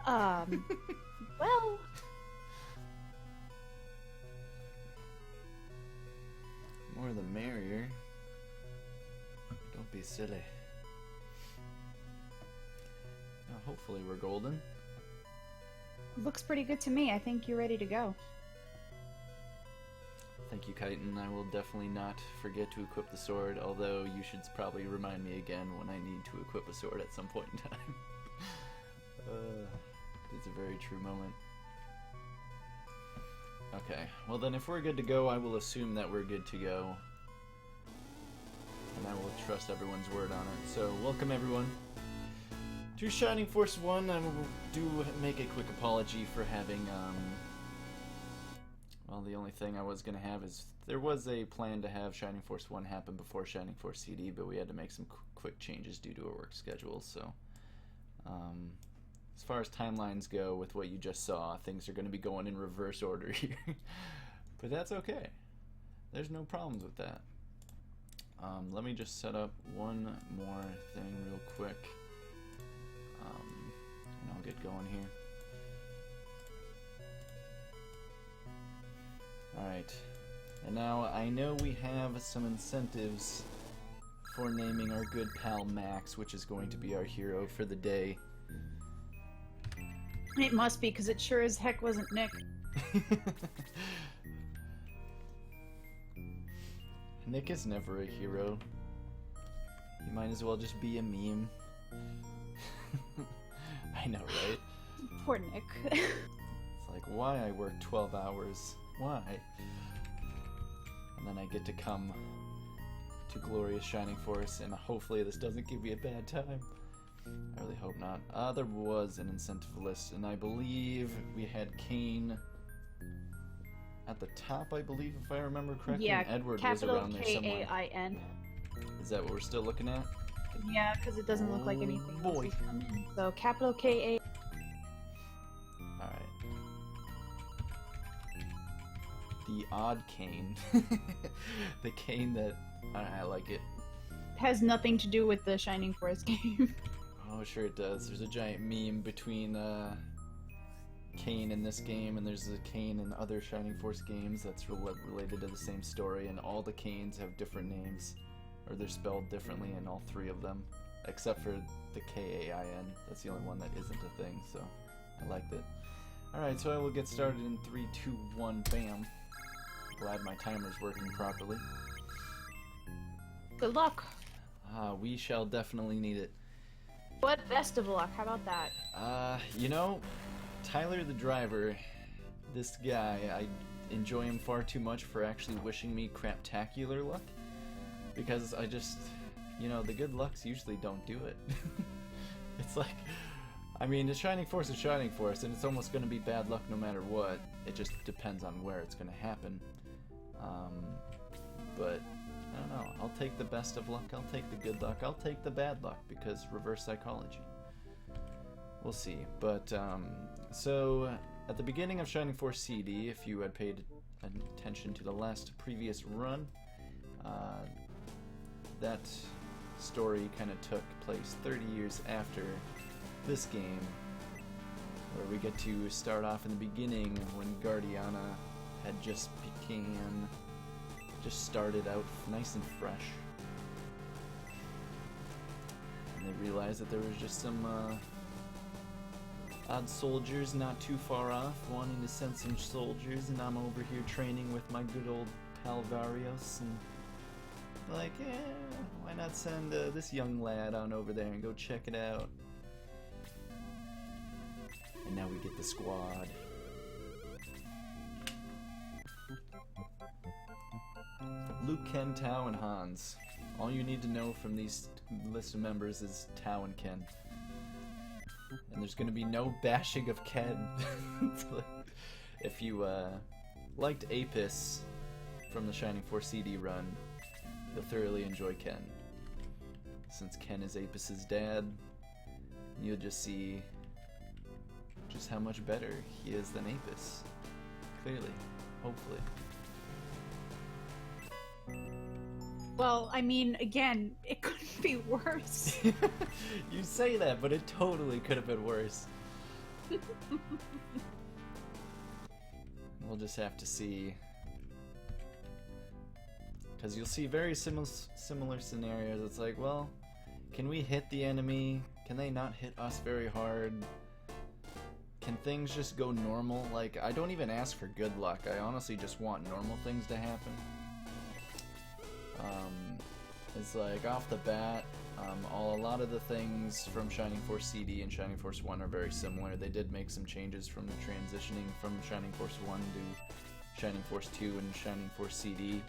Um, well, More the merrier. Don't be silly. Now, hopefully we're golden. looks pretty good to me. I think you're ready to go. Thank you, Chitin. I will definitely not forget to equip the sword, although you should probably remind me again when I need to equip a sword at some point in time. It's a very true moment. Okay, well then if we're good to go, I will assume that we're good to go. And I will trust everyone's word on it. So, welcome everyone to Shining Force 1. I will make a quick apology for having, well, the only thing I was going to have is, there was a plan to have Shining Force 1 happen before Shining Force CD, but we had to make some quick changes due to our work schedule, so, as far as timelines go, with what you just saw, things are going to be going in reverse order here. But that's okay. There's no problems with that. Let me just set up one more thing real quick, and I'll get going here. Alright, and now I know we have some incentives for naming our good pal Max, which is going to be our hero for the day. It must be, because it sure as heck wasn't Nick. Nick is never a hero. He might as well just be a meme. I know, right? Poor Nick. It's like, why I work 12 hours? Why? And then I get to come to glorious Shining Force, and hopefully this doesn't give me a bad time. I really hope not. There was an incentive list, and I believe we had Kane at the top, I believe, if I remember correctly. Yeah, and Edward was capital around there somewhere. K-A-I-N. Is that what we're still looking at? Yeah, because it doesn't look like anything else boy. has come in. So, capital K-A... Alright. The odd Kane. The Kane that... I like it. has nothing to do with the Shining Force game. Oh, sure it does. There's a giant meme between Kane in this game, and there's a Kane in other Shining Force games that's related to the same story, and all the Kanes have different names, or they're spelled differently in all three of them, except for the K-A-I-N. That's the only one that isn't a thing, so I liked it. Alright, so I will get started in 3, 2, 1, bam. Glad my timer's working properly. Good luck. We shall definitely need it. What best of luck? How about that? You know, Tyler the driver, this guy, I enjoy him far too much for actually wishing me craptacular luck. Because I just, you know, the good lucks usually don't do it. It's like, I mean, the Shining Force is Shining Force, and it's almost going to be bad luck no matter what. It just depends on where it's going to happen. But I don't know. I'll take the best of luck. I'll take the good luck. I'll take the bad luck, because reverse psychology. We'll see. But, so, at the beginning of Shining Force CD, if you had paid attention to the previous run, that story kind of took place 30 years after this game, where we get to start off in the beginning when Guardiana had just started out nice and fresh. And they realized that there was just some odd soldiers not too far off wanting to send some soldiers, and I'm over here training with my good old pal Varios, and like, yeah, why not send this young lad on over there and go check it out. And now we get the squad. Luke, Ken, Tao, and Hans. All you need to know from these list of members is Tao and Ken. And there's gonna be no bashing of Ken. If you liked Apis from the Shining Force CD run, you'll thoroughly enjoy Ken. Since Ken is Apis's dad, you'll just see just how much better he is than Apis. Clearly. Hopefully. Well, I mean, again, it couldn't be worse. You say that, but it totally could have been worse. We'll just have to see. Because you'll see very similar scenarios. It's like, well, can we hit the enemy? Can they not hit us very hard? Can things just go normal? Like, I don't even ask for good luck. I honestly just want normal things to happen. It's like, off the bat, a lot of the things from Shining Force CD and Shining Force 1 are very similar. They did make some changes from the transitioning from Shining Force 1 to Shining Force 2 and Shining Force CD.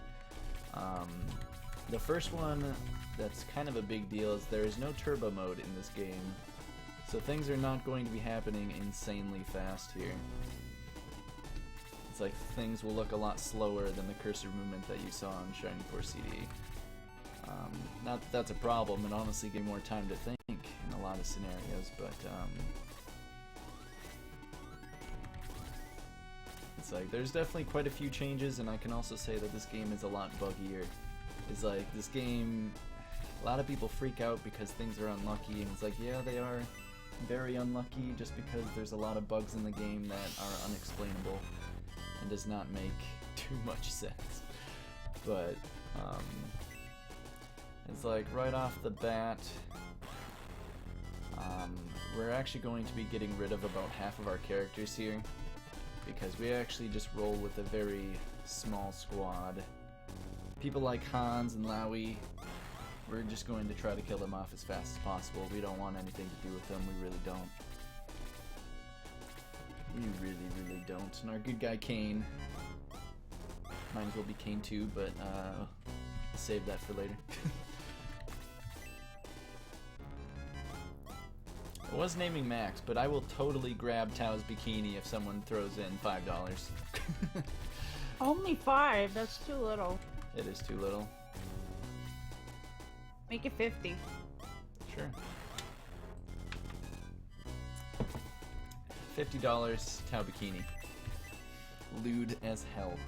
The first one that's kind of a big deal is there is no turbo mode in this game. So things are not going to be happening insanely fast here. It's like things will look a lot slower than the cursor movement that you saw in Shining Force CD. Not that that's a problem, and honestly give more time to think in a lot of scenarios, but it's like there's definitely quite a few changes, and I can also say that this game is a lot buggier. It's like this game, a lot of people freak out because things are unlucky, and it's like, yeah, they are very unlucky just because there's a lot of bugs in the game that are unexplainable and does not make too much sense. But it's like right off the bat, we're actually going to be getting rid of about half of our characters here because we actually just roll with a very small squad. People like Hans and Lowy, we're just going to try to kill them off as fast as possible. We don't want anything to do with them, we really don't. We really don't. And our good guy Kane, might as well be Kane too, but save that for later. I was naming Max, but I will totally grab Tao's bikini if someone throws in $5. Only 5? That's too little. It is too little. Make it 50. Sure. $50 Tao bikini. Lewd as hell.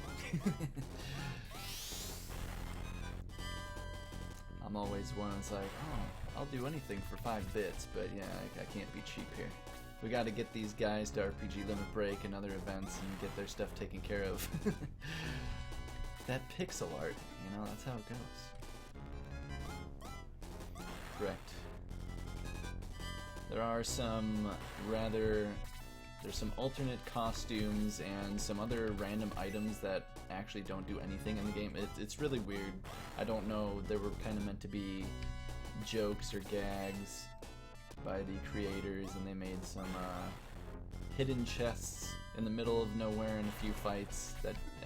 I'm always one that's like, oh, I'll do anything for 5 bits, but yeah, I can't be cheap here. We gotta get these guys to RPG Limit Break and other events and get their stuff taken care of. That pixel art, you know, that's how it goes. Correct. There are some there's some alternate costumes and some other random items that actually don't do anything in the game. It's really weird. I don't know, they were kind of meant to be jokes or gags by the creators, and they made some hidden chests in the middle of nowhere in a few fights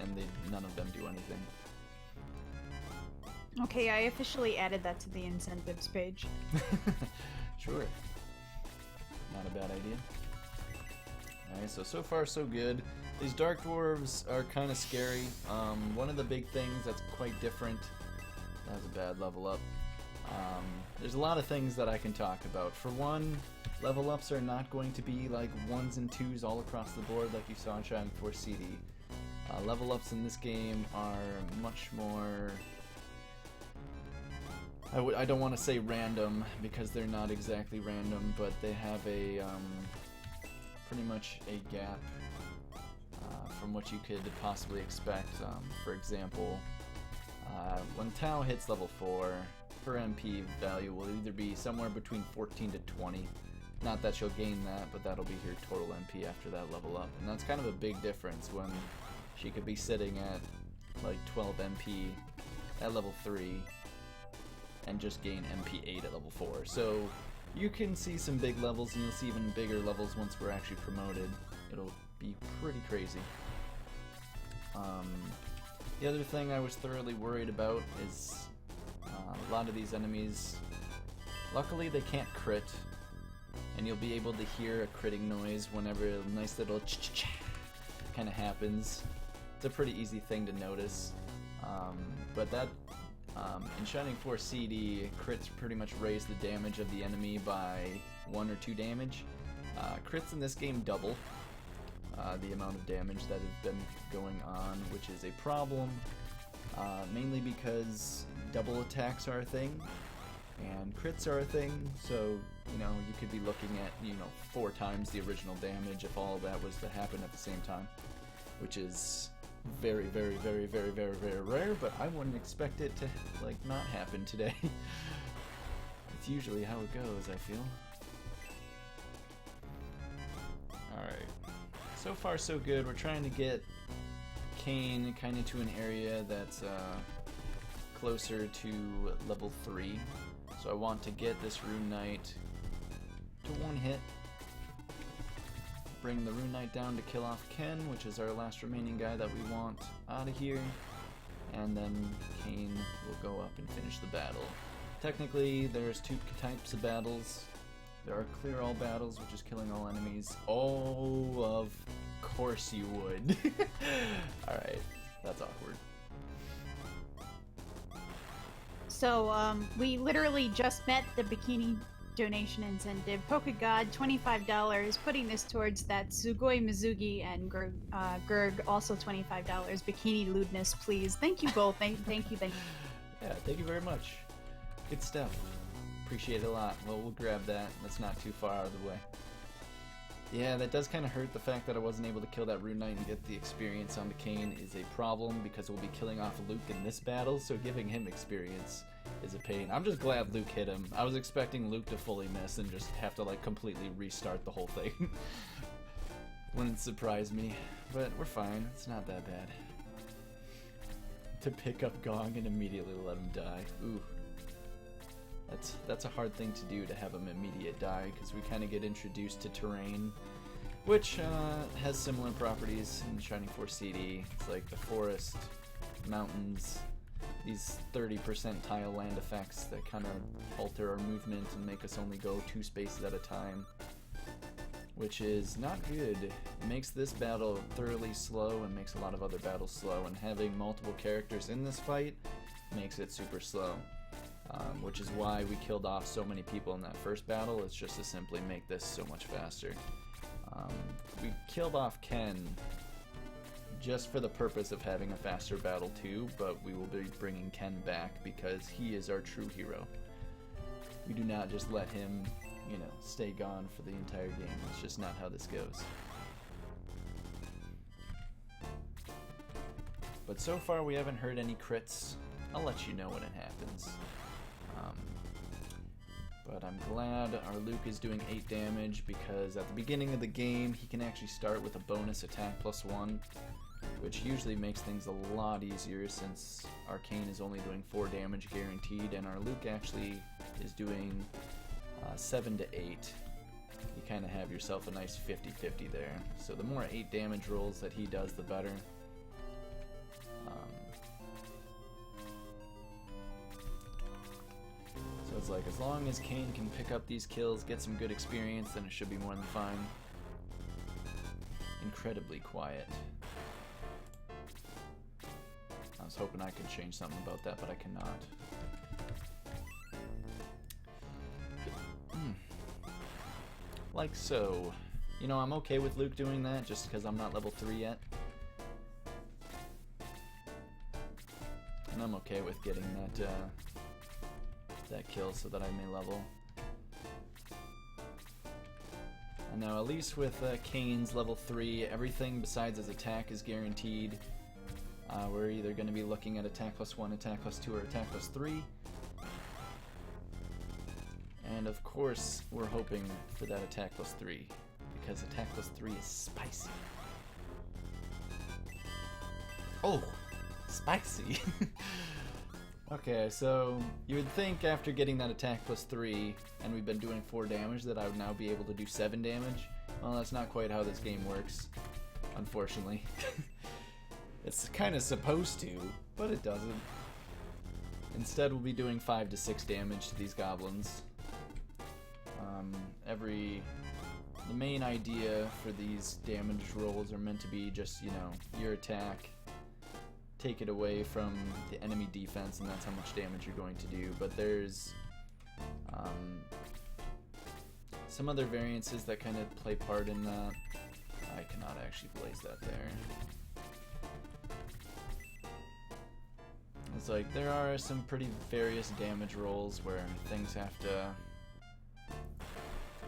and none of them do anything. Okay, I officially added that to the incentives page. Sure. Not a bad idea. Alright, so far so good. These Dark Dwarves are kind of scary. One of the big things that's quite different, that was a bad level up. There's a lot of things that I can talk about. For one, level ups are not going to be like 1s and 2s all across the board like you saw in Shining Force CD. Level ups in this game are much more... I don't want to say random, because they're not exactly random, but they have a pretty much a gap from what you could possibly expect. For example, when Tao hits level 4, her MP value will either be somewhere between 14 to 20. Not that she'll gain that, but that'll be her total MP after that level up. And that's kind of a big difference when she could be sitting at like 12 MP at level 3 and just gain MP 8 at level 4. So you can see some big levels, and you'll see even bigger levels once we're actually promoted. It'll be pretty crazy. The other thing I was thoroughly worried about is a lot of these enemies, luckily they can't crit, and you'll be able to hear a critting noise whenever a nice little ch-ch-ch kind of happens. It's a pretty easy thing to notice, but that in Shining Force CD, crits pretty much raise the damage of the enemy by 1 or 2 damage. Crits in this game double the amount of damage that has been going on, which is a problem, mainly because double attacks are a thing. and crits are a thing, so, you know, you could be looking at, you know, 4 times the original damage if all of that was to happen at the same time, which is very, very, very, very, very, very rare, but I wouldn't expect it to, like, not happen today. It's usually how it goes, I feel. Alright. So far, so good. We're trying to get Kain kind of to an area that's closer to level 3. So I want to get this Rune Knight to 1 hit. Bring the Rune Knight down to kill off Ken, which is our last remaining guy that we want out of here. And then Kain will go up and finish the battle. Technically, there's 2 types of battles. There are clear all battles, which is killing all enemies. Oh, of course you would. Alright, that's awkward. So, we literally just met the bikini donation incentive. Polkagod, $25, putting this towards that Sugoi Mizugi, and Gurg, also $25. Bikini lewdness, please. Thank you both. Thank you. Yeah, thank you very much. Good stuff. Appreciate it a lot. Well, we'll grab that. That's not too far out of the way. Yeah, that does kind of hurt. The fact that I wasn't able to kill that Rune Knight and get the experience on the Kain is a problem, because we'll be killing off Luke in this battle, so giving him experience is a pain. I'm just glad Luke hit him. I was expecting Luke to fully miss and just have to, like, completely restart the whole thing. Wouldn't surprise me, but we're fine. It's not that bad. To pick up Gong and immediately let him die. Ooh. That's a hard thing to do, to have him immediate die, because we kind of get introduced to terrain, which has similar properties in Shining Force CD. It's like the forest, mountains, these 30% tile land effects that kind of alter our movement and make us only go 2 spaces at a time, which is not good. It makes this battle thoroughly slow and makes a lot of other battles slow, and having multiple characters in this fight makes it super slow. Which is why we killed off so many people in that first battle. It's just to simply make this so much faster. We killed off Ken just for the purpose of having a faster battle too, but we will be bringing Ken back because he is our true hero. We do not just let him, you know, stay gone for the entire game. It's just not how this goes. But so far we haven't heard any crits. I'll let you know when it happens. But I'm glad our Luke is doing 8 damage, because at the beginning of the game he can actually start with a bonus attack +1, which usually makes things a lot easier since our Kain is only doing 4 damage guaranteed, and our Luke actually is doing 7 to 8. You kind of have yourself a nice 50-50 there. So the more 8 damage rolls that he does, the better. So it's like, as long as Kain can pick up these kills, get some good experience, then it should be more than fine. Incredibly quiet. I was hoping I could change something about that, but I cannot. Like so. You know, I'm okay with Luke doing that, just because I'm not level 3 yet. And I'm okay with getting that kill so that I may level. And now, at least with Kain's level 3, everything besides his attack is guaranteed. We're either going to be looking at attack +1, attack +2, or attack +3. And of course, we're hoping for that attack +3, because attack +3 is spicy. Oh, spicy! Okay, so you would think after getting that attack +3, and we've been doing 4 damage, that I would now be able to do 7 damage. Well, that's not quite how this game works, unfortunately. It's kind of supposed to, but it doesn't. Instead, we'll be doing 5 to 6 damage to these goblins. The main idea for these damage rolls are meant to be just, you know, your attack, take it away from the enemy defense, and that's how much damage you're going to do. But there's some other variances that kind of play part in that. I cannot actually blaze that there. It's like there are some pretty various damage rolls where things have to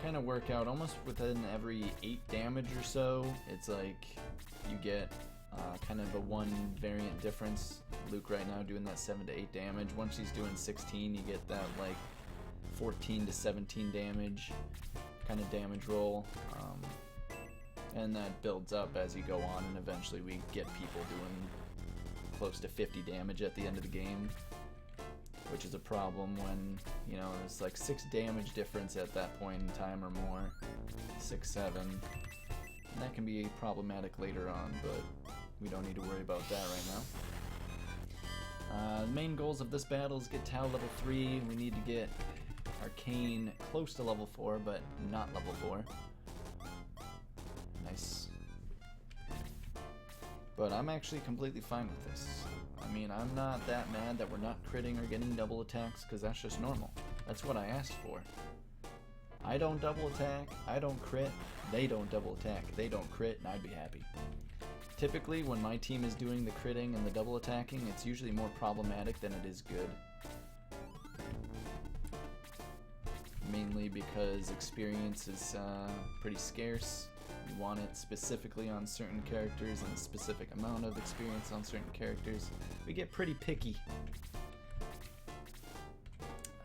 kind of work out almost within every 8 damage or so. It's like you get kind of a 1 variant difference. Luke right now doing that 7 to 8 damage. Once he's doing 16, you get that like 14 to 17 damage kind of damage roll. And that builds up as you go on, and eventually we get people doing close to 50 damage at the end of the game, which is a problem when, you know, there's like 6 damage difference at that point in time or more, 6, 7, and that can be problematic later on, but we don't need to worry about that right now. The main goals of this battle is get Tau level 3. We need to get Arcane close to level 4, but not level 4. Nice. But I'm actually completely fine with this. I mean, I'm not that mad that we're not critting or getting double attacks, because that's just normal. That's what I asked for. I don't double attack, I don't crit, they don't double attack, they don't crit, and I'd be happy. Typically, when my team is doing the critting and the double attacking, it's usually more problematic than it is good. Mainly because experience is pretty scarce. You want it specifically on certain characters and a specific amount of experience on certain characters. We get pretty picky.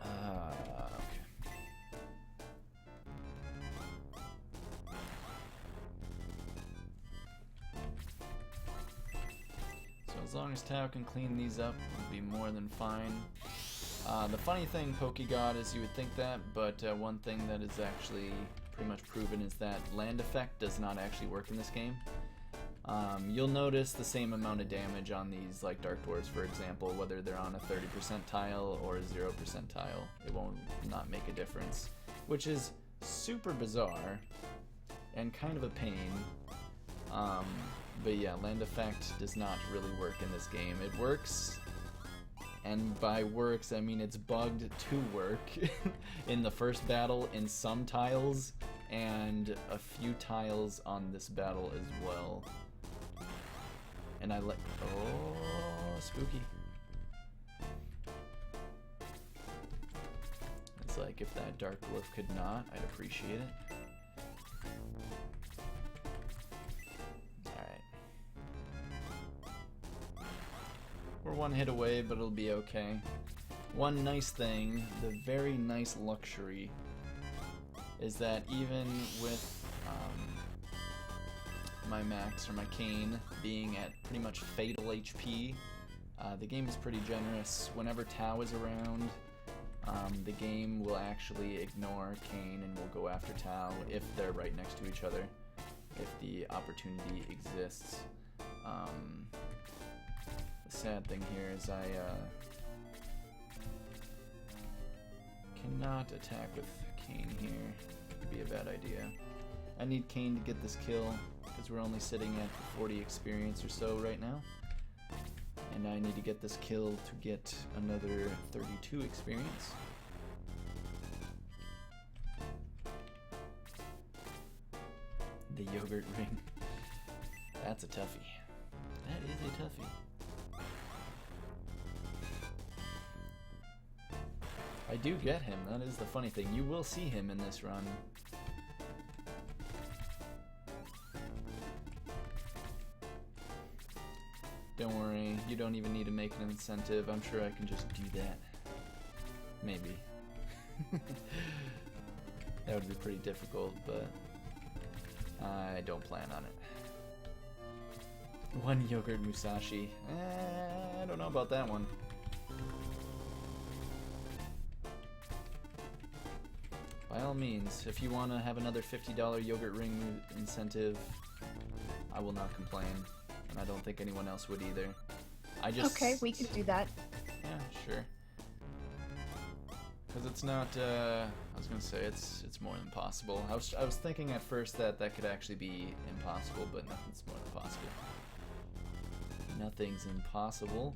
Okay. So as long as Tau can clean these up, we'll be more than fine. The funny thing, PokeGod, is you would think that, but one thing that is actually pretty much proven is that land effect does not actually work in this game. You'll notice the same amount of damage on these, like Dark Dwarves, for example, whether they're on a 30% tile or a 0% tile. It won't not make a difference, which is super bizarre and kind of a pain. But yeah, land effect does not really work in this game. It works, and by works I mean it's bugged to work in the first battle in some tiles and a few tiles on this battle as well. And I let oh, spooky. It's like if that Dark Dwarf could not, I'd appreciate it. We're 1 hit away, but it'll be okay. One nice thing, the very nice luxury, is that even with my max or my Cane being at pretty much fatal HP, the game is pretty generous. Whenever Tau is around, the game will actually ignore Cane and will go after Tau if they're right next to each other, if the opportunity exists. The sad thing here is I cannot attack with Cane here. It'd be a bad idea. I need Cane to get this kill because we're only sitting at 40 experience or so right now. And I need to get this kill to get another 32 experience. The yogurt ring. That's a toughie. That is a toughie. I do get him, that is the funny thing. You will see him in this run. Don't worry, you don't even need to make an incentive. I'm sure I can just do that. Maybe. That would be pretty difficult, but I don't plan on it. 1 yogurt Musashi. I don't know about that one. By all means, if you want to have another $50 yogurt ring incentive, I will not complain, and I don't think anyone else would either. I just... Okay, we can do that. Yeah, sure. Because it's not, I was gonna say, it's more than possible. I was thinking at first that could actually be impossible, but nothing's more than possible. Nothing's impossible.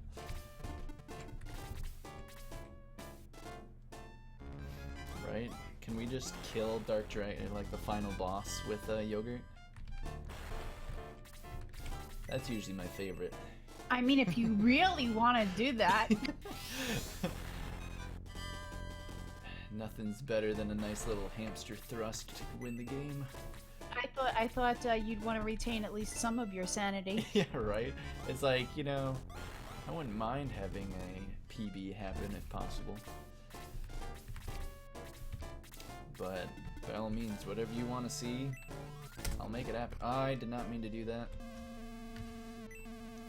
Right? Can we just kill Dark Dragon, like the final boss, with yogurt? That's usually my favorite. I mean, if you really want to do that. Nothing's better than a nice little hamster thrust to win the game. I thought you'd want to retain at least some of your sanity. Yeah, right? It's like, you know, I wouldn't mind having a PB happen if possible. But by all means, whatever you want to see, I'll make it happen. I did not mean to do that.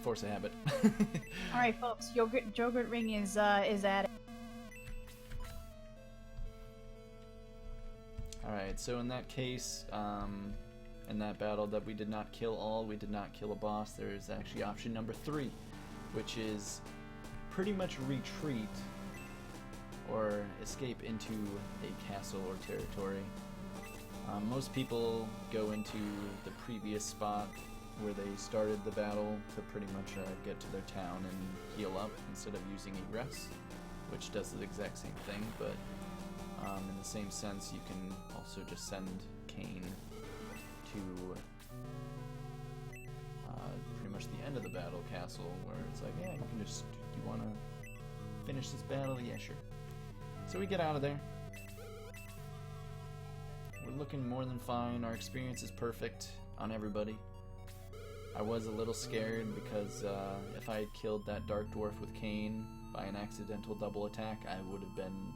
Force a habit. Alright, folks, Yogurt Ring is at it. Alright, so in that case, in that battle that we did not kill all, we did not kill a boss, there is actually option number 3, which is pretty much retreat or escape into a castle or territory. Most people go into the previous spot where they started the battle to pretty much get to their town and heal up instead of using egress, which does the exact same thing, but in the same sense you can also just send Kane to pretty much the end of the battle castle, where it's like, yeah, you can just, do you want to finish this battle? Yeah, sure. So we get out of there. We're looking more than fine. Our experience is perfect on everybody. I was a little scared because if I had killed that Dark Dwarf with Kane by an accidental double attack, I would have been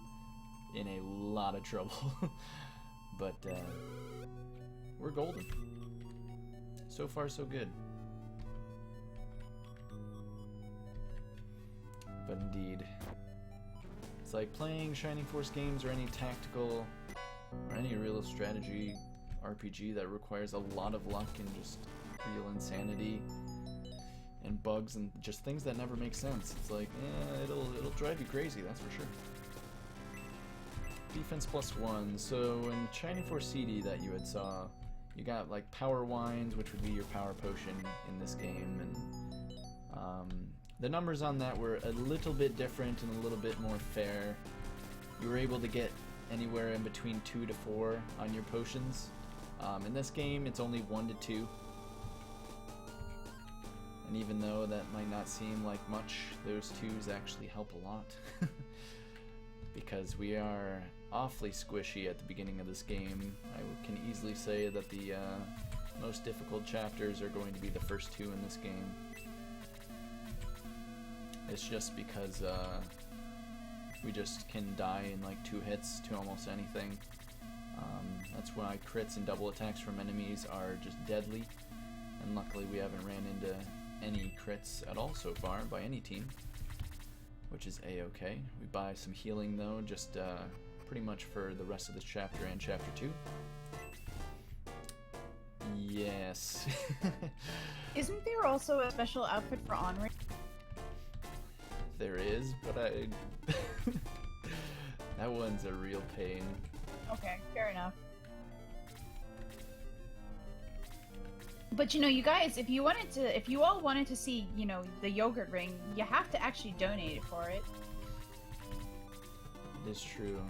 in a lot of trouble. But we're golden. So far, so good. But indeed, it's like playing Shining Force games or any tactical or any real strategy RPG that requires a lot of luck and just real insanity and bugs and just things that never make sense. It's like, it'll drive you crazy, that's for sure. Defense +1. So in Shining Force CD that you had saw, you got like power wines, which would be your power potion in this game, and the numbers on that were a little bit different and a little bit more fair. You were able to get anywhere in between 2 to 4 on your potions. In this game, it's only 1 to 2. And even though that might not seem like much, those 2s actually help a lot. Because we are awfully squishy at the beginning of this game. I can easily say that the most difficult chapters are going to be the first 2 in this game. It's just because we just can die in like 2 hits to almost anything. That's why crits and double attacks from enemies are just deadly, and luckily we haven't ran into any crits at all so far by any team, which is a-okay. We buy some healing though, just pretty much for the rest of this chapter and chapter 2. Yes. Isn't there also a special outfit for Henri? There is, but that one's a real pain. Okay, fair enough. But you know, you guys, if you all wanted to see, you know, the Yogurt Ring, you have to actually donate for it. It is true.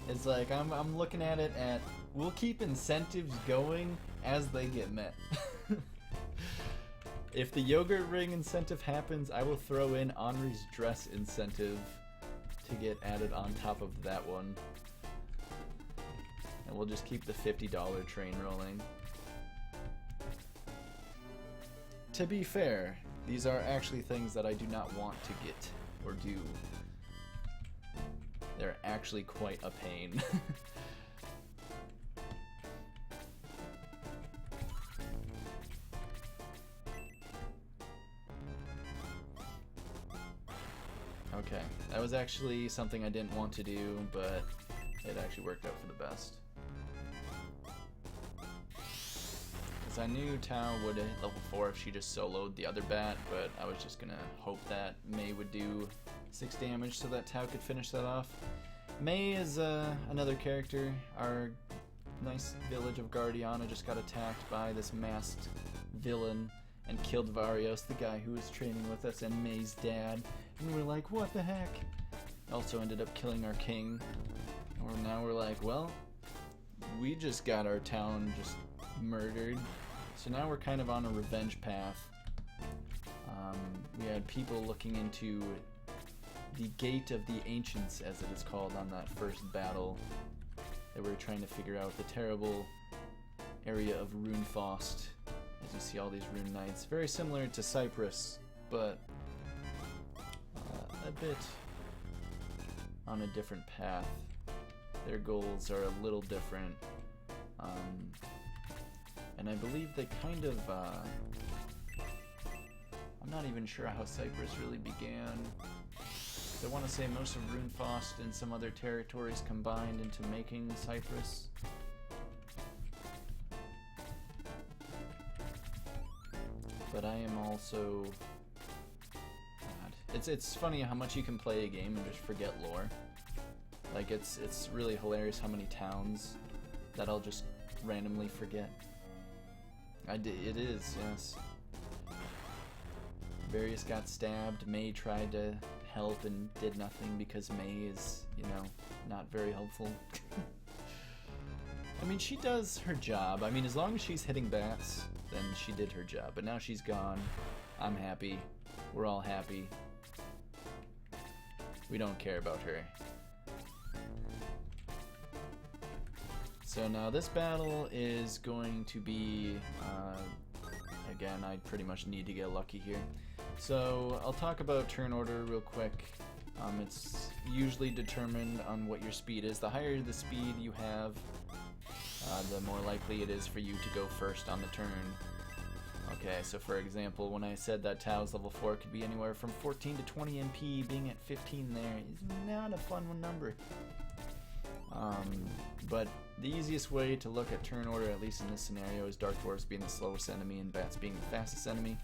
It's like I'm looking at it at, we'll keep incentives going as they get met. If the Yogurt Ring incentive happens, I will throw in Henri's dress incentive to get added on top of that one. And we'll just keep the $50 train rolling. To be fair, these are actually things that I do not want to get or do. They're actually quite a pain. Okay, that was actually something I didn't want to do, but it actually worked out for the best. Because I knew Tao would hit level 4 if she just soloed the other bat, but I was just gonna hope that Mei would do 6 damage so that Tao could finish that off. Mei is another character. Our nice village of Guardiana just got attacked by this masked villain and killed Varios, the guy who was training with us, and Mei's dad. And we're like, what the heck? Also ended up killing our king. And now we're like, well, we just got our town just murdered. So now we're kind of on a revenge path. we had people looking into the Gate of the Ancients, as it is called, on that first battle. They were trying to figure out the terrible area of Runefaust. As you see all these rune knights, very similar to Cyprus, but a bit on a different path. Their goals are a little different, and I believe they kind of, I'm not even sure how Cyprus really began. I want to say most of Runefaust and some other territories combined into making Cyprus. But I am also... God. It's funny how much you can play a game and just forget lore. Like, it's really hilarious how many towns that I'll just randomly forget. It is, yes. Various got stabbed. May tried to help and did nothing because May is, you know, not very helpful. I mean, she does her job. I mean, as long as she's hitting bats, then she did her job. But now she's gone. I'm happy. We're all happy. We don't care about her. So now this battle is going to be, again, I pretty much need to get lucky here. So I'll talk about turn order real quick. It's usually determined on what your speed is. The higher the speed you have, the more likely it is for you to go first on the turn. Okay, so for example, when I said that Tao's level 4 could be anywhere from 14 to 20 MP, being at 15 there is not a fun number. But the easiest way to look at turn order, at least in this scenario, is Dark Dwarves being the slowest enemy and Bats being the fastest enemy.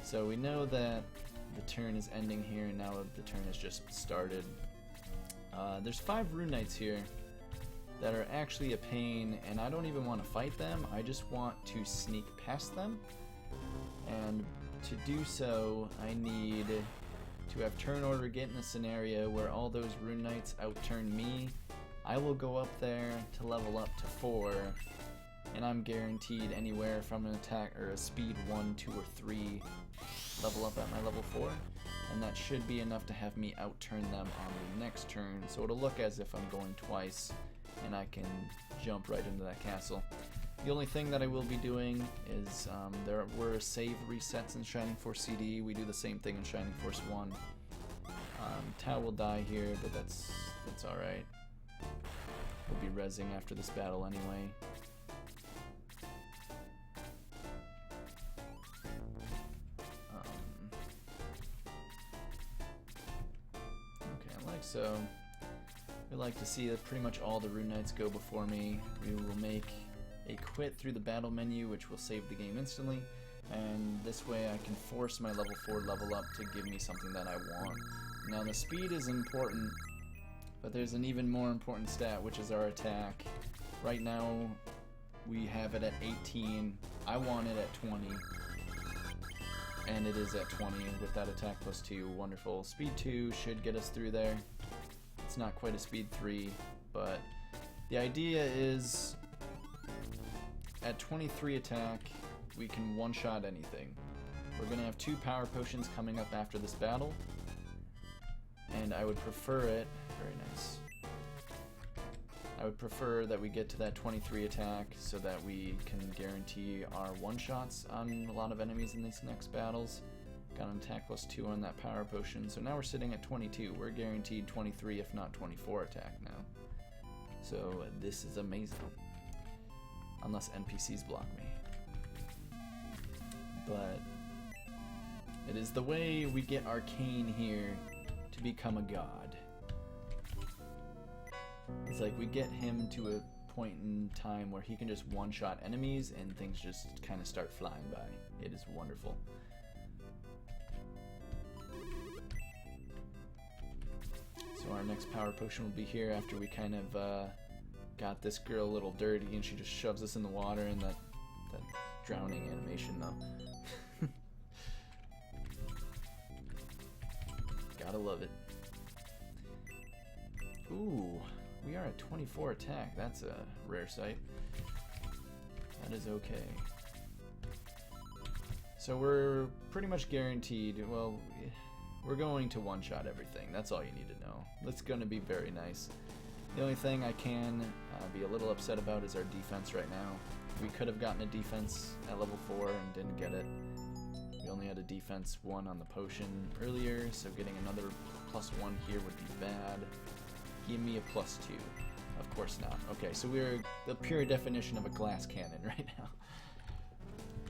So we know that the turn is ending here, and now the turn has just started. There's 5 Rune Knights here that are actually a pain, and I don't even want to fight them. I just want to sneak past them. And to do so, I need to have turn order get in a scenario where all those Rune Knights outturn me. I will go up there to level up to 4, and I'm guaranteed anywhere from an attack or a speed 1, 2, or 3 level up at my level 4, and that should be enough to have me outturn them on the next turn. So it'll look as if I'm going twice, and I can jump right into that castle. The only thing that I will be doing is there were save resets in Shining Force CD. We do the same thing in Shining Force 1. Tao will die here, but that's alright. We'll be rezzing after this battle anyway. Okay, like so. We like to see that pretty much all the Rune Knights go before me. We will make a quit through the battle menu, which will save the game instantly, and this way I can force my level 4 level up to give me something that I want. Now the speed is important, but there's an even more important stat, which is our attack. Right now we have it at 18. I want it at 20, and it is at 20 with that attack plus 2. Wonderful. Speed 2 should get us through there. It's not quite a speed 3, but the idea is at 23 attack, we can one-shot anything. We're going to have 2 power potions coming up after this battle, and I would prefer it, very nice, I would prefer that we get to that 23 attack so that we can guarantee our one-shots on a lot of enemies in these next battles. Got an attack plus 2 on that power potion, so now we're sitting at 22. We're guaranteed 23 if not 24 attack now. So this is amazing. Unless NPCs block me. But it is the way we get Arcane here to become a god. It's like we get him to a point in time where he can just one-shot enemies and things just kind of start flying by. It is wonderful. So our next power potion will be here after we kind of got this girl a little dirty and she just shoves us in the water, and that drowning animation though. Gotta love it. Ooh, we are at 24 attack. That's a rare sight. That is okay. So we're pretty much guaranteed, well, we're going to one-shot everything. That's all you need to know. That's going to be very nice. The only thing I can be a little upset about is our defense right now. We could have gotten a defense at level 4 and didn't get it. We only had a defense 1 on the potion earlier, so getting another +1 here would be bad. Give me a +2. Of course not. Okay, so we're the pure definition of a glass cannon right now.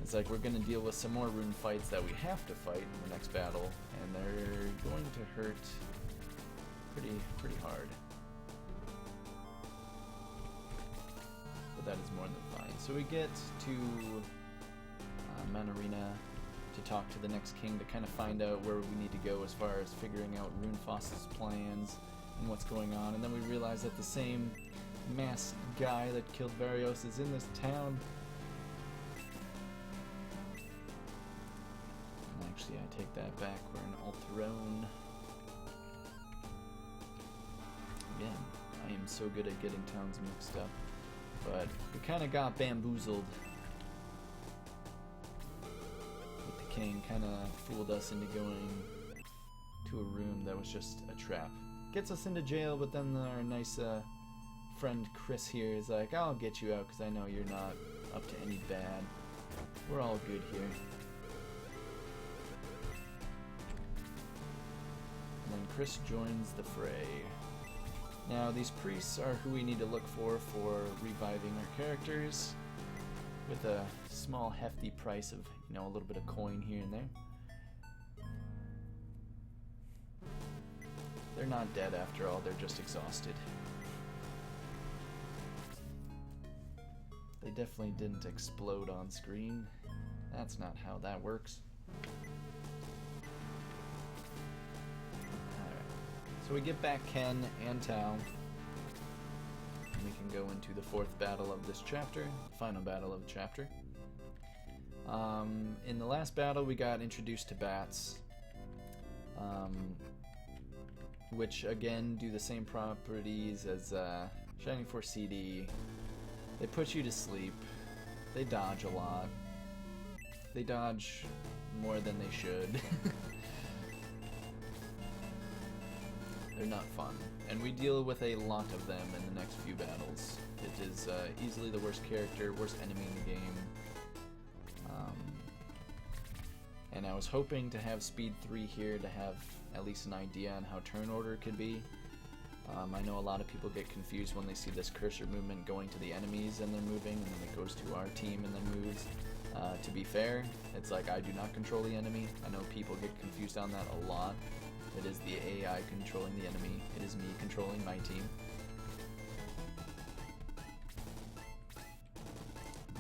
It's like we're going to deal with some more rune fights that we have to fight in the next battle, and they're going to hurt pretty hard. But that is more than fine. So we get to Manarina to talk to the next king to kind of find out where we need to go as far as figuring out Runefoss's plans and what's going on. And then we realize that the same masked guy that killed Varios is in this town. And actually, I take that back. We're in Alterone. Again, I am so good at getting towns mixed up. But we kind of got bamboozled. With the king kind of fooled us into going to a room that was just a trap. Gets us into jail, but then our nice friend Chris here is like, I'll get you out because I know you're not up to any bad. We're all good here. And then Chris joins the fray. Now, these priests are who we need to look for reviving our characters with a small hefty price of, you know, a little bit of coin here and there. They're not dead after all, they're just exhausted. They definitely didn't explode on screen. That's not how that works. So we get back Ken and Tao, and we can go into the 4th battle of this chapter, final battle of the chapter. In the last battle we got introduced to bats, which again do the same properties as Shining Force CD. They put you to sleep, they dodge a lot, they dodge more than they should. They're not fun, and we deal with a lot of them in the next few battles. It is easily the worst character, worst enemy in the game. And I was hoping to have Speed 3 here to have at least an idea on how turn order could be. I know a lot of people get confused when they see this cursor movement going to the enemies and they're moving, and then it goes to our team and then moves. To be fair, it's like I do not control the enemy. I know people get confused on that a lot. It is the AI controlling the enemy. It is me controlling my team.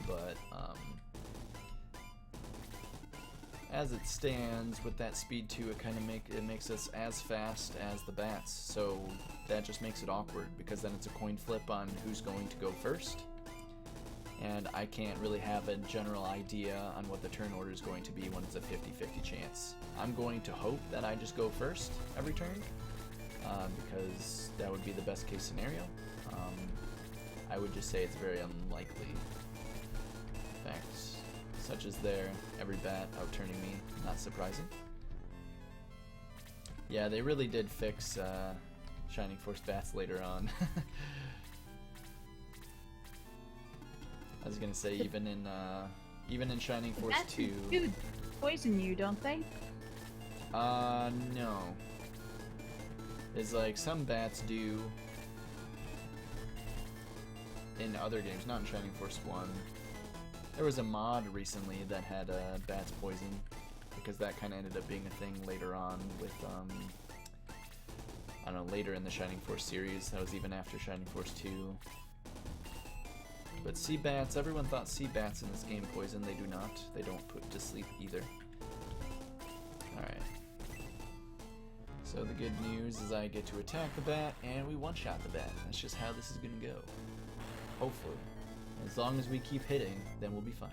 But, as it stands, with that speed 2, it kind of makes us as fast as the bats. So that just makes it awkward, because then it's a coin flip on who's going to go first. And I can't really have a general idea on what the turn order is going to be when it's a 50-50 chance. I'm going to hope that I just go first every turn, because that would be the best case scenario. I would just say it's very unlikely. In fact, such as there, every bat outturning me, not surprising. Yeah, they really did fix Shining Force bats later on. I was gonna say even in Shining Force 2. Do poison you, don't they? No. It's like some bats do in other games, not in Shining Force 1. There was a mod recently that had bats poison, because that kind of ended up being a thing later on with I don't know, later in the Shining Force series. That was even after Shining Force 2. But sea bats, everyone thought sea bats in this game poison. They do not. They don't put to sleep either. Alright. So the good news is I get to attack the bat, and we one-shot the bat. That's just how this is going to go. Hopefully. As long as we keep hitting, then we'll be fine.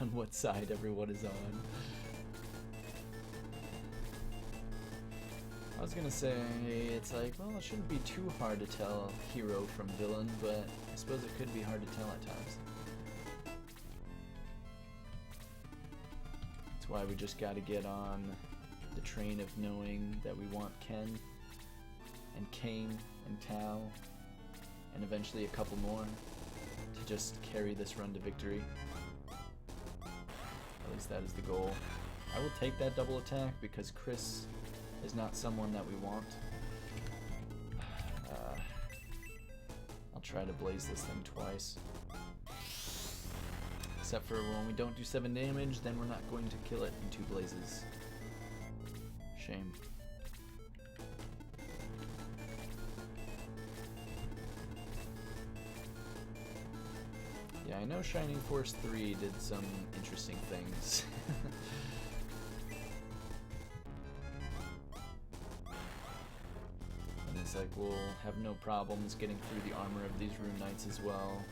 On what side everyone is on. I was gonna say, it's like, well, it shouldn't be too hard to tell hero from villain, but I suppose it could be hard to tell at times. why we just gotta get on the train of knowing that we want Ken and Kane and Tao and eventually a couple more to just carry this run to victory. At least that is the goal. I will take that double attack because Chris is not someone that we want. I'll try to blaze this thing twice. Except for when we don't do 7 damage, then we're not going to kill it in 2 blazes. Shame. Yeah, I know Shining Force 3 did some interesting things. And it's like we'll have no problems getting through the armor of these Rune Knights as well.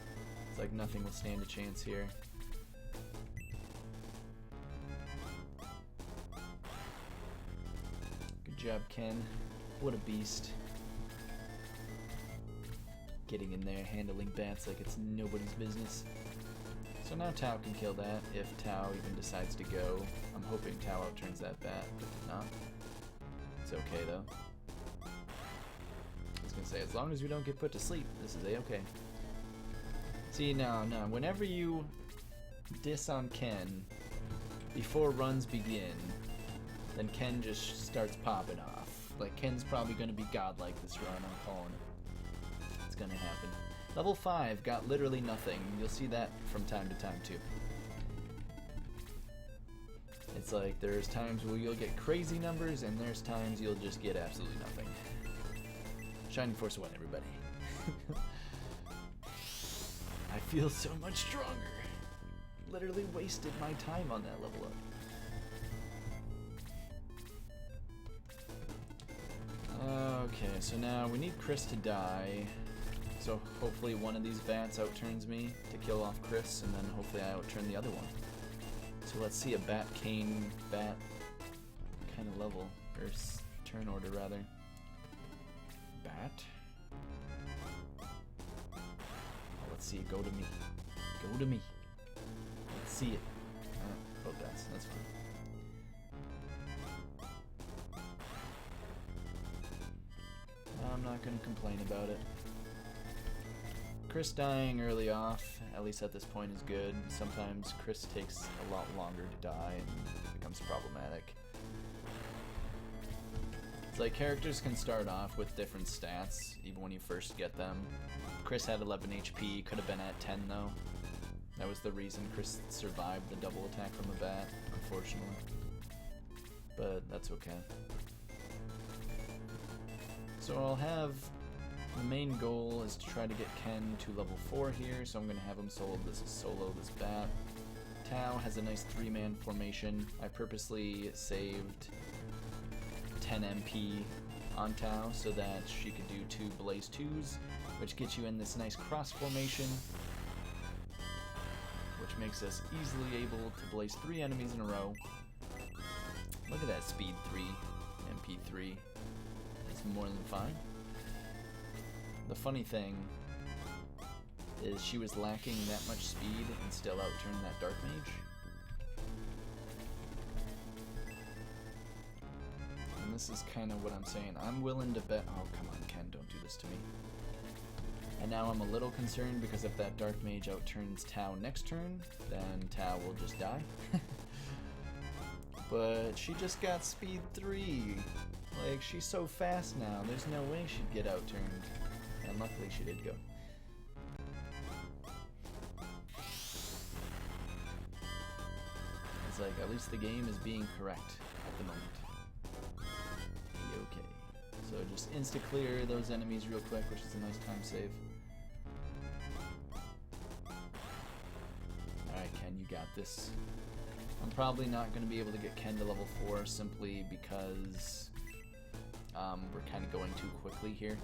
It's like nothing will stand a chance here. Good job, Ken. What a beast. Getting in there, handling bats like it's nobody's business. So now Tao can kill that, if Tao even decides to go. I'm hoping Tao outturns that bat, but if not, it's okay though. I was gonna say, as long as we don't get put to sleep, this is a-okay. See, now, whenever you diss on Ken before runs begin, then Ken just starts popping off. Like, Ken's probably gonna be godlike this run, I'm calling it. Gonna happen. Level 5 got literally nothing. You'll see that from time to time too. It's like there's times where you'll get crazy numbers and there's times you'll just get absolutely nothing. Shining Force 1, everybody. I feel so much stronger. Literally wasted my time on that level up. Okay, so now we need Chris to die. So hopefully one of these bats outturns me to kill off Chris, and then hopefully I outturn the other one. So let's see a bat cane bat kind of level, or turn order rather. Bat. Oh, let's see it go to me. Go to me. Let's see it. Both bats. That's fine. I'm not gonna complain about it. Chris dying early off, at least at this point, is good. Sometimes Chris takes a lot longer to die and it becomes problematic. It's like characters can start off with different stats, even when you first get them. Chris had 11 HP, could have been at 10 though. That was the reason Chris survived the double attack from the bat, unfortunately. But that's okay. So I'll have... The main goal is to try to get Ken to level 4 here, so I'm going to have him solo this bat. Tao has a nice 3-man formation. I purposely saved 10 MP on Tao so that she could do 2 Blaze 2s, which gets you in this nice cross formation, which makes us easily able to blaze 3 enemies in a row. Look at that speed 3, MP 3. It's more than fine. The funny thing is she was lacking that much speed and still outturned that Dark Mage. And this is kind of what I'm saying. I'm willing to bet... Oh, come on, Ken, don't do this to me. And now I'm a little concerned because if that Dark Mage outturns Tao next turn, then Tao will just die. But she just got speed 3. Like, she's so fast now, there's no way she'd get outturned. And luckily she did go. It's like, at least the game is being correct at the moment. Okay. So just insta-clear those enemies real quick, which is a nice time save. Alright, Ken, you got this. I'm probably not going to be able to get Ken to level 4 simply because we're kind of going too quickly here.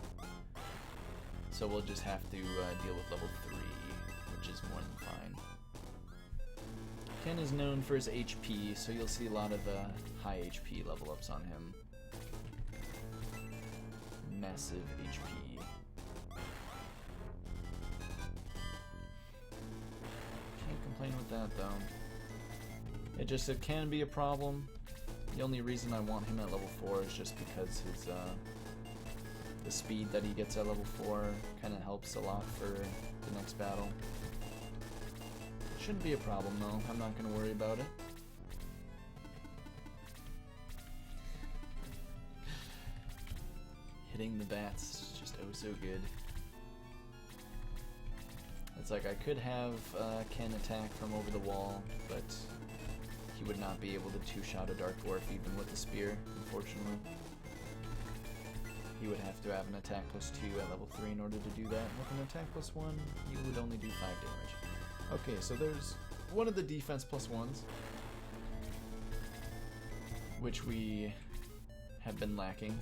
So we'll just have to deal with level 3, which is more than fine. Ken is known for his HP, so you'll see a lot of high HP level ups on him. Massive HP. Can't complain with that though. It can be a problem. The only reason I want him at level 4 is just because his the speed that he gets at level 4 kind of helps a lot for the next battle. Shouldn't be a problem though. I'm not going to worry about it. Hitting the bats is just oh so good. It's like I could have Ken attack from over the wall, but he would not be able to two-shot a Dark Dwarf even with the spear, unfortunately. He would have to have an attack +2 at level 3 in order to do that. With an attack +1, you would only do 5 damage. Okay, so there's one of the defense +1s, which we have been lacking.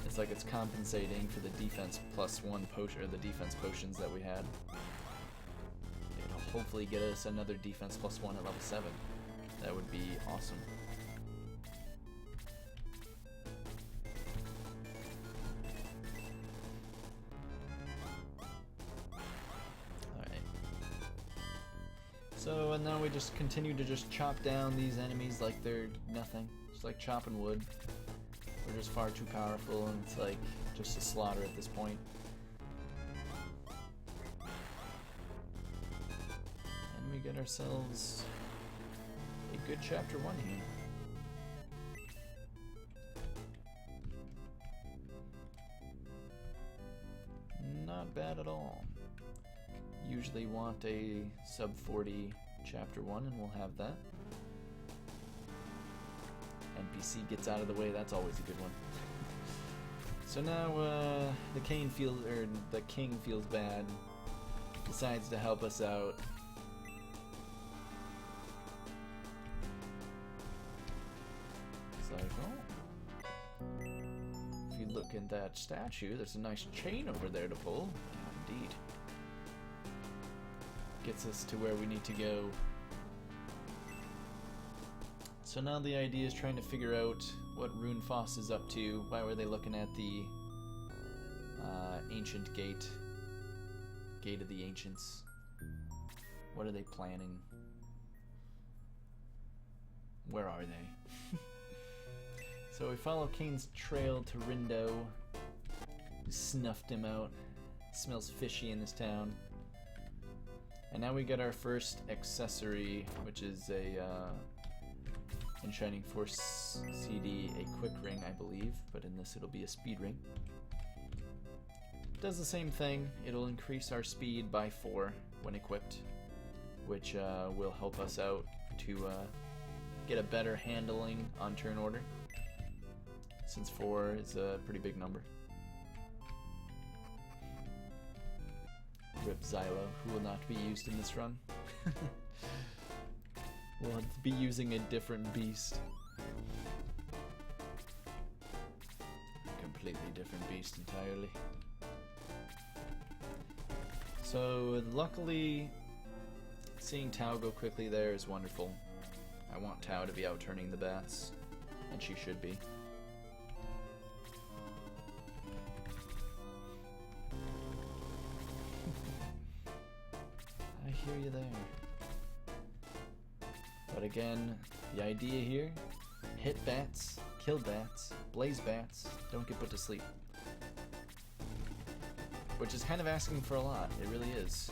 It's like it's compensating for the defense +1 potion, or the defense potions that we had. It'll hopefully get us another defense +1 at level 7. That would be awesome. Alright. So, and now we just continue to just chop down these enemies like they're nothing. Just like chopping wood. We're just far too powerful, and it's like just a slaughter at this point. And we get ourselves a good chapter 1 here. Not bad at all. Usually want a sub 40 chapter 1, and we'll have that. NPC gets out of the way, that's always a good one. So now the king feels bad, decides to help us out. It's like, oh, if you look at that statue, there's a nice chain over there to pull. Yeah, indeed. Gets us to where we need to go. So now the idea is trying to figure out what Runefoss is up to. Why were they looking at the ancient gate? Gate of the Ancients. What are they planning? Where are they? So we follow Kane's trail to Rindo. We snuffed him out. Smells fishy in this town. And now we get our first accessory, which is a in Shining Force CD, a quick ring, I believe, but in this it'll be a speed ring. Does the same thing. It'll increase our speed by 4 when equipped, which will help us out to get a better handling on turn order, since 4 is a pretty big number. Rip Xylo, who will not be used in this run. We'll be using a different beast. Completely different beast entirely. So luckily, seeing Tau go quickly there is wonderful. I want Tau to be out turning the bats, and she should be. I hear you there. But again, the idea here, hit bats, kill bats, blaze bats, don't get put to sleep. Which is kind of asking for a lot, it really is.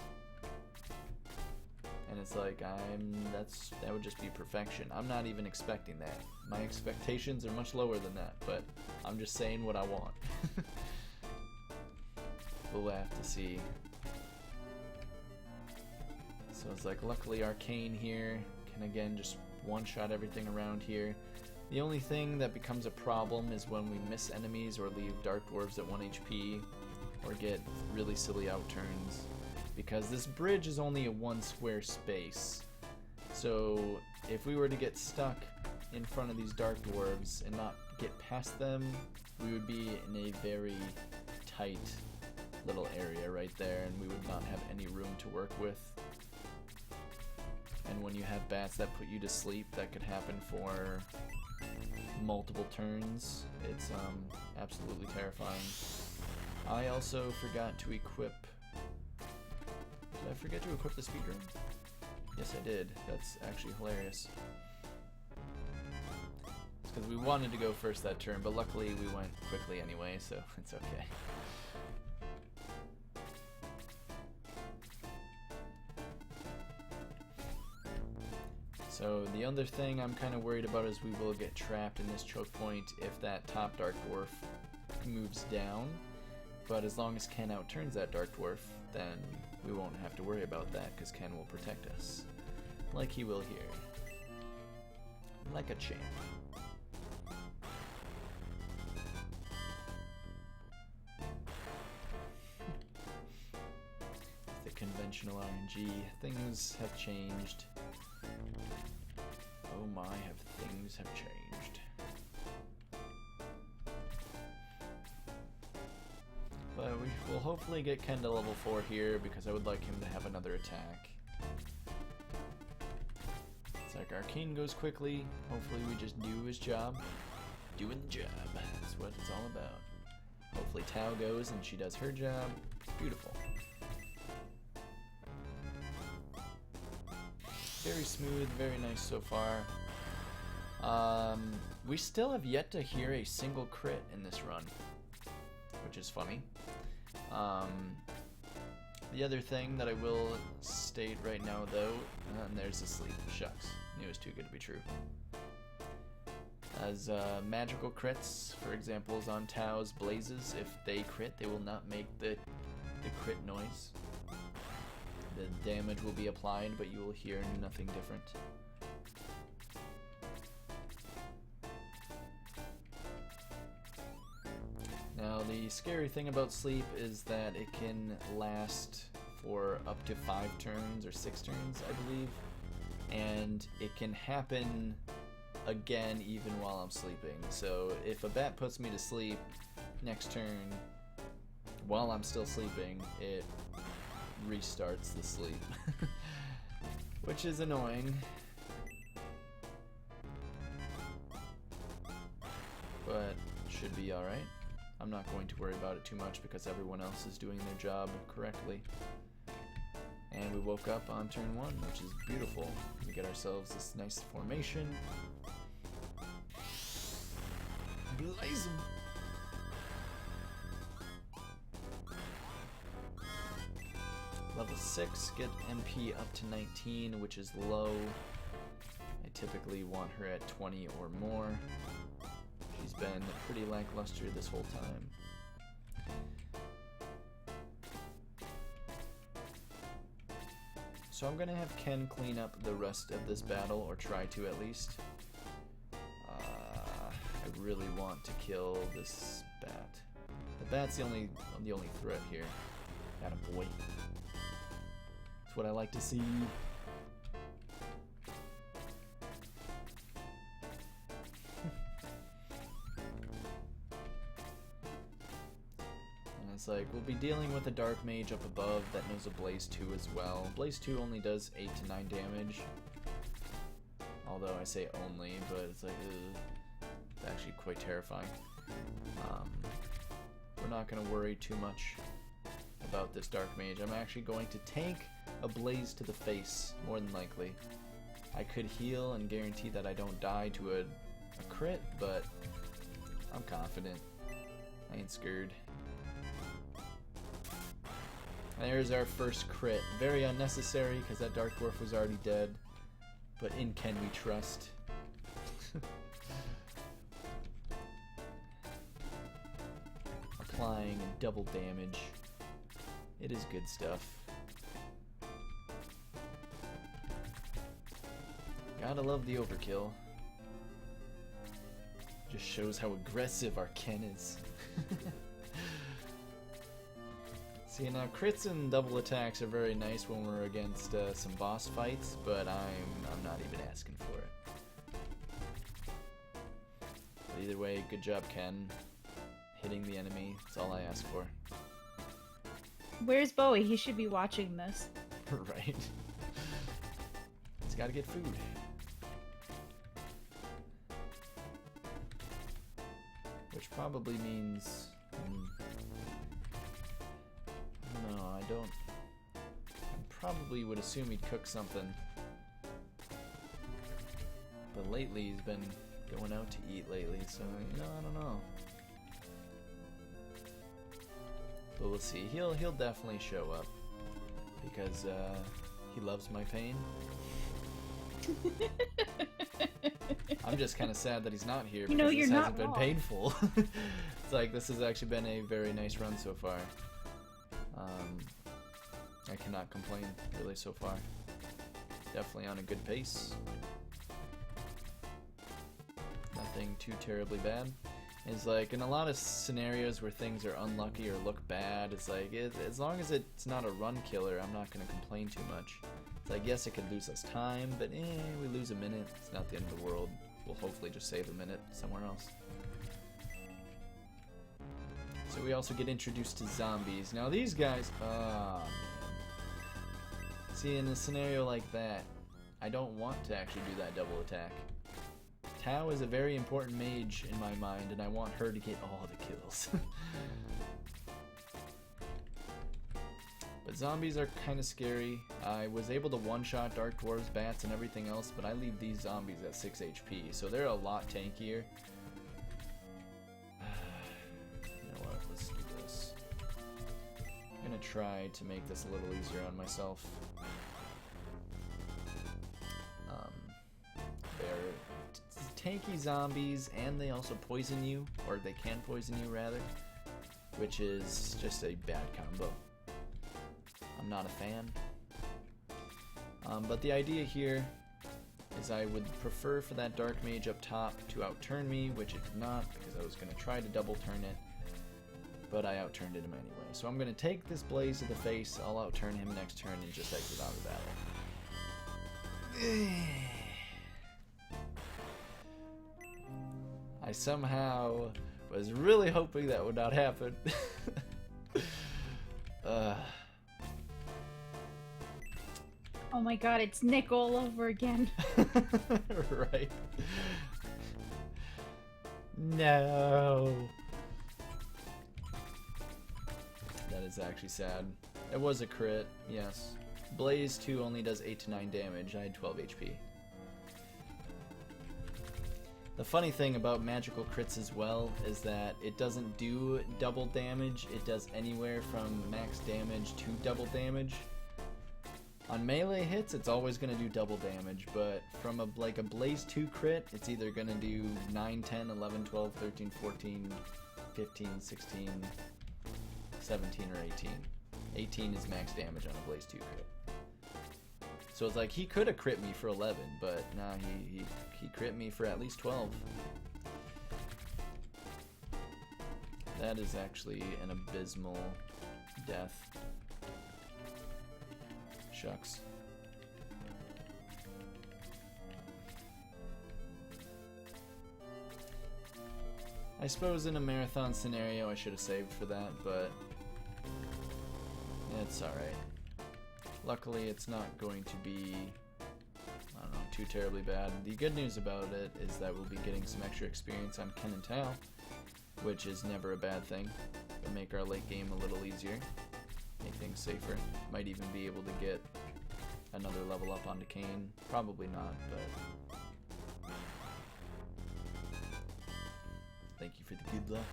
And it's like, that would just be perfection. I'm not even expecting that. My expectations are much lower than that, but I'm just saying what I want. We'll have to see. So it's like, luckily Arcane here can again just one-shot everything around here. The only thing that becomes a problem is when we miss enemies or leave Dark Dwarves at 1 HP or get really silly outturns, because this bridge is only a 1 square space. So if we were to get stuck in front of these Dark Dwarves and not get past them, we would be in a very tight little area right there, and we would not have any room to work with. And when you have bats that put you to sleep, that could happen for multiple turns. It's absolutely terrifying. I also forgot to equip... Did I forget to equip the speedrun? Yes, I did. That's actually hilarious. It's because we wanted to go first that turn, but luckily we went quickly anyway, so it's okay. So the other thing I'm kind of worried about is we will get trapped in this choke point if that top Dark Dwarf moves down. But as long as Ken outturns that Dark Dwarf, then we won't have to worry about that because Ken will protect us. Like he will here. Like a champ. The conventional RNG. Things have changed. Oh my, things have changed. But we will hopefully get Ken to level 4 here because I would like him to have another attack. It's like Arcane goes quickly. Hopefully we just do his job. Doing the job. That's what it's all about. Hopefully Tao goes and she does her job. Beautiful. Very smooth, very nice so far. We still have yet to hear a single crit in this run, which is funny. The other thing that I will state right now, though, and there's the sleep. Shucks, knew it was too good to be true. As magical crits, for example, is on Tao's Blazes, if they crit, they will not make the crit noise. The damage will be applied, but you will hear nothing different. Now, the scary thing about sleep is that it can last for up to 5 turns or 6 turns, I believe, and it can happen again even while I'm sleeping. So if a bat puts me to sleep next turn while I'm still sleeping, it restarts the sleep, which is annoying, but should be alright. I'm not going to worry about it too much because everyone else is doing their job correctly. And we woke up on turn 1, which is beautiful. We get ourselves this nice formation. Blaze 'em! Level 6, get MP up to 19, which is low. I typically want her at 20 or more. She's been pretty lackluster this whole time. So I'm gonna have Ken clean up the rest of this battle, or try to at least. I really want to kill this bat. The bat's the only threat here. Attaboy. That's what I like to see. And it's like, we'll be dealing with a dark mage up above that knows a Blaze 2 as well. Blaze 2 only does 8 to 9 damage. Although I say only, but it's like, it's actually quite terrifying. We're not going to worry too much about this dark mage. I'm actually going to tank a Blaze to the face, more than likely. I could heal and guarantee that I don't die to a crit, but I'm confident. I ain't scared. There's our first crit. Very unnecessary because that Dark Dwarf was already dead. But in Ken we trust. Applying double damage. It is good stuff. Gotta love the overkill. Just shows how aggressive our Ken is. See, now crits and double attacks are very nice when we're against some boss fights, but I'm not even asking for it. But either way, good job, Ken. Hitting the enemy, that's all I ask for. Where's Bowie? He should be watching this. Right. He's gotta get food. Which probably means... no, I don't... I probably would assume he'd cook something lately he's been going out to eat lately, so, you know, I don't know. But we'll see. He'll definitely show up because he loves my pain. I'm just kind of sad that he's not here because this hasn't been painful. It's like this has actually been a very nice run so far. I cannot complain really so far. Definitely on a good pace. Nothing too terribly bad. It's like in a lot of scenarios where things are unlucky or look bad, it's like as long as it's not a run killer, I'm not going to complain too much. It's like, yes, it could lose us time, but we lose a minute. It's not the end of the world. We'll hopefully just save a minute somewhere else. So we also get introduced to zombies. Now these guys, see, in a scenario like that, I don't want to actually do that double attack. Tao is a very important mage in my mind, and I want her to get all the kills. But zombies are kind of scary. I was able to one-shot Dark Dwarves, bats, and everything else, but I leave these zombies at 6 HP, so they're a lot tankier. You know what, let's do this. I'm gonna try to make this a little easier on myself. They're tanky zombies, and they also poison you, or they can poison you rather, which is just a bad combo. I'm not a fan. But the idea here is I would prefer for that Dark Mage up top to outturn me, which it did not, because I was going to try to double turn it, but I outturned him anyway. So I'm going to take this Blaze to the face, I'll outurn him next turn and just exit out of battle. I somehow was really hoping that would not happen. Oh my god, it's Nick all over again. Right. No. That is actually sad. It was a crit, yes. Blaze 2 only does 8 to 9 damage. I had 12 HP. The funny thing about magical crits as well is that it doesn't do double damage. It does anywhere from max damage to double damage. On melee hits, it's always going to do double damage, but from a Blaze 2 crit, it's either going to do 9, 10, 11, 12, 13, 14, 15, 16, 17, or 18. 18 is max damage on a Blaze 2 crit. So it's like, he could have crit me for 11, but nah, he crit me for at least 12. That is actually an abysmal death. Shucks. I suppose in a marathon scenario I should have saved for that, but it's alright. Luckily it's not going to be, I don't know, too terribly bad. The good news about it is that we'll be getting some extra experience on Ken and Tao, which is never a bad thing. It'll make our late game a little easier. Make things safer. Might even be able to get another level up onto Kane. Probably not, but thank you for the good luck.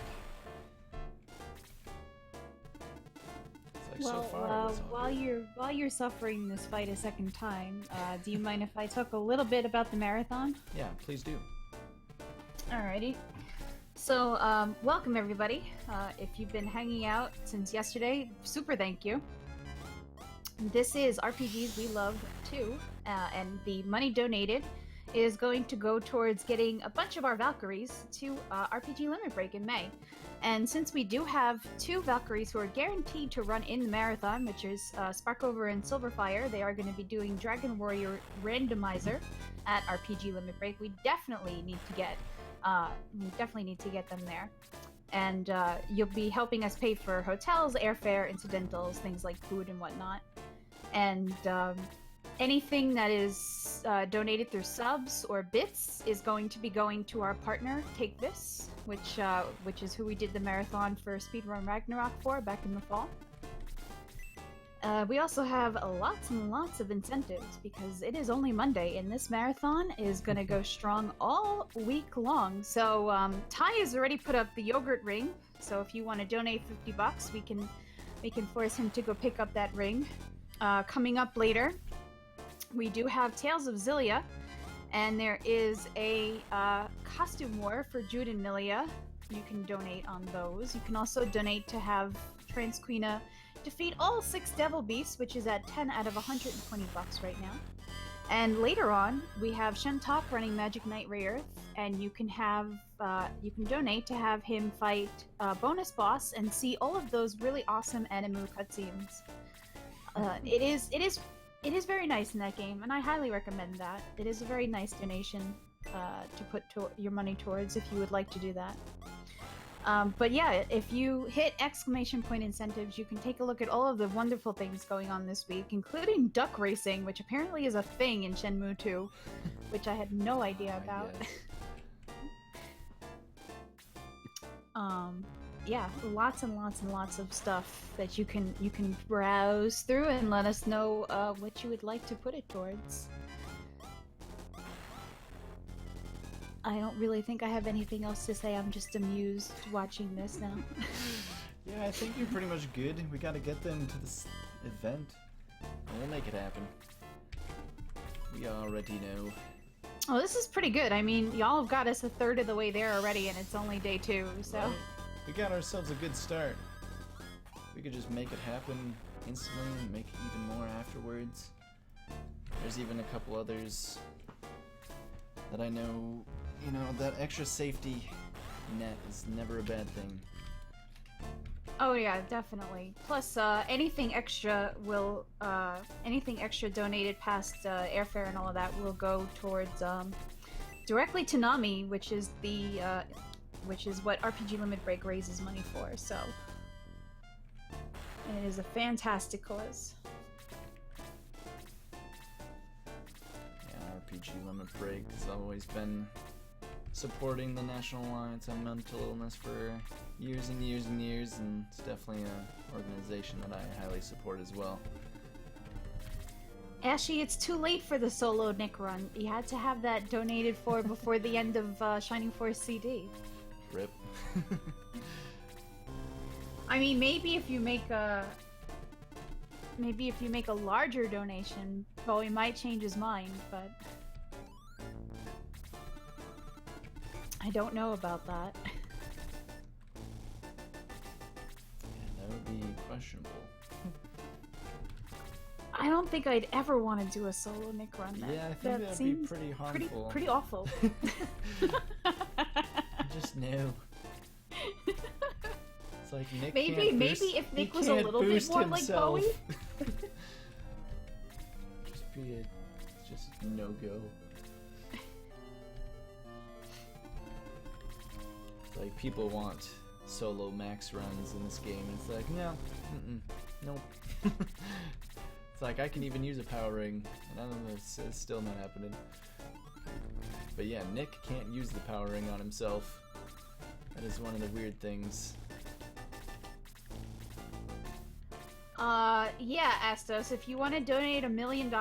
It's like, Well, so far, it's all good. while you're suffering this fight a second time, do you mind if I talk a little bit about the marathon? Yeah, please do. Alrighty. So, welcome everybody. If you've been hanging out since yesterday, super thank you. This is RPGs We Love too, and the money donated is going to go towards getting a bunch of our Valkyries to RPG Limit Break in May. And since we do have 2 Valkyries who are guaranteed to run in the marathon, which is Sparkover and Silverfire, they are going to be doing Dragon Warrior Randomizer at RPG Limit Break. We definitely need to get them there. And you'll be helping us pay for hotels, airfare, incidentals, things like food and whatnot. And anything that is donated through subs or bits is going to be going to our partner, Take This, which is who we did the marathon for Speedrun Ragnarok for back in the fall. We also have lots and lots of incentives because it is only Monday, and this marathon is going to go strong all week long. So Ty has already put up the yogurt ring. So if you want to donate $50, we can force him to go pick up that ring. Coming up later, we do have Tales of Zillia, and there is a costume war for Jude and Milia. You can donate on those. You can also donate to have Transqueena defeat all 6 devil beasts, which is at 10 out of $120 right now. And later on, we have Shentok running Magic Knight Rayearth, and you can donate to have him fight bonus boss and see all of those really awesome Animu cutscenes. It is very nice in that game, and I highly recommend that. It is a very nice donation to put your money towards if you would like to do that. But yeah, if you hit exclamation point incentives, you can take a look at all of the wonderful things going on this week, including duck racing, which apparently is a thing in Shenmue 2, which I had no idea about. Yeah, lots and lots and lots of stuff that you can browse through and let us know what you would like to put it towards. I don't really think I have anything else to say. I'm just amused watching this now. Yeah, I think you're pretty much good. We gotta get them to this event, and we'll make it happen. We already know. Oh, this is pretty good. I mean, y'all have got us a third of the way there already, and it's only day 2, so... Right? We got ourselves a good start. We could just make it happen instantly and make even more afterwards. There's even a couple others that I know, you know, that extra safety net is never a bad thing. Oh yeah, definitely. Plus, anything extra donated past airfare and all of that will go towards directly to NAMI, which is what RPG Limit Break raises money for. So, and it is a fantastic cause. RPG Limit Break has always been supporting the National Alliance on Mental Illness for years and years and years, and it's definitely an organization that I highly support as well. Ashy, it's too late for the solo Nick run. You had to have that donated for before the end of Shining Force CD. RIP. I mean, maybe if you make a larger donation, well, he might change his mind, but I don't know about that. Yeah, that would be questionable. I don't think I'd ever want to do a solo Nick run. Yeah, I think that'd be pretty harmful. Pretty awful. Just no. It's like Nick maybe if Nick was a little bit more himself. like Bowie. Just no go. It's like people want solo max runs in this game, and it's like no, nope. It's like I can even use a power ring, and I don't know, it's still not happening. But yeah, Nick can't use the power ring on himself. That is one of the weird things. Yeah, Astos, if you want to donate $1 million.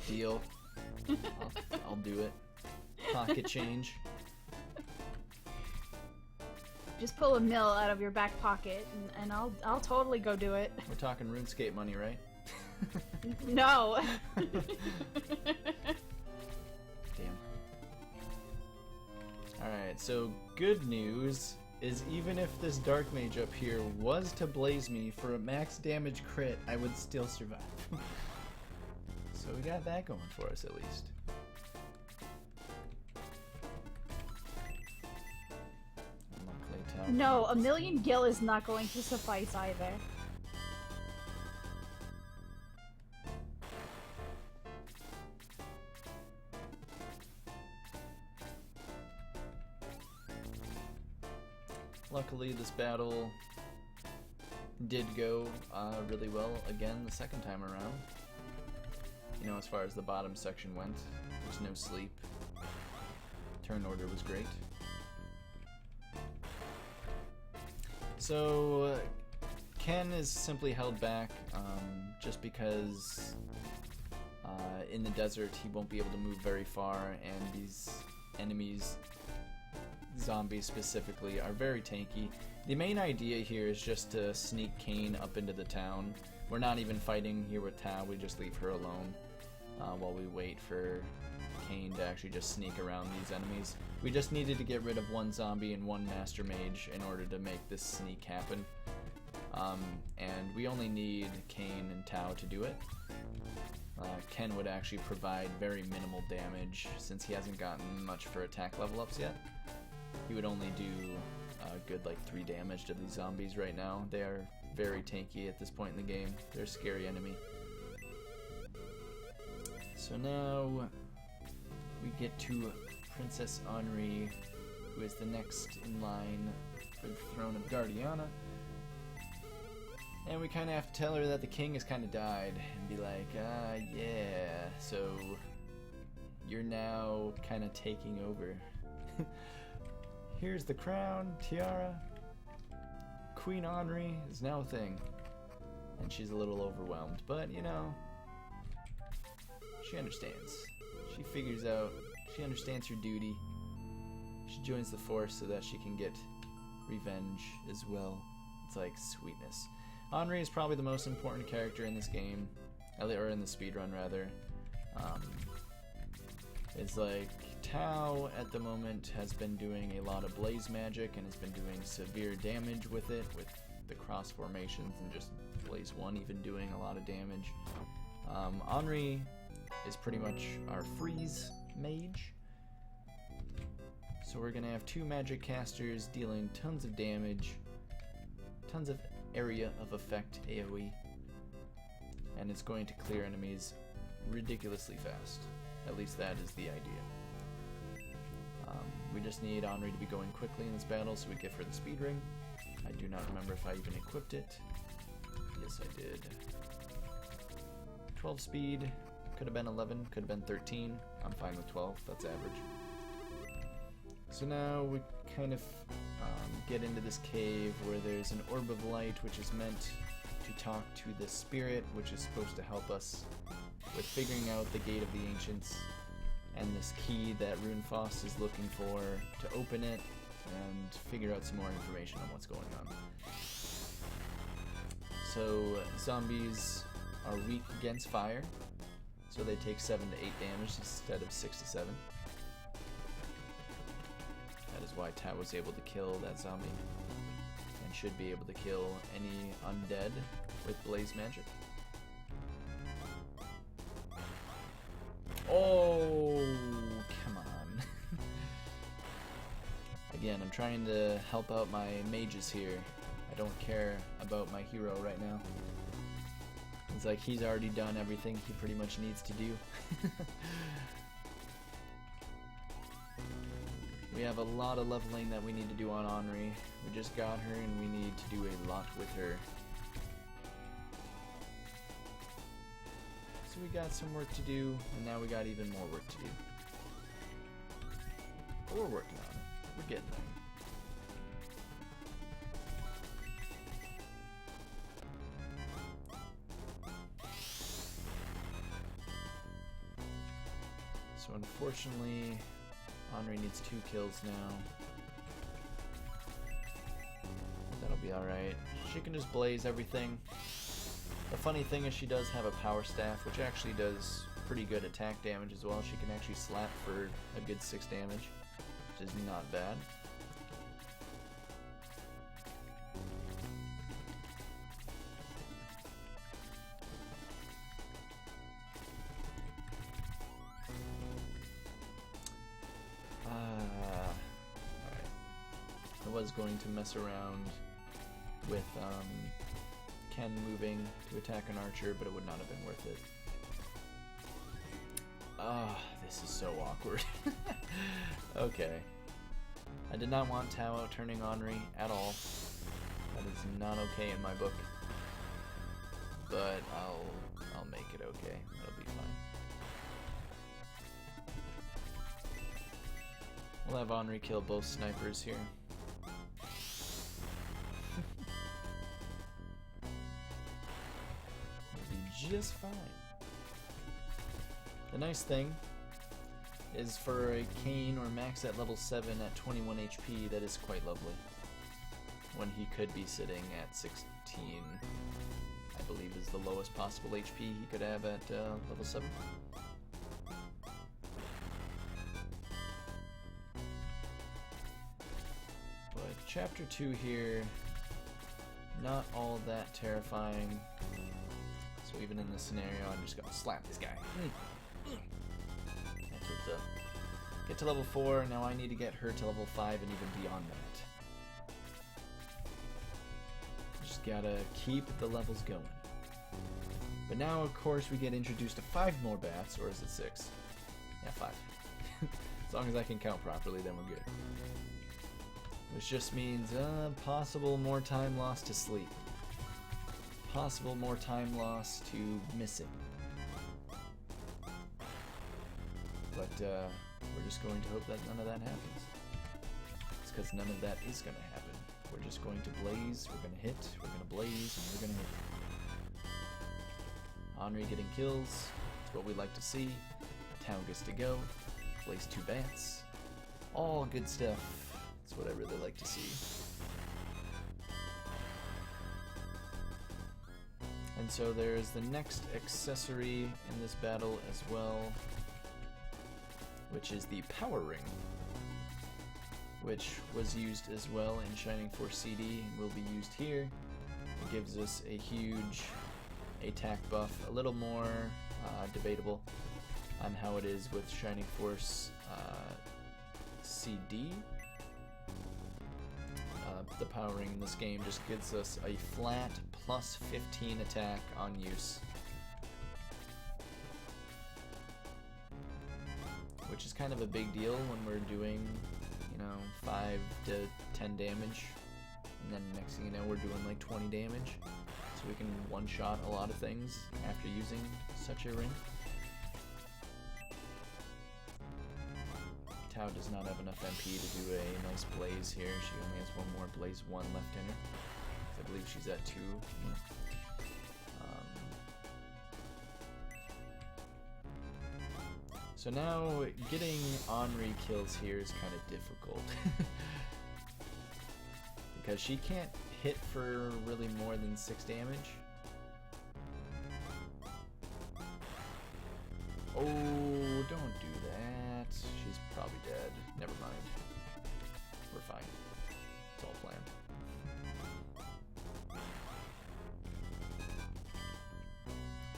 Deal. I'll do it. Pocket change. Just pull $1 million out of your back pocket, and I'll totally go do it. We're talking RuneScape money, right? No. Damn. Alright, so good news is even if this Dark Mage up here was to blaze me for a max damage crit, I would still survive. So we got that going for us at least. No, 1 million gil is not going to suffice either. Luckily, this battle did go really well again the second time around. You know, as far as the bottom section went, there's no sleep. Turn order was great. Ken is simply held back just because in the desert he won't be able to move very far, and these enemies, zombies specifically, are very tanky. The main idea here is just to sneak Kane up into the town. We're not even fighting here with Tao, we just leave her alone while we wait for Kane to actually just sneak around these enemies. We just needed to get rid of one zombie and one master mage in order to make this sneak happen. And we only need Kane and Tao to do it. Ken would actually provide very minimal damage since he hasn't gotten much for attack level ups yet. He would only do good like 3 damage to these zombies right now. They are very tanky at this point in the game. They're a scary enemy. So now we get to Princess Henri, who is the next in line for the throne of Guardiana. And we kind of have to tell her that the king has kind of died and be like, yeah, so you're now kind of taking over. Here's the crown, tiara. Queen Henri is now a thing. And she's a little overwhelmed, but you know, she understands. She figures out, she understands her duty. She joins the force so that she can get revenge as well. It's like sweetness. Henri is probably the most important character in this game, or in the speedrun rather. It's like Tao at the moment has been doing a lot of blaze magic and has been doing severe damage with it, with the cross formations and just blaze 1 even doing a lot of damage. Henri is pretty much our freeze mage. So we're gonna have 2 magic casters dealing tons of damage, tons of area of effect AoE, and it's going to clear enemies ridiculously fast. At least that is the idea. We just need Henri to be going quickly in this battle so we give her the speed ring. I do not remember if I even equipped it. Yes, I did. 12 speed, could have been 11, could have been 13. I'm fine with 12, that's average. So now we kind of get into this cave where there's an orb of light which is meant to talk to the spirit, which is supposed to help us with figuring out the Gate of the Ancients and this key that Runefoss is looking for to open it and figure out some more information on what's going on. So zombies are weak against fire, so they take 7 to 8 damage instead of 6 to 7. That is why Tao was able to kill that zombie, and should be able to kill any undead with blaze magic. Oh, come on. Again, I'm trying to help out my mages here. I don't care about my hero right now. It's like he's already done everything he pretty much needs to do. We have a lot of leveling that we need to do on Henri. We just got her and we need to do a lot with her. So we got some work to do, and now we got even more work to do. But we're working on it. We're getting there. So unfortunately, Henri needs 2 kills now. That'll be alright. She can just blaze everything. The funny thing is she does have a power staff, which actually does pretty good attack damage as well. She can actually slap for a good 6 damage, which is not bad. Alright. I was going to mess around with Ken moving to attack an archer, but it would not have been worth it. Ah, this is so awkward. Okay. I did not want Tao out-turning Henri at all. That is not okay in my book. But I'll make it okay. It'll be fine. We'll have Henri kill both snipers here. just fine. The nice thing is for a Kane or Max at level 7 at 21 HP, that is quite lovely. When he could be sitting at 16, I believe is the lowest possible HP he could have at level 7. But Chapter 2 here, not all that terrifying. So even in this scenario, I'm just gonna slap this guy. That's what's up. Get to level 4, now I need to get her to level 5 and even beyond that. Just gotta keep the levels going. But now, of course, we get introduced to 5 more bats, or is it 6? Yeah, 5. As long as I can count properly, then we're good. Which just means possible more time lost to sleep. Possible more time lost to missing. But we're just going to hope that none of that happens. It's because none of that is going to happen. We're just going to blaze, we're going to hit, we're going to blaze, and we're going to hit. Henri getting kills, is what we like to see. Town gets to go. Place 2 bats. All good stuff. That's what I really like to see. And so there's the next accessory in this battle as well, which is the Power Ring, which was used as well in Shining Force CD and will be used here. It gives us a huge attack buff, a little more debatable on how it is with Shining Force CD. The Power Ring in this game just gives us a flat plus 15 attack on use, which is kind of a big deal when we're doing, you know, 5 to 10 damage, and then next thing you know we're doing like 20 damage, so we can one-shot a lot of things after using such a ring. Tau does not have enough MP to do a nice blaze here. She only has one more blaze 1 left in her. I believe she's at 2. So now getting Henri kills here is kind of difficult. Because she can't hit for really more than 6 damage. Oh, don't do that. She's probably dead. Never mind. We're fine. It's all planned.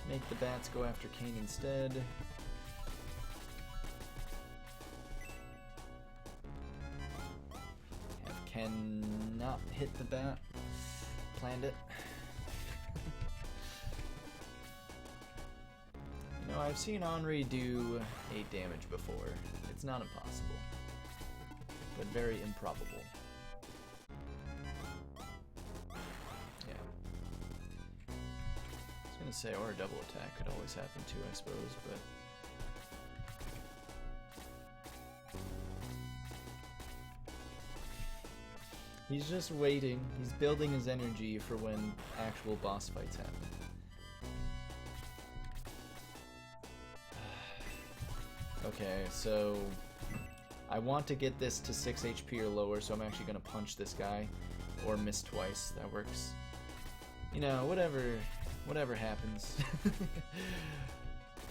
Make the bats go after Kane instead. Have Ken not hit the bat. Planned it. You know, I've seen Henri do 8 damage before. It's not impossible, but very improbable. Yeah. I was gonna say, or a double attack could always happen too, I suppose, but... He's just waiting. He's building his energy for when actual boss fights happen. Okay, so I want to get this to 6 HP or lower, so I'm actually going to punch this guy, or miss twice. That works. You know, whatever happens.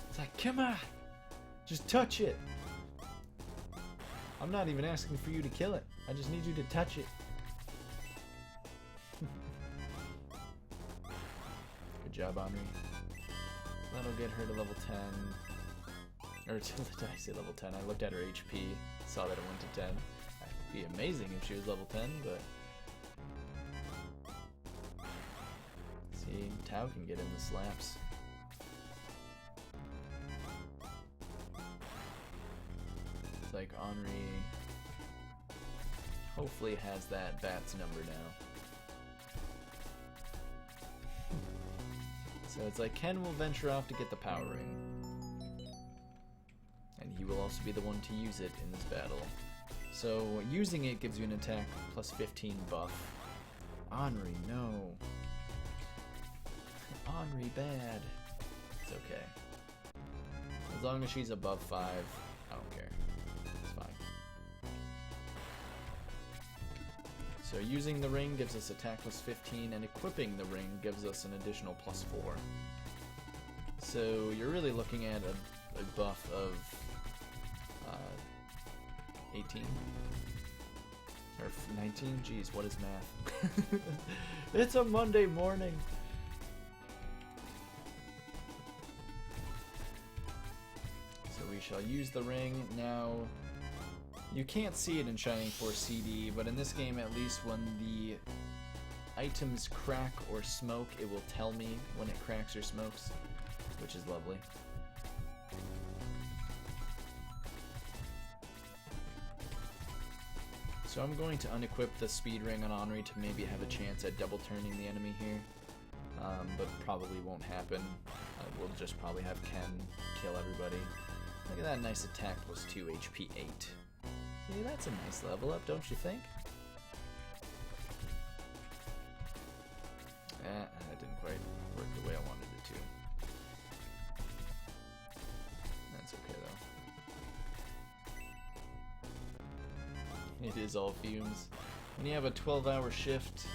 It's like, come on! Just touch it! I'm not even asking for you to kill it. I just need you to touch it. Good job, Henri. That'll get her to level 10. Or did I say level 10? I looked at her HP, saw that it went to 10. That'd be amazing if she was level 10, but... See, Tau can get in the slaps. It's like Henri hopefully has that bat's number now. So it's like Ken will venture off to get the Power Ring. And he will also be the one to use it in this battle. So using it gives you an attack plus 15 buff. Henri, no. Henri, bad. It's okay. As long as she's above 5, I don't care. It's fine. So using the ring gives us attack plus 15, and equipping the ring gives us an additional plus 4. So you're really looking at a buff of 18 or 19. Jeez, what is math? It's a Monday morning. So we shall use the ring now. You can't see it in Shining Force CD, but in this game, at least when the items crack or smoke, it will tell me when it cracks or smokes, which is lovely. So I'm going to unequip the speed ring on Henri to maybe have a chance at double turning the enemy here, but probably won't happen. We'll just probably have Ken kill everybody. Look at that nice attack plus 2 HP 8. See, that's a nice level up, don't you think? That didn't quite work the way I wanted it to. That's okay though. It is all fumes. When you have a 12-hour shift,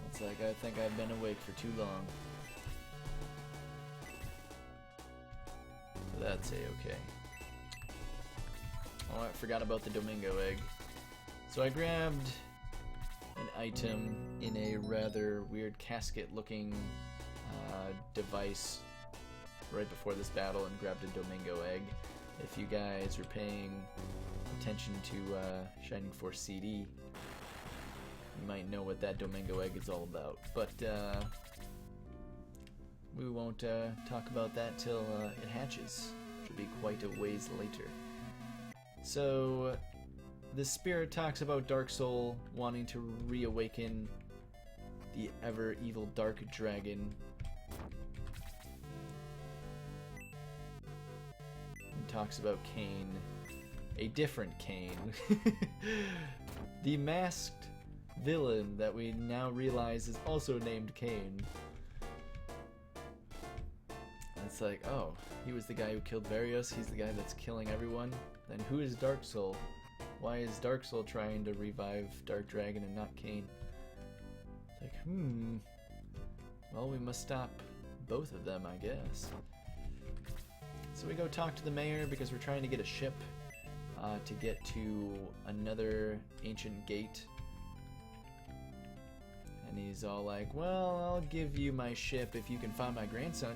it's like I think I've been awake for too long. But that's a-okay. Oh, I forgot about the Domingo egg. So I grabbed an item in a rather weird casket-looking device right before this battle and grabbed a Domingo egg. If you guys are paying attention to Shining Force CD, you might know what that Domingo egg is all about. But we won't talk about that till it hatches. Should be quite a ways later. So the spirit talks about Dark Soul wanting to reawaken the ever evil Dark Dragon. And talks about Cain, a different Cain. The masked villain that we now realize is also named Cain. It's like, oh, he was the guy who killed Varios, he's the guy that's killing everyone. Then who is Dark Soul? Why is Dark Soul trying to revive Dark Dragon and not Cain? It's like, well, we must stop both of them, I guess. So we go talk to the mayor because we're trying to get a ship to get to another ancient gate. And he's all like, well, I'll give you my ship if you can find my grandson.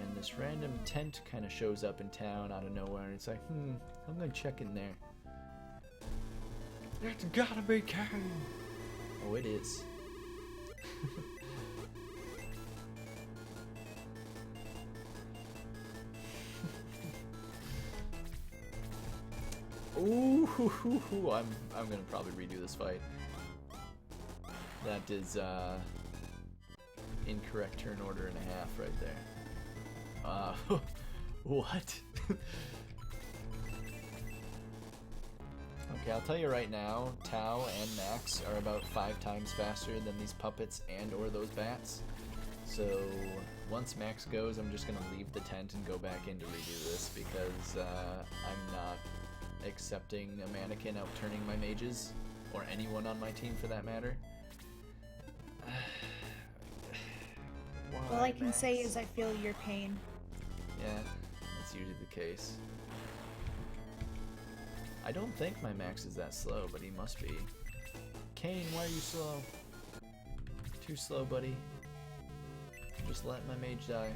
And this random tent kind of shows up in town out of nowhere, and it's like, I'm gonna check in there. It's gotta be Cain! Oh, it is. Ooh, I'm gonna probably redo this fight. That is incorrect turn order and a half right there. What? Okay, I'll tell you right now, Tau and Max are about 5 times faster than these puppets and or those bats. So once Max goes, I'm just gonna leave the tent and go back in to redo this because I'm not accepting a mannequin outturning my mages, or anyone on my team for that matter. All I can say is I feel your pain. Yeah, that's usually the case. I don't think my Max is that slow, but he must be. Cain, why are you slow? Too slow, buddy. Just let my mage die.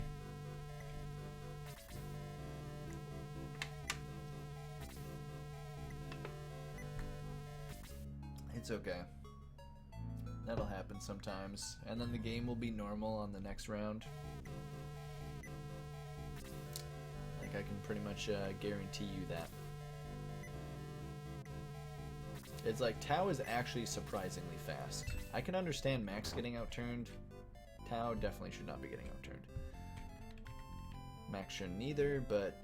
It's okay. That'll happen sometimes, and then the game will be normal on the next round. Like, I can pretty much guarantee you that. It's like, Tau is actually surprisingly fast. I can understand Max getting outturned. Tau definitely should not be getting outturned. Max shouldn't either, but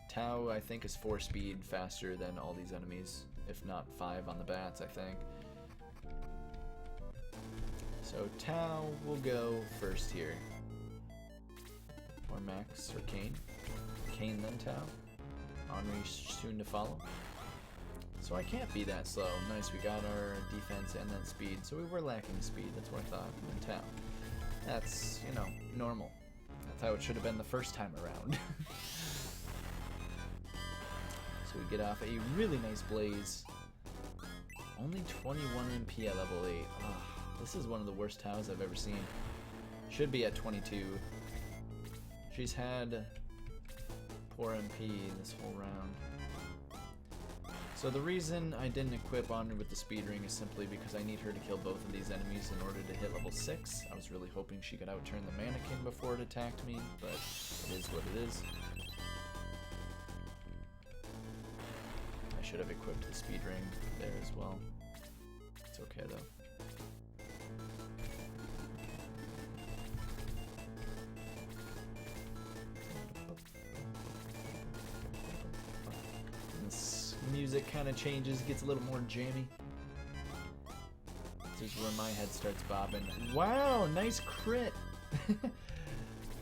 Tau, I think, is 4 speed faster than all these enemies. If not 5 on the bats, I think. So Tau will go first here. or Max or Kane. Kane then Tao. Henri soon to follow. So I can't be that slow. Nice, we got our defense and then speed. So we were lacking speed, that's what I thought, in Tao. That's, you know, normal. That's how it should have been the first time around. So we get off a really nice blaze. Only 21 MP at level 8. Oh, this is one of the worst Taos I've ever seen. Should be at 22. She's had poor MP this whole round. So the reason I didn't equip Henri with the speed ring is simply because I need her to kill both of these enemies in order to hit level 6. I was really hoping she could outturn the mannequin before it attacked me, but it is what it is. I should have equipped the speed ring there as well. It's okay though. Music kind of changes, gets a little more jammy. This is where my head starts bobbing. Wow, nice crit!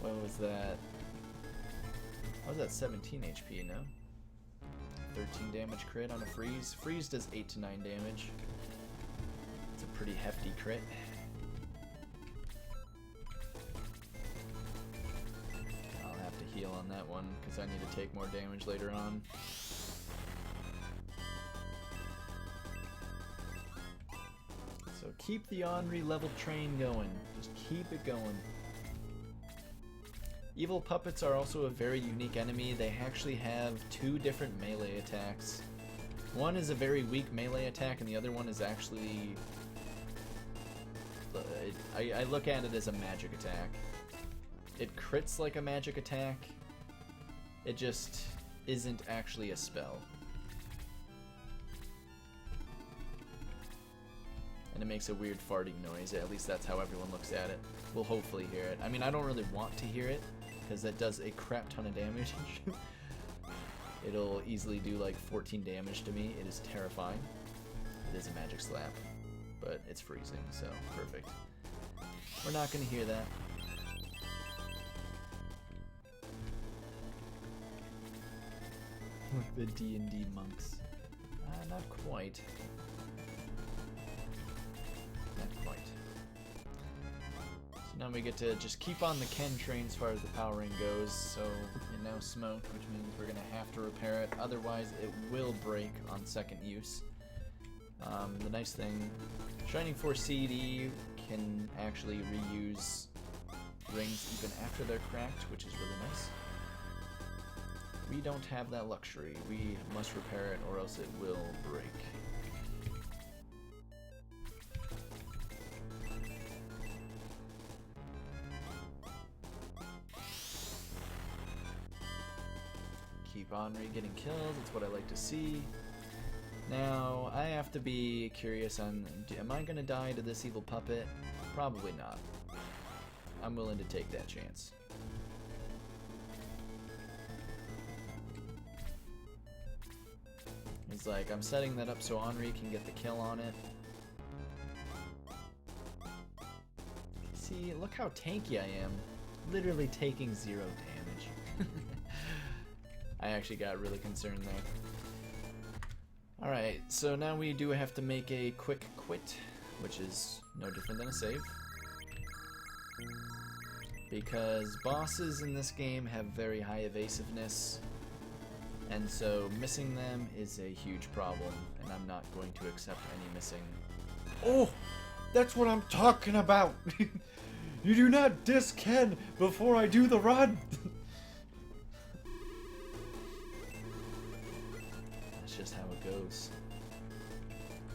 What was that? I was at 17 HP now. 13 damage crit on a freeze. Freeze does 8 to 9 damage. It's a pretty hefty crit. I'll have to heal on that one because I need to take more damage later on. So keep the Henri level train going. Just keep it going. Evil puppets are also a very unique enemy. They actually have two different melee attacks. One is a very weak melee attack, and the other one is actually... I look at it as a magic attack. It crits like a magic attack. It just isn't actually a spell. And it makes a weird farting noise. At least that's how everyone looks at it. We'll hopefully hear it. I mean, I don't really want to hear it, because that does a crap ton of damage. It'll easily do like 14 damage to me. It is terrifying. It is a magic slap, but it's freezing, so perfect. We're not going to hear that. The D&D monks. Not quite. Not quite. So now we get to just keep on the Ken train as far as the powering goes. So it now smoked, which means we're going to have to repair it. Otherwise, it will break on second use. The nice thing, Shining Force CD can actually reuse rings even after they're cracked, which is really nice. We don't have that luxury. We must repair it or else it will break. Keep Henri getting kills, that's what I like to see. Now, I have to be curious on, am I going to die to this evil puppet? Probably not. I'm willing to take that chance. It's like, I'm setting that up so Henri can get the kill on it. See, look how tanky I am. Literally taking 0 damage. I actually got really concerned there. Alright, so now we do have to make a quick quit, which is no different than a save. Because bosses in this game have very high evasiveness, and so missing them is a huge problem, and I'm not going to accept any missing. Oh, that's what I'm talking about! You do not diss Ken before I do the run! That's just how it goes.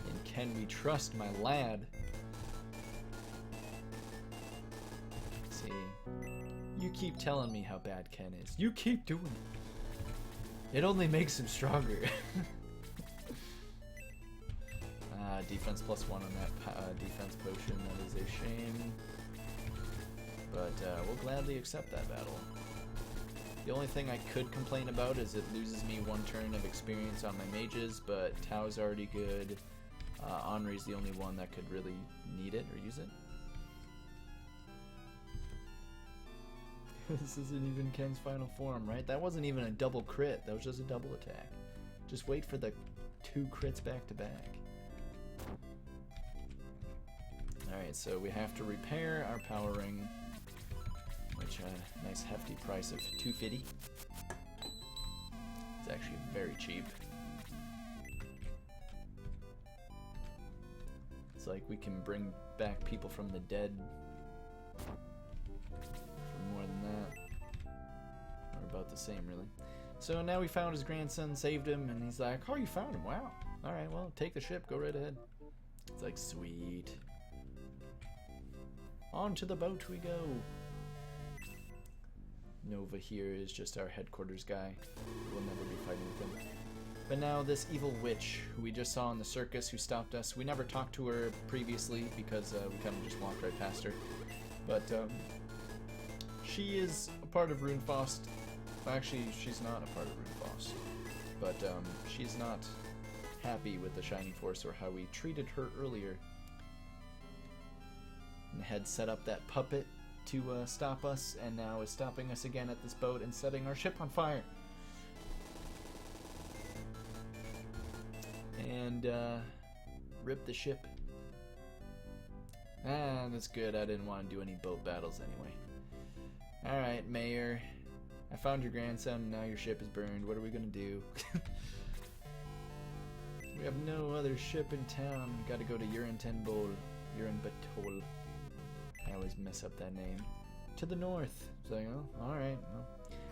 And can we trust my lad? See, you keep telling me how bad Ken is. You keep doing it. It only makes him stronger. Defense +1 on that defense potion. That is a shame. But we'll gladly accept that battle. The only thing I could complain about is it loses me 1 turn of experience on my mages, but Tao's already good. Henri's the only one that could really need it or use it. This isn't even Ken's final form, right? That wasn't even a double crit. That was just a double attack. Just wait for the 2 crits back to back. Alright, so we have to repair our power ring, which nice hefty price of $250. It's actually very cheap. It's like we can bring back people from the dead for more than that. Or about the same, really. So now we found his grandson, saved him, and he's like, oh, you found him, wow. Alright, well, take the ship, go right ahead. It's like, sweet. On to the boat we go. Nova here is just our headquarters guy. We'll never be fighting with him. But now this evil witch, who we just saw in the circus, who stopped us. We never talked to her previously because we kind of just walked right past her. But she is a part of Runefaust. Actually, she's not a part of Runefaust. But she's not happy with the Shining Force or how we treated her earlier. And had set up that puppet to stop us, and now is stopping us again at this boat and setting our ship on fire. And rip the ship. Ah, that's good. I didn't want to do any boat battles anyway. Alright, Mayor. I found your grandson, now your ship is burned. What are we gonna do? We have no other ship in town. Gotta go to Urantenbol. Uranbatol. I always mess up that name. To the north. It's like, oh, alright. Well,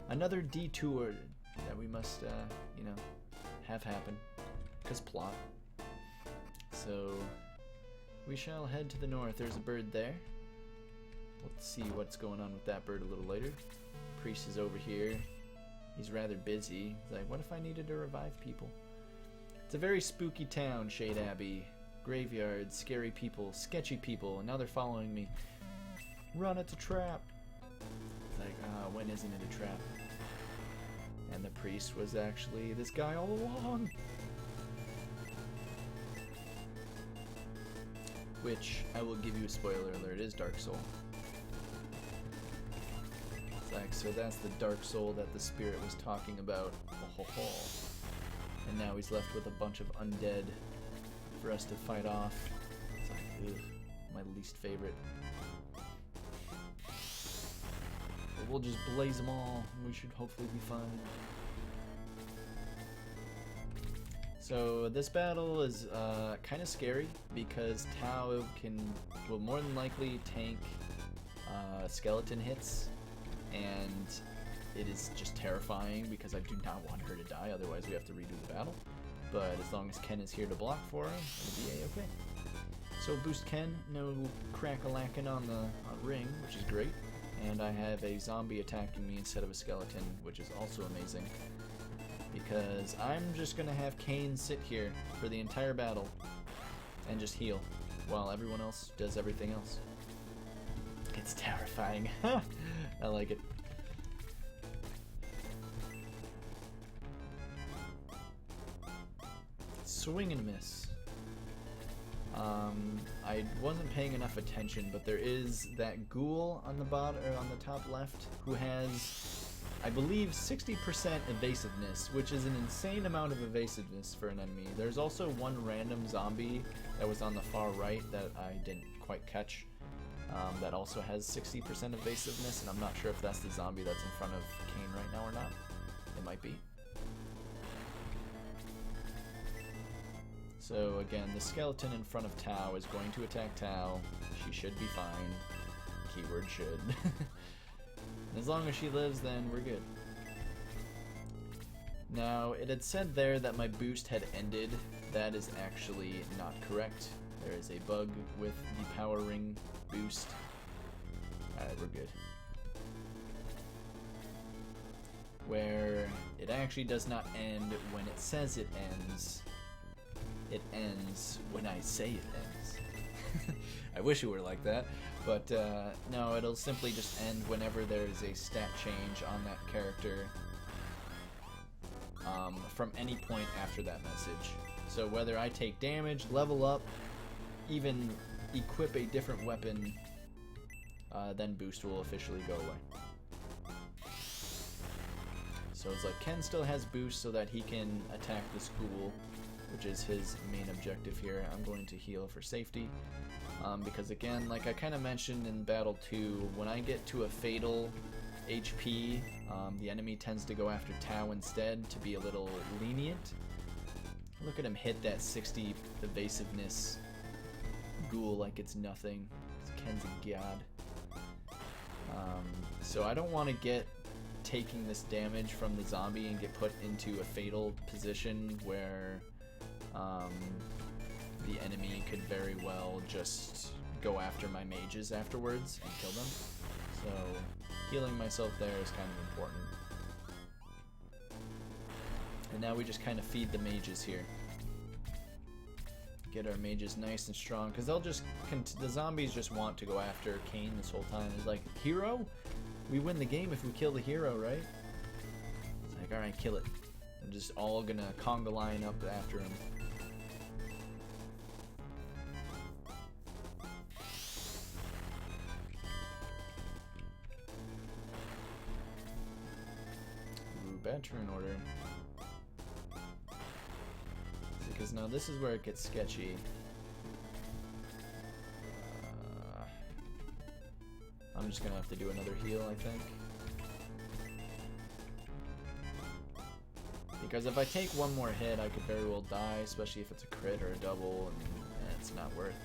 another detour that we must, you know, have happen. Because plot. So, we shall head to the north. There's a bird there. Let's see what's going on with that bird a little later. Priest is over here. He's rather busy. He's like, what if I needed to revive people? It's a very spooky town, Shade Abbey. Graveyards, scary people, sketchy people, and now they're following me. Run, it's a trap. It's like, when isn't it a trap? And the priest was actually this guy all along. Which, I will give you a spoiler alert, is Dark Soul. It's like, so that's the Dark Soul that the spirit was talking about. Ho, ho, ho. And now he's left with a bunch of undead for us to fight off. It's like, ugh, my least favorite. But we'll just blaze them all, and we should hopefully be fine. So this battle is kind of scary because Tao will more than likely tank skeleton hits, and it is just terrifying because I do not want her to die, otherwise we have to redo the battle. But as long as Ken is here to block for him, it'll be a-okay. So boost Ken, no crack-a-lackin' on the ring, which is great. And I have a zombie attacking me instead of a skeleton, which is also amazing. Because I'm just gonna have Kane sit here for the entire battle and just heal, while everyone else does everything else. It's terrifying. I like it. Swing and miss. I wasn't paying enough attention, but there is that ghoul on the bottom or on the top left who has, I believe, 60% evasiveness, which is an insane amount of evasiveness for an enemy. There's also one random zombie that was on the far right that I didn't quite catch, that also has 60% evasiveness, and I'm not sure if that's the zombie that's in front of Kane right now or not. It might be. So again, the skeleton in front of Tao is going to attack Tao. She should be fine. Keyword should. As long as she lives, then we're good. Now, it had said there that my boost had ended. That is actually not correct. There is a bug with the power ring boost. Alright, we're good. Where it actually does not end when it says it ends. It ends when I say it ends. I wish it were like that, but no, it'll simply just end whenever there's a stat change on that character from any point after that message. So whether I take damage, level up, even equip a different weapon, then boost will officially go away. So it's like Ken still has boost so that he can attack the school, which is his main objective here. I'm going to heal for safety. Because again, like I kind of mentioned in Battle 2, when I get to a fatal HP, the enemy tends to go after Tau instead to be a little lenient. Look at him hit that 60 evasiveness ghoul like it's nothing. Ken's a god. So I don't want to get taking this damage from the zombie and get put into a fatal position where the enemy could very well just go after my mages afterwards and kill them. So healing myself there is kind of important. And now we just kind of feed the mages here. Get our mages nice and strong, because they'll just the zombies just want to go after Kane this whole time. It's like, hero? We win the game if we kill the hero, right? It's like, alright, kill it. I'm just all gonna conga line up after him. Ooh, bad turn order. Because now this is where it gets sketchy. I'm just gonna have to do another heal, I think. Because if I take one more hit, I could very well die, especially if it's a crit or a double, and it's not worth.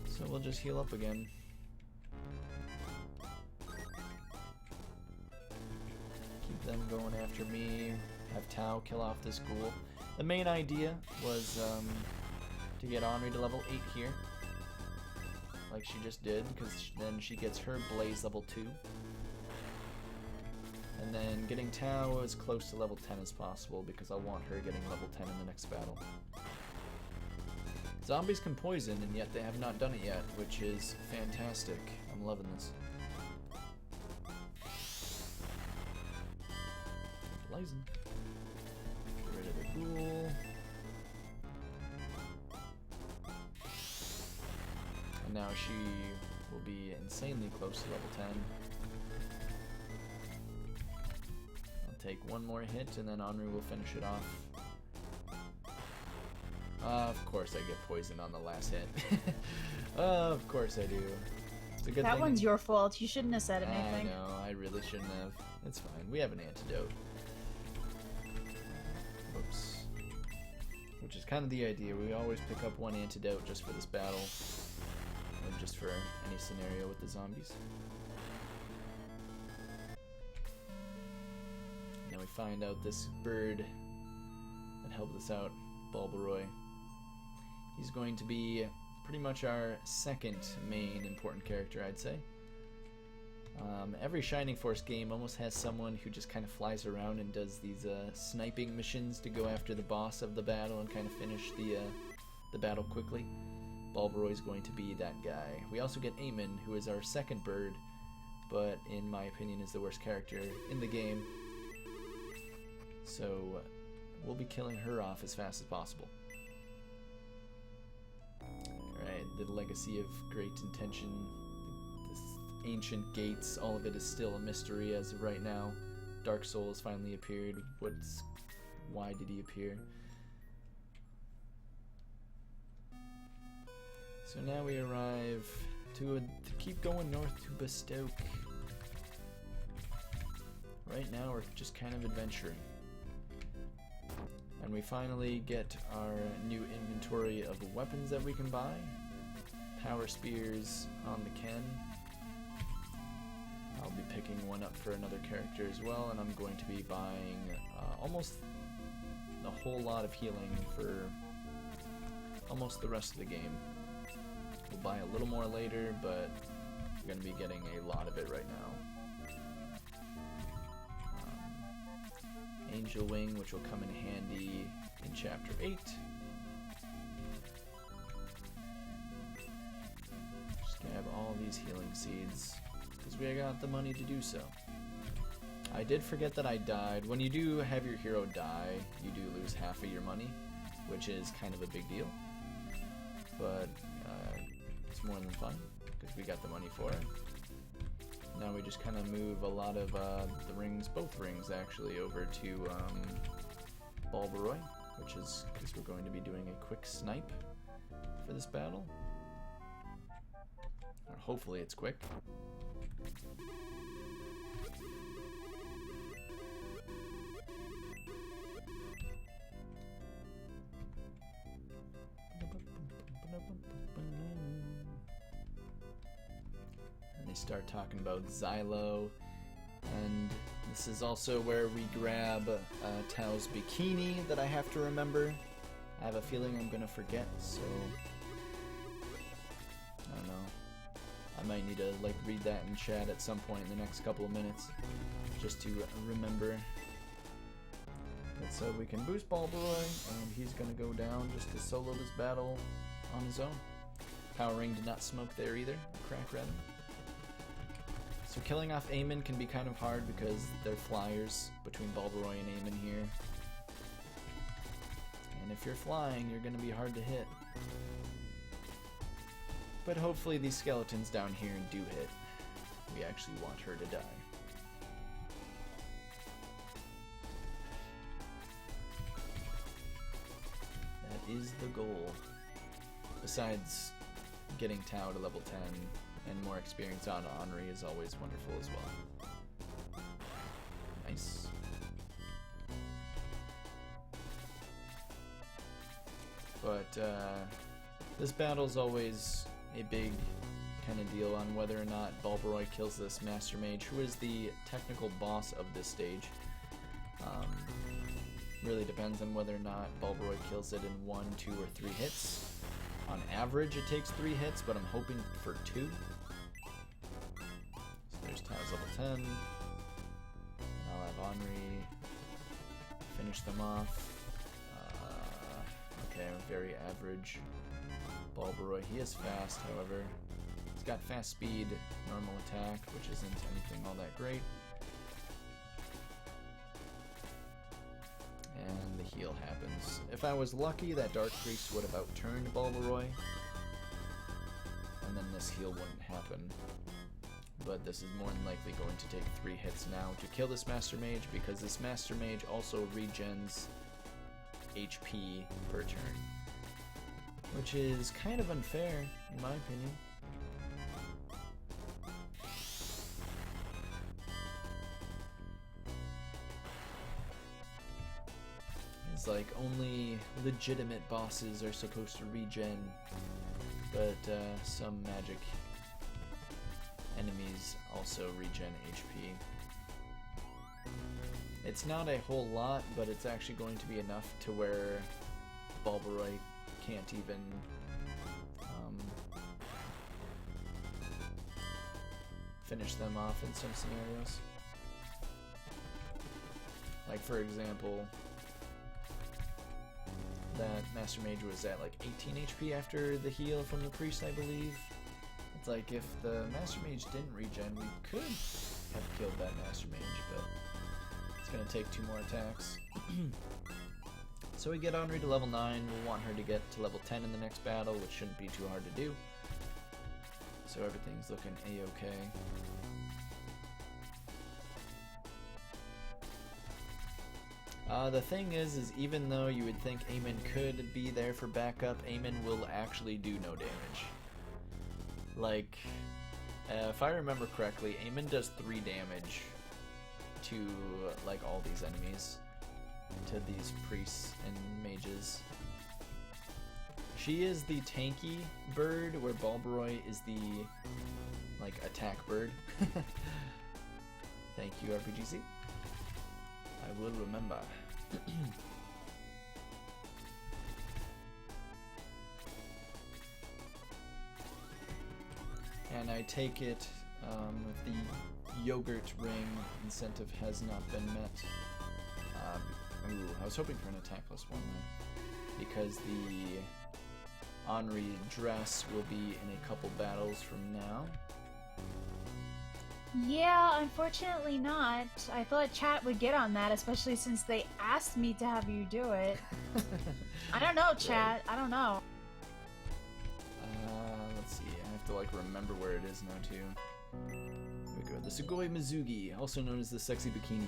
So we'll just heal up again. Keep them going after me. Have Tau kill off this ghoul. The main idea was to get Henri to level 8 here, like she just did, because then she gets her Blaze level 2. And then getting Tau as close to level 10 as possible, because I want her getting level 10 in the next battle. Zombies can poison, and yet they have not done it yet, which is fantastic. I'm loving this. Blazing. Get rid of the ghoul. And now she will be insanely close to level 10. I'll take one more hit and then Henri will finish it off. Of course I get poisoned on the last hit. Of course I do. It's a good That thing. one's your fault. You shouldn't have said anything. I know, I really shouldn't have. It's fine. We have an antidote. Whoops. Which is kind of the idea. We always pick up one antidote just for this battle. Or just for any scenario with the zombies. Now we find out this bird that helped us out, Bulbaroy. He's going to be pretty much our second main important character, I'd say. Every Shining Force game almost has someone who just kind of flies around and does these sniping missions to go after the boss of the battle and kind of finish the battle quickly. Bulbaroy's going to be that guy. We also get Eamon, who is our second bird, but in my opinion is the worst character in the game. So we'll be killing her off as fast as possible. Alright, the legacy of great intention, this ancient gates, all of it is still a mystery as of right now. Dark Soul has finally appeared. Why did he appear? So now we arrive to keep going north to Bestoke. Right now we're just kind of adventuring. And we finally get our new inventory of weapons that we can buy. Power spears on the Ken. I'll be picking one up for another character as well, and I'm going to be buying almost a whole lot of healing for almost the rest of the game. We'll buy a little more later, but we're going to be getting a lot of it right now. Angel Wing, which will come in handy in Chapter 8. Just grab all these healing seeds, because we got the money to do so. I did forget that I died. When you do have your hero die, you do lose half of your money, which is kind of a big deal. But it's more than fun, because we got the money for it. Now we just kind of move a lot of the rings, both rings actually, over to Balbaroy, which is because we're going to be doing a quick snipe for this battle. Or hopefully it's quick. And they start talking about Xylo, and this is also where we grab Tao's bikini that I have to remember. I have a feeling I'm gonna forget, so I don't know. I might need to like read that in chat at some point in the next couple of minutes, just to remember. But so we can boost Balbaroy, and he's gonna go down just to solo this battle on his own. Power Ring did not smoke there either, crack rather. So killing off Eamon can be kind of hard because they're flyers between Balbaroy and Eamon here. And if you're flying, you're going to be hard to hit. But hopefully these skeletons down here do hit. We actually want her to die. That is the goal. Besides getting Tao to level 10 and more experience on Henri is always wonderful as well. Nice. But this battle's always a big kind of deal on whether or not Balbaroy kills this Master Mage, who is the technical boss of this stage. Really depends on whether or not Balbaroy kills it in 1, 2, or 3 hits. On average, it takes 3 hits, but I'm hoping for 2. So there's Tao's level 10. I'll have Henri finish them off. Okay, very average. Balbaroy, he is fast, however. He's got fast speed, normal attack, which isn't anything all that great. And the heal happens. If I was lucky, that Dark Priest would have outturned Balbaroy, and then this heal wouldn't happen. But this is more than likely going to take 3 hits now to kill this Master Mage, because this Master Mage also regens HP per turn, which is kind of unfair, in my opinion. It's like only legitimate bosses are supposed to regen, but some magic enemies also regen HP. It's not a whole lot, but it's actually going to be enough to where Balbaroy can't even finish them off in some scenarios. Like, for example, that Master Mage was at like 18 HP after the heal from the Priest, I believe. It's like, if the Master Mage didn't regen, we could have killed that Master Mage, but it's going to take 2 more attacks. So we get Henri to level 9. We'll want her to get to level 10 in the next battle, which shouldn't be too hard to do. So everything's looking a-okay. The thing is even though you would think Eamon could be there for backup, Eamon will actually do no damage. Like, if I remember correctly, Eamon does 3 damage to, like, all these enemies, to these priests and mages. She is the tanky bird, where Balbaroy is the, like, attack bird. Thank you, RPGC. I will remember. And I take it, if the yogurt ring incentive has not been met. Ooh, I was hoping for an attack +1 there, because the Henri dress will be in a couple battles from now. Yeah, unfortunately not. I thought chat would get on that, especially since they asked me to have you do it. I don't know, chat. Right. I don't know. Let's see. I have to, like, remember where it is now, too. we go. The Sugoi Mizugi, also known as the Sexy Bikini.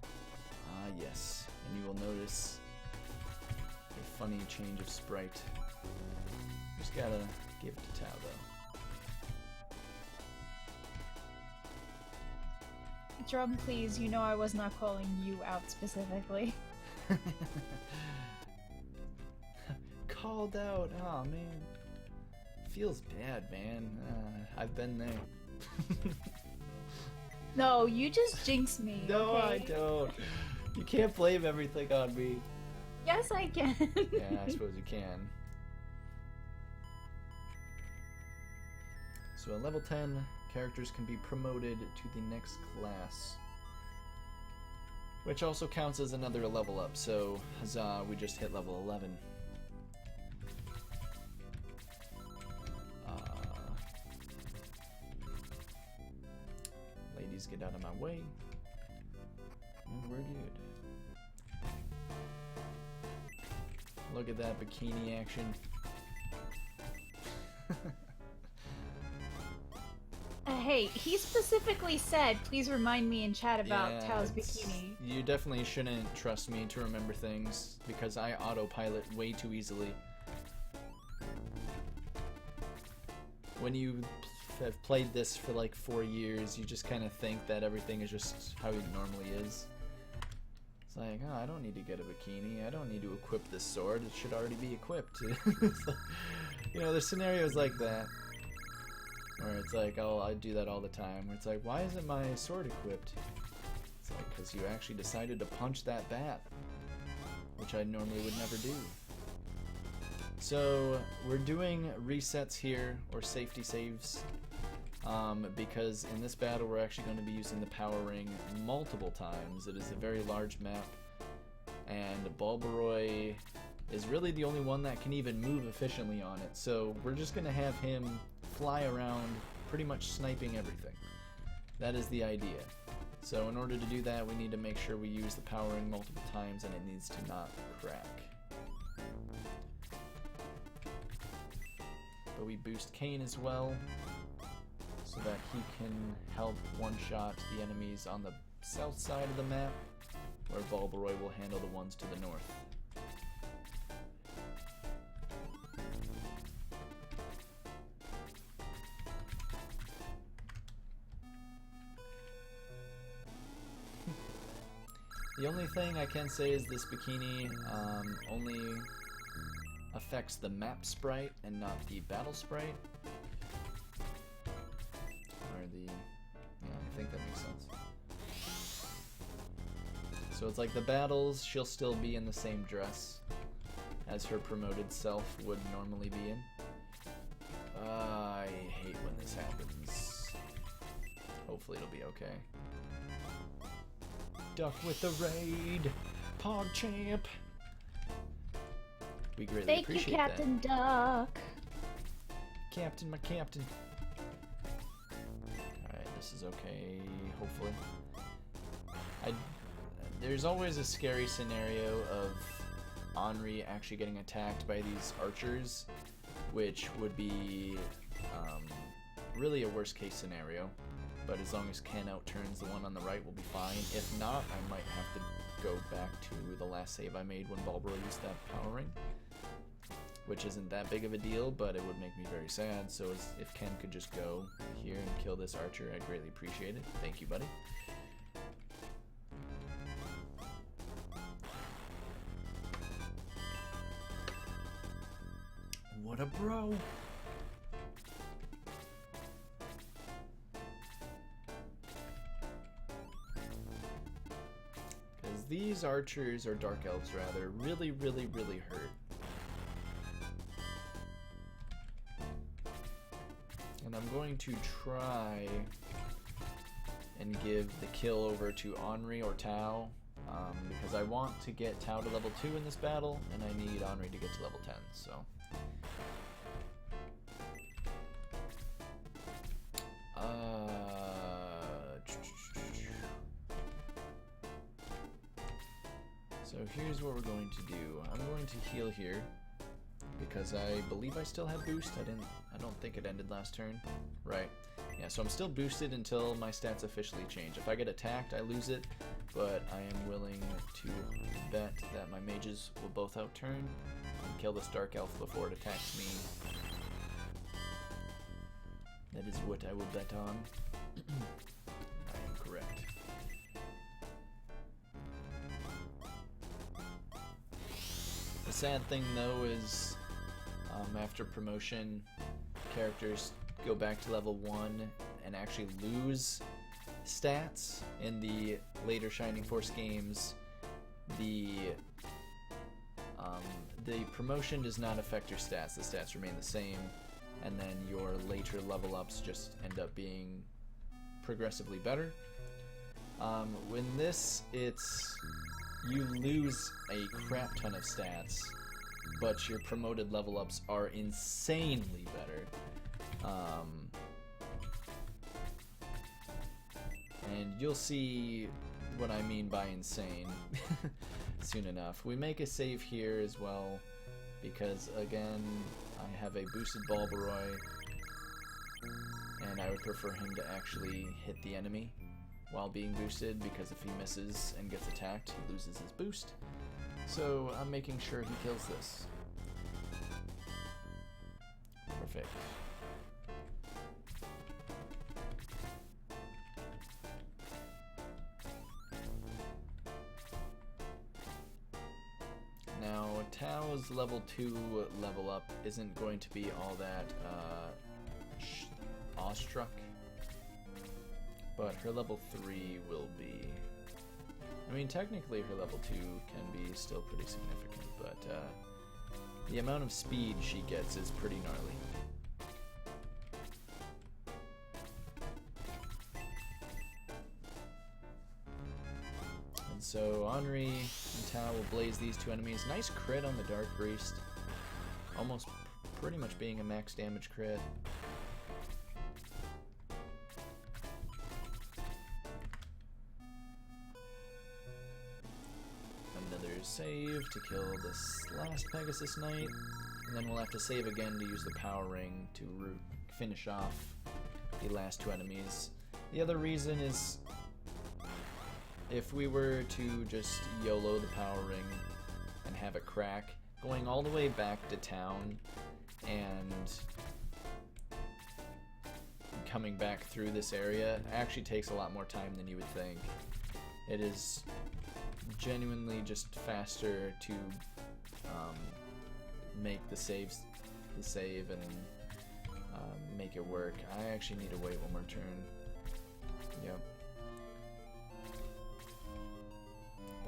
Ah, yes. And you will notice a funny change of sprite. Just gotta give it to Tao, though. Drum, please. You know I was not calling you out specifically. Called out. Oh man, feels bad, man. I've been there. No, you just jinxed me. No, okay? I don't. You can't blame everything on me. Yes, I can. Yeah, I suppose you can. So at level 10, characters can be promoted to the next class, which also counts as another level up. So huzzah, we just hit level 11. Ladies, get out of my way. And we're good. Look at that bikini action. Hey, he specifically said, please remind me in chat about Yeah, Tao's it's- bikini. You definitely shouldn't trust me to remember things because I autopilot way too easily. When you have played this for like 4 years, you just kind of think that everything is just how it normally is. It's like, oh, I don't need to get a bikini. I don't need to equip this sword. It should already be equipped. It's like, you know, there's scenarios like that where it's like, oh, I do that all the time. Where it's like, why isn't my sword equipped? It's like, because you actually decided to punch that bat, which I normally would never do. So we're doing resets here, or safety saves, because in this battle we're actually going to be using the power ring multiple times. It is a very large map, and Bulbaroy is really the only one that can even move efficiently on it. So we're just going to have him fly around pretty much sniping everything. That is the idea. So in order to do that, we need to make sure we use the power ring multiple times and it needs to not crack. But we boost Kane as well, so that he can help one-shot the enemies on the south side of the map, where Bulbaroy will handle the ones to the north. The only thing I can say is this bikini only affects the map sprite and not the battle sprite. Or the... yeah, I think that makes sense. So it's like the battles, she'll still be in the same dress as her promoted self would normally be in. I hate when this happens. Hopefully it'll be okay. Duck with the raid! PogChamp! We greatly Thank you, appreciate Captain Duck. Captain, my captain. Alright, this is okay, hopefully. There's always a scary scenario of Henri actually getting attacked by these archers, which would be really a worst case scenario. But as long as Ken outturns the one on the right, we'll be fine. If not, I might have to go back to the last save I made when Bulbaroy used that power ring, which isn't that big of a deal, but it would make me very sad. So if Ken could just go here and kill this archer, I'd greatly appreciate it. Thank you, buddy. What a bro! Because these archers, or dark elves rather, really hurt. And I'm going to try and give the kill over to Henri or Tao, because I want to get Tao to level 2 in this battle, and I need Henri to get to level 10, so... So here's what we're going to do. I'm going to heal here, because I believe I still have boost. I don't think it ended last turn. Right. Yeah, so I'm still boosted until my stats officially change. If I get attacked, I lose it, but I am willing to bet that my mages will both outturn and kill this Dark Elf before it attacks me. That is what I will bet on. I am correct. The sad thing, though, is after promotion, characters go back to level 1 and actually lose stats. In the later Shining Force games, the promotion does not affect your stats. The stats remain the same, and then your later level ups just end up being progressively better. When this, it's you lose a crap ton of stats, but your promoted level ups are insanely better. And you'll see what I mean by insane soon enough. We make a save here as well, because again, I have a boosted Balbaroy, and I would prefer him to actually hit the enemy while being boosted, because if he misses and gets attacked, he loses his boost. So I'm making sure he kills this. Perfect. Now, Tao's level 2 level up isn't going to be all that awestruck, but her level 3 will be. I mean, technically her level 2 can be still pretty significant, but the amount of speed she gets is pretty gnarly. And so Henri and Tao will blaze these two enemies. Nice crit on the Dark Priest. Almost pretty much being a max damage crit. Another save to kill this last Pegasus Knight. And then we'll have to save again to use the Power Ring to finish off the last two enemies. The other reason is, if we were to just YOLO the Power Ring and have it crack, going all the way back to town and coming back through this area actually takes a lot more time than you would think. It is genuinely just faster to make the save and make it work. I actually need to wait one more turn. Yep.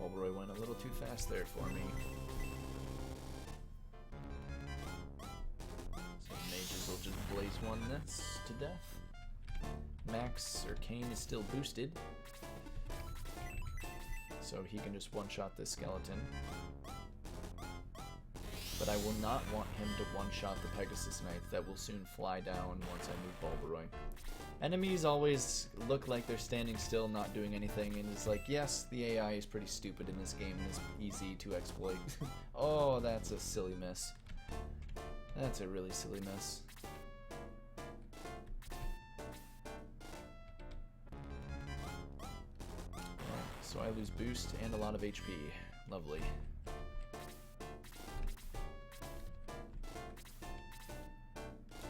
Balbaroy went a little too fast there for me. So mages will just blaze one this to death. Max or Kane is still boosted, so he can just one-shot this skeleton. But I will not want him to one-shot the Pegasus Knight that will soon fly down once I move Balbaroy. Enemies always look like they're standing still, not doing anything, and it's like, yes, the AI is pretty stupid in this game and is easy to exploit. Oh, that's a silly miss. That's a really silly miss. Well, so I lose boost and a lot of HP. Lovely.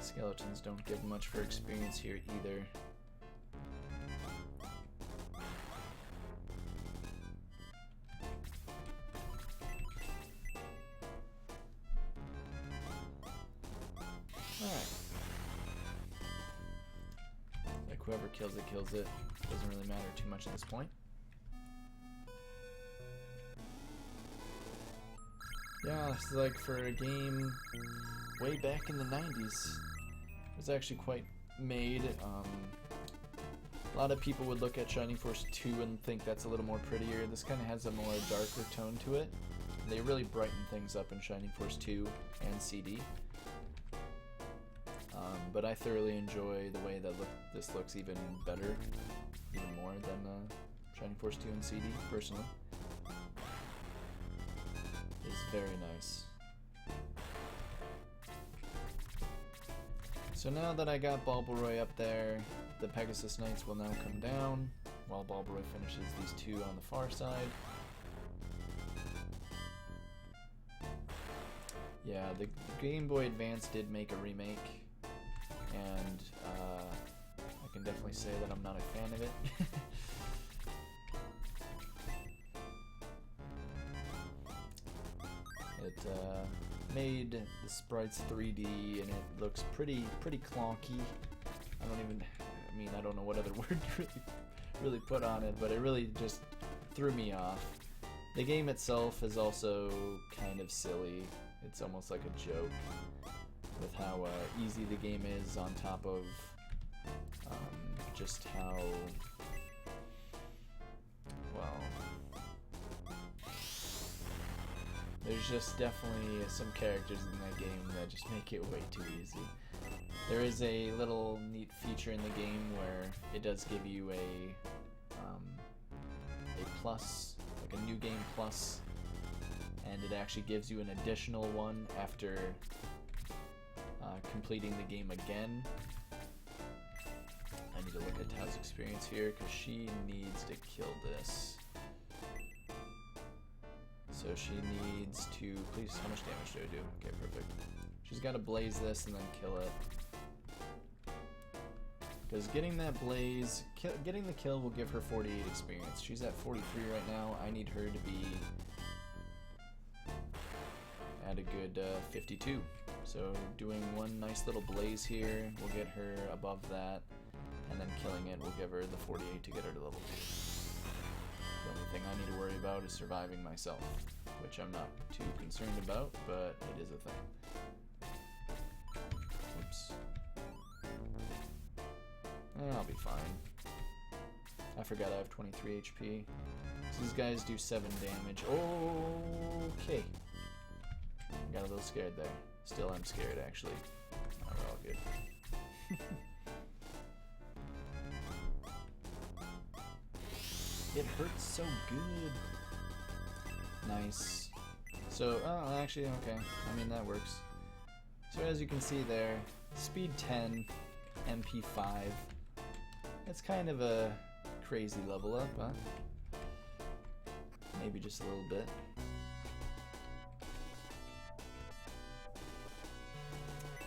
Skeletons don't give much for experience here either. Alright. Like whoever kills it, kills it. Doesn't really matter too much at this point. Yeah, it's like for a game way back in the 90s. It was actually quite made. A lot of people would look at Shining Force 2 and think that's a little more prettier. This kind of has a more darker tone to it. They really brighten things up in Shining Force 2 and CD. But I thoroughly enjoy the way that this looks even better, even more than Shining Force 2 and CD, personally. It's very nice. So now that I got Balboroy up there, the Pegasus Knights will now come down, while Balboroy finishes these two on the far side. Yeah, the Game Boy Advance did make a remake, and I can definitely say that I'm not a fan of it. It made the sprites 3D, and it looks pretty clunky. I don't know what other word to really put on it, but it really just threw me off. The game itself is also kind of silly. It's almost like a joke with how easy the game is, on top of just how, well, there's just definitely some characters in that game that just make it way too easy. There is a little neat feature in the game where it does give you a plus, like a new game plus, and it actually gives you an additional one after completing the game again. I need to look at Tau's experience here because she needs to kill this. So she needs to, please, how much damage do I do? Okay, perfect. She's got to blaze this and then kill it. Because getting that blaze, getting the kill will give her 48 experience. She's at 43 right now. I need her to be at a good 52. So doing one nice little blaze here will get her above that, and then killing it will give her the 48 to get her to level 2. The only thing I need to worry about is surviving myself, which I'm not too concerned about, but it is a thing. Oops. I'll be fine. I forgot I have 23 HP. So these guys do 7 damage. Okay. Got a little scared there. Still am scared, actually. Oh, we're all good. It hurts so good. Nice. So, oh, actually, okay. I mean, that works. So as you can see there, speed 10, MP 5. It's kind of a crazy level up, huh? Maybe just a little bit.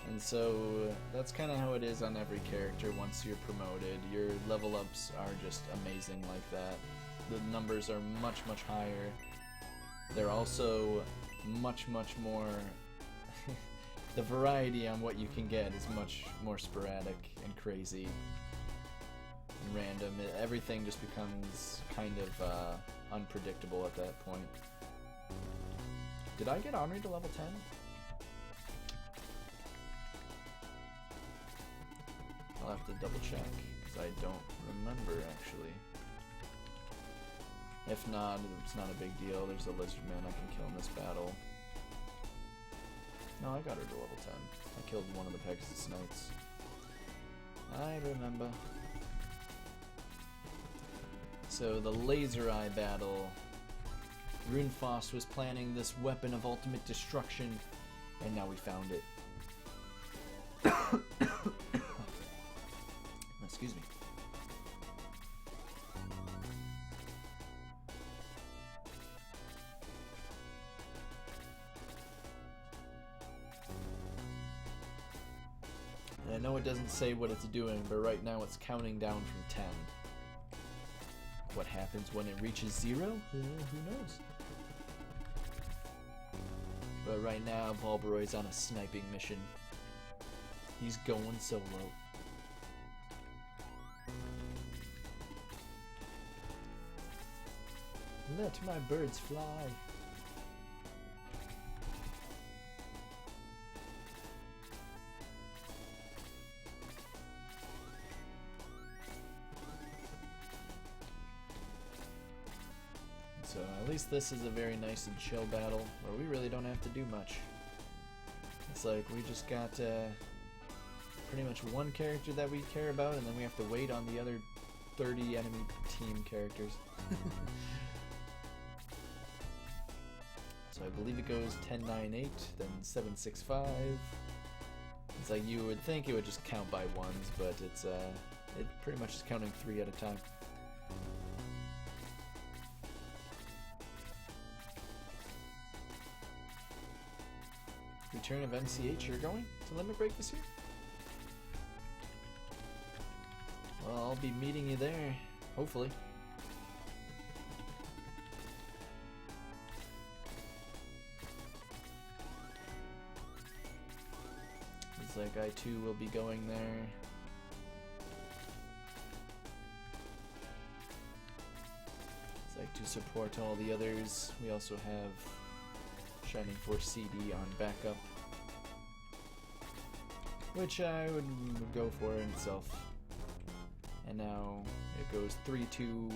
And so that's kind of how it is on every character once you're promoted. Your level ups are just amazing like that. The numbers are much higher. They're also much more the variety on what you can get is much more sporadic and crazy and random. Everything just becomes kind of unpredictable at that point. Did I get Henri to level 10? I'll have to double check, because I don't remember actually. If not, it's not a big deal. There's a lizardman I can kill in this battle. No, I got her to level 10. I killed one of the Pegasus Knights. I remember. So the laser eye battle. Runefoss was planning this weapon of ultimate destruction, and now we found it. Excuse me. And I know it doesn't say what it's doing, but right now it's counting down from 10. What happens when it reaches 0? Who knows? But right now, Balboroy's on a sniping mission. He's going solo. Let my birds fly. So at least this is a very nice and chill battle where we really don't have to do much. It's like we just got pretty much one character that we care about, and then we have to wait on the other 30 enemy team characters. So I believe it goes 10-9-8, then 7-6-5, It's like you would think it would just count by ones, but it pretty much is counting 3 at a time. Return of MCH, you're going to Limit Break this year? Well, I'll be meeting you there, hopefully. Looks like I too will be going there. It's like to support all the others. We also have Shining Force CD on backup, which I would go for in itself. And now it goes 3-2,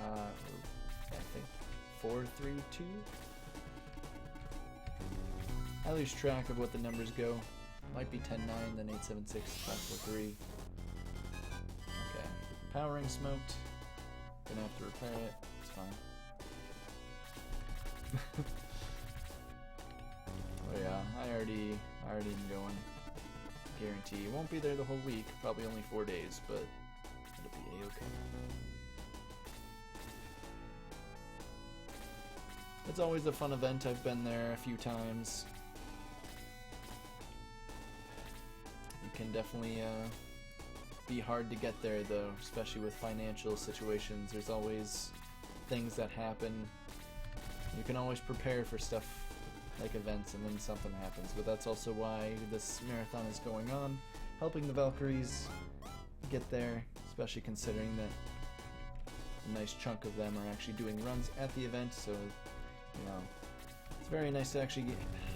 I think 4-3-2. I lose track of what the numbers go. Might be 10-9, then 8-7-6, 5-4-3. Okay, power ring smoked. Gonna have to repair it. It's fine. Oh yeah, I already am going. Guarantee. Won't be there the whole week. Probably only 4 days, but it'll be a-okay. It's always a fun event. I've been there a few times. It can definitely be hard to get there though, especially with financial situations. There's always things that happen. You can always prepare for stuff like events and then something happens, but that's also why this marathon is going on, helping the Valkyries get there, especially considering that a nice chunk of them are actually doing runs at the event, so you know, it's very nice to actually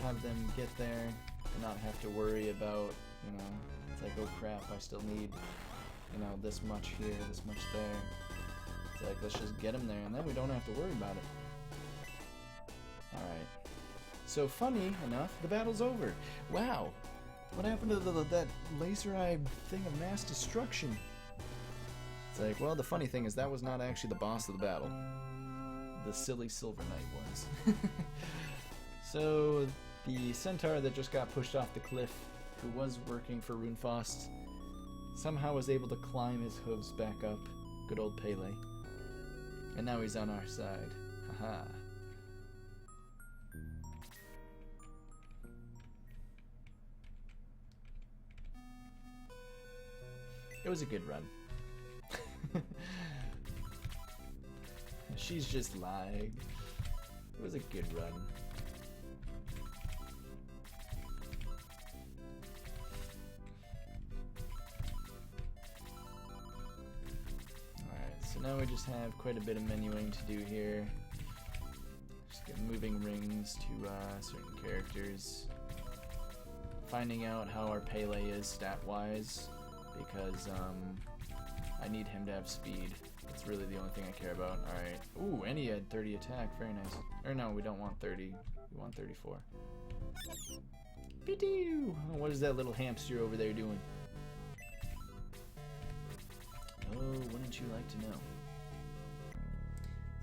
have them get there and not have to worry about, you know, it's like, oh crap, I still need, you know, this much here, this much there. It's like, let's just get them there, and then we don't have to worry about it. Alright. So, funny enough, the battle's over. Wow! What happened to that laser eye thing of mass destruction? It's like, well, the funny thing is that was not actually the boss of the battle. The silly Silver Knight was. So, the centaur that just got pushed off the cliff, who was working for Runefaust, somehow was able to climb his hooves back up. Good old Pele. And now he's on our side. Haha. It was a good run. She's just lag. It was a good run. Alright, so now we just have quite a bit of menuing to do here. Just get moving rings to certain characters. Finding out how our Pele is stat-wise, because I need him to have speed. That's really the only thing I care about. Alright. Ooh, and he had 30 attack. Very nice. Or no, we don't want 30. We want 34. Pidoo! Oh, what is that little hamster over there doing? Oh, wouldn't you like to know?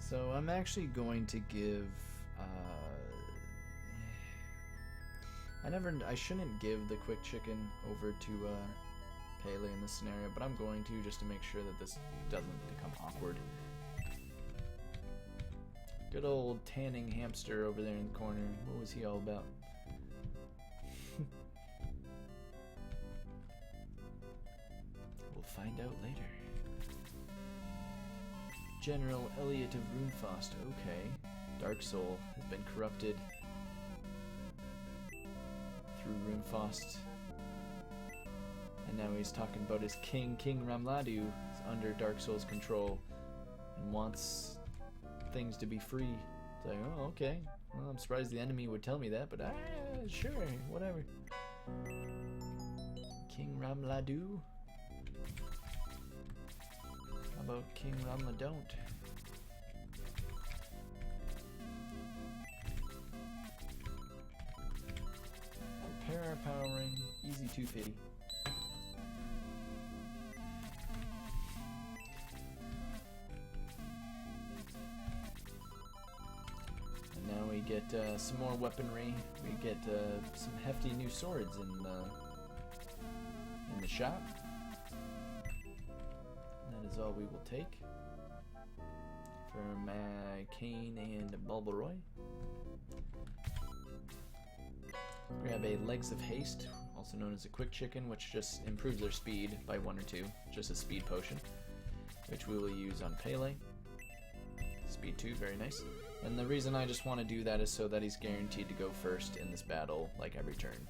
So I'm actually going to give I shouldn't give the quick chicken over to Pele in this scenario, but I'm going to, just to make sure that this doesn't become awkward. Good old tanning hamster over there in the corner. What was he all about? We'll find out later. General Elliot of Runefaust. Okay. Dark Soul has been corrupted through Runefaust. And now he's talking about his king, King Ramladu, is under Dark Soul's control and wants things to be free. It's like, oh, okay. Well, I'm surprised the enemy would tell me that, but sure, whatever. King Ramladu? How about King Ramladon't? Repair our power ring, easy 250. And now we get some more weaponry. We get some hefty new swords in the shop. That is all we will take for my Kane and Bulbaroy. Grab a Legs of Haste, also known as a Quick Chicken, which just improves their speed by 1 or 2, just a speed potion, which we will use on Pele. Speed 2, very nice. And the reason I just want to do that is so that he's guaranteed to go first in this battle, like every turn.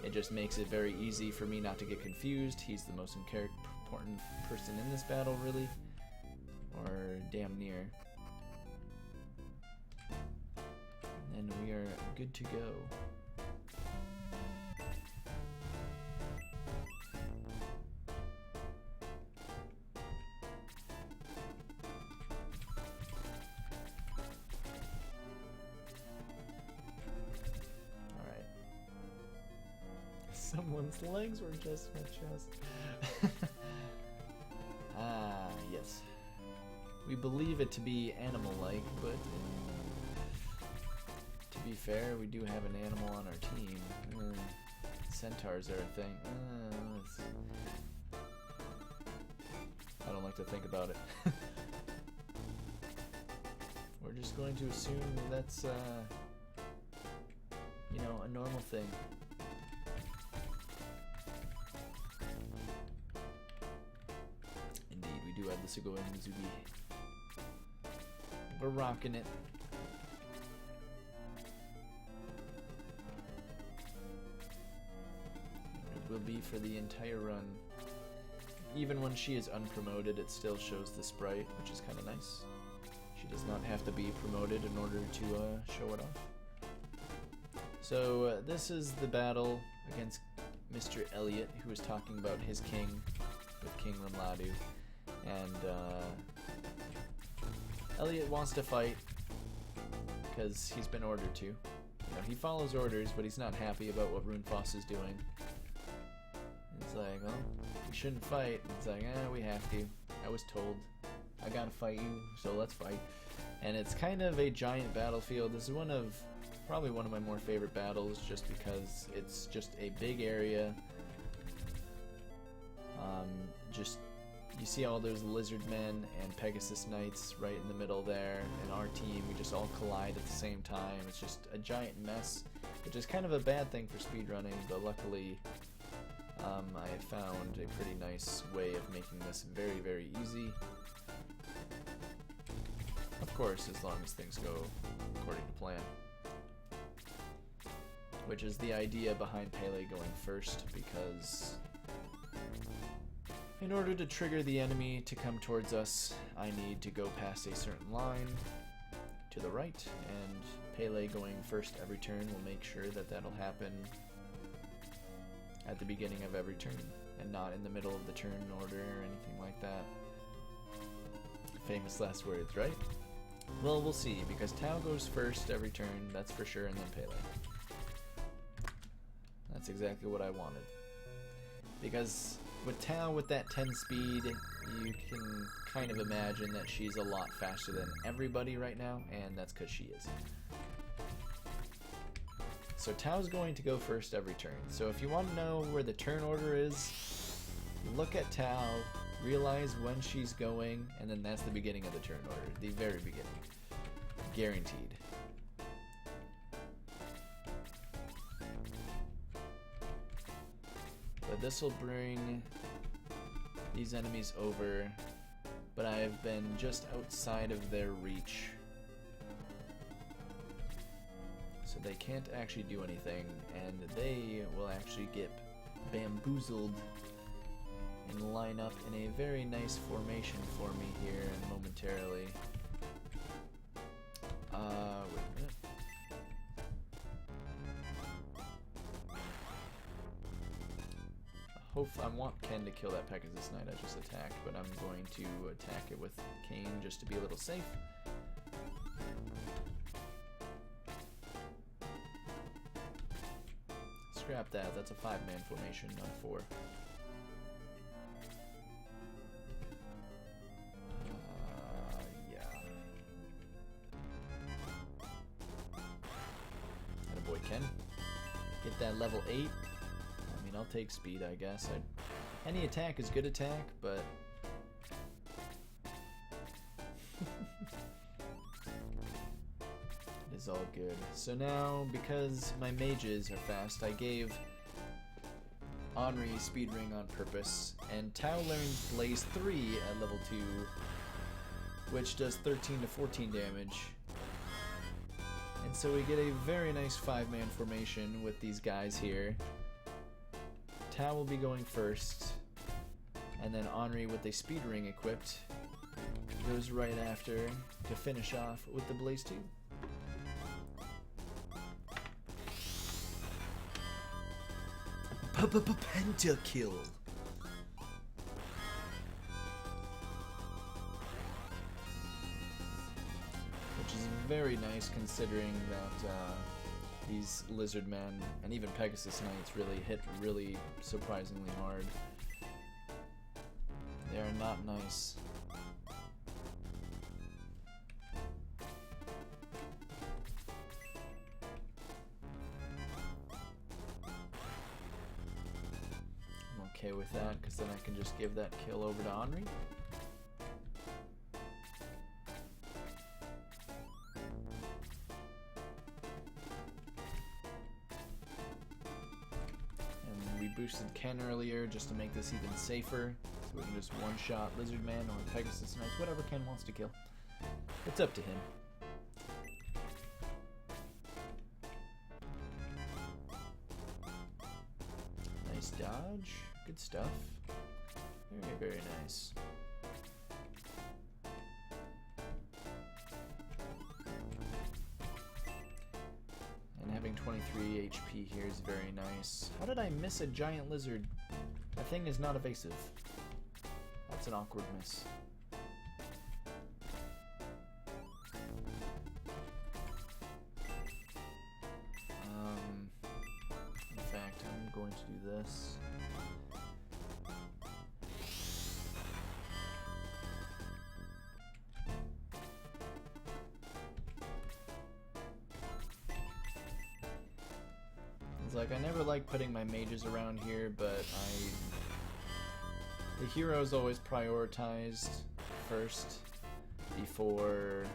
It just makes it very easy for me not to get confused. He's the most important person in this battle, really. Or damn near. And we are good to go. Someone's legs were just my chest. Ah, yes. We believe it to be animal-like, but to be fair, we do have an animal on our team. Centaurs are a thing. I don't like to think about it. We're just going to assume that's, you know, a normal thing. We do have the Sugoi Mizugi. We're rocking it. It will be for the entire run. Even when she is unpromoted, it still shows the sprite, which is kind of nice. She does not have to be promoted in order to show it off. So this is the battle against Mr. Elliot, who was talking about his king with King Rimladu. And Elliot wants to fight because he's been ordered to. You know, he follows orders, but he's not happy about what Runefoss is doing. It's like, well, we shouldn't fight. It's like, we have to. I was told. I gotta fight you, so let's fight. And it's kind of a giant battlefield. This is probably one of my more favorite battles, just because it's just a big area. You see all those lizard men and Pegasus Knights right in the middle there, and our team, we just all collide at the same time. It's just a giant mess, which is kind of a bad thing for speedrunning, but luckily I found a pretty nice way of making this very, very easy. Of course, as long as things go according to plan. Which is the idea behind Pele going first, because in order to trigger the enemy to come towards us, I need to go past a certain line to the right, and Pele going first every turn will make sure that that'll happen at the beginning of every turn, and not in the middle of the turn order or anything like that. Famous last words, right? Well, we'll see, because Tao goes first every turn, that's for sure, and then Pele. That's exactly what I wanted. Because with Tao, with that 10 speed, you can kind of imagine that she's a lot faster than everybody right now, and that's because she is. So Tao's going to go first every turn. So if you want to know where the turn order is, look at Tao, realize when she's going, and then that's the beginning of the turn order, the very beginning. Guaranteed. But this will bring these enemies over, but I've been just outside of their reach. So they can't actually do anything, and they will actually get bamboozled and line up in a very nice formation for me here momentarily. Wait a minute. I want Ken to kill that Pegasus Knight I just attacked, but I'm going to attack it with Kane just to be a little safe. Scrap that, that's a 5-man formation, not 4. Yeah. Attaboy, Ken. Get that level 8. I mean, I'll take speed, I guess. Any attack is good attack, but it is all good. So now, because my mages are fast, I gave Henri Speed Ring on purpose, and Tao learned Blaze 3 at level 2, which does 13 to 14 damage. And so we get a very nice 5-man formation with these guys here. Tao will be going first, and then Henri with a Speed Ring equipped goes right after to finish off with the Blaze 2. Pentakill. Which is very nice considering that these lizard men and even Pegasus Knights really hit really surprisingly hard. They are not nice. I'm okay with that because then I can just give that kill over to Henri. And we boosted Ken earlier just to make this even safer. So we can just one-shot Lizard Man or Pegasus Knights, whatever Ken wants to kill. It's up to him. Nice dodge. Good stuff. Very, very nice. And having 23 HP here is very nice. How did I miss a giant lizard? That thing is not evasive. That's an awkward miss. In fact, I'm going to do this. It's like, I never like putting my mages around here, but the hero's always prioritized first before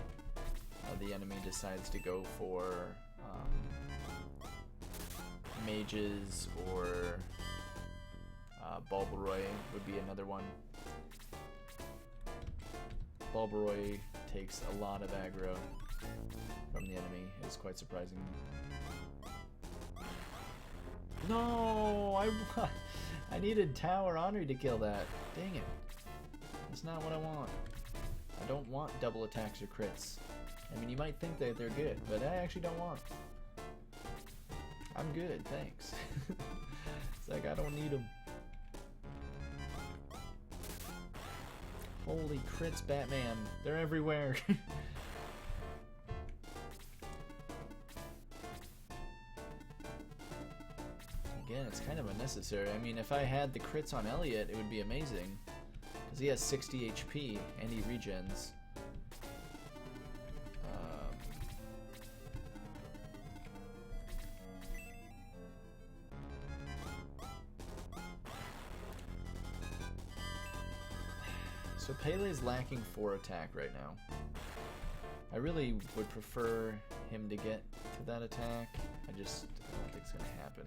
the enemy decides to go for mages, or Bulbaroy would be another one. Bulbaroy takes a lot of aggro from the enemy. It's quite surprising. No, I needed Tao or Henri to kill that. Dang it. That's not what I want. I don't want double attacks or crits. I mean, you might think that they're good, but I actually don't want. I'm good, thanks. It's like, I don't need them. Holy crits, Batman. They're everywhere. Again, it's kind of unnecessary. I mean, if I had the crits on Elliot, it would be amazing. Because he has 60 HP and he regens. So Pele's lacking 4 attack right now. I really would prefer him to get to that attack. I don't think it's gonna happen.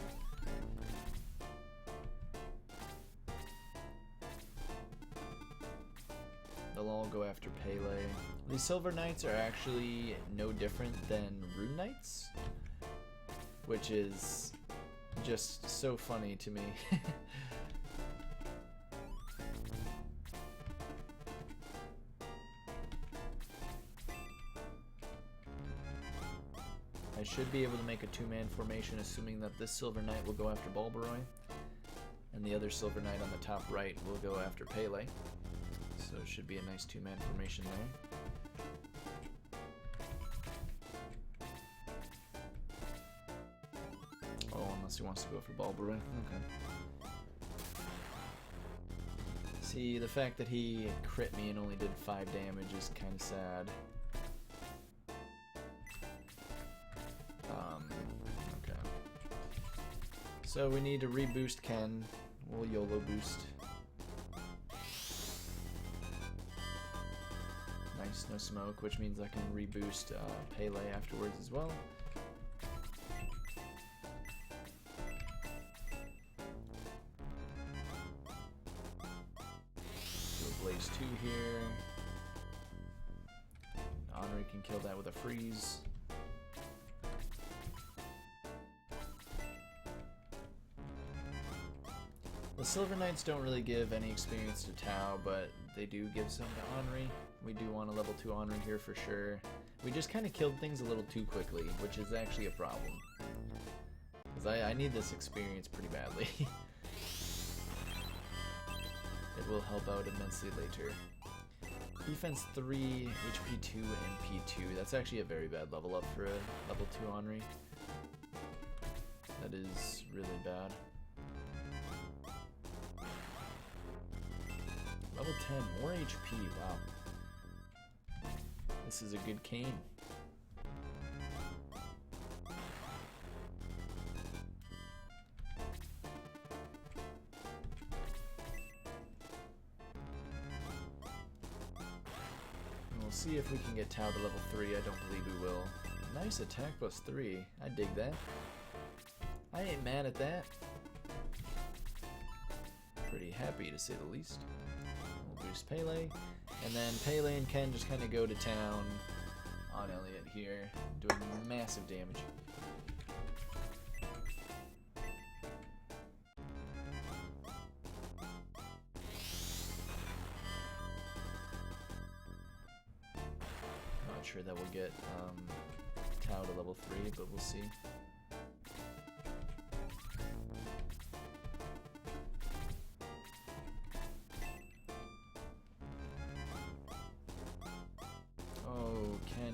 They'll all go after Pele. These Silver Knights are actually no different than Rune Knights, which is just so funny to me. I should be able to make a 2-man formation, assuming that this Silver Knight will go after Bulbaroy, and the other Silver Knight on the top right will go after Pele. So it should be a nice 2-man formation there. Oh, unless he wants to go for Bulbaroy. Okay. See, the fact that he crit me and only did 5 damage is kind of sad. Okay. So we need to reboost Ken. We'll YOLO boost. Snow Smoke, which means I can reboost Pele afterwards as well. Do a Blaze 2 here. Henri can kill that with a freeze. The Silver Knights don't really give any experience to Tau, but they do give some to Henri. We do want a level 2 Henri here for sure. We just kind of killed things a little too quickly, which is actually a problem. Because I need this experience pretty badly. It will help out immensely later. Defense 3, HP 2, and P2. That's actually a very bad level up for a level 2 Henri. That is really bad. Level 10, more HP, wow. This is a good cane. And we'll see if we can get Tau to level 3, I don't believe we will. Nice attack plus 3, I dig that. I ain't mad at that. Pretty happy to say the least. Boost Pele, and then Pele and Ken just kind of go to town on Elliot here, doing massive damage. Not sure that we'll get Tau to level 3, but we'll see.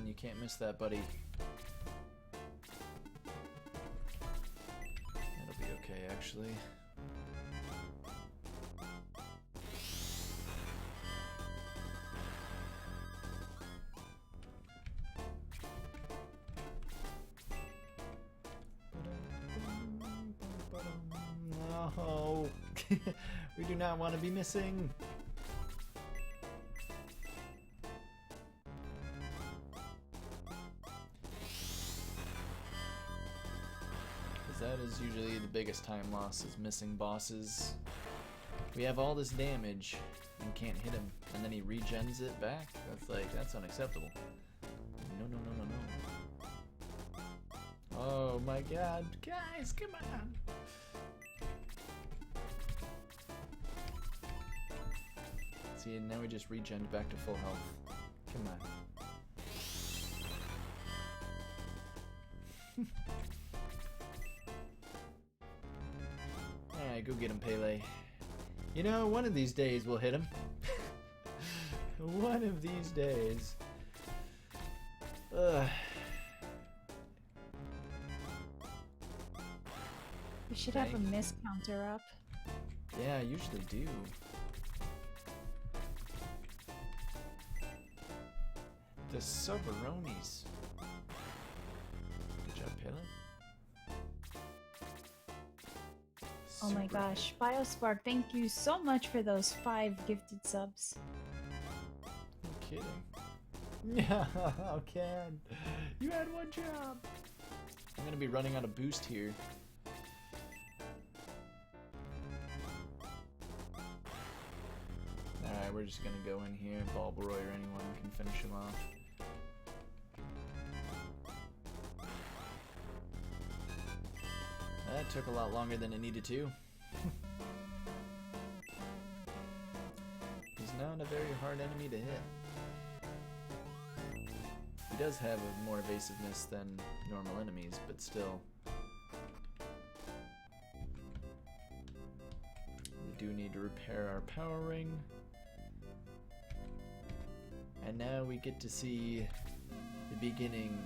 You can't miss that, buddy. That'll be okay, actually. No! We do not want to be missing! That is usually the biggest time loss, is missing bosses. We have all this damage and can't hit him, and then he regens it back? That's unacceptable. No, no, no, no, no. Oh my god, guys, come on! See, and now we just regened back to full health. Come on. Alright, go get him, Pele. You know, one of these days we'll hit him. One of these days. Ugh. We should have a miss counter up. Yeah, I usually do. The Subaronis. Good job, Pele. Oh my gosh, Biospark, thank you so much for those 5 gifted subs. No kidding. Yeah, Ken. You had one job. I'm gonna be running out of boost here. Alright, we're just gonna go in here. Balbroy or anyone can finish him off. That took a lot longer than it needed to. He's not a very hard enemy to hit. He does have a more evasiveness than normal enemies, but still. We do need to repair our power ring. And now we get to see the beginning.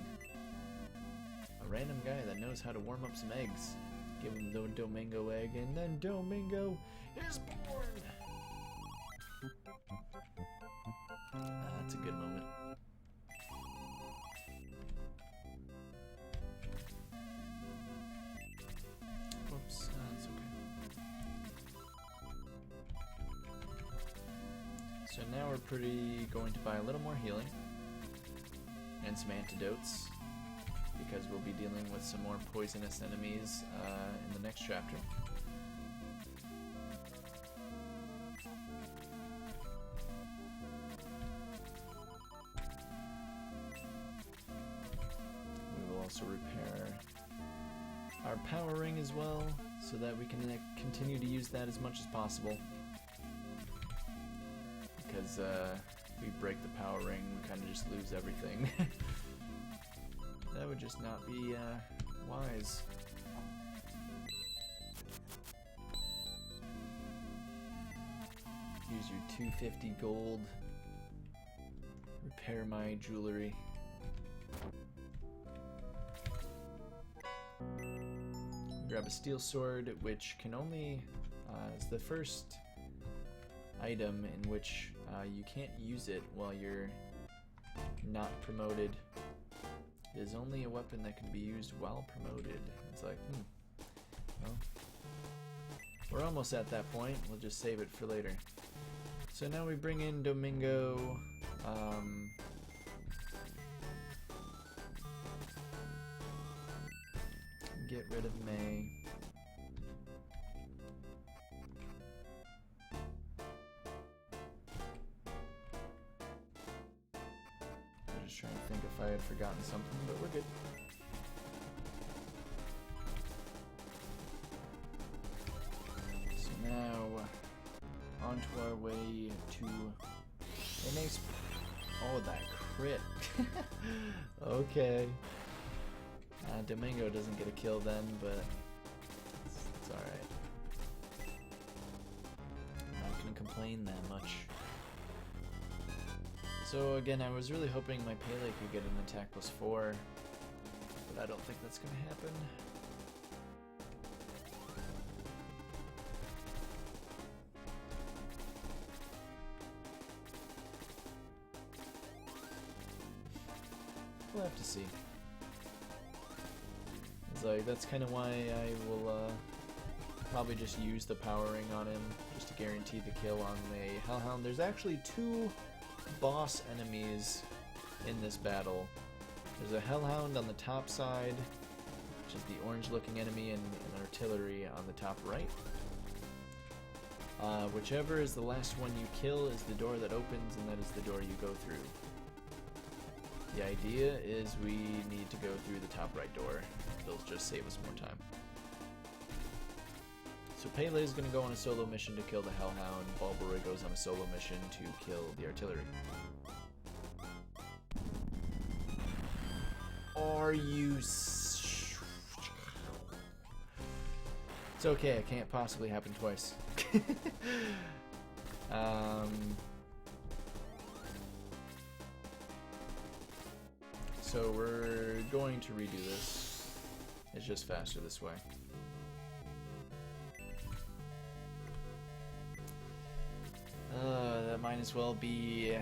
A random guy that knows how to warm up some eggs. Give him the Domingo egg, and then Domingo is born! That's a good moment. Oops, that's okay. So now we're going to buy a little more healing. and some antidotes, because we'll be dealing with some more poisonous enemies in the next chapter. We will also repair our power ring as well, so that we can continue to use that as much as possible. Because if we break the power ring, we kind of just lose everything. That would just not be wise. Use your 250 gold. Repair my jewelry. Grab a steel sword, which can only is the first item in which you can't use it while you're not promoted. It is only a weapon that can be used while promoted. It's like, well, we're almost at that point. We'll just save it for later. So now we bring in Domingo. Get rid of May. I'm just trying to think if I had forgotten something, but we're good. So now, on to our way to NA's. Oh, that crit. Okay. Domingo doesn't get a kill then, but it's alright. I'm not gonna complain that much. So again, I was really hoping my Pele could get an attack +4, but I don't think that's gonna happen. We'll have to see. It's like, that's kind of why I will probably just use the power ring on him, just to guarantee the kill on the Hellhound. There's actually 2 boss enemies in this battle. There's a Hellhound on the top side, which is the orange looking enemy, and an artillery on the top right. Whichever is the last one you kill is the door that opens, and that is the door you go through. The idea is we need to go through the top right door. It'll just save us more time. So Pele is going to go on a solo mission to kill the Hellhound. Balborough goes on a solo mission to kill the artillery. Are you... It's okay, it can't possibly happen twice. So we're going to redo this. It's just faster this way. That might as well be...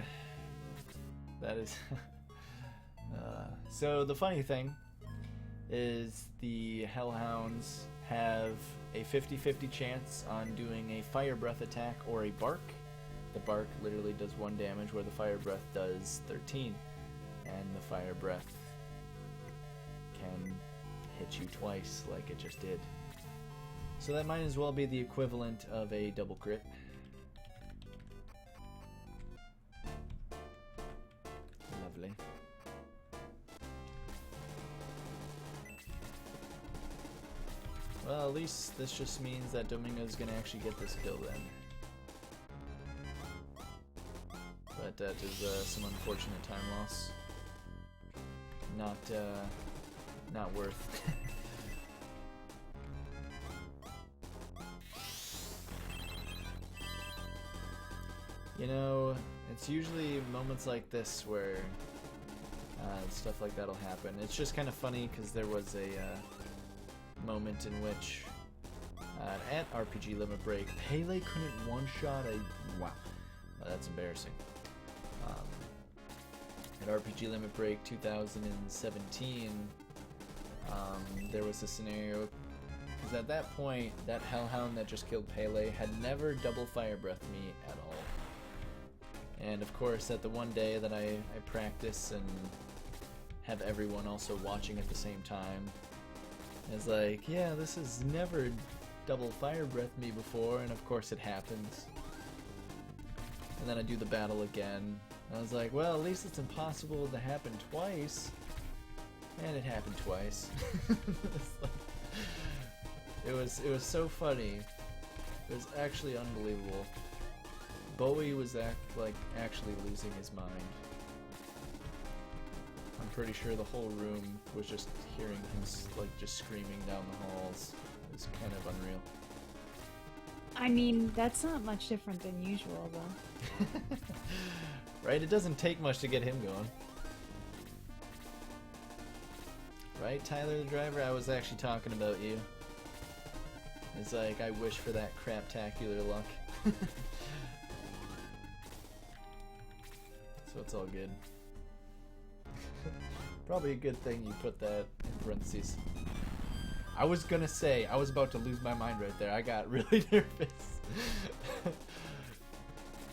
That is... So the funny thing is the Hellhounds have a 50-50 chance on doing a Fire Breath attack or a Bark. The Bark literally does 1 damage, where the Fire Breath does 13. And the Fire Breath can hit you twice like it just did. So that might as well be the equivalent of a double crit. Lovely. Well, at least this just means that Domingo's gonna actually get this kill then. But that is some unfortunate time loss. Not worth. You know, it's usually moments like this where stuff like that'll happen. It's just kind of funny because there was a moment in which at RPG Limit Break, Pele couldn't one-shot a... Wow, that's embarrassing. At RPG Limit Break 2017, there was a scenario, because at that point, that Hellhound that just killed Pele had never double Fire Breathed me at all. And of course, at the one day that I practice and have everyone also watching at the same time. It's like, yeah, this has never double fire breath me before, and of course it happens. And then I do the battle again. I was like, well, at least it's impossible to happen twice. And it happened twice. It was so funny. It was actually unbelievable. Bowie was actually losing his mind. I'm pretty sure the whole room was just hearing him just screaming down the halls. It was kind of unreal. I mean, that's not much different than usual, though. Right? It doesn't take much to get him going. Right, Tyler the driver? I was actually talking about you. It's like, I wish for that craptacular luck. So it's all good. Probably a good thing you put that in parentheses. I was gonna say, I was about to lose my mind right there. I got really nervous.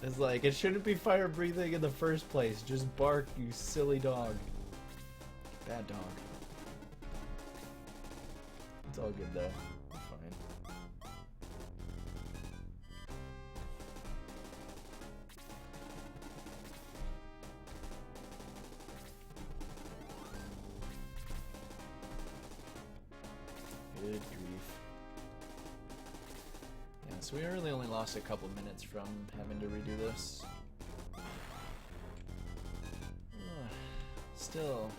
It's like, it shouldn't be fire breathing in the first place. Just bark, you silly dog. Bad dog. It's all good though. Fine. Good grief. Yeah, so we really only lost a couple minutes from having to redo this. Still,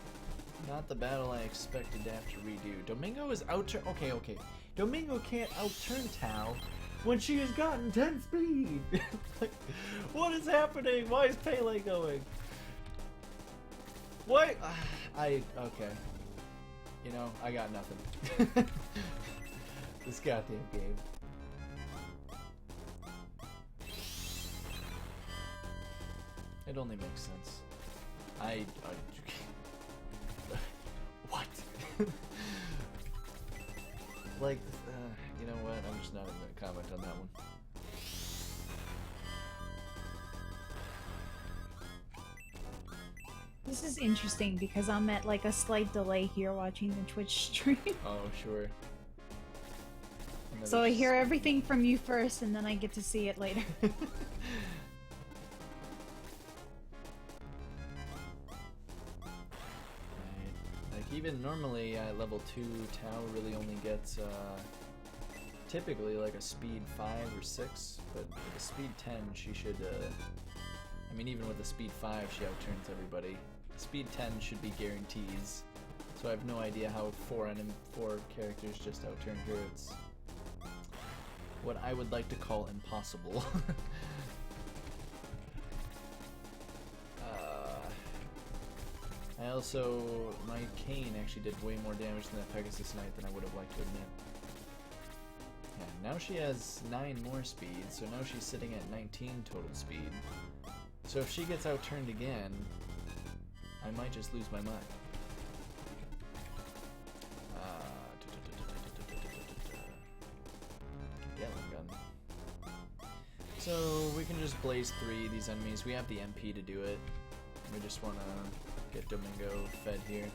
not the battle I expected to have to redo. Domingo is out-turn- okay. Domingo can't out-turn Tao when she has gotten 10 speed! Like, what is happening? Why is Pele going? What? Okay. You know, I got nothing. This goddamn game. It only makes sense. What? Like, you know what? I'm just not even gonna comment on that one. This is interesting because I'm at like a slight delay here watching the Twitch stream. Oh, sure. So I hear everything from you first and then I get to see it later. Even normally at level 2, Tao really only gets typically like a speed 5 or 6, but with a speed 10 she should, I mean even with a speed 5 she outturns everybody. Speed 10 should be guarantees, so I have no idea how four characters just outturned her. It's what I would like to call impossible. My cane actually did way more damage than that Pegasus Knight than I would have liked to admit. Yeah, now she has 9 more speed, so now she's sitting at 19 total speed. So if she gets outturned again, I might just lose my mind. Yellow gun. So we can just blaze 3 these enemies. We have the MP to do it. We just want to get Domingo fed here.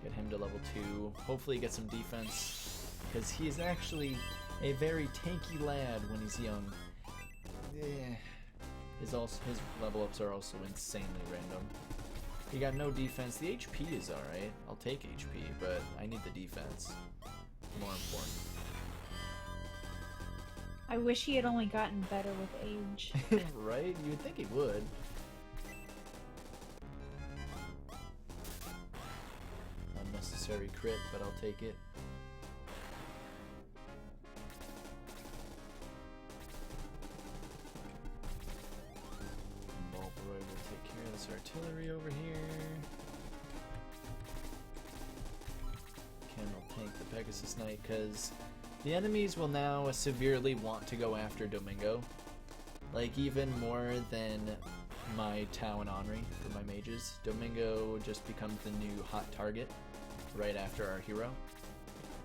Get him to level 2. Hopefully get some defense, because he is actually a very tanky lad when he's young. His level ups are also insanely random. He got no defense. The HP is alright. I'll take HP, but I need the defense. More important. I wish he had only gotten better with age. Right? You would think he would. Unnecessary crit, but I'll take it. Bulbaroy will take care of this artillery over here. Ken will tank the Pegasus Knight, because the enemies will now severely want to go after Domingo. Like, even more than my Tao and Henri for my mages. Domingo just becomes the new hot target right after our hero.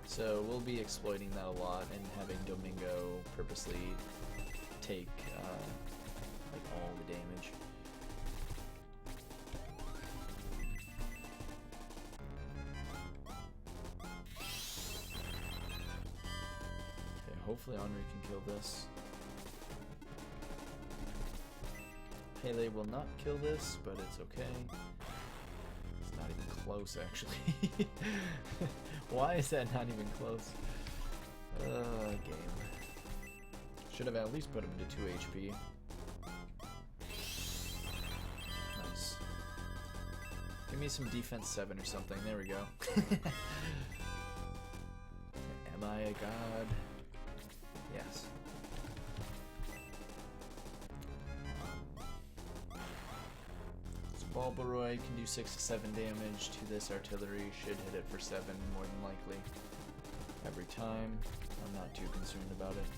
So we'll be exploiting that a lot and having Domingo purposely take like all the damage. hopefully Henri can kill this. Pele will not kill this, but it's okay. It's not even close, actually. Why is that not even close? Game. Should have at least put him to 2 HP. Nice. Give me some defense 7 or something. There we go. Am I a god? Yes. So Balbaroy can do 6 to 7 damage to this artillery. Should hit it for 7 more than likely. Every time. I'm not too concerned about it.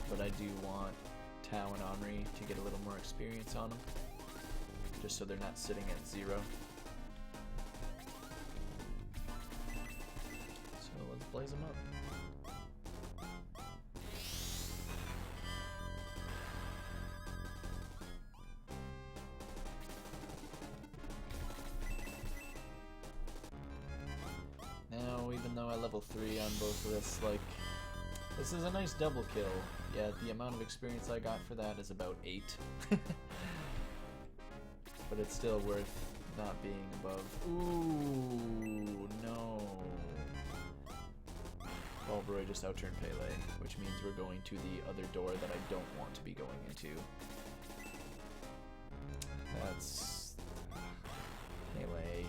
But I do want Tau and Henri to get a little more experience on them. Just so they're not sitting at 0. So let's blaze them up. Now, even though I level 3 on both of this, like, this is a nice double kill. Yeah, the amount of experience I got for that is about 8. But it's still worth not being above. Ooh, no. Balbaroy just outturned Pele, which means we're going to the other door that I don't want to be going into. That's... Pele.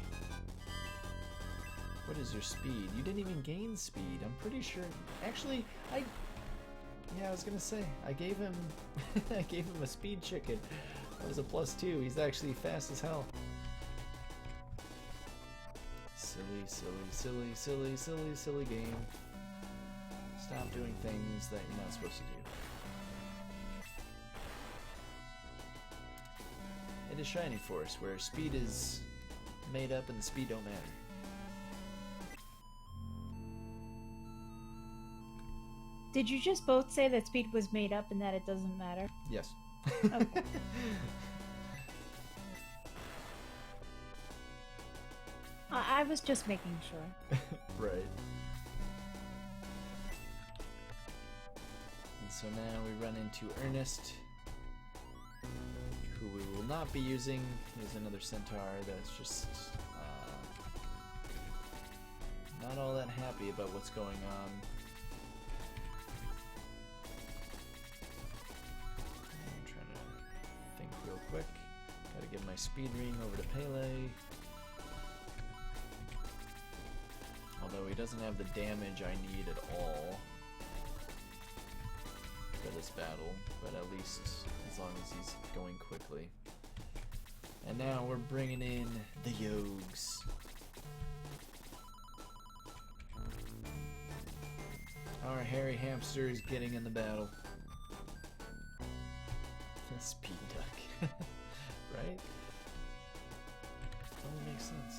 What is your speed? You didn't even gain speed. I'm pretty sure... Actually, yeah, I was gonna say, I gave him I gave him a speed chicken. That was a +2. He's actually fast as hell. Silly, silly, silly, silly, silly, silly game. Stop doing things that you're not supposed to do. It is Shining Force, where speed is made up and the speed don't matter. Did you just both say that speed was made up and that it doesn't matter? Yes. Okay. I was just making sure. Right. And so now we run into Ernest, who we will not be using. He's another centaur that's just not all that happy about what's going on. I'm trying to think real quick. Gotta give my speed ring over to Pele. Although he doesn't have the damage I need at all for this battle, but at least as long as he's going quickly. And now we're bringing in the Yogs. Our hairy hamster is getting in the battle. Speed duck. Right? Totally makes sense.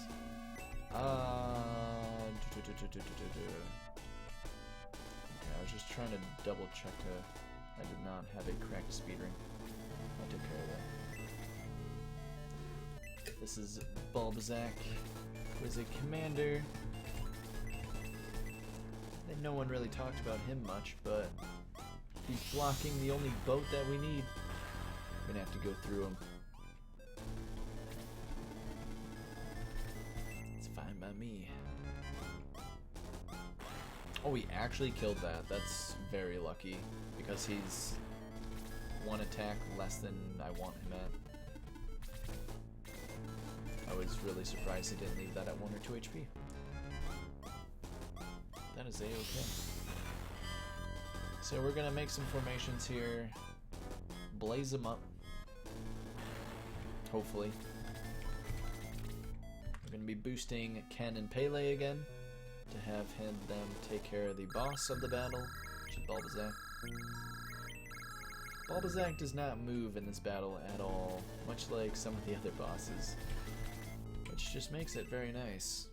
Okay, I was just trying to double check I did not have a cracked speed ring. I took care of that. This is Bulbasac, who is a commander. And no one really talked about him much, but he's blocking the only boat that we need. We're gonna have to go through him. It's fine by me. Oh, he actually killed that. That's very lucky, because he's one attack less than I want him at. I was really surprised he didn't leave that at 1 or 2 HP. That is A-okay. So we're gonna make some formations here, blaze them up, hopefully. We're gonna be boosting Ken and Pele again, to have them take care of the boss of the battle, which is Bulbasac. Bulbasac does not move in this battle at all, much like some of the other bosses, which just makes it very nice.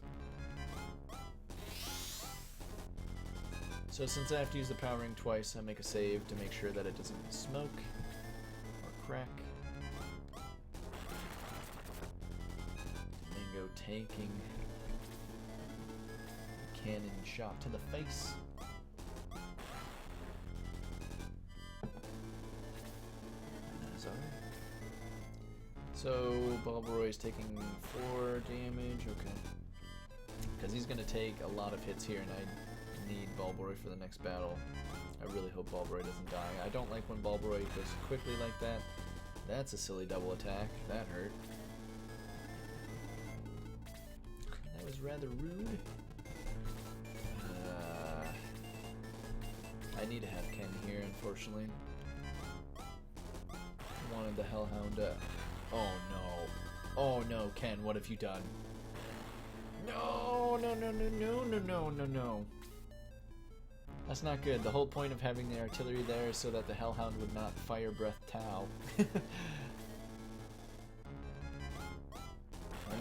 So since I have to use the power ring twice, I make a save to make sure that it doesn't smoke or crack. Domingo taking cannon shot to the face. Sorry. So Balboroy's taking 4 damage. Okay. Because he's gonna take a lot of hits here, and I need Balboroy for the next battle. I really hope Balboroy doesn't die. I don't like when Balboroy goes quickly like that. That's a silly double attack. That hurt. That was rather rude. I need to have Ken here, unfortunately. I wanted the Hellhound to... Oh no. Oh no, Ken, what have you done? No, no, no, no, no, no, no, no, no. That's not good. The whole point of having the artillery there is so that the Hellhound would not fire breath Tau. I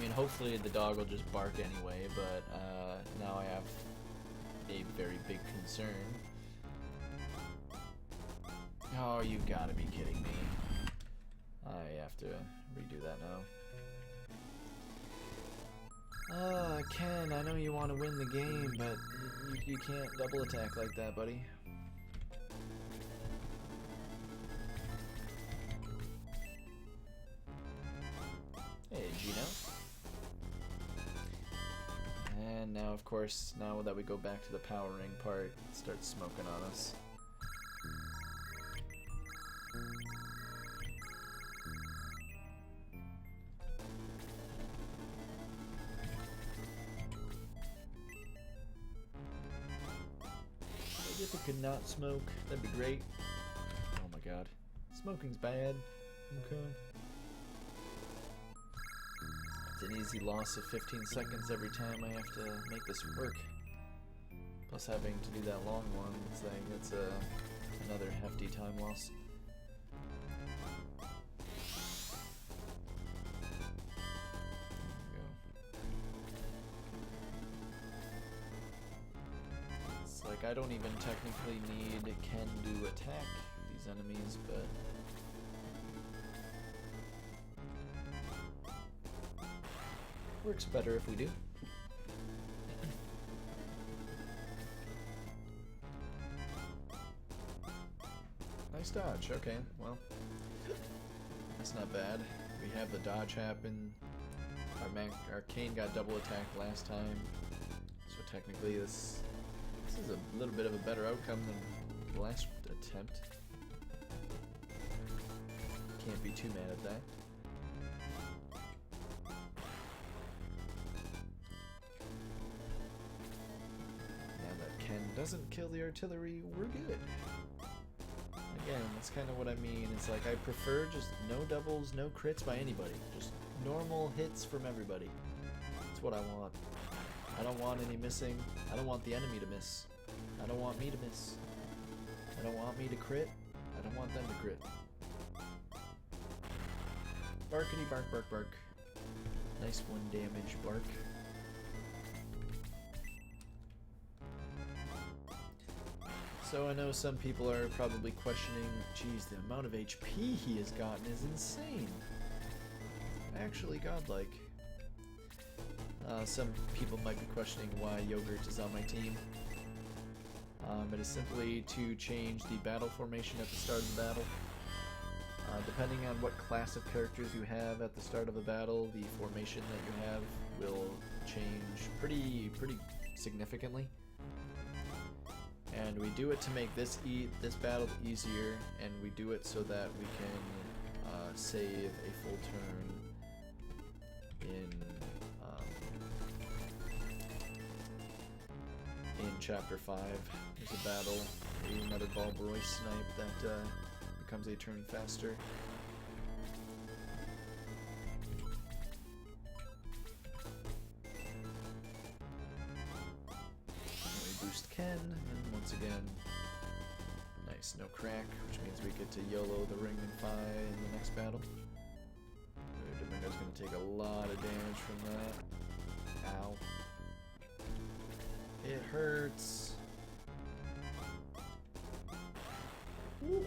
mean, hopefully the dog will just bark anyway, but now I have a very big concern. Oh, you gotta be kidding me. I have to redo that now. Ken, I know you want to win the game, but you can't double attack like that, buddy. Hey, Gino. And now, of course, now that we go back to the power ring part, it starts smoking on us. If it could not smoke, that'd be great. Oh my god. Smoking's bad. Okay. It's an easy loss of 15 seconds every time I have to make this work. Plus having to do that long one, it's like, it's another hefty time loss. Like, I don't even technically need Ken to attack these enemies, but... works better if we do. Nice dodge, okay, well... that's not bad. We have the dodge happen. Our Kane got double attacked last time, so technically this is a little bit of a better outcome than the last attempt. Can't be too mad at that. Now that Ken doesn't kill the artillery, we're good. Again, that's kind of what I mean. It's like I prefer just no doubles, no crits by anybody. Just normal hits from everybody. That's what I want. I don't want any missing. I don't want the enemy to miss. I don't want me to miss. I don't want me to crit. I don't want them to crit. Barkity bark bark bark. Nice 1 damage bark. So I know some people are probably questioning, geez, the amount of HP he has gotten is insane. Actually godlike. Some people might be questioning why Yogurt is on my team. It is simply to change the battle formation at the start of the battle. Depending on what class of characters you have at the start of a battle, the formation that you have will change pretty significantly. And we do it to make this battle easier, and we do it so that we can save a full turn in Chapter 5. There's a battle, another Balboroy snipe that becomes a turn faster. And we boost Ken, and once again, nice, no crack, which means we get to YOLO the Ring and Fi in the next battle. Domingo's gonna take a lot of damage from that. Ow. It hurts. Woo.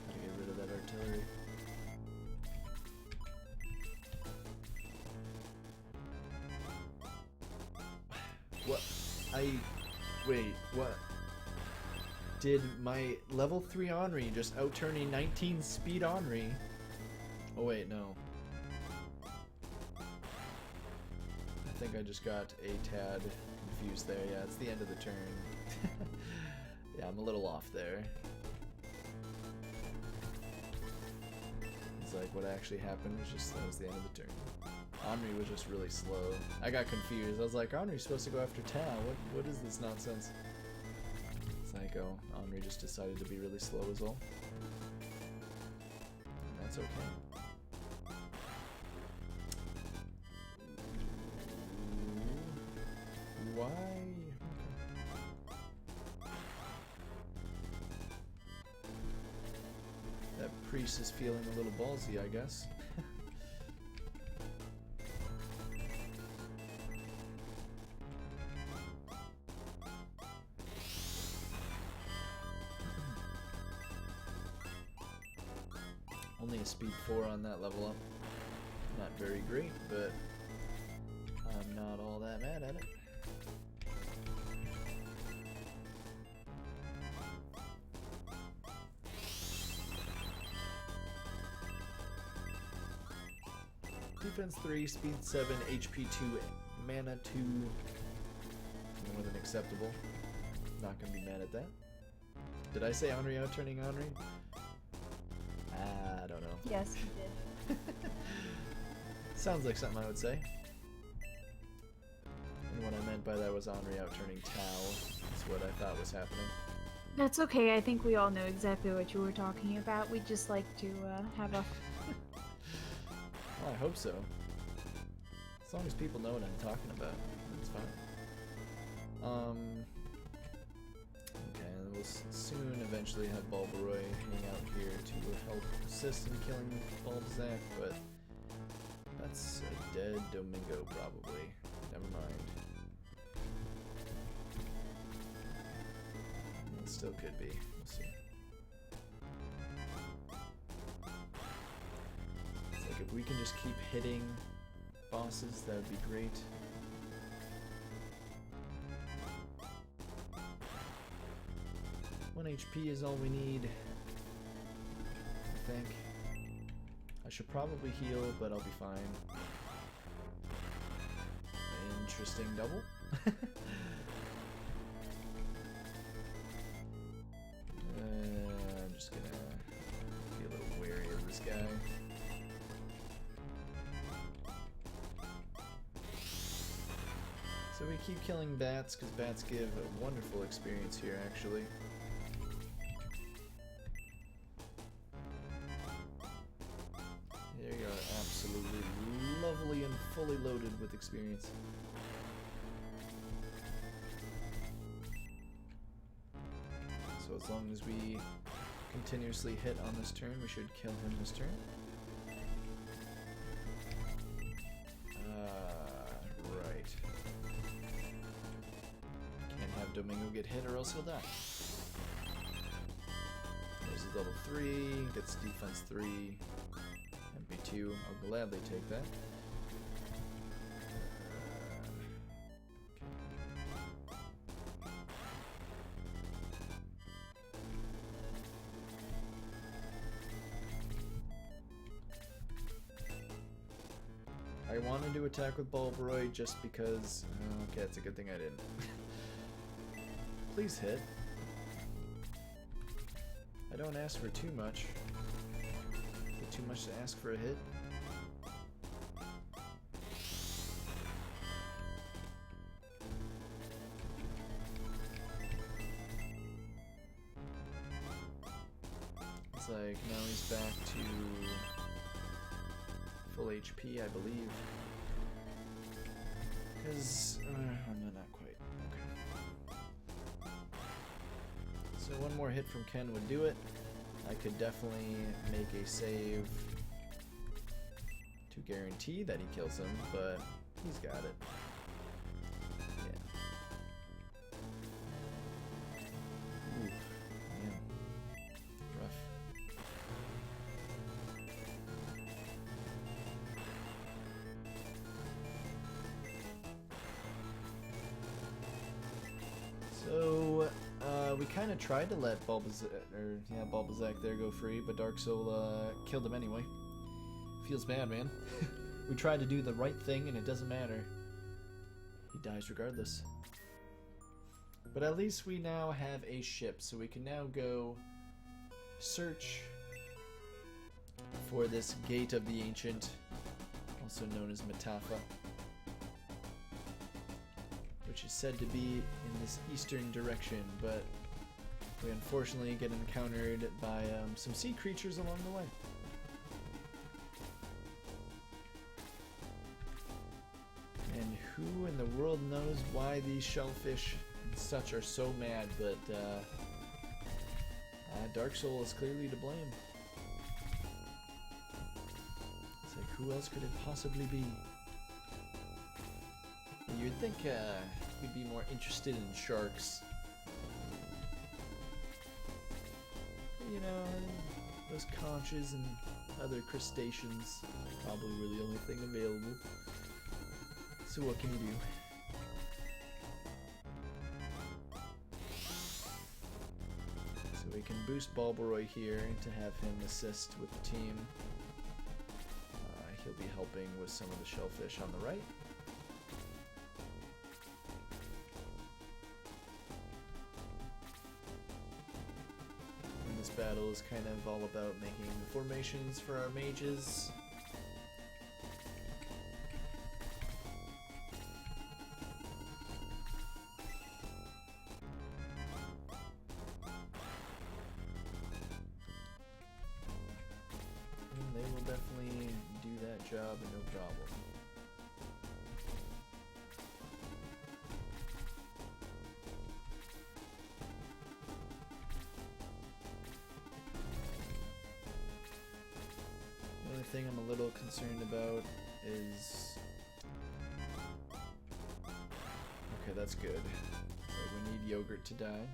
Gotta get rid of that artillery. What? Wait, what? did my level 3 Henri just out-turning 19 speed Henri. Oh wait, no. I think I just got a tad confused there. Yeah, it's the end of the turn. Yeah, I'm a little off there. It's like what actually happened was just that was the end of the turn. Henri was just really slow. I got confused. I was like, Henri's supposed to go after Tao. What is this nonsense? It's like, oh, Henri just decided to be really slow as well. And that's okay. Why? That priest is feeling a little ballsy, I guess. Only a speed 4 on that level up. Not very great, but I'm not all that mad at it. Defense 3, speed 7, HP 2, mana 2. More than acceptable. Not gonna be mad at that. Did I say Henri out-turning Henri? I don't know. Yes, you did. Sounds like something I would say. And what I meant by that was Henri out-turning Tao. That's what I thought was happening. That's okay. I think we all know exactly what you were talking about. We'd just like to have a... Well, I hope so. As long as people know what I'm talking about, that's fine. Okay, we'll soon eventually have Bulbaroy hang out here to help assist in killing Bulbazak, but that's a dead Domingo probably. Never mind. It still could be. We'll see. It's like if we can just keep hitting bosses, that would be great. One HP is all we need, I think. I should probably heal, but I'll be fine. Interesting double. I'm just gonna be a little wary of this guy. So we keep killing bats, because bats give a wonderful experience here, actually. There you are, absolutely lovely and fully loaded with experience. So as long as we continuously hit on this turn, we should kill him this turn. Right. Can't have Domingo get hit or else he'll die. There's his level 3, gets defense 3, MP2, I'll gladly take that. I wanted to attack with Bulbaroy just because... okay, it's a good thing I didn't. Please hit. I don't ask for too much. Is it too much to ask for a hit? It's like, now he's back to full HP, I believe. Because, no, not quite. Okay. So one more hit from Ken would do it. I could definitely make a save to guarantee that he kills him, but he's got it. Yeah. Ooh, man. Rough. So, we kind kind of tried to let Bulbasac there go free, but Dark Soul killed him anyway. Feels bad, man. We tried to do the right thing and it doesn't matter. He dies regardless. But at least we now have a ship, so we can now go search for this Gate of the Ancient, also known as Matafa, which is said to be in this eastern direction, but we unfortunately get encountered by some sea creatures along the way. And who in the world knows why these shellfish and such are so mad, but Dark Soul is clearly to blame. It's like, who else could it possibly be? You'd think he'd be more interested in sharks. You know, those conches and other crustaceans probably were the only thing available. So what can you do? So we can boost Bulbaroy here to have him assist with the team. He'll be helping with some of the shellfish on the right. And this battle is kind of all about making formations for our mages. They will definitely do that job, no problem. The only thing I'm a little concerned about is... Okay, that's good. Like, we need Yogurt to die.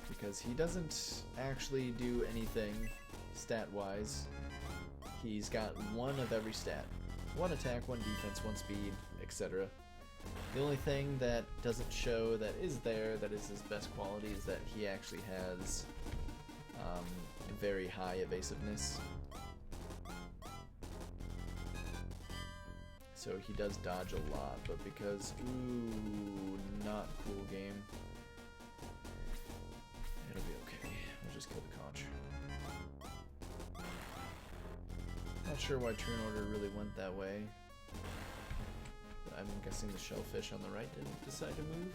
Because he doesn't actually do anything stat-wise. He's got one of every stat. One attack, one defense, one speed, etc. The only thing that doesn't show that is there, that is his best quality, is that he actually has very high evasiveness. So he does dodge a lot, but because, ooh, not cool game. It'll be okay. We'll just kill the conch. Not sure why turn order really went that way. But I'm guessing the shellfish on the right didn't decide to move.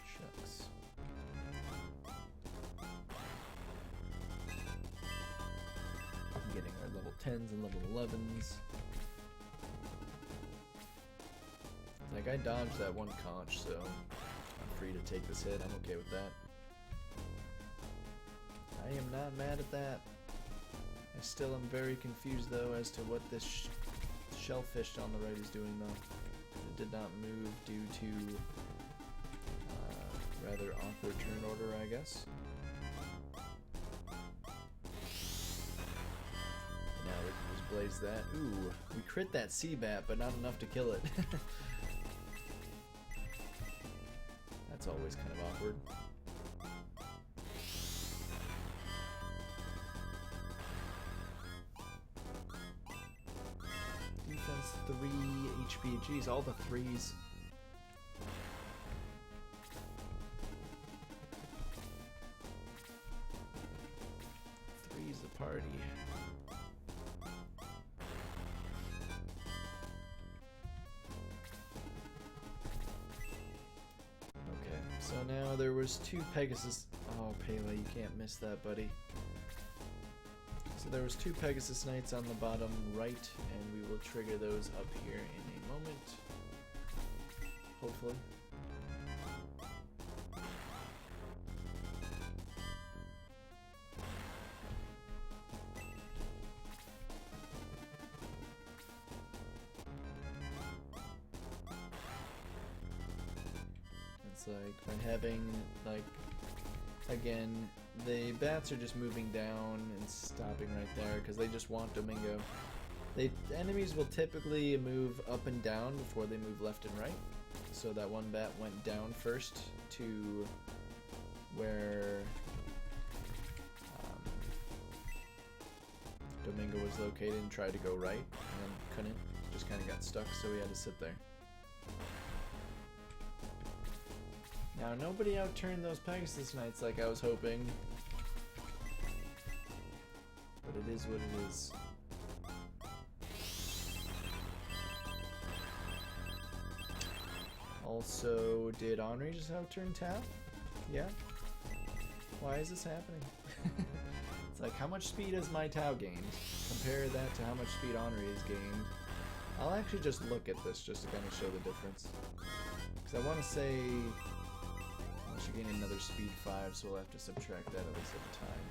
Shucks. I'm getting our level 10s and level 11s. Like, I dodged that one conch, so I'm free to take this hit. I'm okay with that. I am not mad at that. I still am very confused, though, as to what this shellfish on the right is doing, though. It did not move due to rather awkward turn order, I guess. Now we can just blaze that. Ooh, we crit that Seabat, but not enough to kill it. That's always kind of awkward. Defense 3 HP. Jeez, all the 3s. Three's the party. So now there was 2 Pegasus. Oh, Pele, you can't miss that, buddy. So there was 2 Pegasus Knights on the bottom right, and we will trigger those up here in a moment. Hopefully. It's like by having, like, again, the bats are just moving down and stopping right there because they just want Domingo. Enemies will typically move up and down before they move left and right. So that one bat went down first to where Domingo was located and tried to go right and then couldn't. Just kind of got stuck, so he had to sit there. Now, nobody outturned those Pegasus Knights like I was hoping. But it is what it is. Also, did Henri just outturn Tao? Yeah? Why is this happening? It's like, how much speed has my Tao gained? Compare that to how much speed Henri has gained. I'll actually just look at this just to kind of show the difference. Because I want to say... I should gain another speed 5, so we'll have to subtract that at least at the time,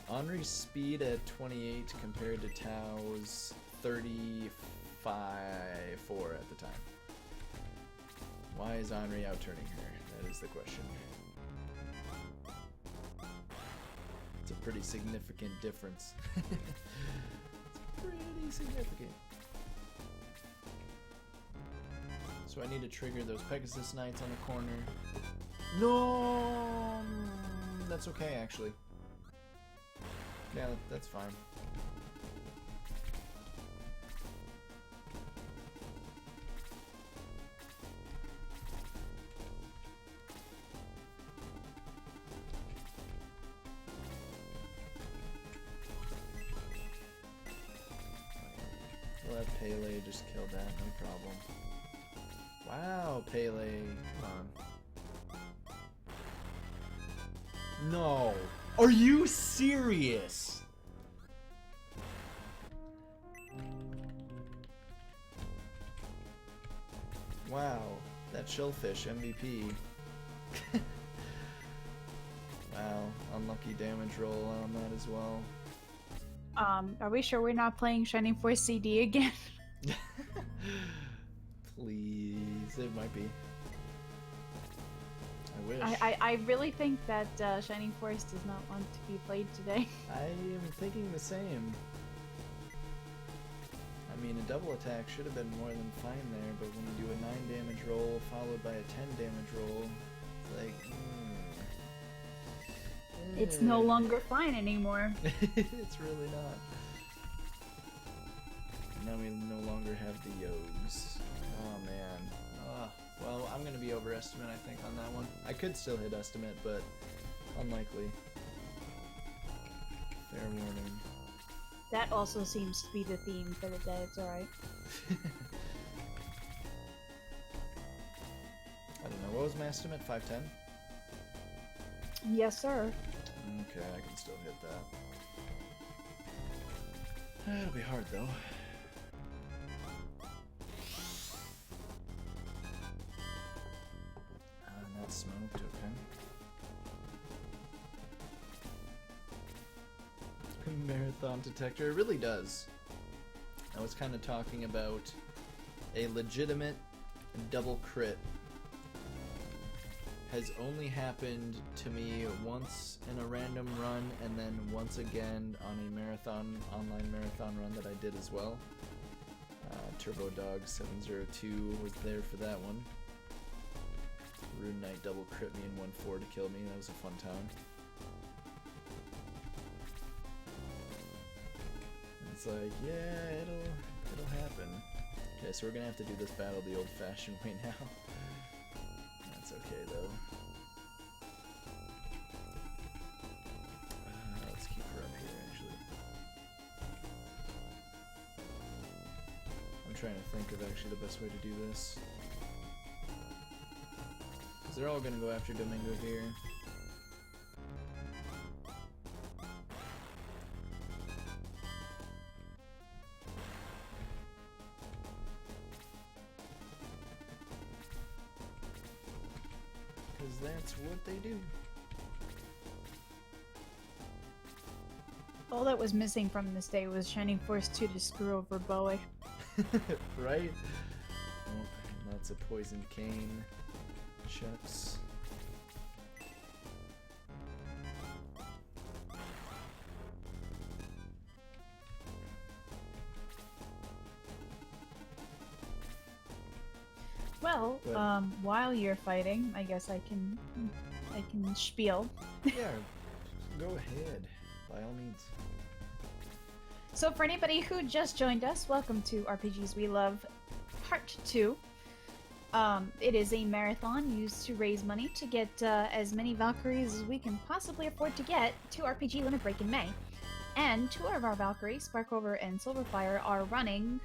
but... Henri's speed at 28 compared to Tao's 35.4 at the time. Why is Henri outturning her? That is the question. It's a pretty significant difference. It's pretty significant. So I need to trigger those Pegasus Knights on the corner. No, that's okay actually. Yeah, that's fine. We'll have Pele just kill that, no problem. Wow, Pele, come on. No! Are you serious? Wow, that shellfish MVP. Wow, unlucky damage roll on that as well. Are we sure we're not playing Shining Force CD again? Please, it might be. I wish. I really think that Shining Force does not want to be played today. I am thinking the same. I mean, a double attack should have been more than fine there, but when you do a 9 damage roll followed by a 10 damage roll, it's like, It's no longer fine anymore. It's really not. Now we no longer have the Yogs. Oh man. Well, I'm gonna be overestimate, I think, on that one. I could still hit estimate, but unlikely. Fair warning. That also seems to be the theme for the day. It's alright. I don't know. What was my estimate? 510? Yes, sir. Okay, I can still hit that. It'll be hard though. Not smoked, okay. Marathon detector, it really does. I was kind of talking about a legitimate double crit. Has only happened to me once in a random run, and then once again on a marathon, online marathon run that I did as well. Turbo Dog 702 was there for that one. Rune Knight double crit me in 1-4 to kill me. That was a fun time. And it's like, yeah, it'll happen. Okay, so we're gonna have to do this battle the old-fashioned way now. That's okay though. Let's keep her up here actually. I'm trying to think of actually the best way to do this. Because they're all going to go after Domingo here. Because that's what they do. All that was missing from this day was Shining Force 2 to screw over Bowie. Right? Oh, that's a poisoned cane. Shucks. Well, Go ahead. while you're fighting, I guess I can spiel. Yeah, go ahead, by all means. So for anybody who just joined us, welcome to RPGs We Love Part 2. It is a marathon used to raise money to get as many Valkyries as we can possibly afford to get to RPG Limit Break in May. And two of our Valkyries, Sparkover and Silverfire, are running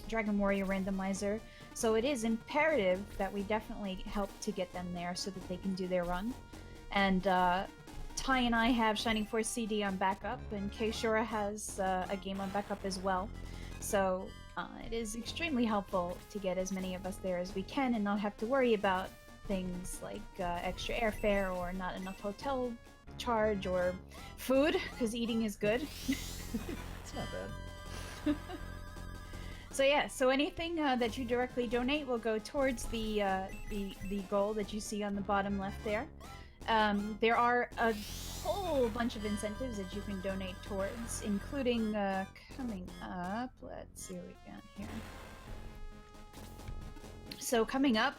Dragon Warrior Randomizer, so it is imperative that we definitely help to get them there so that they can do their run. And Ty and I have Shining Force CD on backup, and Kay Shura has a game on backup as well. So it is extremely helpful to get as many of us there as we can and not have to worry about things like extra airfare or not enough hotel charge or food, because eating is good. It's not bad. So yeah, so anything that you directly donate will go towards the goal that you see on the bottom left there. There are a whole bunch of incentives that you can donate towards, including coming up. Let's see what we got here. So coming up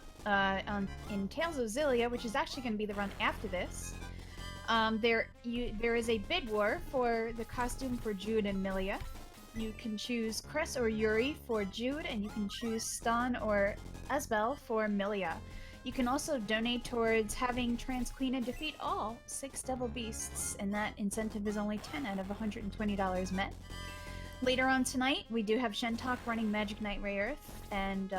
in Tales of Xillia, which is actually going to be the run after this, there is a bid war for the costume for Jude and Milia. You can choose Cress or Yuri for Jude, and you can choose Stan or Asbel for Milia. You can also donate towards having Trans Queen defeat all 6 Devil Beasts, and that incentive is only 10 out of $120 met. Later on tonight, we do have Shentok running Magic Knight Ray Earth, and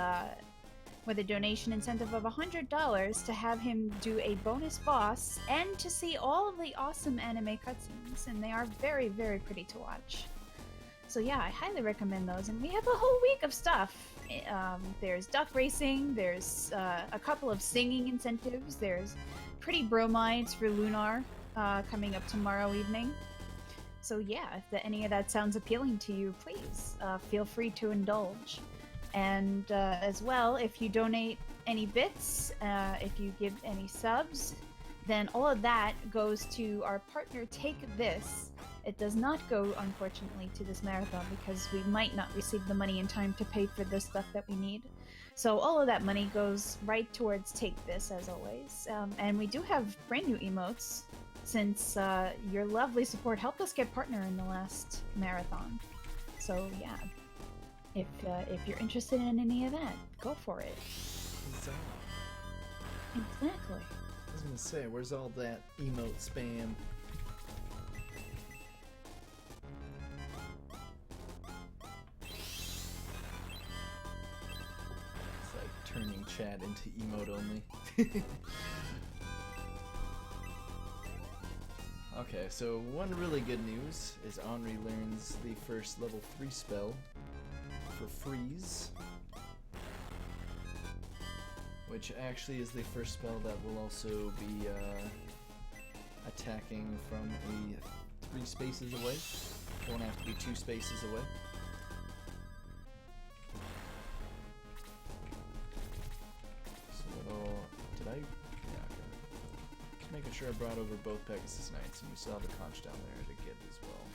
with a donation incentive of $100 to have him do a bonus boss and to see all of the awesome anime cutscenes, and they are very, very pretty to watch. So yeah, I highly recommend those, and we have a whole week of stuff. There's duck racing, there's a couple of singing incentives, there's pretty bromides for Lunar coming up tomorrow evening. So yeah, if any of that sounds appealing to you, please feel free to indulge. And as well, if you donate any bits, if you give any subs, then all of that goes to our partner Take This. It does not go, unfortunately, to this marathon because we might not receive the money in time to pay for the stuff that we need. So all of that money goes right towards Take This, as always. And we do have brand new emotes, since your lovely support helped us get partner in the last marathon. So yeah, if you're interested in any of that, go for it. Huzzah. Exactly. I was gonna say, where's all that emote spam? It's like turning chat into emote only. Okay, so one really good news is Henri learns the first level 3 spell for freeze, which actually is the first spell that will also be attacking from 3 spaces away. Won't have to be 2 spaces away. So it'll... did I? Yeah, okay. Just making sure I brought over both Pegasus Knights, and we still have a conch down there to get as well.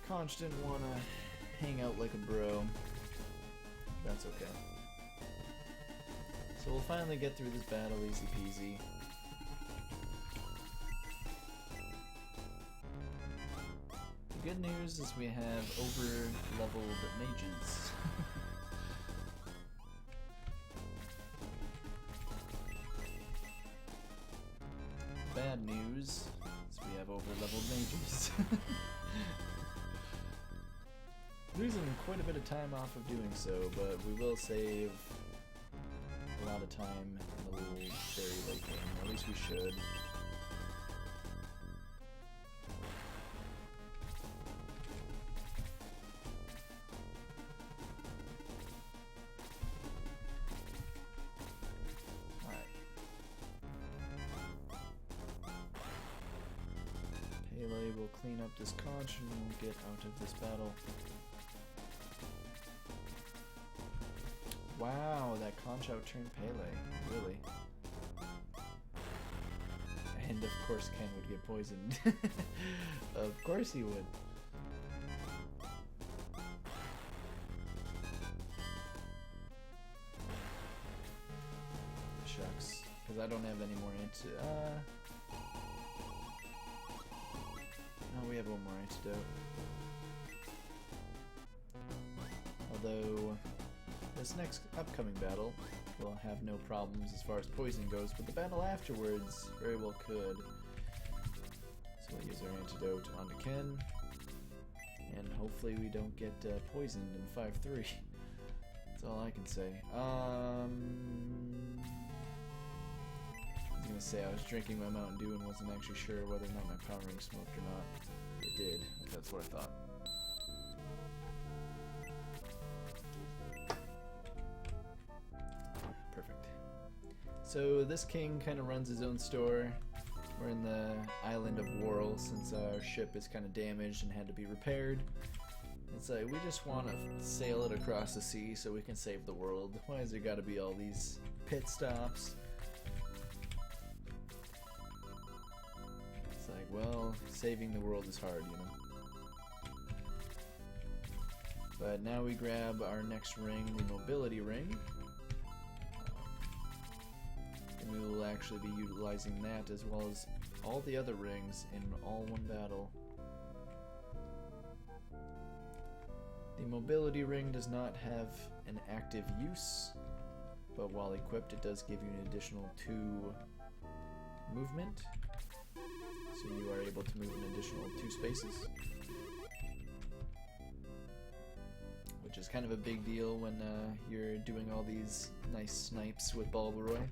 Conch didn't want to hang out like a bro. That's okay. So we'll finally get through this battle easy peasy. The good news is we have over-leveled mages. Bad news is we have over-leveled mages. Losing quite a bit of time off of doing so, but we will save a lot of time in the very late game. Or at least we should. Alright. Pele will clean up this conch and we'll get out of this battle. Wow, that conch outturned Pele. Really. And of course Ken would get poisoned. Of course he would. because I don't have any more no, we have one more antidote. Although, this next upcoming battle will have no problems as far as poison goes, but the battle afterwards very well could. So we'll use our antidote onto Ken, and hopefully we don't get poisoned in 5-3. That's all I can say. I was gonna say I was drinking my Mountain Dew and wasn't actually sure whether or not my power ring smoked or not. It did. That's what I thought. Perfect. So this king kind of runs his own store. We're in the island of Worrell since our ship is kind of damaged and had to be repaired. It's like, we just want to sail it across the sea so we can save the world. Why has there got to be all these pit stops? It's like, well, saving the world is hard, you know. But now we grab our next ring, the mobility ring. And we will actually be utilizing that as well as all the other rings in all one battle. The mobility ring does not have an active use, but while equipped it does give you an additional 2 movement. So you are able to move an additional 2 spaces. Which is kind of a big deal when you're doing all these nice snipes with Balbaroy.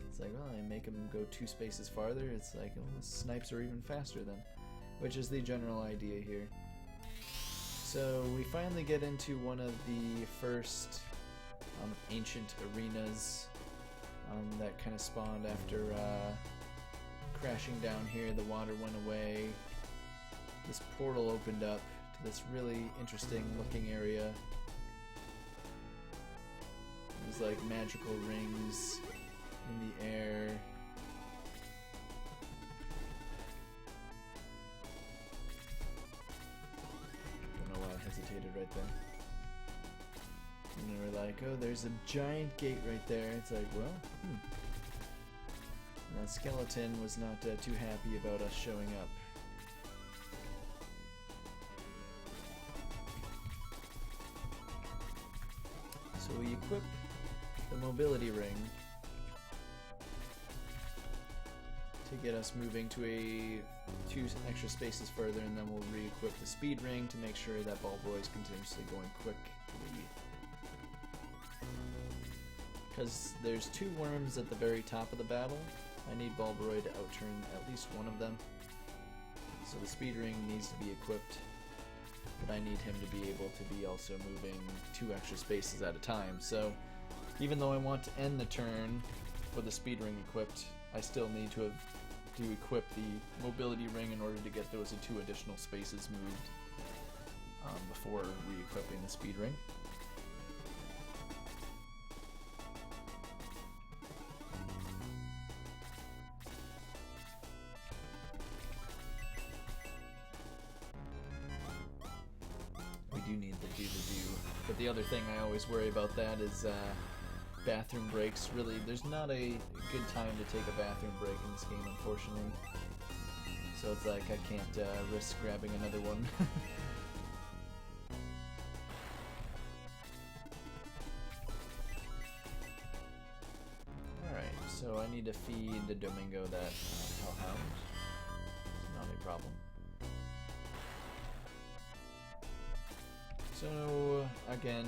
It's like, well, I make them go 2 spaces farther. It's like, oh, the snipes are even faster then. Which is the general idea here. So we finally get into one of the first ancient arenas that kind of spawned after crashing down here. The water went away. This portal opened up to this really interesting looking area. There's like magical rings in the air. Hesitated right there. And they were like, oh, there's a giant gate right there. It's like, well, And that skeleton was not too happy about us showing up. So we equip the mobility ring to get us moving to 2 extra spaces further, and then we'll re-equip the speed ring to make sure that Balbaroy is continuously going quickly. Because there's 2 worms at the very top of the battle, I need Balbaroy to outturn at least one of them. So the speed ring needs to be equipped, but I need him to be able to be also moving 2 extra spaces at a time. So even though I want to end the turn with the speed ring equipped, I still need to equip the mobility ring in order to get those 2 additional spaces moved before re-equipping the speed ring. We do need the do. But the other thing I always worry about that is bathroom breaks. Really, there's not a good time to take a bathroom break in this game, unfortunately. So it's like I can't risk grabbing another one. Alright, so I need to feed the Domingo that hellhound. It's not a problem. So, again,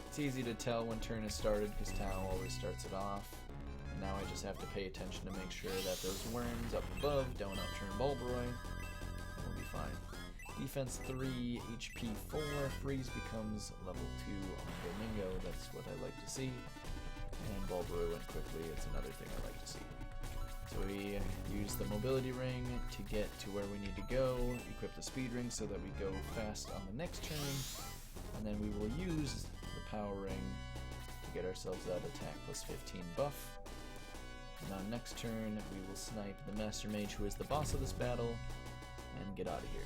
it's easy to tell when turn is started because Tao always starts it off. And now I just have to pay attention to make sure that those worms up above don't outturn Balbaroy. And we'll be fine. Defense 3, HP 4, freeze becomes level 2 on Domingo. That's what I like to see. And Balbaroy went quickly. It's another thing I like to see. So we use the mobility ring to get to where we need to go, equip the speed ring so that we go fast on the next turn, and then we will use the power ring to get ourselves that attack plus 15 buff. And on next turn, we will snipe the Master Mage, who is the boss of this battle, and get out of here.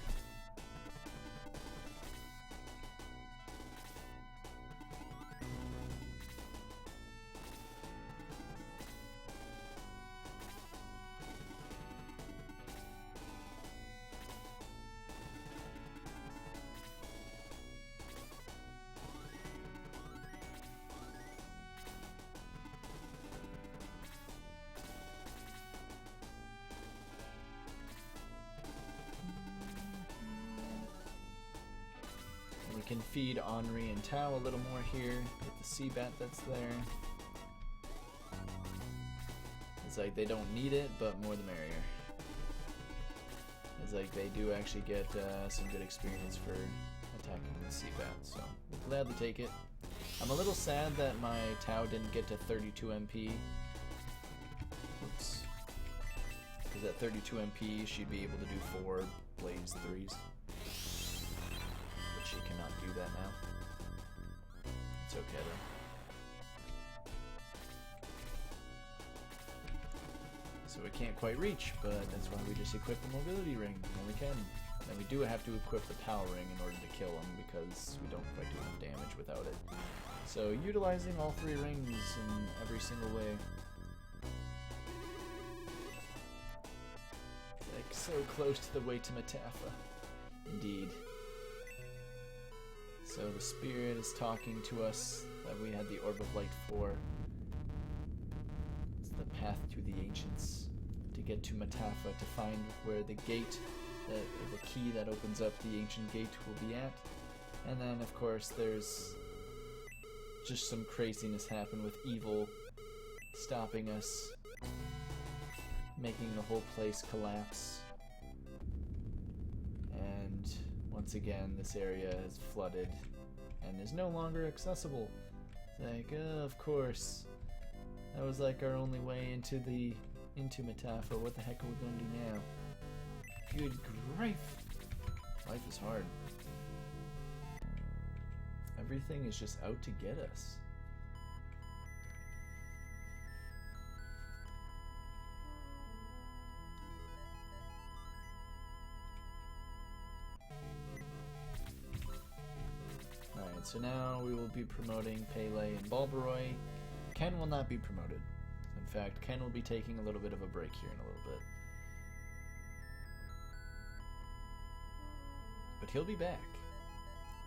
we can feed Henri and Tao a little more here with the sea bat that's there. It's like they don't need it, but more the merrier. It's like they do actually get some good experience for attacking the sea bat, so we'll gladly take it. I'm a little sad that my Tao didn't get to 32 MP. Oops. Because at 32 MP, she'd be able to do 4 Blaze 3s. But she cannot do that now. It's okay though. So we can't quite reach, but that's why we just equip the mobility ring when we can. And we do have to equip the power ring in order to kill him because we don't quite do enough damage without it. So utilizing all 3 rings in every single way. Like so close to the way to Metafa. Indeed. So the spirit is talking to us that we had the Orb of Light for. It's the path to the ancients. To get to Metafa, to find where the gate, the key that opens up the ancient gate will be at. And then of course there's just some craziness happen with evil stopping us, making the whole place collapse. And once again this area is flooded and is no longer accessible. It's like, of course. That was like our only way into Metafa. What the heck are we going to do now? Good grief! Life is hard. Everything is just out to get us. Alright, so now we will be promoting Pele and Balbaroy. Ken will not be promoted. In fact, Ken will be taking a little bit of a break here in a little bit. But he'll be back.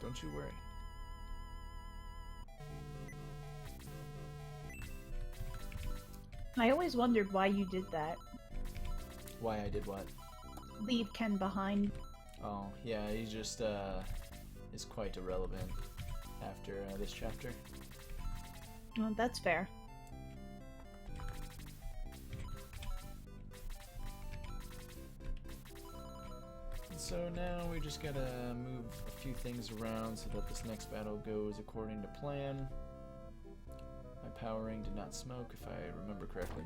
Don't you worry. I always wondered why you did that. Why I did what? Leave Ken behind. Oh, yeah, he just is quite irrelevant after this chapter. Well, that's fair. So now we just gotta move a few things around so that this next battle goes according to plan. My power ring did not smoke, if I remember correctly.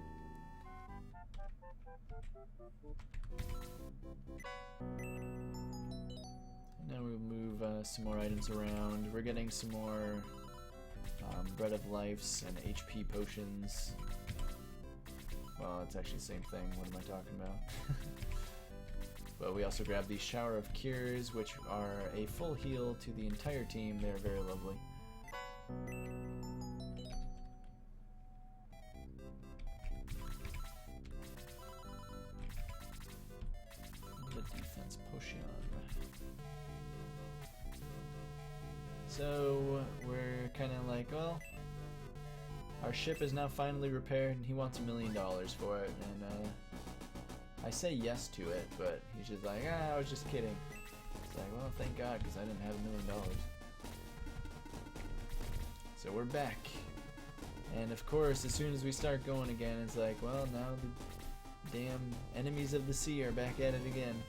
Now we'll move some more items around. We're getting some more Bread of Lives and HP potions. Well, it's actually the same thing. What am I talking about? But we also grab the Shower of Cures, which are a full heal to the entire team. They're very lovely. The defense potion. So we're kind of like, well, our ship is now finally repaired, and he wants $1 million for it, and I say yes to it, but he's just like, I was just kidding. It's like, well, thank God, because I didn't have $1 million. So we're back. And of course, as soon as we start going again, it's like, well, now the damn enemies of the sea are back at it again.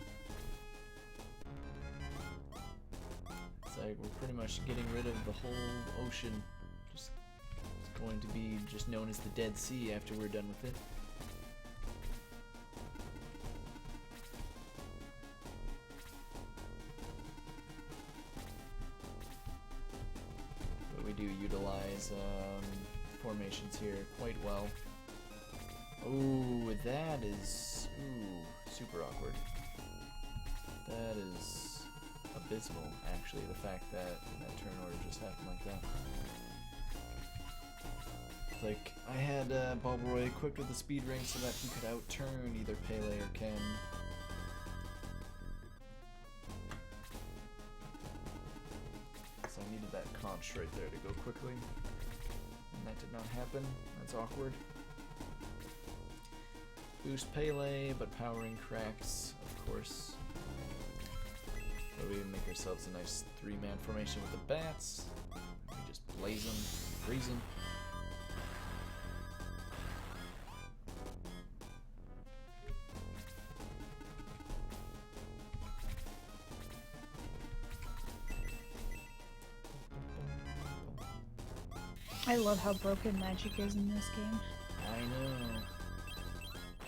It's like we're pretty much getting rid of the whole ocean. Just, it's going to be just known as the Dead Sea after we're done with it. We do utilize formations here quite well. Oh, that is super awkward. That is abysmal, actually, the fact that that turn order just happened like that. Like, I had Balbaroy equipped with the speed ring so that he could outturn either Pele or Ken. I needed that conch right there to go quickly, and that did not happen. That's awkward. Boost Pele, but powering cracks, of course. But we make ourselves a nice 3-man formation with the bats. We just blaze them, freeze them. I love how broken magic is in this game. I know.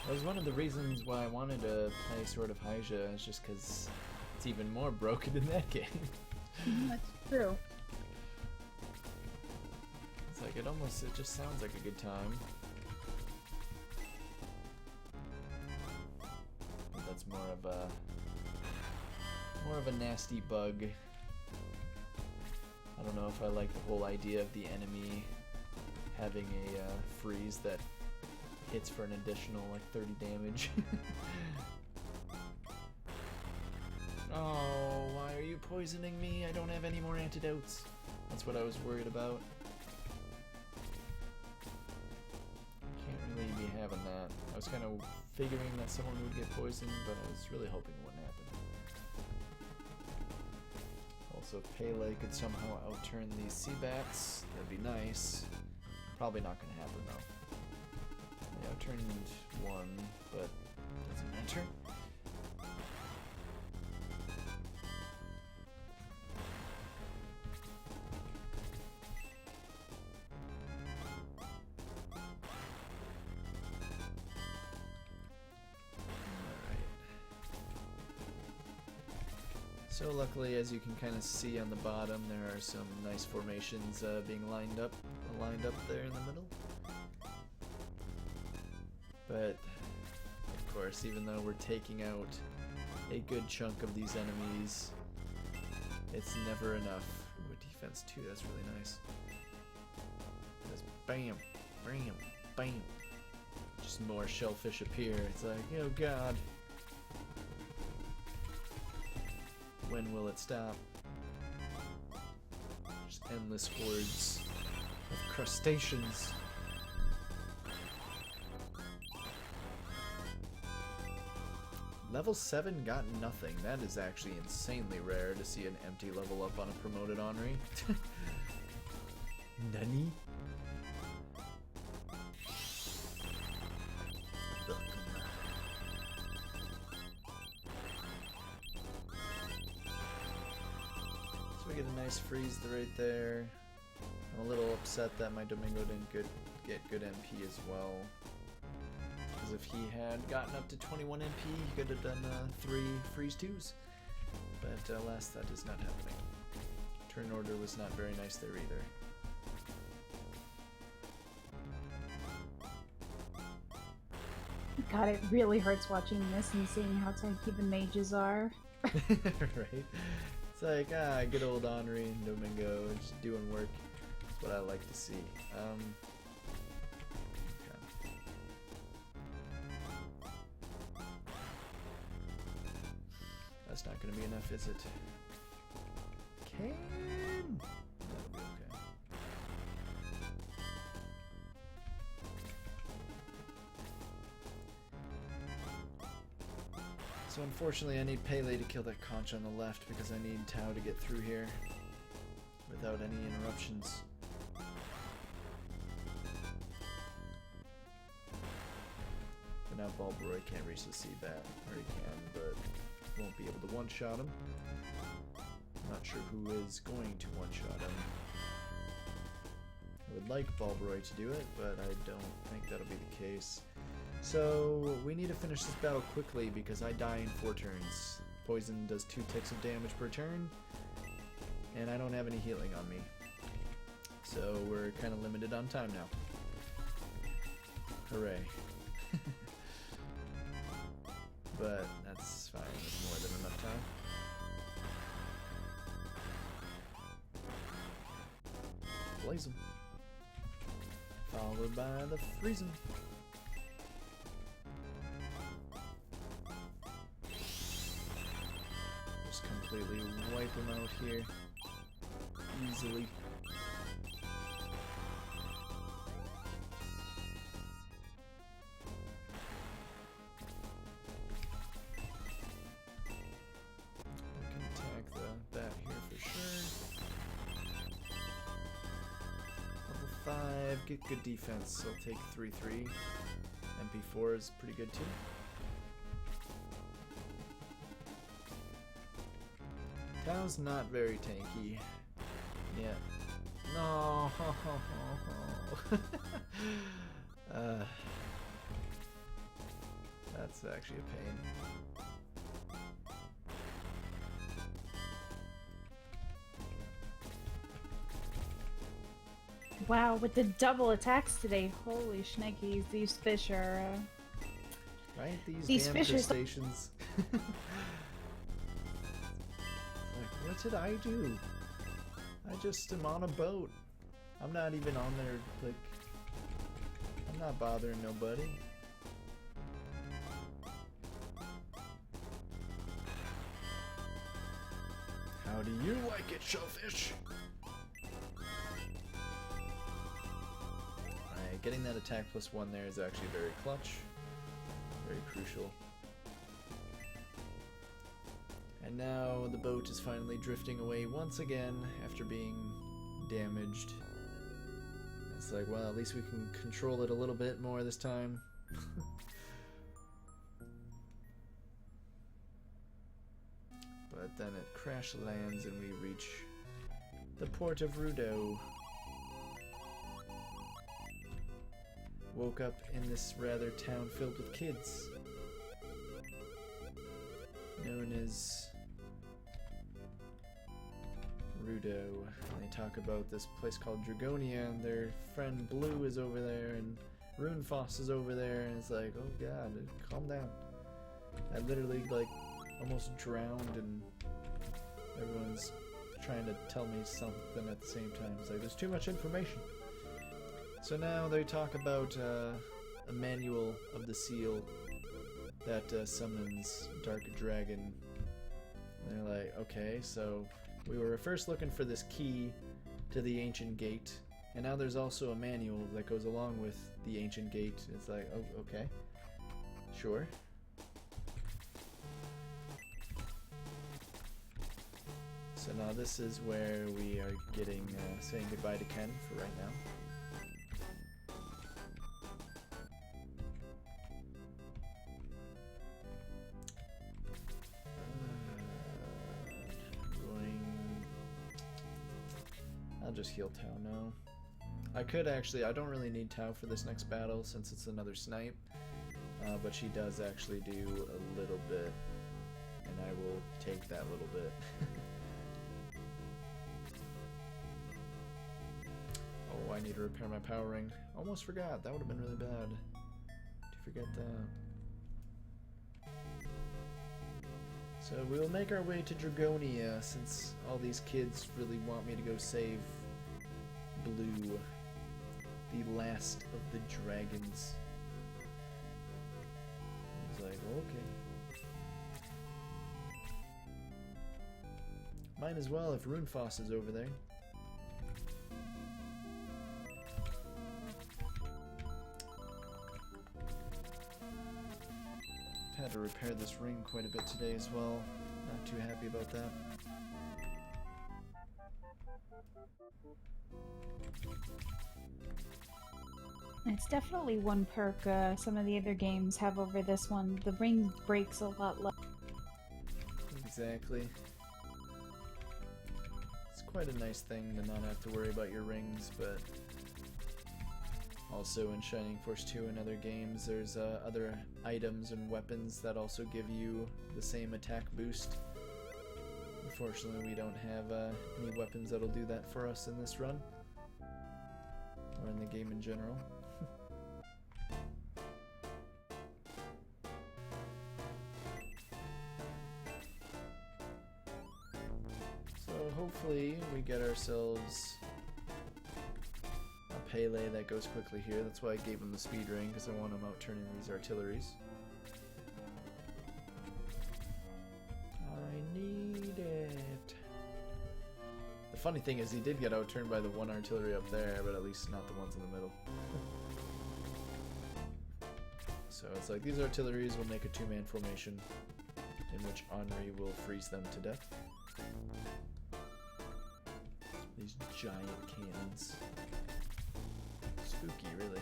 That was one of the reasons why I wanted to play Sword of Hyjia, is just because it's even more broken in that game. That's true. It's like, it just sounds like a good time. But that's more of a nasty bug. I don't know if I like the whole idea of the enemy having a freeze that hits for an additional like 30 damage. Oh, why are you poisoning me? I don't have any more antidotes. That's what I was worried about. Can't really be having that. I was kind of figuring that someone would get poisoned, but I was really hoping it wouldn't happen. Also, if Pele could somehow outturn these sea bats, that'd be nice. Probably not gonna happen though. Yeah, outturned one, but doesn't matter. So luckily, as you can kind of see on the bottom, there are some nice formations being lined up there in the middle. But of course, even though we're taking out a good chunk of these enemies, it's never enough. Ooh, defense 2, that's really nice. Just bam, bam, bam. Just more shellfish appear. It's like, oh god. When will it stop? Just endless hordes of crustaceans. Level 7 got nothing. That is actually insanely rare to see an empty level up on a promoted Henri. Nani? So we get a nice freeze right there. I'm a little upset that my Domingo didn't get good MP as well. Because if he had gotten up to 21 MP, he could have done 3 freeze 2s. But alas, that is not happening. Turn order was not very nice there either. God, it really hurts watching this and seeing how tanky the mages are. Right? It's like, good old Henri and Domingo just doing work. That's what I like to see. Okay. That's not gonna be enough, is it? Can! That'll be okay. So unfortunately I need Pele to kill that conch on the left because I need Tau to get through here without any interruptions. But now Balboroy can't reach the Seabat, or he can, but won't be able to one-shot him. I'm not sure who is going to one-shot him. I would like Balboroy to do it, but I don't think that'll be the case. So we need to finish this battle quickly because I die in 4 turns. Poison does 2 ticks of damage per turn, and I don't have any healing on me. So we're kind of limited on time now. Hooray. But that's fine, that's more than enough time. Blaze 'em. Followed by the freeze 'em. Just completely wipe them out here. Easily. have good defense, so I'll take 3-3. MP4 is pretty good too. Tao's not very tanky. Yeah. No. That's actually a pain. Wow, with the double attacks today, holy shnikes, these fish are, Right? These damn fish are so- crustaceans. Like, what did I do? I just am on a boat. I'm not even on there, like, I'm not bothering nobody. How do you like it, shellfish? Alright, getting that attack +1 there is actually very clutch. Very crucial. And now the boat is finally drifting away once again after being damaged. It's like, well, at least we can control it a little bit more this time. But then it crash lands and we reach the port of Rudo. Woke up in this rather town filled with kids, known as Rudo. They talk about this place called Dragonia, and their friend Blue is over there, and Runefoss is over there, and it's like, oh god, calm down. I literally, like, almost drowned, and everyone's trying to tell me something at the same time. It's like, there's too much information. So now they talk about a manual of the seal that summons Dark Dragon. And they're like, okay, so we were first looking for this key to the ancient gate, and now there's also a manual that goes along with the ancient gate. It's like, oh, okay, sure. So now this is where we are getting saying goodbye to Ken for right now. I'll just heal Tau now. I could actually, I don't really need Tau for this next battle since it's another snipe, but she does actually do a little bit, and I will take that little bit. Oh, I need to repair my power ring. Almost forgot, that would have been really bad to forget that. So we'll make our way to Dragonia, since all these kids really want me to go save Blue, the last of the dragons. He's like, okay. Might as well if Runefoss is over there. I've had to repair this ring quite a bit today as well. Not too happy about that. It's definitely one perk some of the other games have over this one. The ring breaks a lot less. Exactly. It's quite a nice thing to not have to worry about your rings, but also in Shining Force 2 and other games, there's other items and weapons that also give you the same attack boost. Unfortunately, we don't have any weapons that'll do that for us in this run, or in the game in general. So hopefully we get ourselves a Pele that goes quickly here. That's why I gave him the speed ring, because I want him out turning these artilleries. I need it. The funny thing is he did get outturned by the one artillery up there, but at least not the ones in the middle. So it's like these artilleries will make a two-man formation in which Henri will freeze them to death. These giant cannons. spooky, really.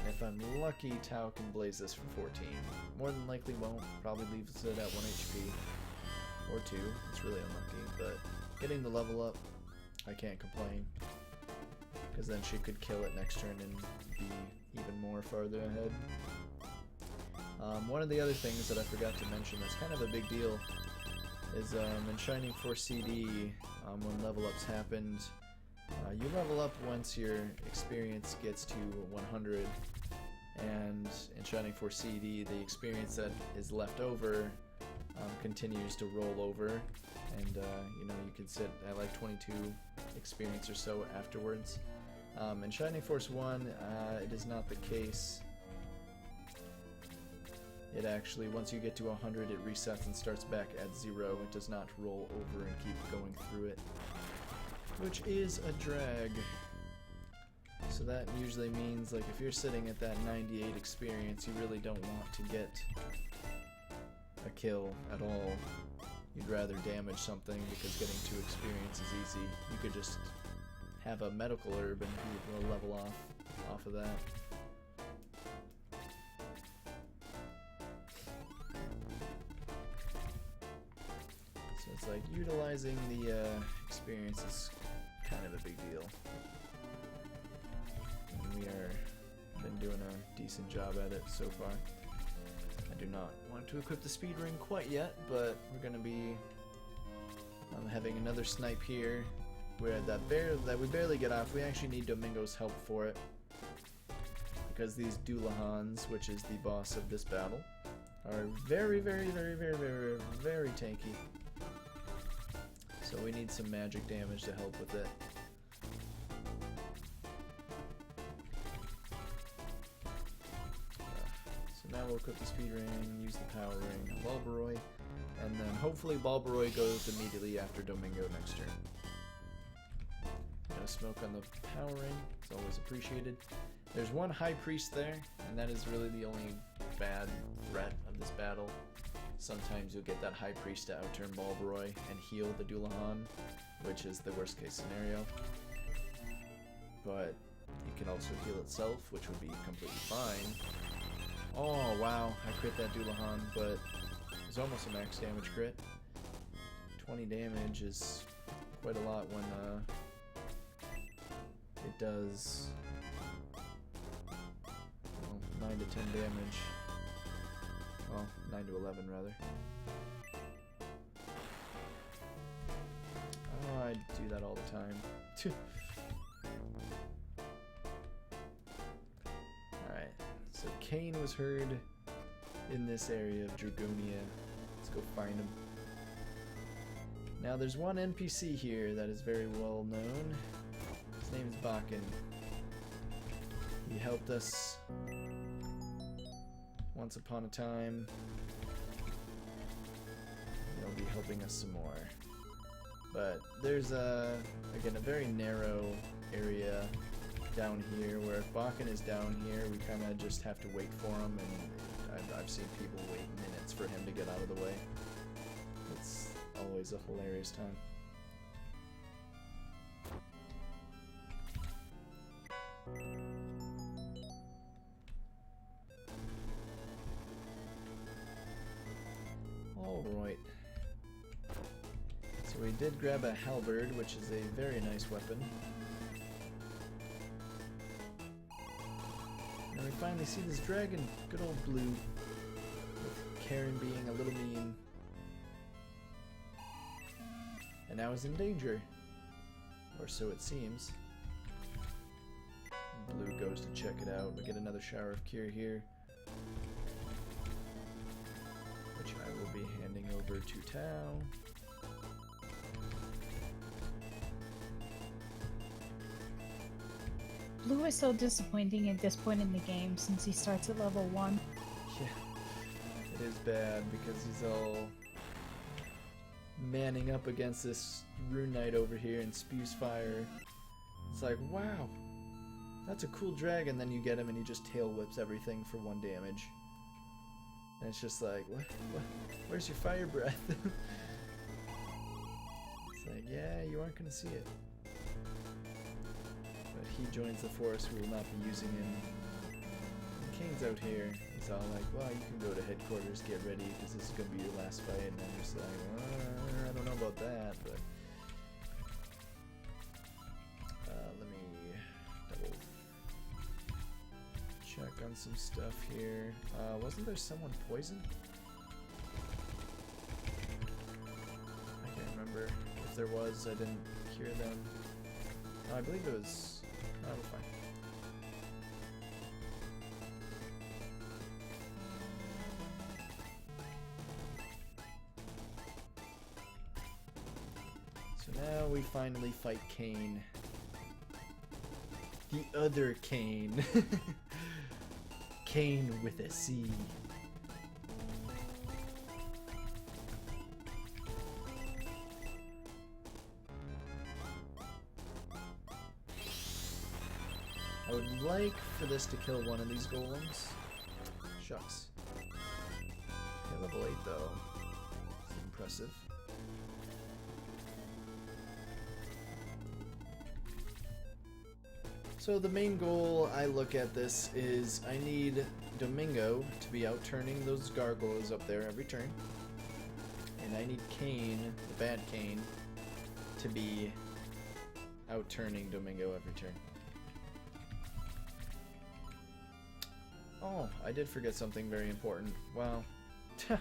If I'm lucky, Tau can blaze this for 14. More than likely won't. Probably leaves it at 1 HP. Or 2. It's really unlucky, but getting the level up, I can't complain. Because then she could kill it next turn and be even more farther ahead. One of the other things that I forgot to mention that's kind of a big deal is in Shining Force CD, when level ups happened, you level up once your experience gets to 100, and in Shining Force CD, the experience that is left over continues to roll over, and you know, you can sit at like 22 experience or so afterwards. In Shining Force 1, it is not the case. It actually, once you get to 100, it resets and starts back at 0. It does not roll over and keep going through it, which is a drag. So that usually means, like, if you're sitting at that 98 experience, you really don't want to get a kill at all. You'd rather damage something because getting 2 experience is easy. You could just have a medical herb and you will level off of that. So it's like utilizing the experience is kind of a big deal. And we are been doing a decent job at it so far. I do not want to equip the speed ring quite yet, but we're going to be having another snipe here. Where that we barely get off. We actually need Domingo's help for it, because these Doulahans, which is the boss of this battle, are very, very, very, very, very, very tanky. So we need some magic damage to help with it. So now we'll equip the speed ring, use the power ring on Balbaroy, and then hopefully Balbaroy goes immediately after Domingo next turn. Smoke on the power ring, it's always appreciated. There's one high priest there, and that is really the only bad threat of this battle. Sometimes you'll get that high priest to outturn Balbaroy and heal the Doulahan, which is the worst case scenario. But it can also heal itself, which would be completely fine. Oh wow, I crit that Doulahan, but it's almost a max damage crit. 20 damage is quite a lot when it does 9 to 10 damage. Well, 9 to 11 rather. Oh, I do that all the time. Alright, so Cain was heard in this area of Dragonia. Let's go find him. Now there's one NPC here that is very well known. His name is Bakken. He helped us once upon a time. He'll be helping us some more. But there's again, a very narrow area down here where if Bakken is down here, we kind of just have to wait for him, and I've seen people wait minutes for him to get out of the way. It's always a hilarious time. Alright. So we did grab a halberd, which is a very nice weapon. And we finally see this dragon, good old Blue, with Karen being a little mean. And now is in danger. Or so it seems. Blue goes to check it out. We get another shower of cure here, which I will be handing over to Tau. Blue is so disappointing at this point in the game since he starts at level 1. Yeah, it is bad because he's all manning up against this Rune Knight over here and spews fire. It's like, wow, that's a cool dragon. Then you get him and he just tail whips everything for 1 damage. And it's just like, what? Where's your fire breath? It's like, yeah, you aren't gonna see it. But he joins the force, we will not be using him. And Kane's out here. He's all like, well, you can go to headquarters, get ready, because this is gonna be your last fight. And I'm just like, I don't know about that, but let me double check on some stuff here. Wasn't there someone poisoned? I can't remember. If there was, I didn't hear them. No, I believe it was... Oh, we're fine. So now we finally fight Kane. The other Kane. Kane with a C. I would like for this to kill one of these golems. Shucks. Okay, level 8 though. It's impressive. So the main goal I look at this is I need Domingo to be out turning those gargoyles up there every turn. And I need Kane, the bad Kane, to be out turning Domingo every turn. Oh, I did forget something very important. Wow. We're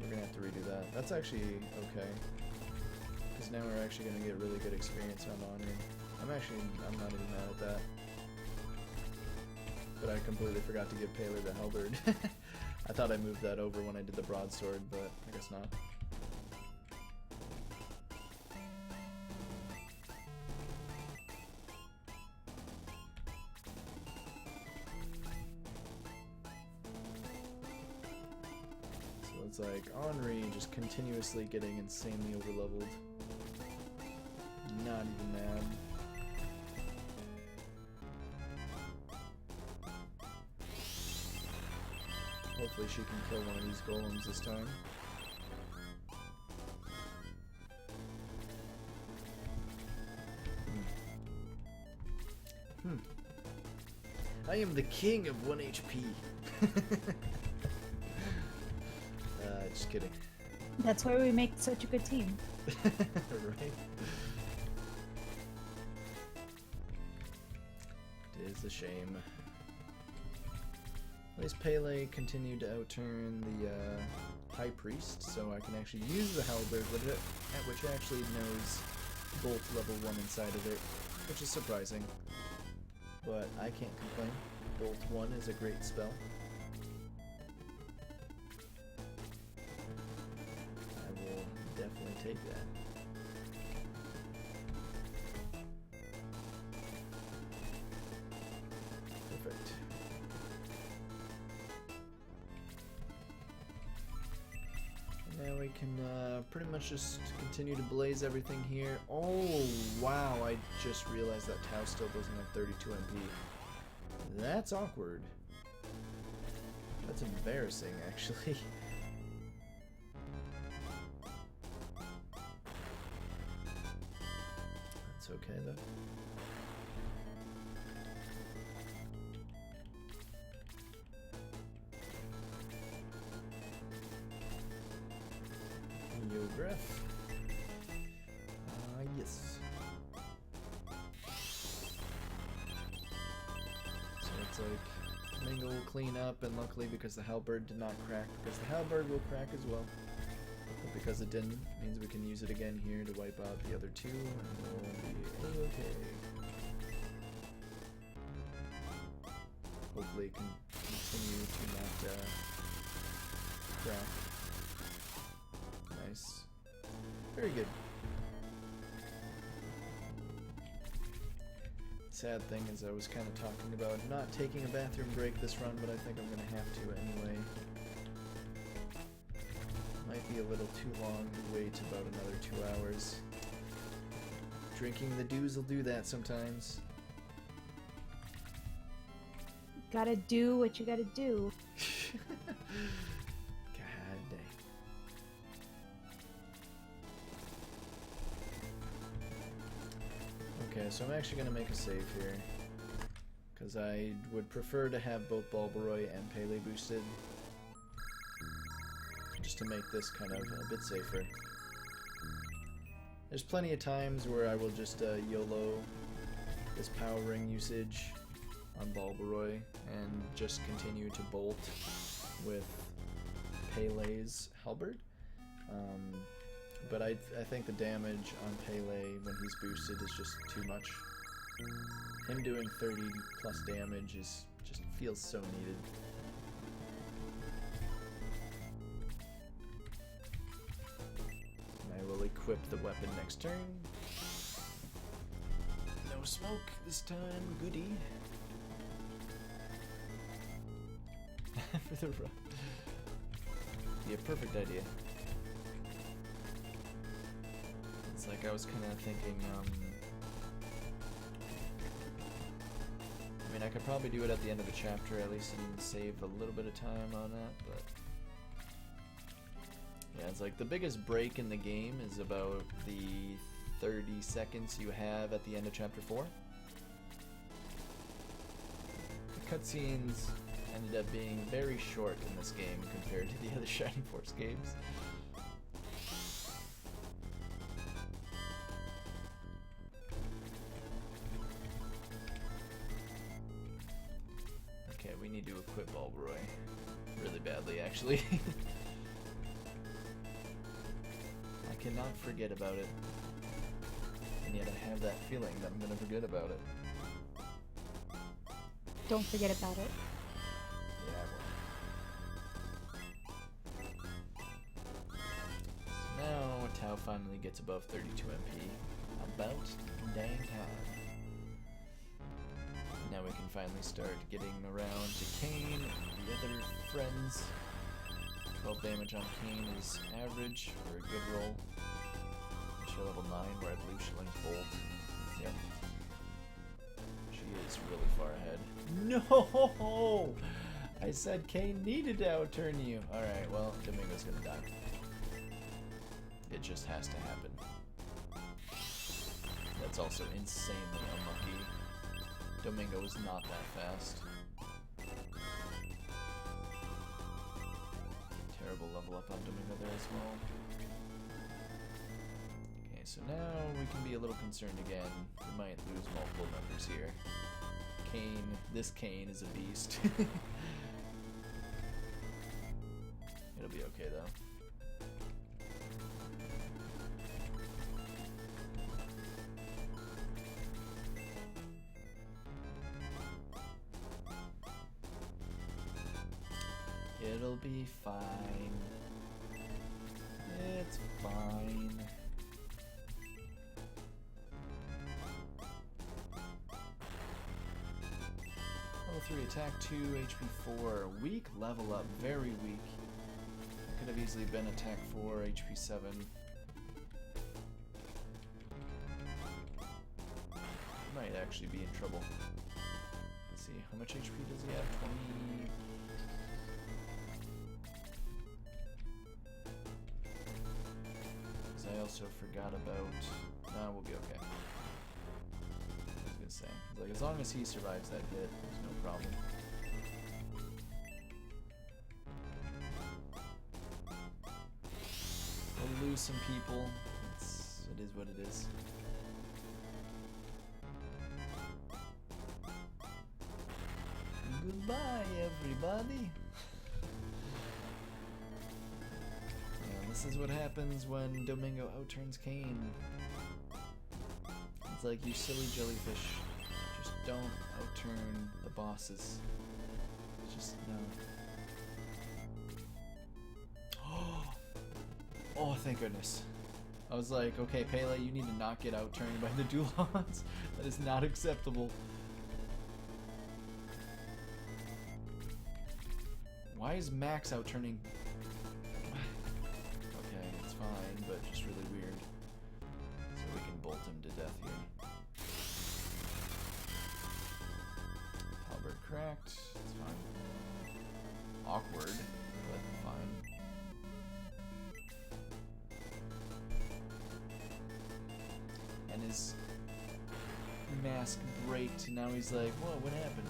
gonna have to redo that. That's actually okay. Because now we're actually gonna get really good experience on honoring. I'm not even mad at that. But I completely forgot to give Paler the halberd. I thought I moved that over when I did the broadsword, but I guess not. So it's like Henri just continuously getting insanely overleveled. Not even mad. Hopefully she can kill one of these golems this time. I am the king of 1 HP. Just kidding. That's why we make such a good team. Right? It is a shame. At least Pele continued to outturn the High Priest, so I can actually use the halberd with it, which actually knows bolt level 1 inside of it, which is surprising. But I can't complain. Bolt 1 is a great spell. I will definitely take that. Perfect. Now we can pretty much just continue to blaze everything here. Oh, wow, I just realized that Tau still doesn't have 32 MP. That's awkward. That's embarrassing, actually. That's okay, though. Yograph. Yes. So it's like Mingo will clean up, and luckily because the halberd did not crack, because the halberd will crack as well. But because it didn't, means we can use it again here to wipe out the other two, and we'll be okay. Hopefully it can continue to not crack. Nice. Very good. Sad thing is I was kind of talking about not taking a bathroom break this run, but I think I'm going to have to anyway. Might be a little too long to wait about another 2 hours. Drinking the dews will do that sometimes. Gotta do what you gotta do. God dang. Okay, so I'm actually gonna make a save here. Because I would prefer to have both Bulbaroy and Pele boosted. Just to make this kind of a bit safer. There's plenty of times where I will just YOLO this power ring usage on Bulbaroy and just continue to bolt with Pele's halberd. But I think the damage on Pele when he's boosted is just too much. Him doing 30 plus damage is just feels so needed. And I will equip the weapon next turn. No smoke this time, goody. For the run. Yeah, perfect idea. It's like I was kind of thinking, I mean, I could probably do it at the end of the chapter at least and save a little bit of time on that, but yeah, it's like the biggest break in the game is about the 30 seconds you have at the end of chapter 4. The cutscenes ended up being very short in this game compared to the other Shining Force games. Okay, we need to equip Bulbaroy really badly, actually. I cannot forget about it, and yet I have that feeling that I'm gonna forget about it. Don't forget about it. Yeah, well. Now Tau finally gets above 32 MP. About dang time. Now we can finally start getting around to Kane and the other friends. 12 damage on Kane is average for a good roll. She'll level 9, where I believe she'll link Bolt. Yep. She is really far ahead. No! I said Kane needed to outturn you. Alright, well, Domingo's gonna die. It just has to happen. That's also insanely unlucky. Domingo is not that fast. Terrible level up on Domingo there as well. Okay, so now we can be a little concerned again. We might lose multiple members here. Kane, this Kane is a beast. It'll be okay though. It'll be fine. It's fine. Level 3 attack 2, HP 4. Weak level up, very weak. Could have easily been attack 4, HP 7. Might actually be in trouble. Let's see, how much HP does he have? 20. I also forgot about... Nah, we'll be okay. I was gonna say, like, as long as he survives that hit, there's no problem. We'll lose some people. It is what it is. Goodbye, everybody. This is what happens when Domingo outturns Kane. It's like, you silly jellyfish. Just don't outturn the bosses. Just, no. Oh, thank goodness. I was like, okay, Pele, you need to not get outturned by the Dulons. That is not acceptable. Why is Max outturning... fine, but just really weird. So we can bolt him to death here. Halberd cracked. his mask break, and now he's like, whoa, what happened?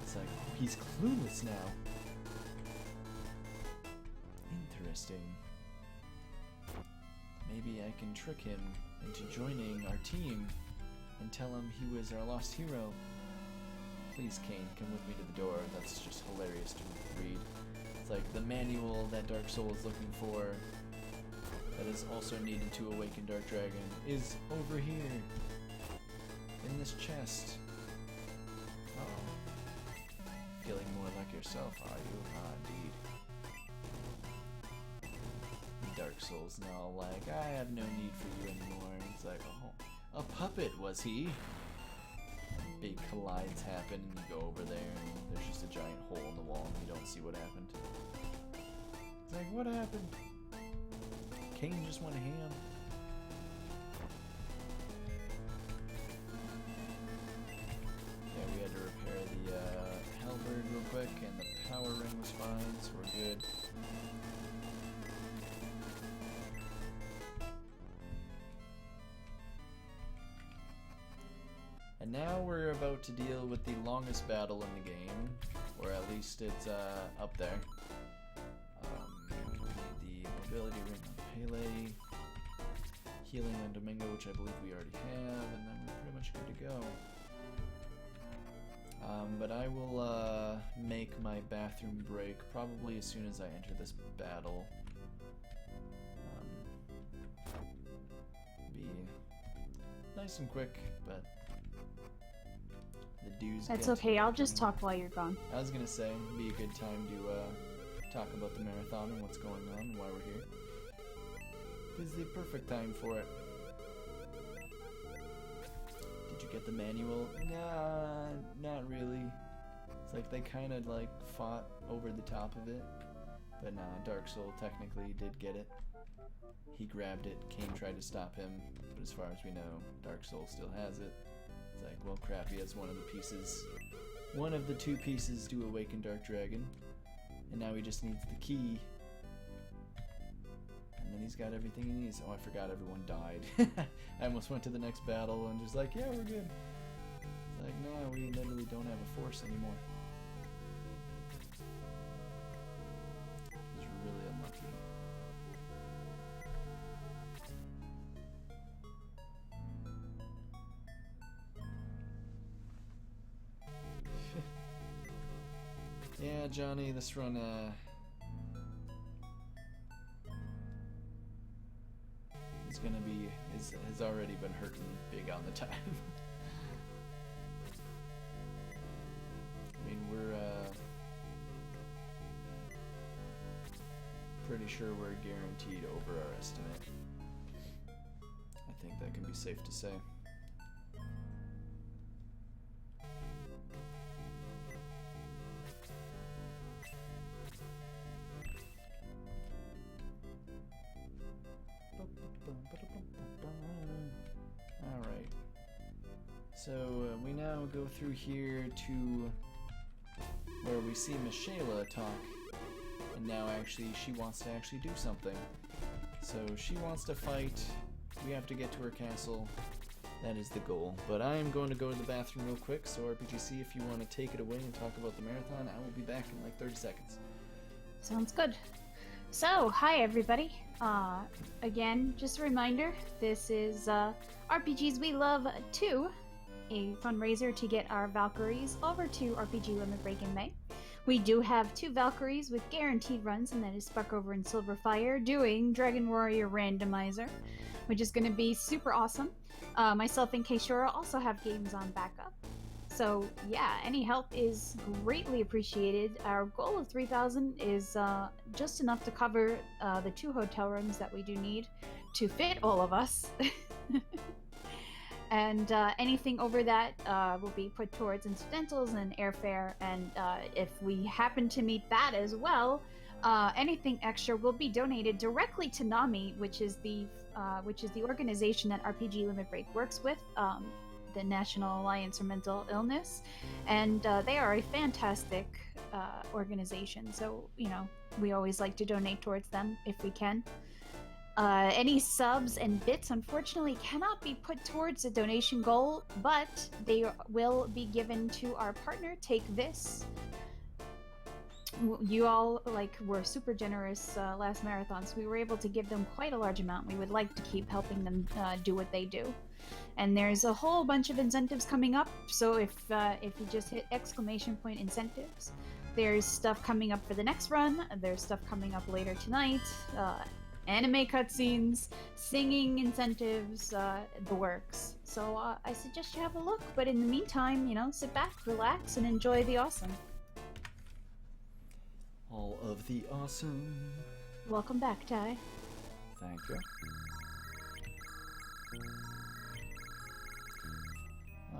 It's like, oh, he's clueless now. Interesting. Maybe I can trick him into joining our team and tell him he was our lost hero. Please, Kane, come with me to the door. That's just hilarious to read. It's like the manual that Dark Soul is looking for that is also needed to awaken Dark Dragon is over here in this chest. Oh. Feeling more like yourself, are you? Ah, indeed. Dark Soul's now like, I have no need for you anymore. It's like, oh, a puppet was he? Big collides happen, and you go over there, and there's just a giant hole in the wall, and you don't see what happened. It's like, what happened? Kane just went ham. Yeah, we had to repair the halberd real quick, and the power ring was fine, so we're good. And now we're about to deal with the longest battle in the game, or at least it's up there. We need the mobility ring on Pele, healing on Domingo, which I believe we already have, and then we're pretty much good to go. But I will make my bathroom break probably as soon as I enter this battle. Be nice and quick, but the dues. That's okay, I'll just talk while you're gone. I was gonna say, it'd be a good time to talk about the marathon and what's going on and why we're here. This is the perfect time for it. Did you get the manual? Nah, not really. It's like they kind of like fought over the top of it. But nah, Dark Soul technically did get it. He grabbed it, Kane tried to stop him, but as far as we know, Dark Soul still has it. It's like, well crap, he has one of the pieces. One of the two pieces to awaken Dark Dragon. And now he just needs the key. And then he's got everything he needs. Oh, I forgot everyone died. I almost went to the next battle and just like, yeah, we're good. It's like, no, we literally don't have a force anymore. He's really unlucky. Yeah, Johnny, this run, is gonna be, has already been hurting big on the time. I mean, we're, pretty sure we're guaranteed over our estimate. I think that can be safe to say. Alright, so we now go through here to where we see Miss Shayla talk, and now actually she wants to actually do something. So she wants to fight, we have to get to her castle, that is the goal. But I am going to go to the bathroom real quick, so RPGC, if you want to take it away and talk about the marathon, I will be back in like 30 seconds. Sounds good. So, hi everybody. Again, just a reminder, this is RPGs We Love 2, a fundraiser to get our Valkyries over to RPG Limit Break in May. We do have 2 Valkyries with guaranteed runs, and that is Sparkover and Silverfire doing Dragon Warrior Randomizer, which is going to be super awesome. Myself and Keishora also have games on backup. So yeah, any help is greatly appreciated. Our goal of 3,000 is just enough to cover the 2 hotel rooms that we do need to fit all of us. And anything over that will be put towards incidentals and airfare. And if we happen to meet that as well, anything extra will be donated directly to NAMI, which is the organization that RPG Limit Break works with. The National Alliance for Mental Illness, and they are a fantastic organization, so you know we always like to donate towards them if we can. Any subs and bits, unfortunately, cannot be put towards a donation goal, but they will be given to our partner, Take This. You all were super generous last marathon, so we were able to give them quite a large amount. We would like to keep helping them do what they do. And there's a whole bunch of incentives coming up, so if you just hit ! incentives, there's stuff coming up for the next run, there's stuff coming up later tonight, anime cutscenes, singing incentives, the works. So I suggest you have a look, but in the meantime, sit back, relax, and enjoy the awesome. All of the awesome. Welcome back, Ty. Thank you.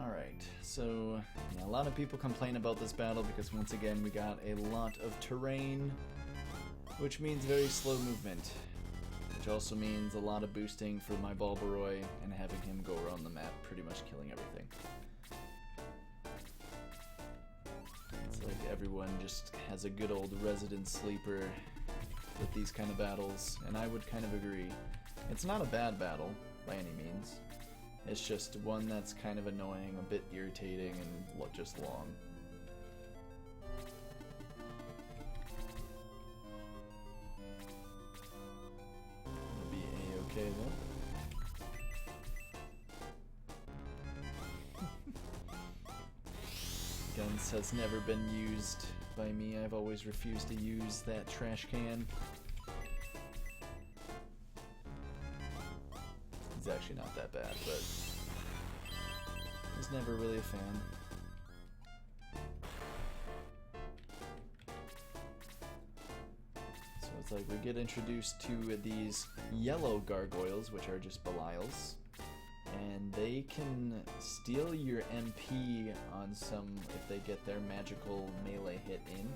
Alright, so yeah, a lot of people complain about this battle because once again we got a lot of terrain, which means very slow movement, which also means a lot of boosting for my Balbaroy and having him go around the map pretty much killing everything. It's like everyone just has a good old resident sleeper with these kind of battles, and I would kind of agree. It's not a bad battle by any means. It's just one that's kind of annoying, a bit irritating, and just long. It'll be a-okay though. Guns has never been used by me. I've always refused to use that trash can. It's actually not that bad, but I was never really a fan. So it's like we get introduced to these yellow gargoyles, which are just Belials, and they can steal your MP on some if they get their magical melee hit in,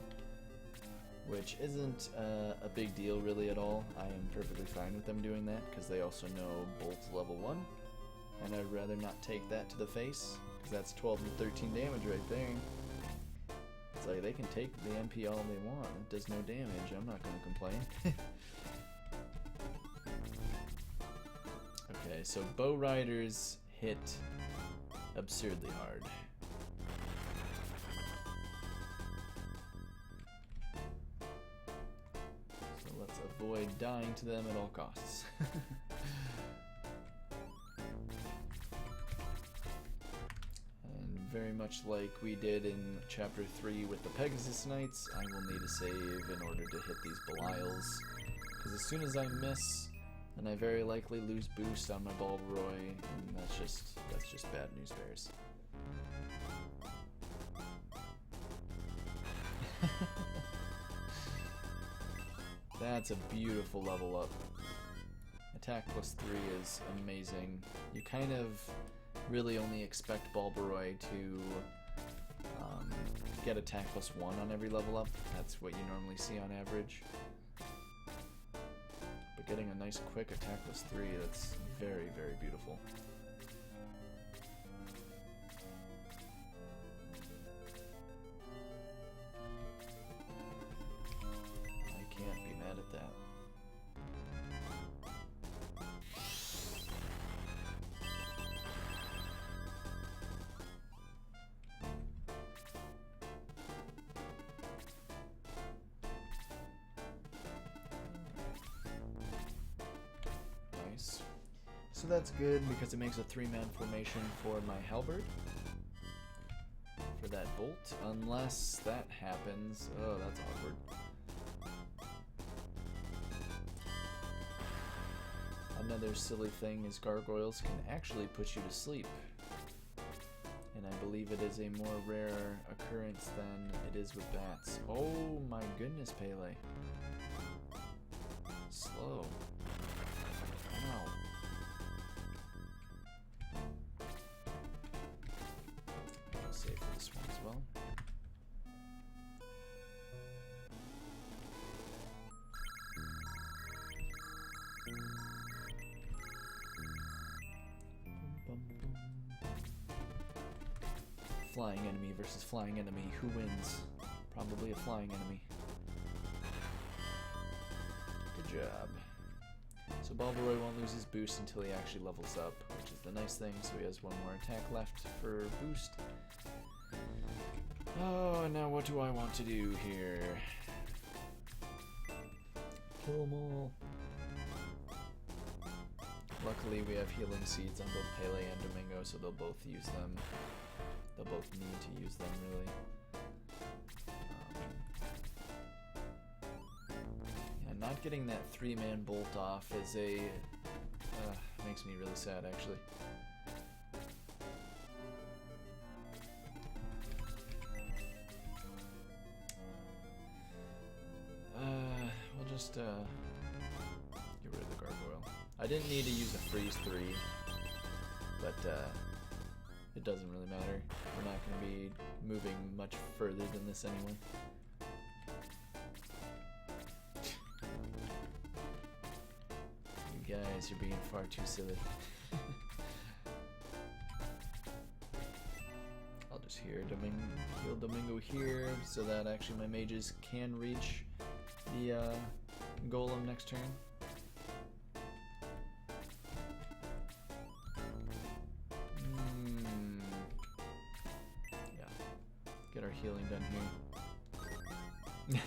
which isn't a big deal really at all. I am perfectly fine with them doing that because they also know Bolt's level 1, and I'd rather not take that to the face because that's 12 and 13 damage right there. It's like they can take the MP all they want, it does no damage, I'm not going to complain. Okay, so Bow Riders hit absurdly hard. So let's avoid dying to them at all costs. And very much like we did in Chapter 3 with the Pegasus Knights, I will need a save in order to hit these Belials. Because as soon as I miss, then I very likely lose boost on my Balbaroy, and that's just bad news bears. That's a beautiful level up. Attack plus 3 is amazing. You kind of really only expect Balbaroy to get attack plus 1 on every level up. That's what you normally see on average. But getting a nice quick attack plus 3, that's very, very beautiful. I can't be mad at that. Nice. So that's good because it makes a 3-man formation for my halberd. For that bolt. Unless that happens. Oh, that's awkward. Another silly thing is gargoyles can actually put you to sleep. And I believe it is a more rare occurrence than it is with bats. Oh my goodness, Pele. Slow. Ow. I'll save for this one as well. Flying enemy versus flying enemy. Who wins? Probably a flying enemy. Good job. So Balbaroy won't lose his boost until he actually levels up, which is the nice thing, so he has one more attack left for boost. Oh, and now what do I want to do here? Kill them all. Luckily we have healing seeds on both Pele and Domingo, so they'll both use them. They'll both need to use them, really. Yeah, not getting that 3-man bolt off is a... makes me really sad, actually. We'll just get rid of the gargoyle. I didn't need to use a freeze 3, but it doesn't really matter. We're not going to be moving much further than this anyway. You guys, you're being far too silly. I'll just heal Domingo here so that actually my mages can reach the golem next turn. Yeah. Get our healing done here.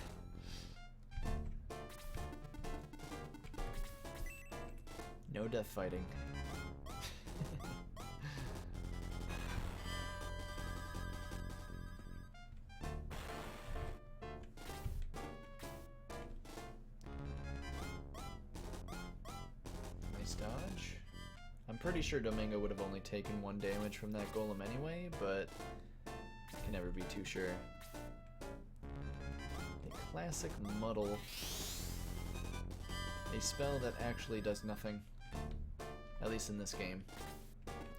No death fighting. Nice dodge. I'm pretty sure Domingo would have only taken 1 damage from that golem anyway, but I can never be too sure. A classic muddle. A spell that actually does nothing. At least in this game.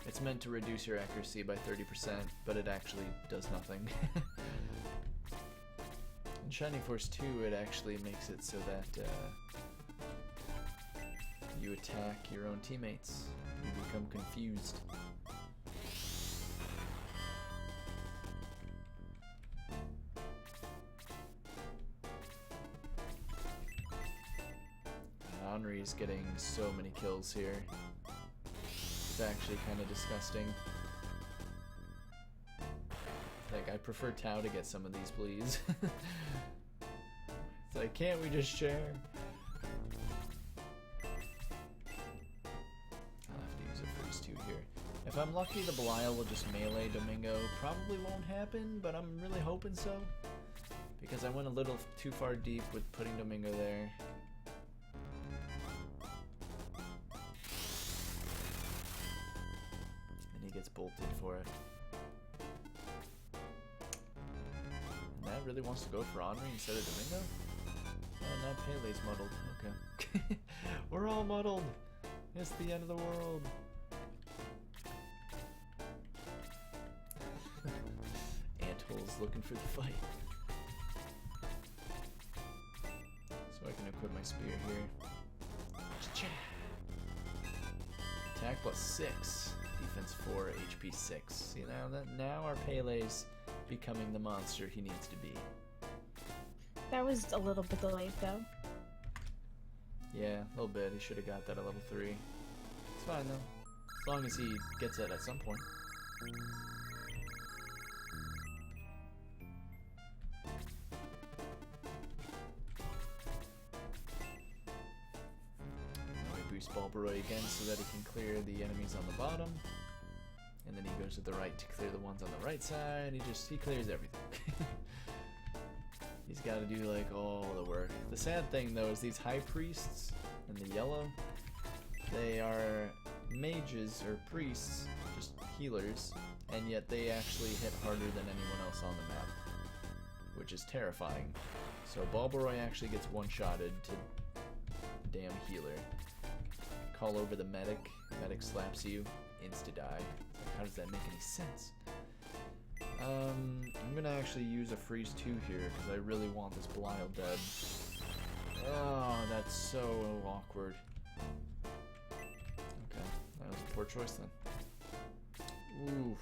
It's meant to reduce your accuracy by 30%, but it actually does nothing. In Shining Force 2, it actually makes it so that you attack your own teammates. You become confused. Henri's getting so many kills here. It's actually kind of disgusting. Like, I prefer Tau to get some of these, please. It's like, can't we just share? I'll have to use a freeze 2 here. If I'm lucky, the Belial will just melee Domingo. Probably won't happen, but I'm really hoping so. Because I went a little too far deep with putting Domingo there. Gets bolted for it. And that really wants to go for Henri instead of Domingo? Oh, now Pele's muddled. Okay. We're all muddled. It's the end of the world. Anthole's looking for the fight. So I can equip my spear here. Attack +6. Defense 4, HP 6. See, now our Pele's becoming the monster he needs to be. That was a little bit delayed, though. Yeah, a little bit. He should have got that at level 3. It's fine, though. As long as he gets it at some point. Boost Balbaroy again so that he can clear the enemies on the bottom. And then he goes to the right to clear the ones on the right side. He clears everything. He's got to do like all the work. The sad thing though is these high priests in the yellow, they are mages or priests, just healers, and yet they actually hit harder than anyone else on the map, which is terrifying. So Balbaroy actually gets one-shotted to damn healer. Call over the medic slaps you, insta-die. Like, how does that make any sense? I'm gonna actually use a freeze 2 here, because I really want this Belial dead. Oh, that's so awkward. Okay, that was a poor choice then. Ooh.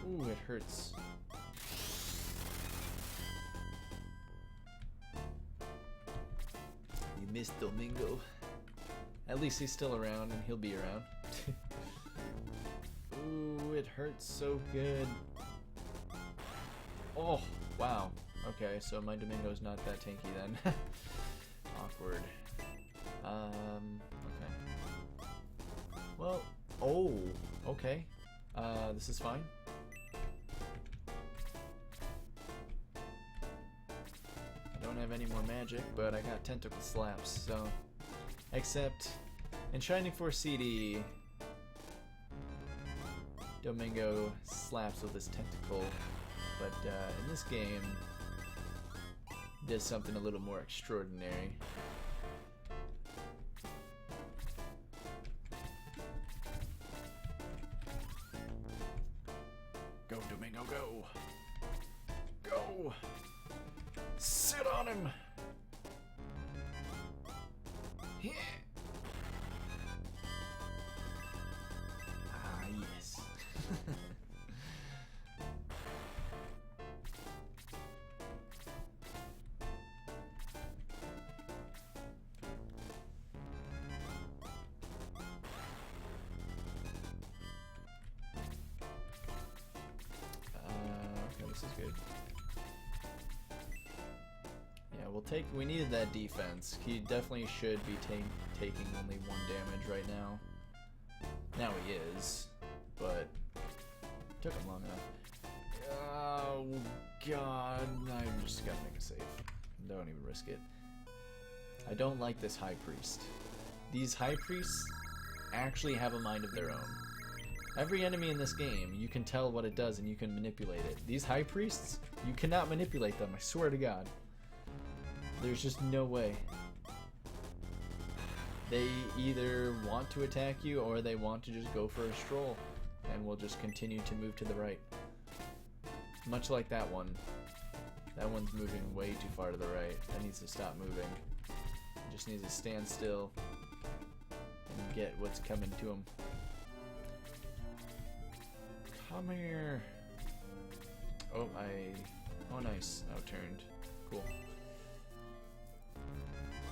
Ooh, it hurts. You missed Domingo. At least he's still around, and he'll be around. Ooh, it hurts so good. Oh, wow. Okay, so my Domingo's not that tanky then. Awkward. Okay. Well, oh, okay. This is fine. I don't have any more magic, but I got tentacle slaps, so... Except, in Shining Force CD, Domingo slaps with his tentacle, but in this game, does something a little more extraordinary. Go, Domingo, go! Go! Sit on him! Yeah. Ah, yes. Okay, this is good. Yeah, we needed that defense. He definitely should be taking only 1 damage right now. Now he is, but took him long enough. Oh god, I'm just gonna make a save. Don't even risk it. I don't like this High Priest. These High Priests actually have a mind of their own. Every enemy in this game, you can tell what it does and you can manipulate it. These High Priests, you cannot manipulate them, I swear to god. There's just no way. They either want to attack you or they want to just go for a stroll and will just continue to move to the right. Much like that one. That one's moving way too far to the right. That needs to stop moving. It just needs to stand still and get what's coming to him. Come here. Oh, oh nice. Outturned. Cool.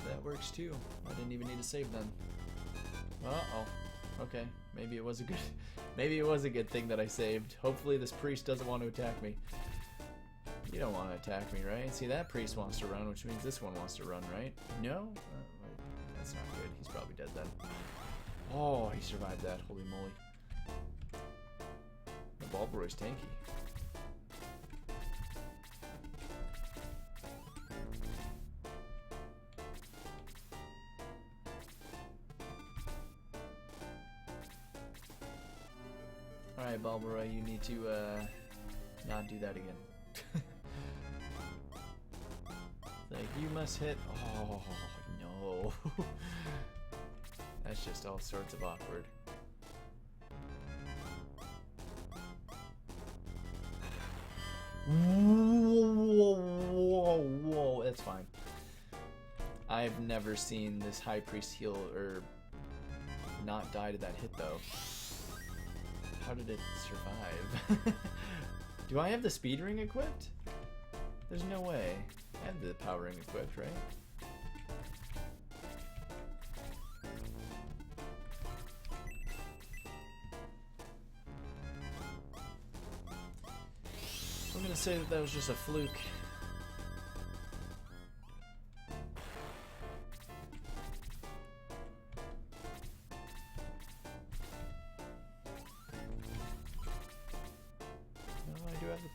That works too. I didn't even need to save then. Uh-oh. Okay. Maybe it was a good thing that I saved. Hopefully this priest doesn't want to attack me. You don't want to attack me, right? See, that priest wants to run, which means this one wants to run, right? No? That's not good. He's probably dead then. Oh, he survived that. Holy moly. The Balboroy's tanky. Alright, Balboroy, you need to, not do that again. Like, you must hit. Oh, no. That's just all sorts of awkward. Whoa, that's fine. I've never seen this High Priest heal or not die to that hit, though. How did it survive? Do I have the speed ring equipped? There's no way. I have the power ring equipped, right? I'm gonna say that was just a fluke.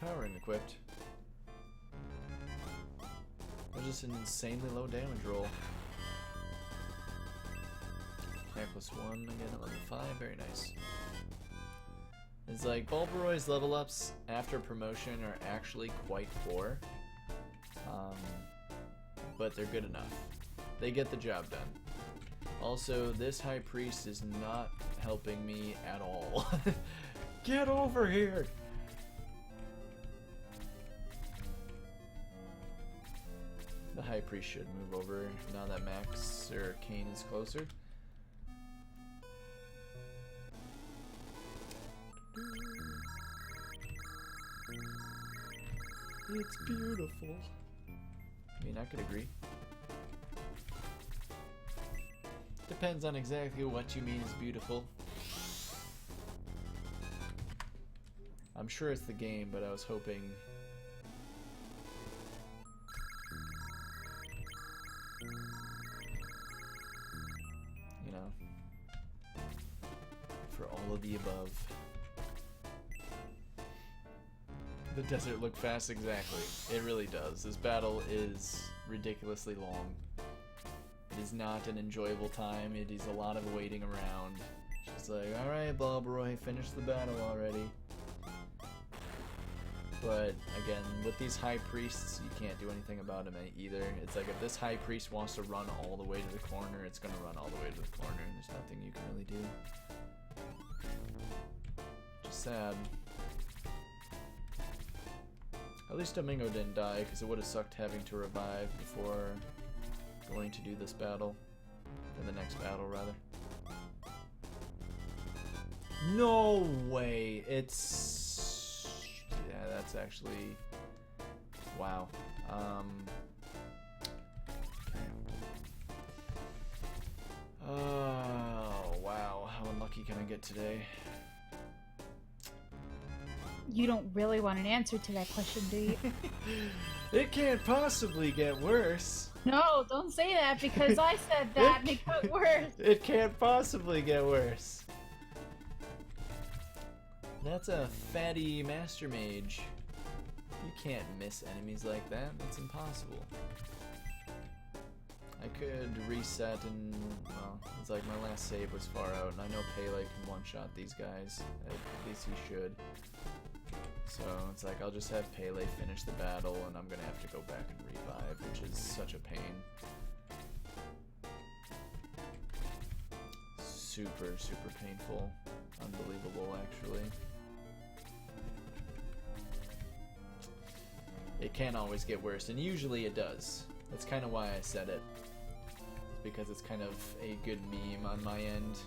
Power ring equipped. That was just an insanely low damage roll. Attack +1 again at level 5, very nice. It's like Balboroy's level ups after promotion are actually quite poor, but they're good enough. They get the job done. Also, this High Priest is not helping me at all. Get over here! The High Priest should move over now that Max or Kane is closer. It's beautiful. I mean, I could agree. Depends on exactly what you mean is beautiful. I'm sure it's the game, but I was hoping... You know, for all of the above. The desert look fast, exactly. It really does. This battle is ridiculously long. It is not an enjoyable time. It is a lot of waiting around. She's like, alright, Balboroy, finish the battle already. But, again, with these high priests, you can't do anything about them either. It's like if this high priest wants to run all the way to the corner, it's going to run all the way to the corner, and there's nothing you can really do. Just sad. At least Domingo didn't die, because it would have sucked having to revive before going to do this battle. Or the next battle, rather. No way! It's... Yeah, that's actually... Wow. Oh, wow. How unlucky can I get today? You don't really want an answer to that question, do you? It can't possibly get worse. No, don't say that because I said that and it got worse. It can't possibly get worse. That's a fatty Master Mage. You can't miss enemies like that. That's impossible. I could reset and, well, it's like my last save was far out, and I know Pele can one-shot these guys. At least he should. So it's like I'll just have Pele finish the battle, and I'm gonna have to go back and revive, which is such a pain. Super, super painful. Unbelievable, actually. It can always get worse, and usually it does. That's kind of why I said it. It's because it's kind of a good meme on my end,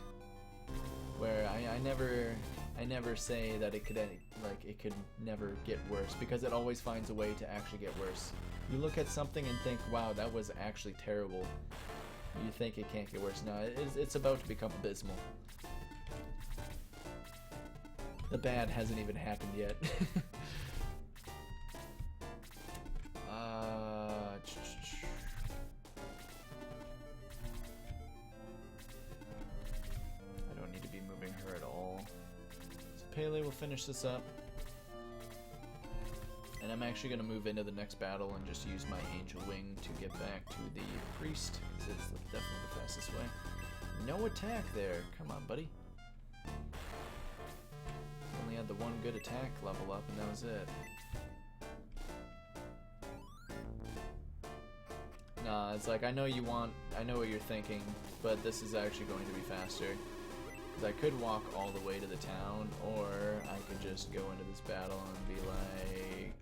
where I never say that it could never get worse, because it always finds a way to actually get worse. You look at something and think, wow, that was actually terrible. You think it can't get worse. No, it's about to become abysmal. The bad hasn't even happened yet. I don't need to be moving her at all. So Pele will finish this up. And I'm actually going to move into the next battle and just use my Angel Wing to get back to the Priest, because it's definitely the fastest way. No attack there. Come on, buddy. Only had the one good attack level up, and that was it. Nah, it's like, I know what you're thinking, but this is actually going to be faster. Because I could walk all the way to the town, or I could just go into this battle and be like...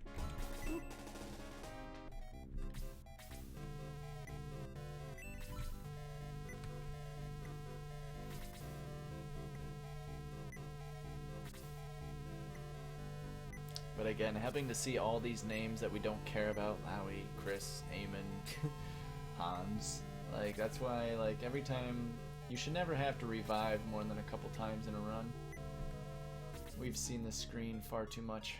But again, having to see all these names that we don't care about, Lowy, Chris, Eamon, Hans, like, that's why, like, every time, you should never have to revive more than a couple times in a run. We've seen this screen far too much.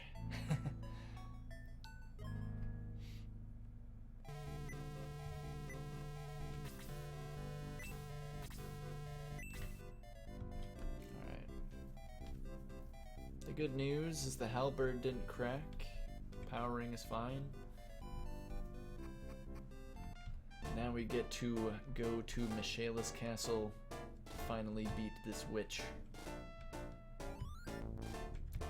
The good news is the halberd didn't crack. Powering is fine. Now we get to go to Michaela's castle to finally beat this witch.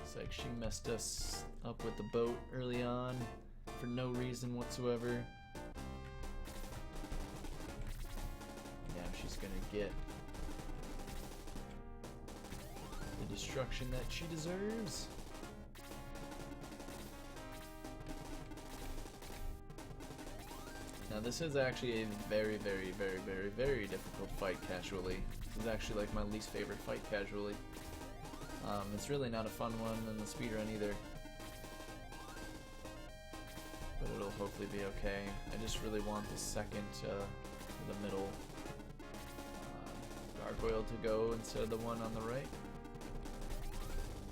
It's like she messed us up with the boat early on for no reason whatsoever. Now she's gonna get the destruction that she deserves. Now this is actually a very, very, very, very, very difficult fight casually. This is actually like my least favorite fight casually. It's really not a fun one in the speedrun either. But it'll hopefully be okay. I just really want the second, the middle gargoyle to go instead of the one on the right.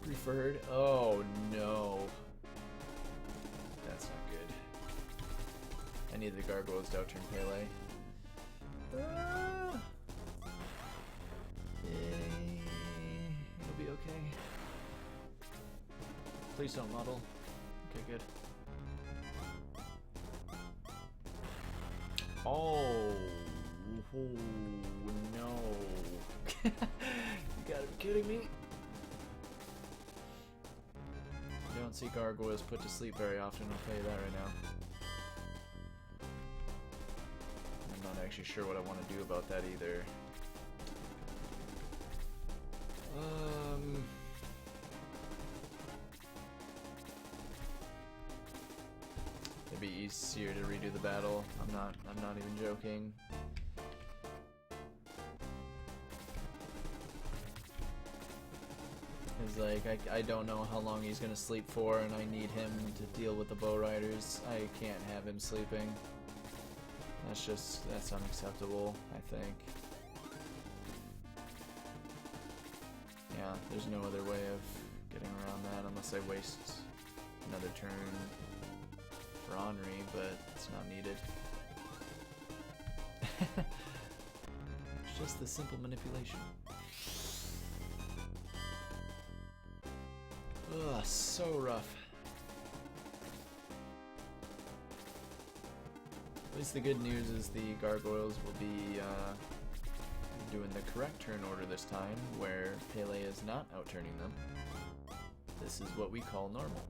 Preferred. Oh no. That's not good. I need the gargoyles to outturn Pele. It'll be okay. Please don't muddle. Okay, good. Oh no. You gotta be kidding me. You don't see gargoyles put to sleep very often, I'll tell you that right now. I'm not actually sure what I want to do about that either. It'd be easier to redo the battle. I'm not even joking. It's like, I don't know how long he's gonna sleep for, and I need him to deal with the bow riders. I can't have him sleeping. That's unacceptable, I think. Yeah, there's no other way of getting around that unless I waste another turn for Henri, but it's not needed. It's just the simple manipulation. Ugh, so rough. At least the good news is the gargoyles will be doing the correct turn order this time, where Pele is not outturning them. This is what we call normal.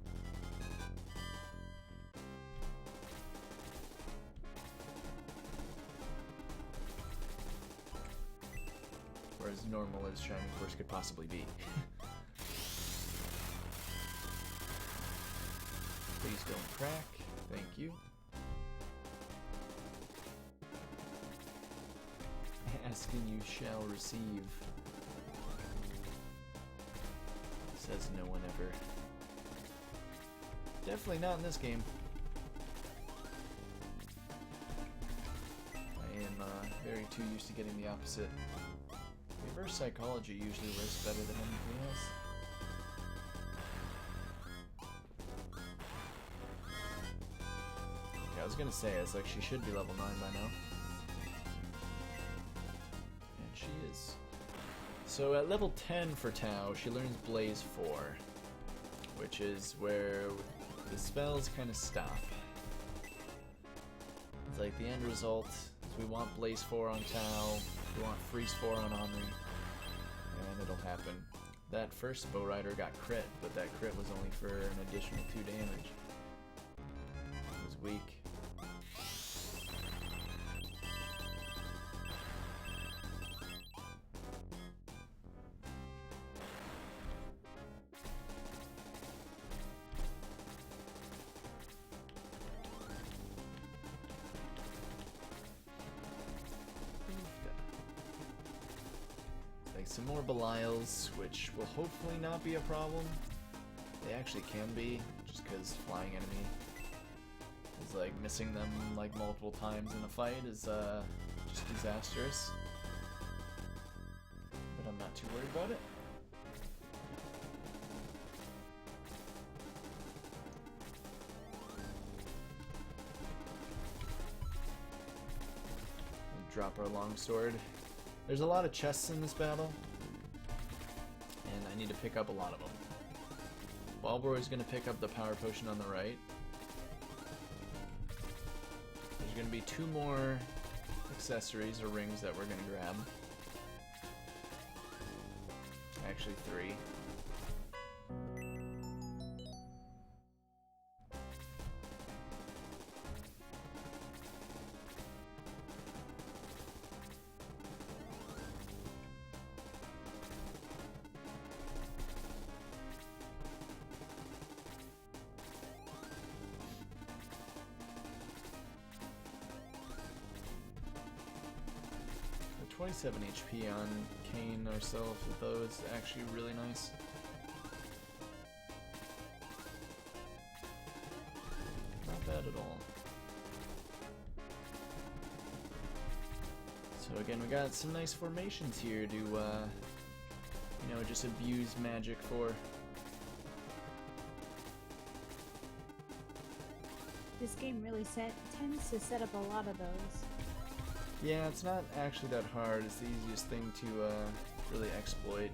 Or as normal as Shining Force could possibly be. Please don't crack. Thank you. Asking you shall receive. Says no one ever. Definitely not in this game. I am very too used to getting the opposite. Reverse psychology usually works better than anything else. Yeah, I was gonna say, it's like she should be level 9 by now. And she is. So at level 10 for Tau, she learns Blaze 4, which is where the spells kind of stop. It's like the end result is we want Blaze 4 on Tau, we want Freeze 4 on Henri, and it'll happen. That first bow rider got crit, but that crit was only for an additional 2 damage. It was weak. Some more Belials, which will hopefully not be a problem. They actually can be, just because flying enemy is like missing them like multiple times in a fight is just disastrous. But I'm not too worried about it. Drop our longsword. There's a lot of chests in this battle, and I need to pick up a lot of them. Balbor is going to pick up the power potion on the right. There's going to be 2 more accessories or rings that we're going to grab. Actually 3. The 27 HP on Kane ourselves with those is actually really nice. Not bad at all. So again, we got some nice formations here to, you know, just abuse magic for. This game really tends to set up a lot of those. Yeah, it's not actually that hard. It's the easiest thing to really exploit.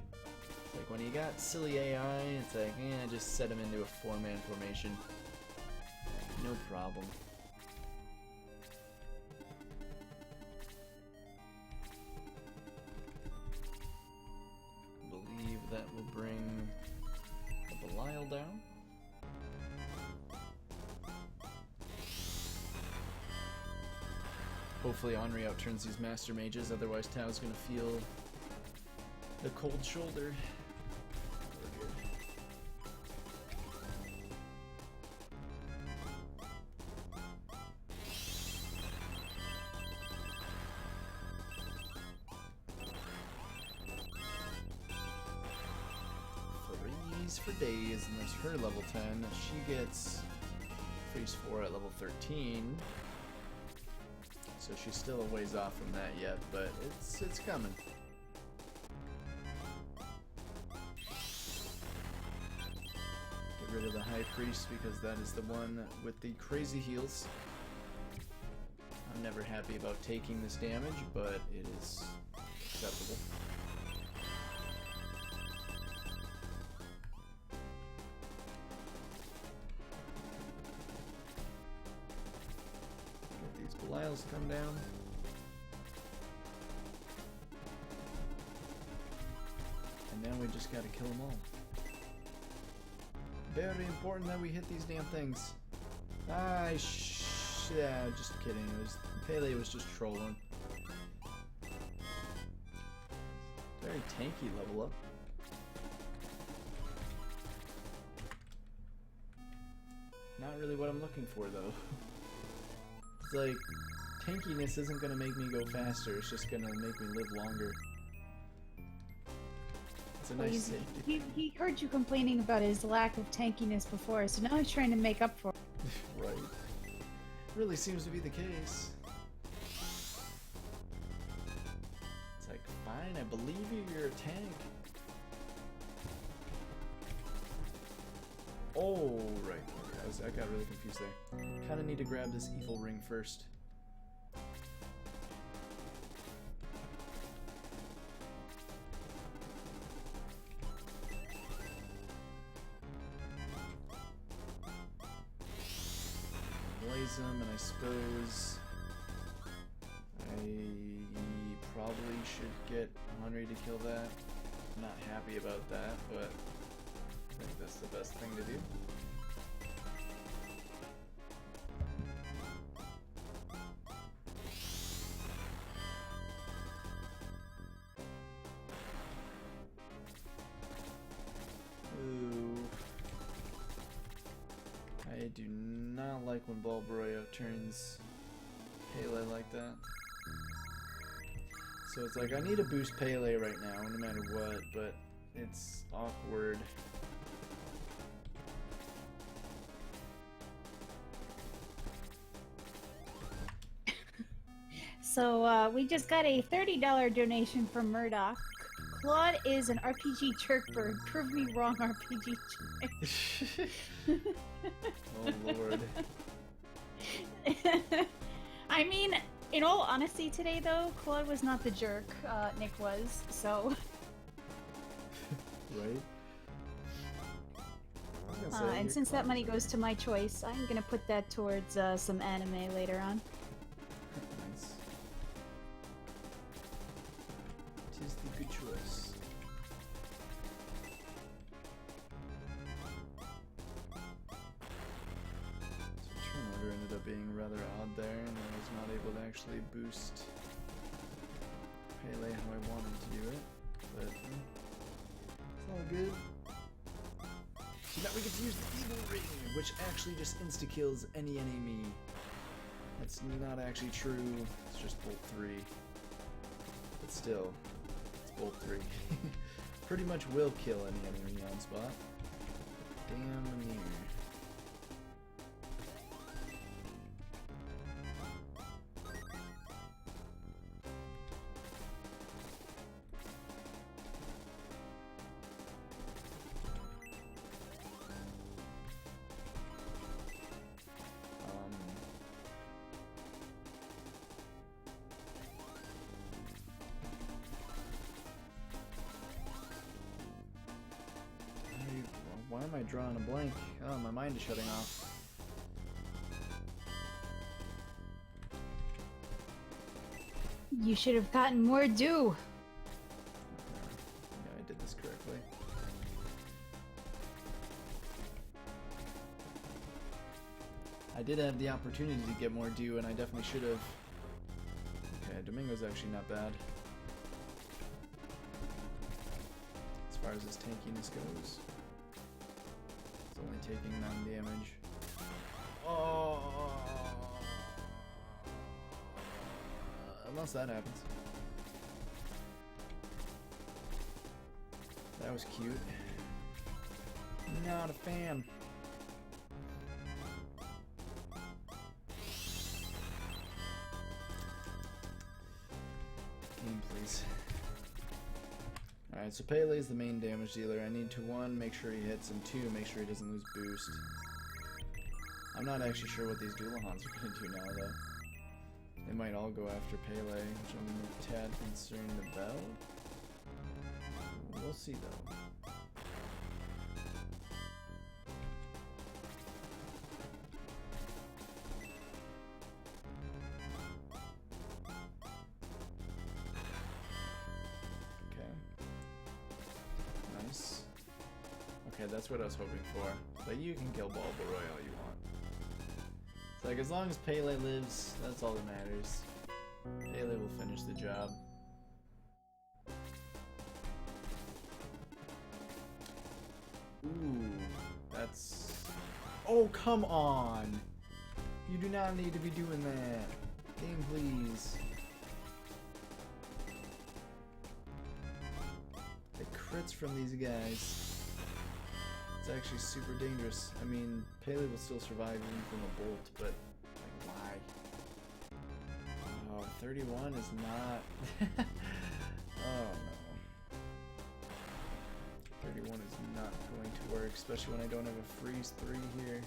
It's like when you got silly AI, it's like, just set them into a 4-man formation. No problem. I believe that will bring the Belial down. Hopefully Henri outturns these Master Mages, otherwise Tao's gonna feel the cold shoulder. We're good. Freeze for days, and there's her level 10. She gets freeze 4 at level 13. So she's still a ways off from that yet, but it's coming. Get rid of the High Priest because that is the one with the crazy heals. I'm never happy about taking this damage, but it is acceptable. Belial's come down. And now we just gotta kill them all. Very important that we hit these damn things. Yeah, just kidding. Pele was just trolling. Very tanky level up. Not really what I'm looking for though. It's like, tankiness isn't gonna make me go faster, it's just gonna make me live longer. It's a nice safety. He heard you complaining about his lack of tankiness before, so now he's trying to make up for it. Right. Really seems to be the case. It's like, fine, I believe you, you're a tank. Oh, right. I got really confused there. Kinda need to grab this evil ring first. Blaze him, and I suppose I probably should get Henri to kill that. I'm not happy about that, but I think that's the best thing to do. I do not like when Balbroyo turns Pele like that. So it's like, I need to boost Pele right now, no matter what, but it's awkward. So, we just got a $30 donation from Murdoch. Claude is an RPG jerkbird. Prove me wrong, RPG jerk. Oh lord. I mean, in all honesty today though, Claude was not the jerk, Nick was, so... Right? and since that money goes to my choice, I'm gonna put that towards some anime later on. Nice. Tis the good choice. So turn order ended up being rather odd there, and I was not able to actually boost Pele how I wanted to do it, but it's all good. So now we get to use the Evil Ring, which actually just insta-kills any enemy. That's not actually true, it's just Bolt 3. But still, it's Bolt 3. Pretty much will kill any enemy on spot. Damn near. why am I drawing a blank? Oh, my mind is shutting off. You should have gotten more dew. Yeah, I did this correctly. I did have the opportunity to get more dew, and I definitely should have. Okay, Domingo's actually not bad. As far as his tankiness goes. It's only taking 9 damage. Oh! Unless that happens. That was cute. Not a fan. Game, please. Alright, so Pele is the main damage dealer. I need to 1, make sure he hits, and 2, make sure he doesn't lose boost. I'm not actually sure what these Doolahans are going to do now, though. They might all go after Pele, which I'm a tad concerned about. We'll see, though. Okay. Nice. Okay, that's what I was hoping for. But you can kill Bulbaroy all you want. It's like, as long as Pele lives, that's all that matters. Pele will finish the job. Ooh, that's... Oh, come on! You do not need to be doing that. Game, please. The crits from these guys. It's actually super dangerous. I mean, Pele will still survive even from a bolt, but like, why? Oh, 31 is not... oh no. 31 is not going to work, especially when I don't have a freeze 3 here.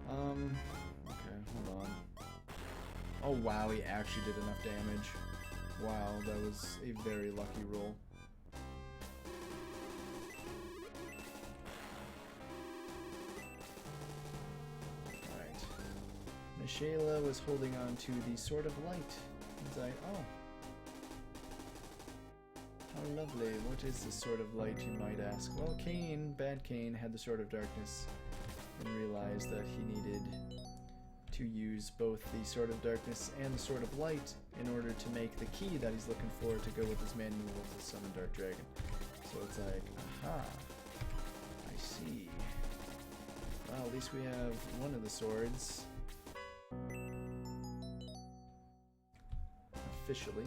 Okay, hold on. Oh wow, he actually did enough damage. Wow, that was a very lucky roll. Shayla was holding on to the Sword of Light. He's like, oh. How lovely. What is the Sword of Light, you might ask? Well, Cain, bad Cain, had the Sword of Darkness and realized that he needed to use both the Sword of Darkness and the Sword of Light in order to make the key that he's looking for to go with his manual to summon Dark Dragon. So it's like, aha. I see. Well, at least we have one of the swords. Officially.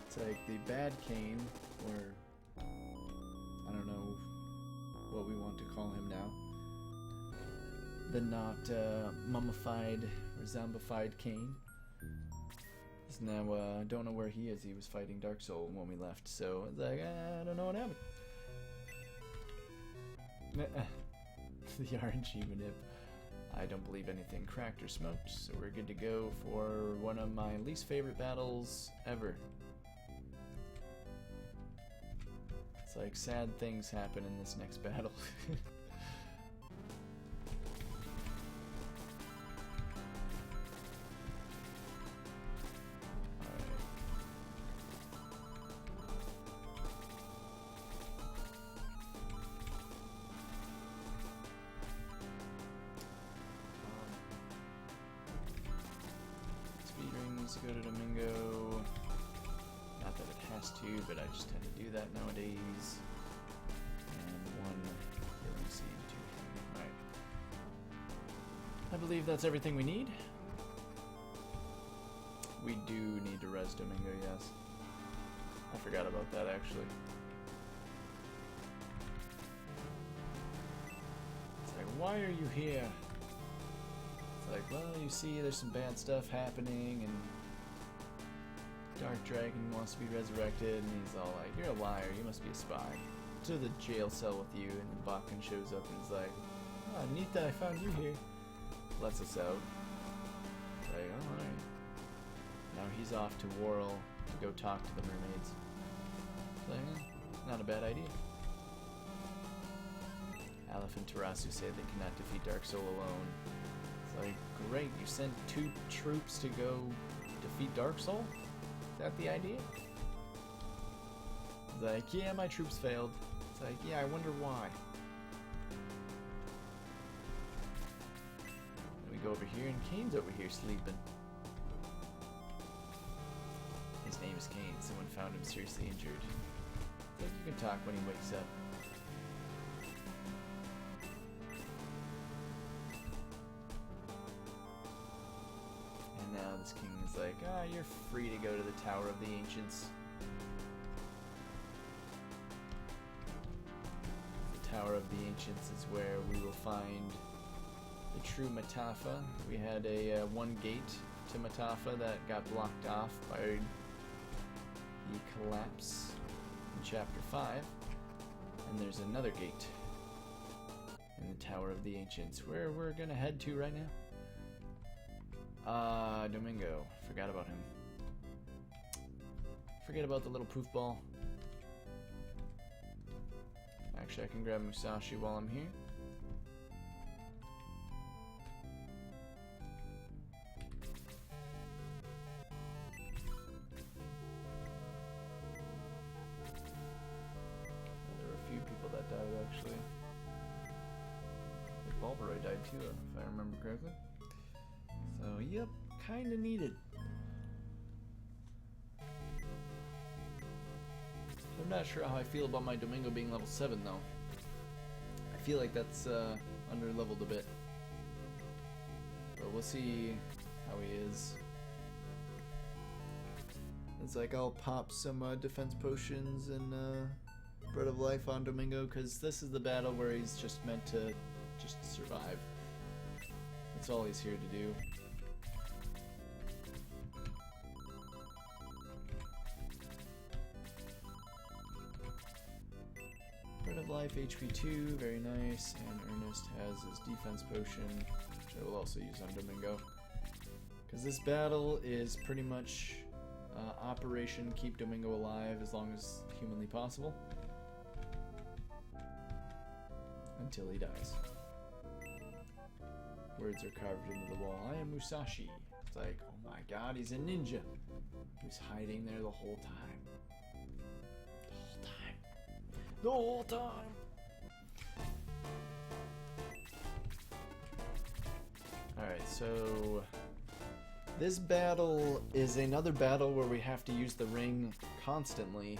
It's like the bad Cain, or I don't know what we want to call him now. The not mummified or zombified Cain is now, don't know where he is. He was fighting Dark Soul when we left, so it's like, I don't know what happened. The RNG manip. I don't believe anything cracked or smoked, so we're good to go for one of my least favorite battles ever. It's like sad things happen in this next battle. Go to Domingo. Not that it has to, but I just tend to do that nowadays. And 1 healing seed to him. Alright. I believe that's everything we need. We do need to res Domingo, yes. I forgot about that actually. It's like, why are you here? It's like, well, you see there's some bad stuff happening and Dark Dragon wants to be resurrected, and he's all like, you're a liar, you must be a spy. To the jail cell with you, and then Bakken shows up and is like, oh, neat that I found you here. Lets us out. It's like, alright. Now he's off to Worrell to go talk to the mermaids. So, yeah, not a bad idea. Aleph and Tarasu say they cannot defeat Dark Soul alone. It's like, great, you sent 2 troops to go defeat Dark Soul? Is that the idea? It's like, yeah, my troops failed. It's like, yeah, I wonder why. Then we go over here, and Kane's over here sleeping. His name is Kane. Someone found him seriously injured. It's like, you can talk when he wakes up. And now this king is like, ah, you're free to go to the Tower of the Ancients. The Tower of the Ancients is where we will find the true Matafa. We had a one gate to Matafa that got blocked off by the collapse in Chapter 5. And there's another gate in the Tower of the Ancients, where we're gonna head to right now. Domingo. Forgot about him. Forget about the little poof ball. Actually, I can grab Musashi while I'm here. There were a few people that died, actually. Bulbaroy died too, if I remember correctly. So, yep, kinda needed. I'm not sure how I feel about my Domingo being level 7 though. I feel like that's under-leveled a bit. But we'll see how he is. It's like I'll pop some defense potions and Bread of Life on Domingo, because this is the battle where he's just meant to just survive. That's all he's here to do. Bread of Life, HP 2, very nice, and Ernest has his defense potion, which I will also use on Domingo. Because this battle is pretty much Operation Keep Domingo Alive as long as humanly possible. Until he dies. Words are carved into the wall. I am Musashi. It's like, oh my god, he's a ninja. He was hiding there the whole time. The whole time. Alright, so this battle is another battle where we have to use the ring constantly.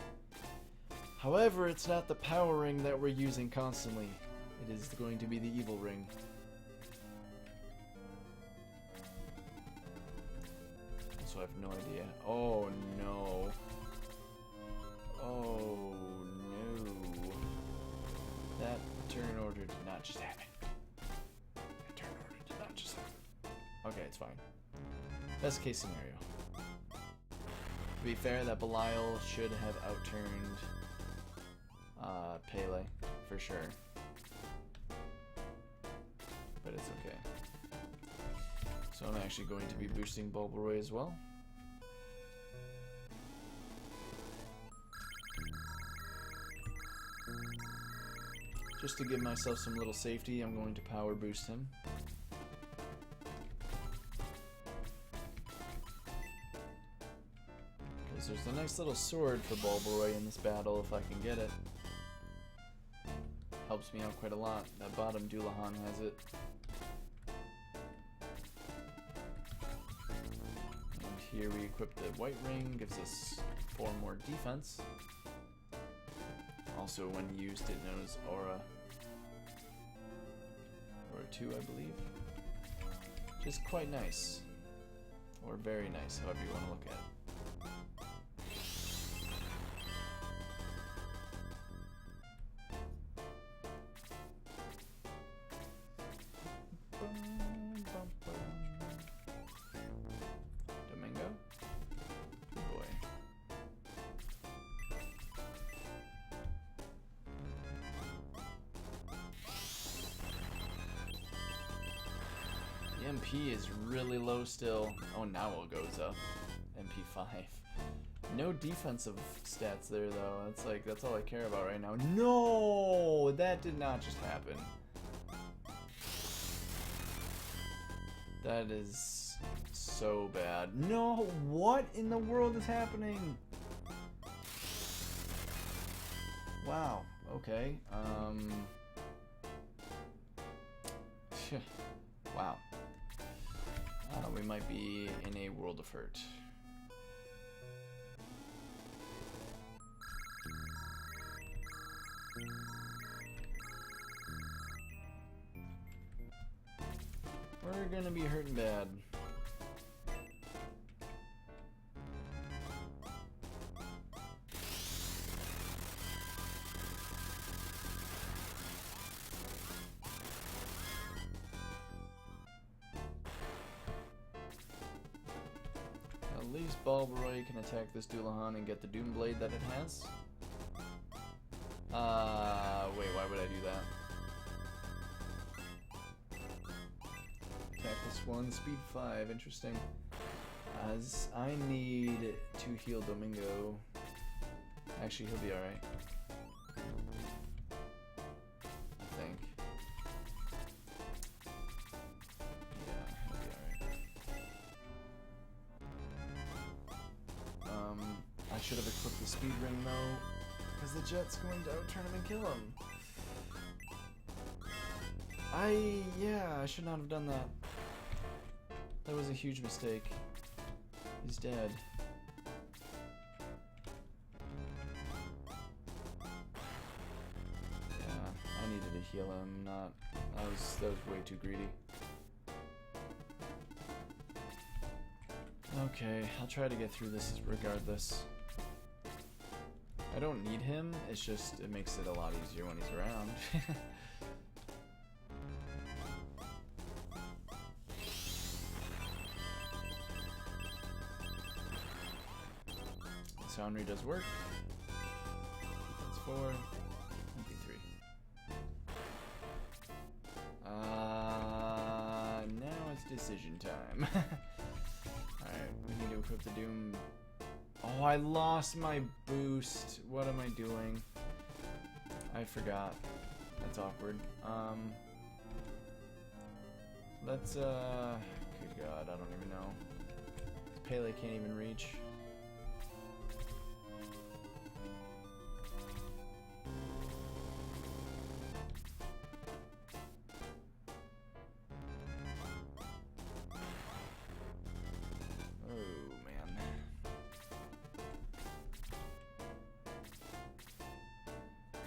However, it's not the power ring that we're using constantly. It is going to be the evil ring. So I have no idea. Oh no. Oh no. That turn order did not just happen. That turn order did not just happen. Okay, it's fine. Best case scenario. To be fair, that Belial should have outturned Pele, for sure. But it's okay. So I'm actually going to be boosting Bulbaroy as well. Just to give myself some little safety, I'm going to power boost him. Because there's a nice little sword for Bulbaroy in this battle if I can get it. Helps me out quite a lot. That bottom Doulahan has it. And here we equip the white ring, gives us 4 more defense. Also, when used, it knows Aura. Aura 2, I believe. Which is quite nice. Or very nice, however you want to look at it. Domingo? Good boy. The MP is really low still. Oh, now it goes up. MP 5. No defensive stats there though. That's like, that's all I care about right now. No, that did not just happen. That is so bad. No, what in the world is happening? Wow, okay. Wow. We might be in a world of hurt. We're gonna be hurting bad. At least Balbaroy can attack this Doulahan and get the Doom Blade that it has. Wait, why would I do that? Attack this one, speed 5, interesting. As I need to heal Domingo. Actually, he'll be alright. I think. Yeah, he'll be alright. I should have equipped the speed ring though, because the jet's going to outturn him and kill him. Yeah, I should not have done that. That was a huge mistake. He's dead. Yeah, I needed to heal him, not... That was way too greedy. Okay, I'll try to get through this regardless. I don't need him, it's just, it makes it a lot easier when he's around. Soundry does work. That's 4. Maybe 3. Now it's decision time. Alright, we need to equip the Doom. Oh, I lost my boost. What am I doing? I forgot. That's awkward. Let's, good god, I don't even know. Pele can't even reach.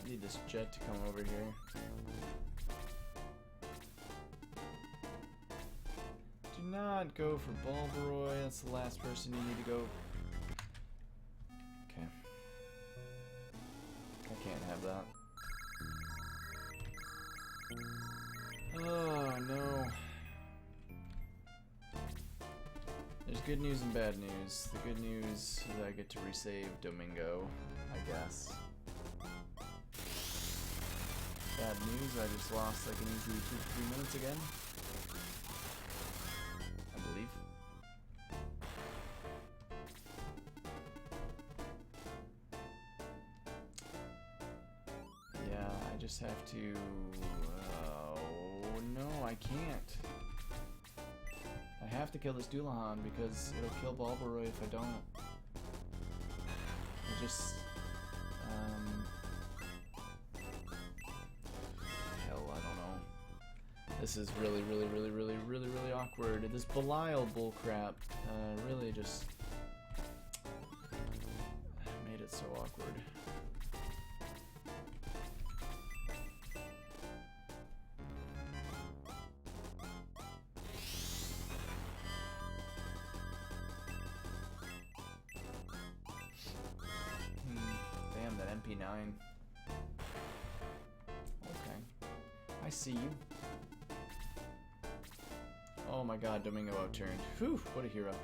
Need this jet to come over here. Do not go for Balbaroy. That's the last person you need to go. Okay. I can't have that. Oh no. There's good news and bad news. The good news is I get to resave Domingo, I guess. Bad news, I just lost like an easy 2 to 3 minutes again. I believe. Yeah, I just have to... Oh, no, I can't. I have to kill this Doulahan because it'll kill Balbaroy if I don't. I just... This is really awkward. This Belial bullcrap really just made it so awkward. Damn, that MP9. Okay. I see you. Oh my god, Domingo outturned. Whew, what a hero.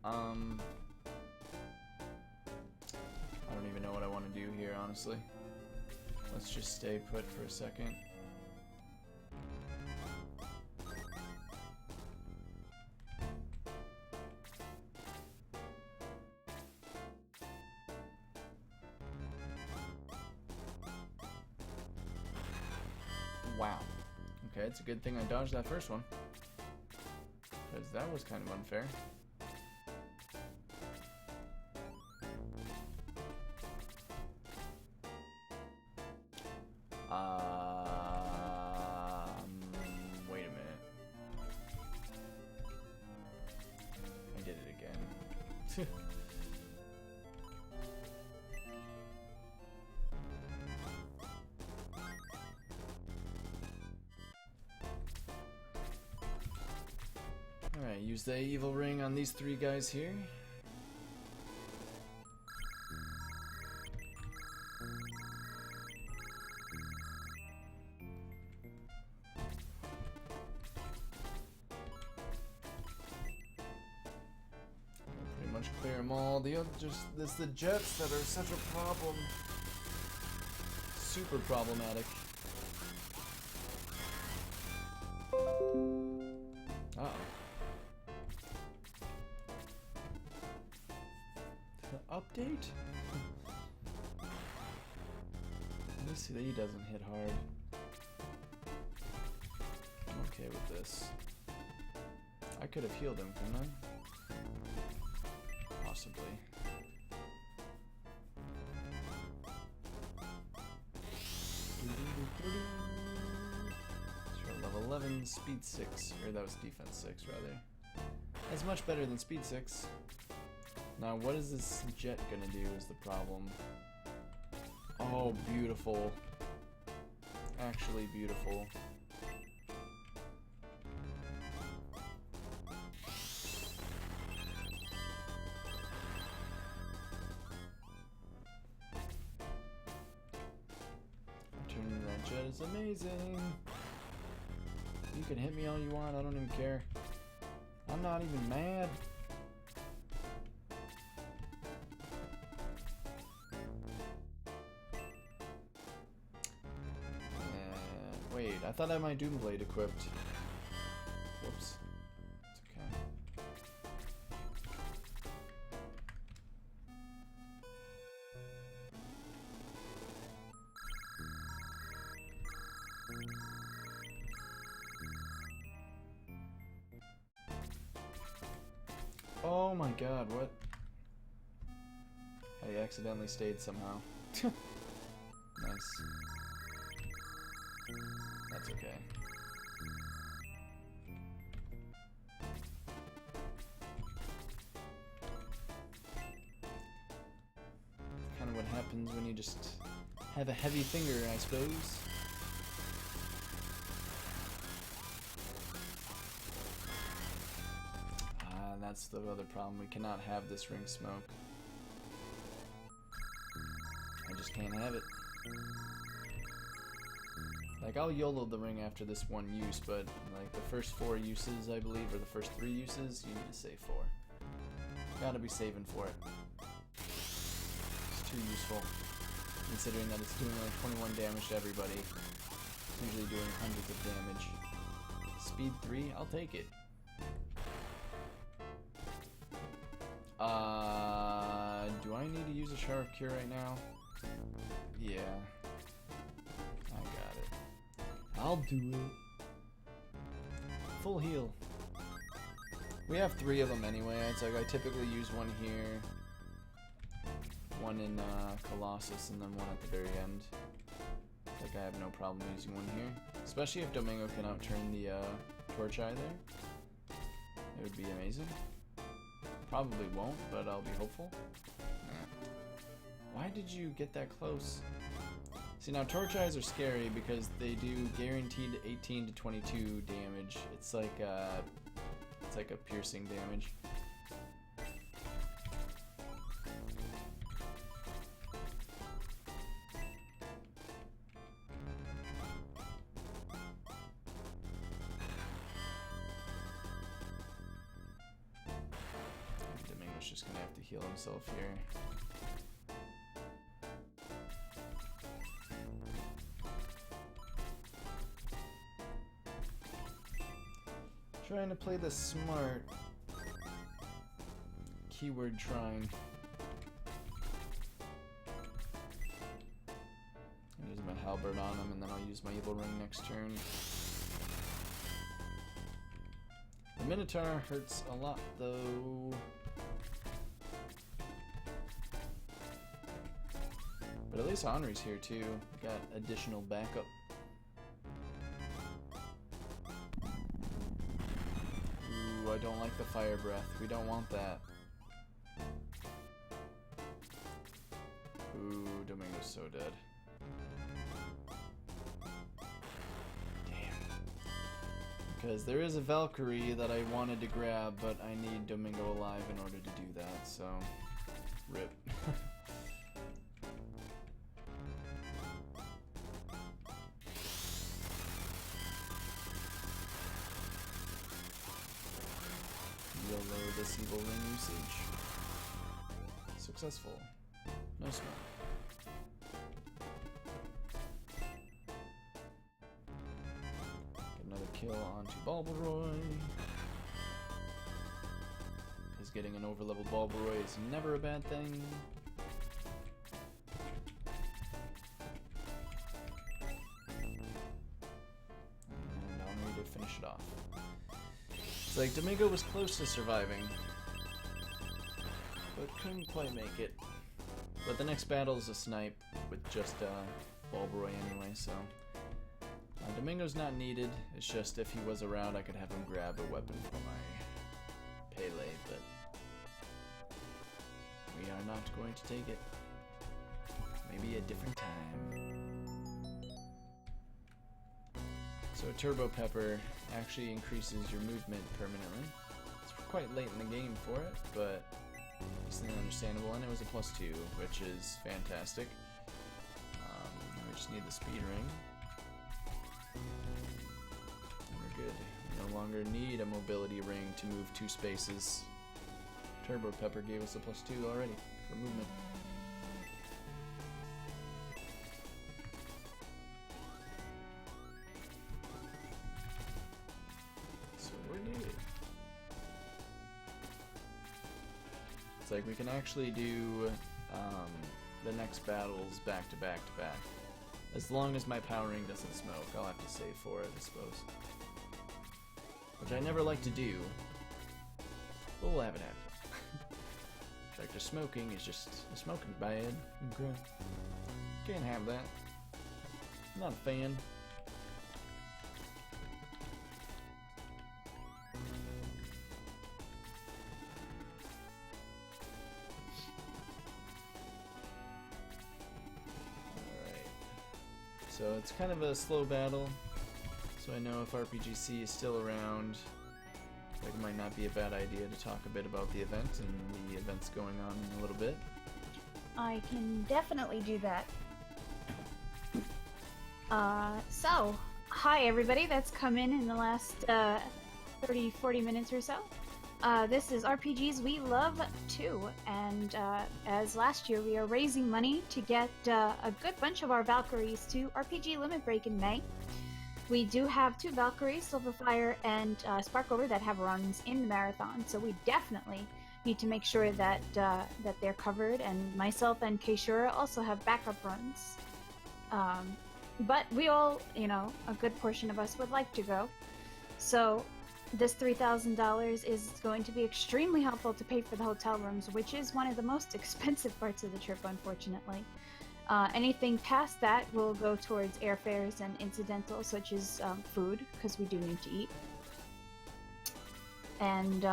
I don't even know what I want to do here, honestly. Let's just stay put for a second. Wow. Okay, it's a good thing I dodged that first one. Because that was kind of unfair. Wait a minute. I did it again. Alright, use the evil ring on these three guys here. Pretty much clear them all. The other, it's the jets that are such a problem. Super problematic. Uh-oh. Update? At least he doesn't hit hard. I'm okay with this. I could have healed him, couldn't I? Possibly. Sure, level 11, speed 6. Or that was defense 6, rather. That's much better than speed 6. Now, what is this jet gonna do is the problem. Oh, beautiful. Actually beautiful. Turning that jet is amazing. You can hit me all you want, I don't even care. I'm not even mad. Wait, I thought I had my Doomblade equipped. Whoops. It's okay. Oh my god, what? I accidentally stayed somehow. Nice. That's okay. Kind of what happens when you just have a heavy finger, I suppose. That's the other problem. We cannot have this ring smoke. I just can't have it. Like, I'll YOLO the ring after this one use, but like the first 4 uses, I believe, or the first 3 uses, you need to save for. Gotta be saving for it. It's too useful, considering that it's doing like 21 damage to everybody. It's usually doing hundreds of damage. Speed 3, I'll take it. Do I need to use a Sharp Cure right now? Yeah. I got it. I'll do it. Full heal. We have 3 of them anyway. It's like I typically use one here, one in Colossus, and then one at the very end. Like I have no problem using one here. Especially if Domingo can outturn the Torch Eye there. It would be amazing. Probably won't, but I'll be hopeful. Why did you get that close? See, now Torch Eyes are scary because they do guaranteed 18 to 22 damage. It's like a piercing damage. Domingo's just gonna have to heal himself here. Trying to play this smart. Keyword trying. I'm using my halberd Bird on him, and then I'll use my Evil Ring next turn. The Minotaur hurts a lot, though. But at least Henri's here, too. Got additional backup. Ooh, I don't like the Fire Breath. We don't want that. Ooh, Domingo's so dead. Damn. Because there is a Valkyrie that I wanted to grab, but I need Domingo alive in order to do that, so... RIP. YOLO this Evil Ring usage. Successful. No smoke. Get another kill onto Balboroy. Because getting an overleveled Balboroy is never a bad thing. And Henri to finish it off. It's like Domingo was close to surviving, but couldn't quite make it. But the next battle is a snipe with just Balboroy anyway, so Domingo's not needed. It's just if he was around, I could have him grab a weapon for my Pele, but we are not going to take it. Maybe a different time. So Turbo Pepper actually increases your movement permanently. It's quite late in the game for it, but easily understandable, and it was a +2, which is fantastic. We just need the speed ring. And we're good. We no longer need a mobility ring to move 2 spaces. Turbo Pepper gave us a +2 already for movement. It's like we can actually do the next battles back to back to back. As long as my power ring doesn't smoke, I'll have to save for it, I suppose. Which I never like to do, but we'll have it happen. Tractor smoking is just smoking bad. Okay. Can't have that. I'm not a fan. So it's kind of a slow battle, so I know if RPGC is still around, it might not be a bad idea to talk a bit about the event and the events going on in a little bit. I can definitely do that. So, hi everybody that's come in the last 30-40 minutes or so. This is RPGs We Love 2, and as last year we are raising money to get a good bunch of our Valkyries to RPG Limit Break in May. We do have 2 Valkyries, Silverfire and Sparkover, that have runs in the marathon, so we definitely need to make sure that that they're covered, and myself and Keishura also have backup runs. But we all, you know, a good portion of us would like to go. So this $3,000 is going to be extremely helpful to pay for the hotel rooms, which is one of the most expensive parts of the trip, unfortunately. Anything past that will go towards airfares and incidentals, such as food, because we do need to eat. And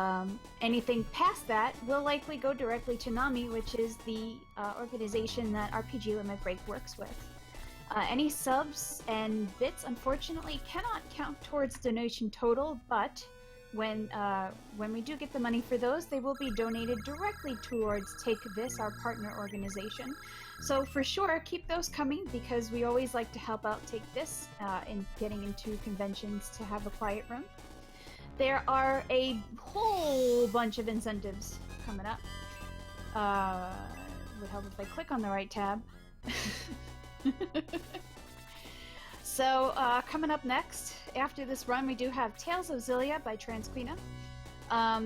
anything past that will likely go directly to NAMI, which is the organization that RPG Limit Break works with. Any subs and bits, unfortunately, cannot count towards donation total, but when we do get the money for those, they will be donated directly towards Take This, our partner organization. So for sure, keep those coming, because we always like to help out Take This in getting into conventions to have a quiet room. There are a whole bunch of incentives coming up. It would help if I click on the right tab. So, coming up next, after this run, we do have Tales of Xillia by Transquina.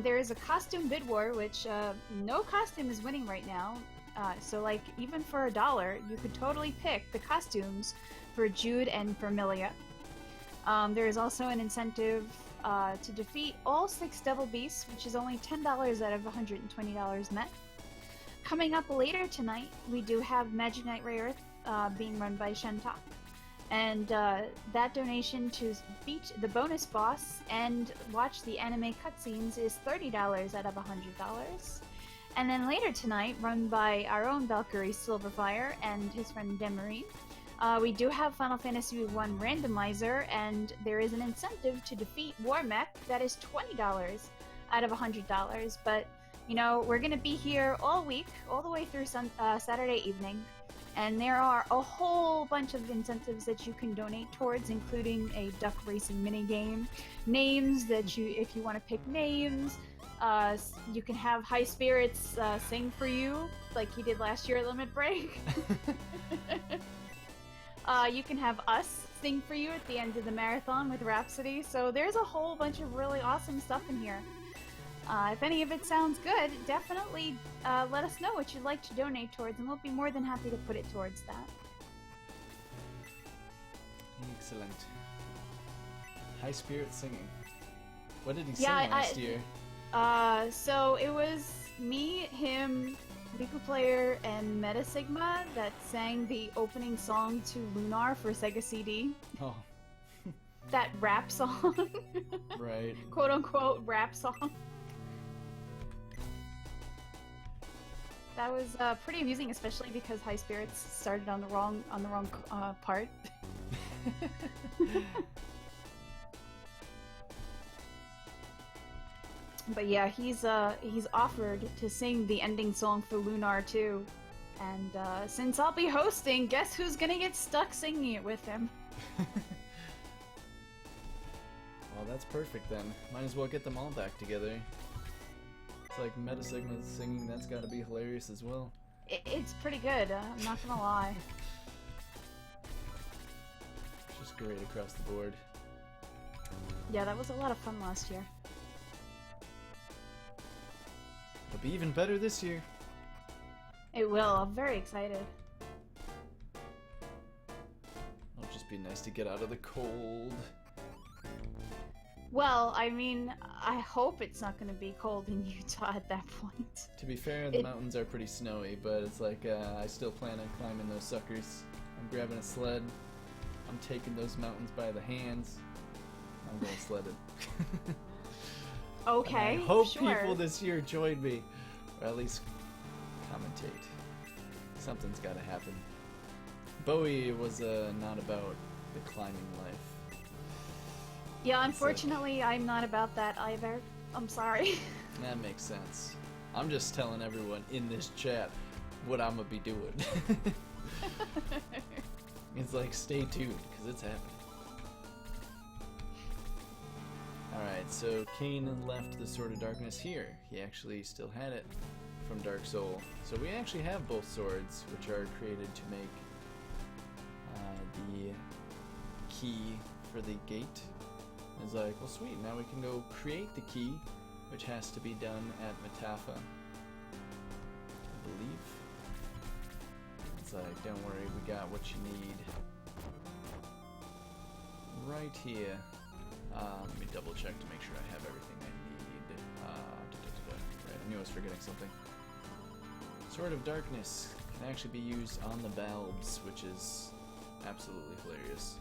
There is a costume bid war, which no costume is winning right now. So like even for $1, you could totally pick the costumes for Jude and for Milia. There is also an incentive to defeat all 6 Devil Beasts, which is only $10 out of $120 net. Coming up later tonight, we do have Magic Knight Ray Earth being run by Shenta. And that donation to beat the bonus boss and watch the anime cutscenes is $30 out of $100. And then later tonight, run by our own Valkyrie Silverfire and his friend Demarine, we do have Final Fantasy I Randomizer, and there is an incentive to defeat Warmech that is $20 out of $100. But, you know, we're going to be here all week, all the way through Saturday evening. And there are a whole bunch of incentives that you can donate towards, including a duck racing minigame, names that if you want to pick names, you can have High Spirits sing for you, like he did last year at Limit Break. You can have us sing for you at the end of the marathon with Rhapsody. So there's a whole bunch of really awesome stuff in here. If any of it sounds good, definitely let us know what you'd like to donate towards, and we'll be more than happy to put it towards that. Excellent. High Spirit singing. What did he Yeah, sing last year? So it was me, him, Riku Player, and Meta Sigma that sang the opening song to Lunar for Sega CD. Oh, That rap song. right. Quote unquote rap song. That was pretty amusing, especially because High Spirits started on the wrong part. But yeah, he's offered to sing the ending song for Lunar too, and since I'll be hosting, guess who's gonna get stuck singing it with him? Well, that's perfect then. Might as well get them all back together. It's like Meta Sigma singing, that's gotta be hilarious as well. It's pretty good, I'm not gonna lie. It's just great across the board. Yeah, that was a lot of fun last year. It'll be even better this year. It will, I'm very excited. It'll just be nice to get out of the cold. Well, I mean, I hope it's not going to be cold in Utah at that point. To be fair, the mountains are pretty snowy, but it's like, I still plan on climbing those suckers. I'm grabbing a sled. I'm taking those mountains by the hands. I'm going sledding. Okay, And I hope sure. people this year join me, or at least commentate. Something's got to happen. Bowie was not about the climbing life. Yeah, unfortunately, I'm not about that either. I'm sorry. That makes sense. I'm just telling everyone in this chat what I'm gonna be doing. It's like, stay tuned, because it's happening. Alright, so Cain left the Sword of Darkness here. He actually still had it from Dark Soul. So we actually have both swords, which are created to make the key for the gate. It's like, well sweet, now we can go create the key, which has to be done at Matafa, I believe. It's like, don't worry, we got what you need right here. Let me double check to make sure I have everything I need. Right, I knew I was forgetting something. Sword of Darkness can actually be used on the Balbs, which is absolutely hilarious.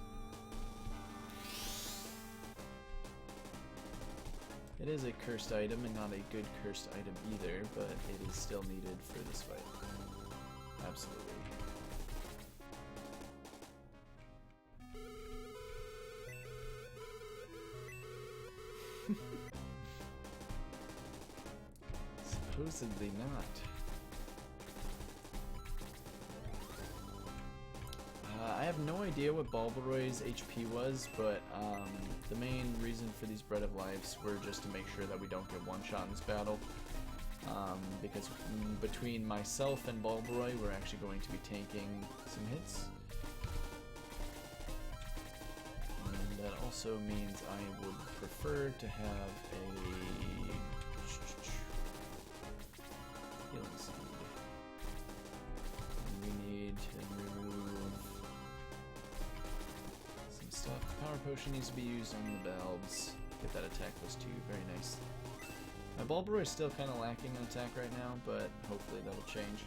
It is a cursed item, and not a good cursed item either, but it is still needed for this fight. Absolutely. Supposedly not. I have no idea what Balboroy's HP was, but the main reason for these Bread of Lives were just to make sure that we don't get one-shot in this battle. Because between myself and Balboroy, we're actually going to be tanking some hits. And that also means I would prefer to have a healing seed. potion needs to be used on the Balbs. Get that attack plus 2, very nice. My Bulbaroy is still kind of lacking in attack right now, but hopefully that'll change.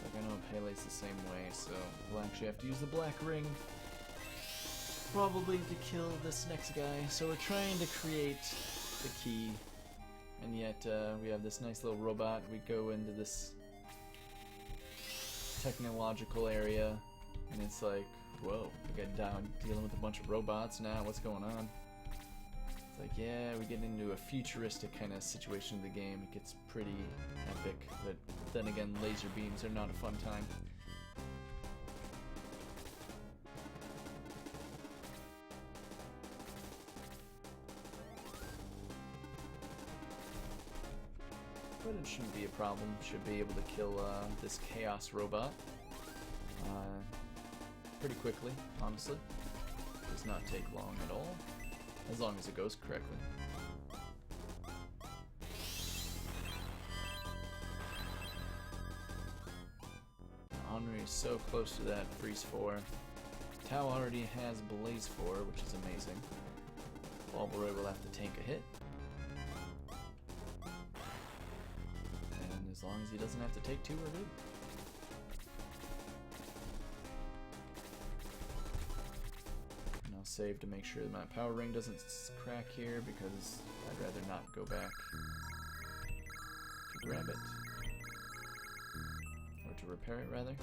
Like I know Pele's the same way, so we'll actually have to use the Black Ring probably to kill this next guy. So we're trying to create the key, and yet we have this nice little robot. We go into this technological area, and it's like, whoa, we get down dealing with a bunch of robots now, what's going on? It's like, yeah, we get into a futuristic kind of situation of the game. It gets pretty epic, but then again, laser beams are not a fun time. But it shouldn't be a problem. Should be able to kill this Chaos robot pretty quickly, honestly. Does not take long at all, as long as it goes correctly. Henri is so close to that Freeze 4. Tau already has Blaze 4, which is amazing. Bulbaroy will have to tank a hit. And as long as he doesn't have to take 2, we're good. And I'll save to make sure that my Power Ring doesn't crack here, because I'd rather not go back to grab it. Or to repair it, rather.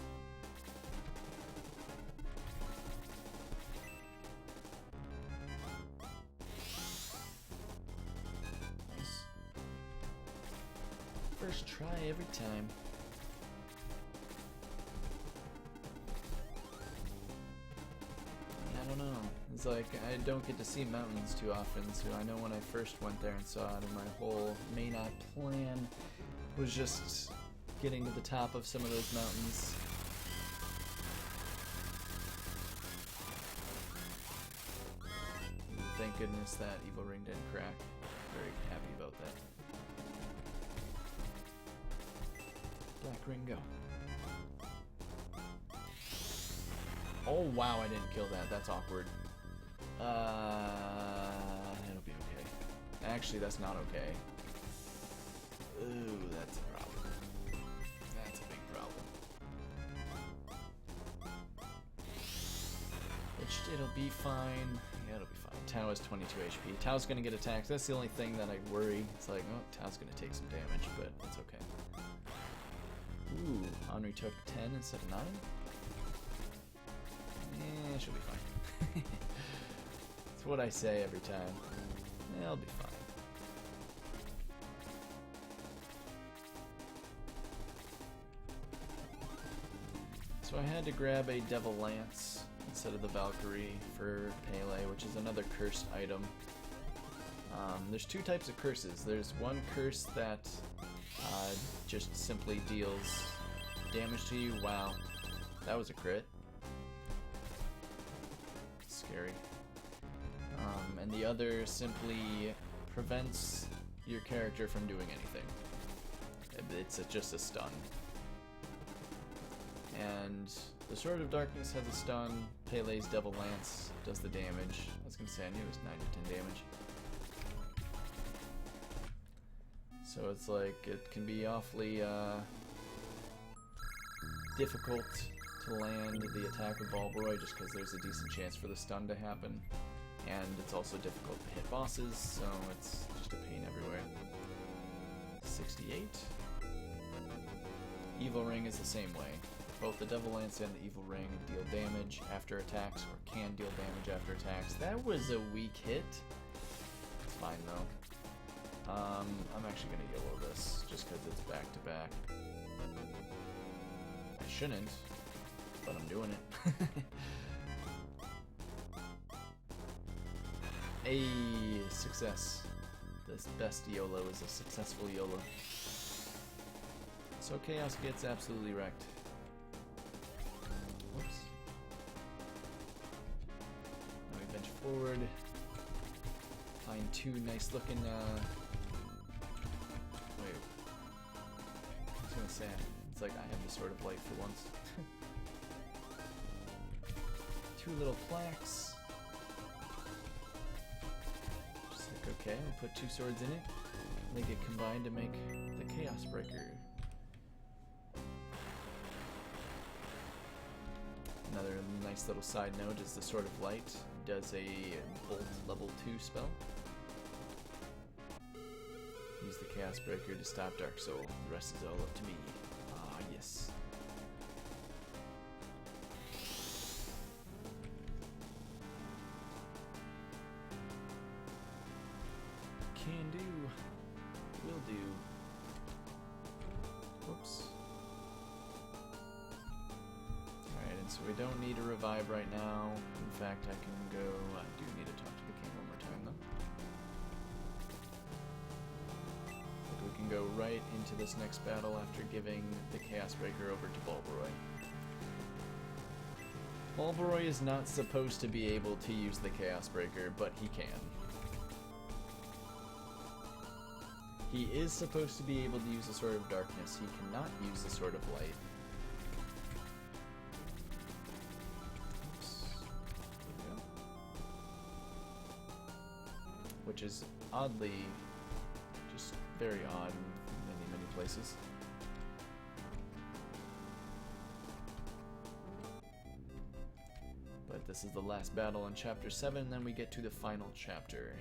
Nice. First try every time. I don't know. It's like, I don't get to see mountains too often, so I know when I first went there and saw it, and my whole main plan was just getting to the top of some of those mountains. Thank goodness that Evil Ring didn't crack. Very happy about that. Black Ring, go. Oh wow, I didn't kill that. That's awkward. It'll be okay. Actually, that's not okay. Ooh, that's a problem. That's a big problem. Which, it'll be fine. Yeah, it'll be fine. Tau has 22 HP. Tau's gonna get attacked. That's the only thing that I worry. It's like, oh, Tau's gonna take some damage, but it's okay. Ooh, Henri took 10 instead of 9. Yeah, she'll be fine. It's what I say every time. Yeah, I'll be fine. So I had to grab a Devil Lance instead of the Valkyrie for Pele, which is another cursed item. There's 2 types of curses. There's one curse that just simply deals damage to you. Wow, that was a crit. Scary. And the other simply prevents your character from doing anything. It's just a stun. And the Sword of Darkness has a stun. Pele's Devil Lance does the damage. I was gonna say I knew it was 9 to 10 damage. So it's like it can be awfully difficult to land the attack with Bulbaroy just because there's a decent chance for the stun to happen. And it's also difficult to hit bosses, so it's just a pain everywhere. 68. Evil Ring is the same way. Both the Devil Lance and the Evil Ring deal damage after attacks, or can deal damage after attacks. That was a weak hit. It's fine though. I'm actually gonna YOLO this, just because it's back to back. I shouldn't, but I'm doing it. Hey, success. This best YOLO is a successful YOLO. So Chaos gets absolutely wrecked. Whoops. Now we bench forward. Find 2 nice looking, wait. I was gonna say, it's like I have the Sword of Light for once. 2 little plaques. Okay, we'll put 2 swords in it. They get combined to make the Chaos Breaker. Another nice little side note is the Sword of Light does a Bolt level 2 spell. Use the Chaos Breaker to stop Dark Soul. The rest is all up to me. Ah, yes. Can do. Will do. Whoops. Alright, and so we don't need a revive right now. In fact, I can go... I do need to talk to the king one more time, though. But we can go right into this next battle after giving the Chaos Breaker over to Balboroy. Balboroy is not supposed to be able to use the Chaos Breaker, but he can. He is supposed to be able to use the Sword of Darkness. He cannot use the Sword of Light. Oops. There we go. Which is oddly, just very odd in many places. But this is the last battle in Chapter 7, and then we get to the final chapter.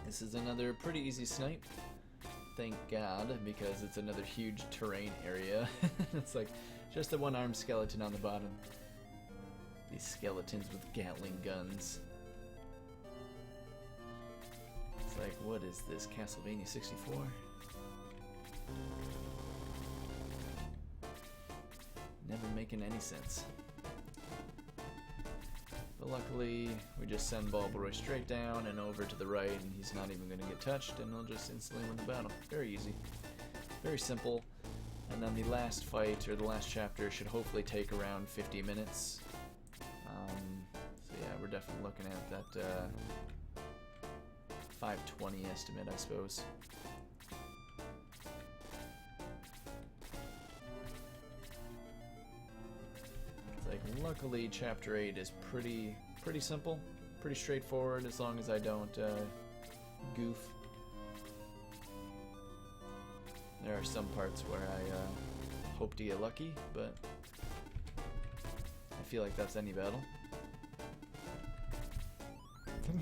This is another pretty easy snipe. Thank God, because it's another huge terrain area. It's like just a one-armed skeleton on the bottom. These skeletons with Gatling guns. It's like, what is this, Castlevania 64? Never making any sense. But luckily, we just send Balboroy straight down and over to the right, and he's not even going to get touched, and he'll just instantly win the battle. Very easy. Very simple. And then the last fight, or the last chapter, should hopefully take around 50 minutes. So yeah, we're definitely looking at that 520 estimate, I suppose. Like, luckily, Chapter 8 is pretty simple, pretty straightforward, as long as I don't goof. There are some parts where I hope to get lucky, but I feel like that's any battle.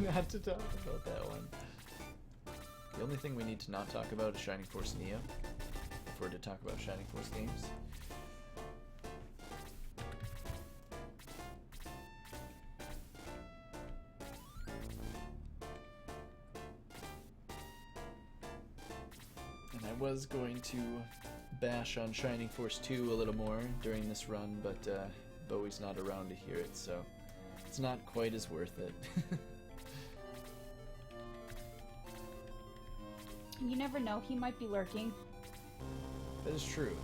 Not to talk about that one. The only thing we need to not talk about is Shining Force Neo, if we're to talk about Shining Force games. Was going to bash on Shining Force 2 a little more during this run, but Bowie's not around to hear it, so it's not quite as worth it. You never know, he might be lurking. That is true.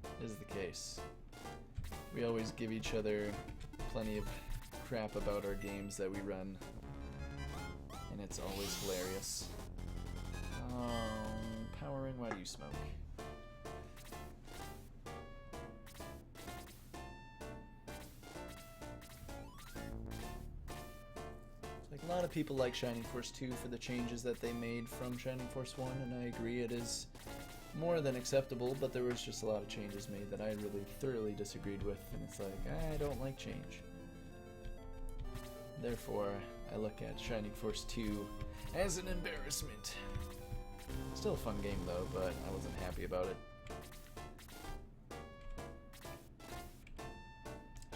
That is the case. We always give each other plenty of crap about our games that we run, and it's always hilarious. Powering, why do you smoke? Like, a lot of people like Shining Force 2 for the changes that they made from Shining Force 1, and I agree it is more than acceptable, but there was just a lot of changes made that I really thoroughly disagreed with, and it's like, I don't like change. Therefore, I look at Shining Force 2 as an embarrassment. Still a fun game though, but I wasn't happy about it.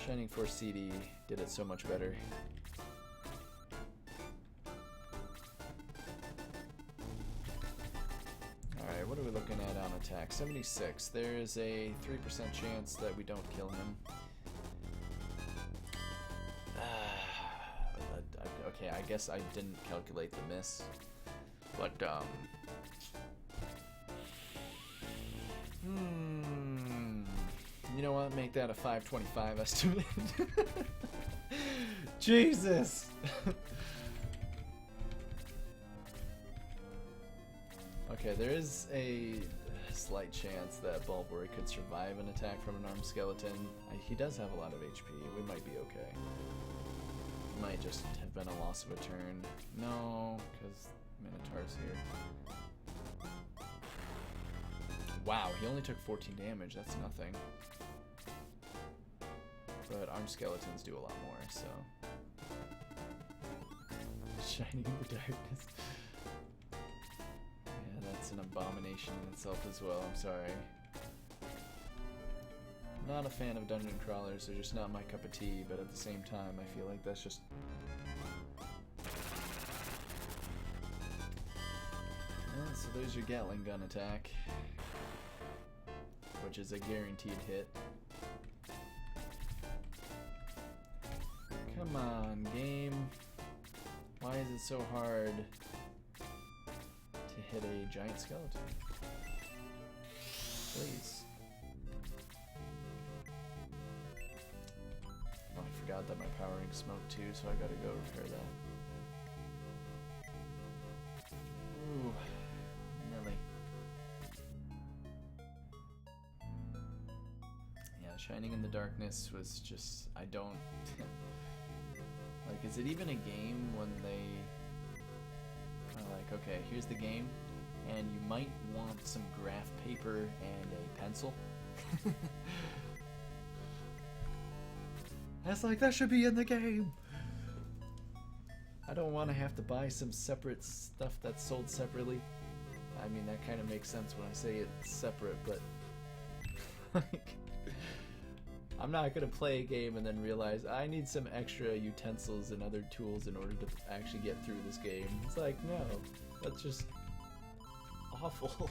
Shining Force CD did it so much better. Alright, what are we looking at on attack? 76. There is a 3% chance that we don't kill him. Okay, I guess I didn't calculate the miss. But, you know what? Make that a 525 estimate. Jesus! Okay, there is a slight chance that Bulbory could survive an attack from an armed skeleton. He does have a lot of HP. We might be okay. Might just have been a loss of a turn. No, because Minotaur's here. Wow, he only took 14 damage. That's nothing. But armed skeletons do a lot more, so... Shining in the darkness. Yeah, that's an abomination in itself as well, I'm sorry. Not a fan of dungeon crawlers, they're just not my cup of tea, but at the same time, I feel like that's just... Yeah, so there's your Gatling gun attack, which is a guaranteed hit. Come on, game. Why is it so hard to hit a giant skeleton? Please. Oh, I forgot that my power ring smoked too, so I gotta go repair that. Ooh, Millie. Yeah, Shining in the Darkness was just, I don't... Like, is it even a game when they are like, okay, here's the game, and you might want some graph paper and a pencil? That's like, that should be in the game. I don't want to have to buy some separate stuff that's sold separately. I mean, that kind of makes sense when I say it's separate, but... like, I'm not gonna play a game and then realize I need some extra utensils and other tools in order to actually get through this game. It's like, no, that's just awful.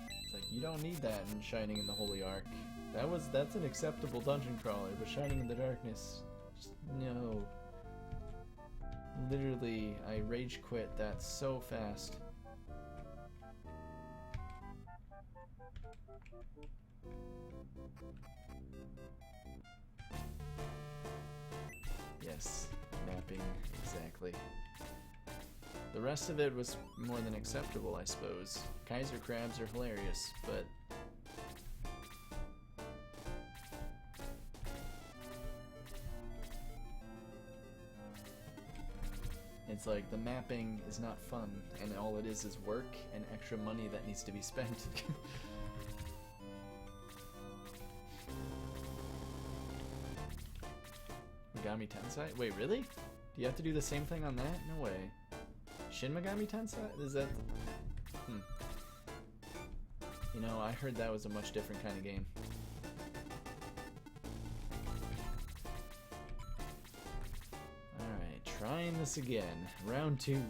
It's like, you don't need that in Shining in the Holy Ark. That's an acceptable dungeon crawler, but Shining in the Darkness, just no. Literally, I rage quit that so fast. Yes, mapping, exactly. The rest of it was more than acceptable, I suppose. Kaiser crabs are hilarious, but... It's like, the mapping is not fun, and all it is work and extra money that needs to be spent. Megami Tensei? Wait, really? Do you have to do the same thing on that? No way. Shin Megami Tensei? Is that... You know, I heard that was a much different kind of game. Alright, trying this again. Round 2.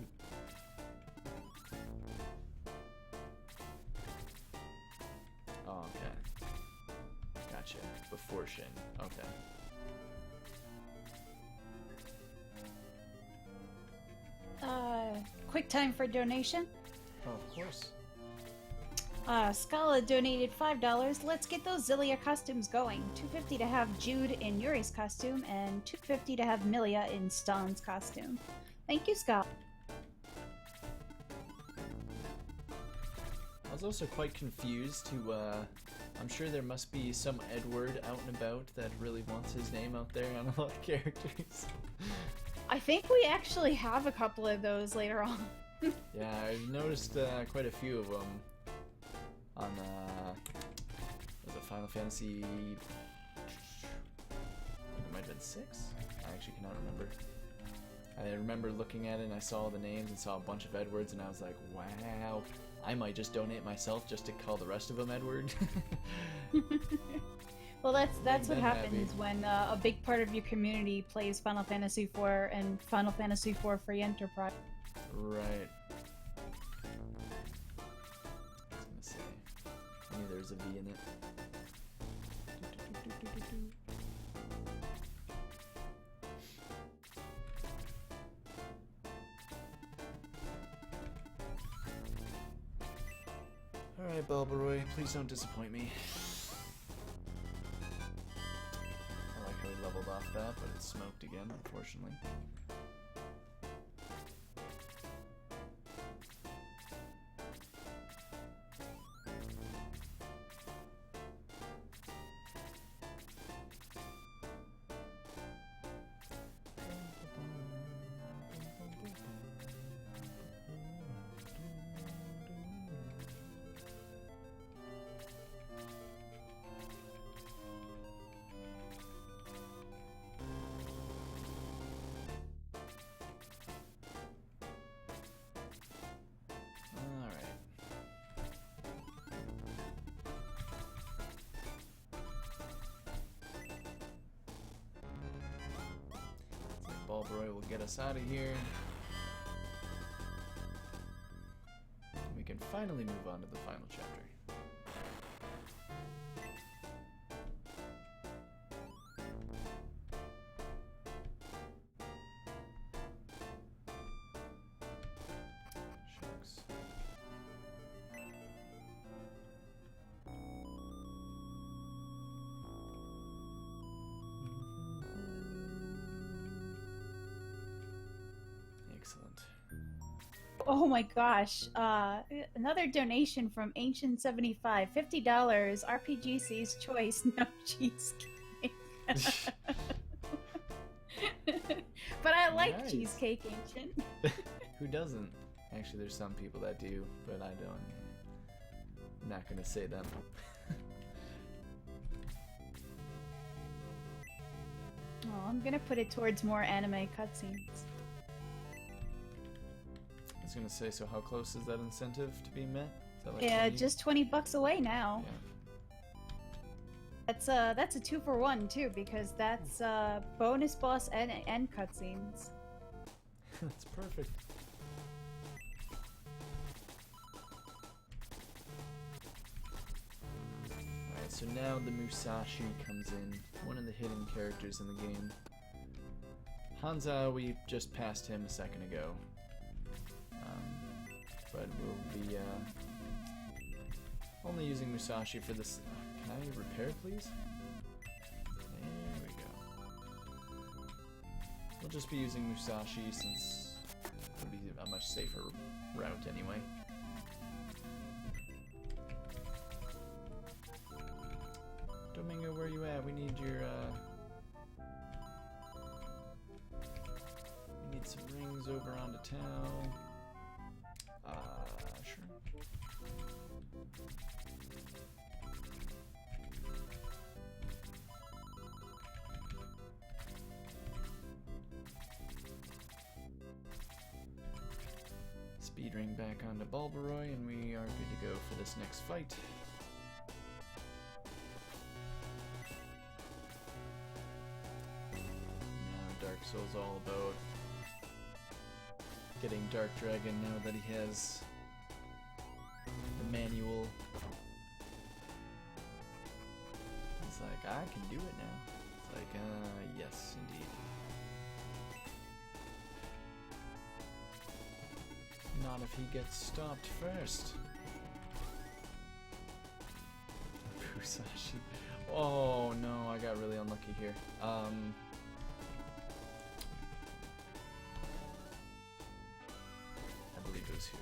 Oh, okay. Gotcha. Before Shin. Okay. Quick time for donation. Oh, of course. Scala donated $5. Let's get those Zillia costumes going. $2.50 to have Jude in Yuri's costume, and $2.50 to have Milia in Stan's costume. Thank you, Scala. I was also quite confused to, I'm sure there must be some Edward out and about that really wants his name out there on a lot of characters. I think we actually have a couple of those later on. Yeah, I've noticed quite a few of them on, was it Final Fantasy... I think it might have been 6? I actually cannot remember. I remember looking at it and I saw the names and saw a bunch of Edwards and I was like, wow, I might just donate myself just to call the rest of them Edward. Well, that's what them happens happy. when a big part of your community plays Final Fantasy IV and Final Fantasy IV Free Enterprise. Right. I was gonna say, maybe there's a V in it. Alright, Bulbaroy, please don't disappoint me. I like how he leveled off that, but it's smoked again, unfortunately. get us out of here. We can finally move on to the final chapter. Shucks. Excellent. Oh my gosh. Another donation from Ancient75. $50. RPGC's choice. No cheesecake. But I like Nice. cheesecake, Ancient. Who doesn't? Actually, there's some people that do, but I don't. I'm not gonna say them. Oh, I'm gonna put it towards more anime cutscenes. I was gonna say, so how close is that incentive to being met? Is that like Yeah, 20? just $20 away now. Yeah. That's a 2-for-1 too, because that's bonus boss and cutscenes. That's perfect. Alright, so now the Musashi comes in, one of the hidden characters in the game. Hanza, we just passed him a second ago. But we'll be only using Musashi for this. Can I repair, please? There we go. We'll just be using Musashi since it'll be a much safer route anyway. Domingo, where you at? We need your we need some rings over onto town. Sure. Speed ring back onto Bulbaroy, and we are good to go for this next fight. Now Dark Souls all about getting Dark Dragon now that he has the manual. He's like, I can do it now. It's like, yes, indeed. Not if he gets stopped first. Musashi. Oh no, I got really unlucky here. I believe it was here.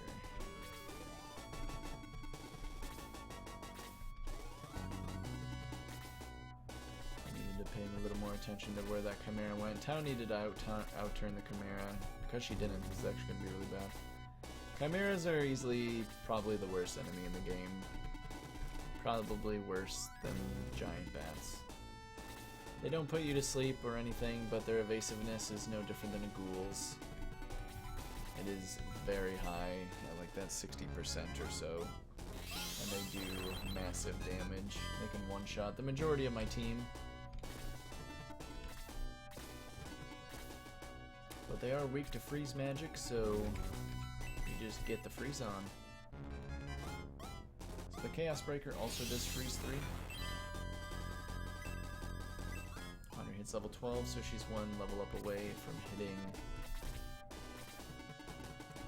I needed to pay a little more attention to where that Chimera went. Tao needed to outturn the Chimera. Because she didn't, this is actually going to be really bad. Chimeras are easily probably the worst enemy in the game. Probably worse than giant bats. They don't put you to sleep or anything, but their evasiveness is no different than a ghoul's. It is very high, at like that 60% or so. And they do massive damage. They can one-shot the majority of my team. But they are weak to freeze magic, so you just get the freeze on. So the Chaos Breaker also does freeze 3. Hunter hits level 12, so she's one level up away from hitting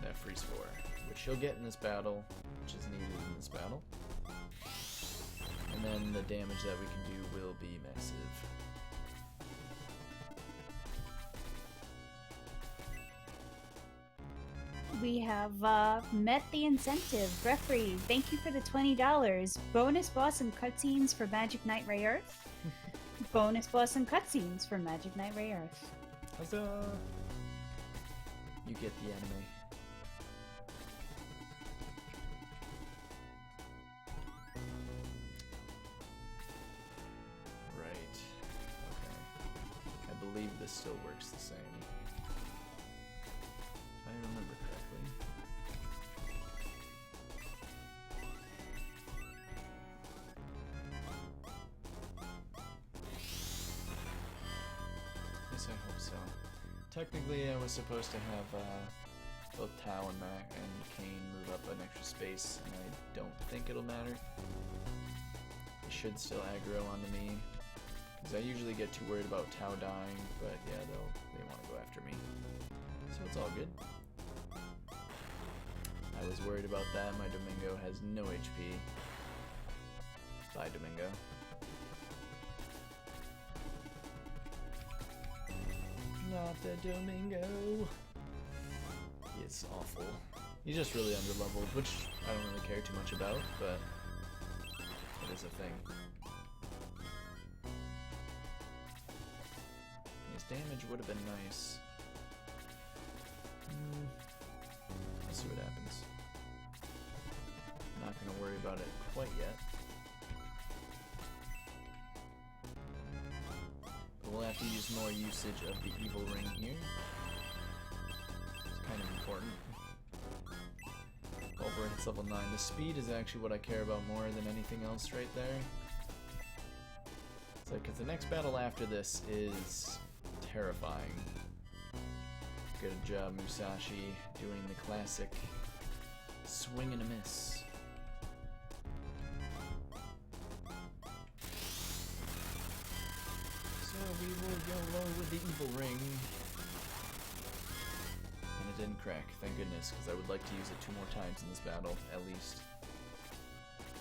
that freeze 4, which she'll get in this battle, which is needed in this battle. And then the damage that we can do will be massive. We have met the incentive. Referee, thank you for the $20. Bonus boss and cutscenes for Magic Knight Ray Earth. Bonus boss and cutscenes for Magic Knight Ray Earth. Huzzah! You get the anime. Right. Okay. I believe this still works the same. If I remember correctly. Yes, I hope so. technically I was supposed to have both Tau and Mac and Kane move up an extra space, and I don't think it'll matter. They should still aggro onto me, because I usually get too worried about Tau dying, but yeah, they want to go after me. So it's all good. I was worried about that. My Domingo has no HP. Bye, Domingo. Not the Domingo. It's awful. He's just really underleveled, which I don't really care too much about, but it is a thing. His damage would have been nice. Let's see what happens. Not gonna worry about it quite yet. But we'll have to use more usage of the evil ring here. It's kind of important. Over hits level 9. The speed is actually what I care about more than anything else right there. It's like, 'cause the next battle after this is terrifying. Good job, Musashi, doing the classic swing and a miss. So we will go low with the evil ring. And it didn't crack, thank goodness, because I would like to use it 2 more times in this battle, at least.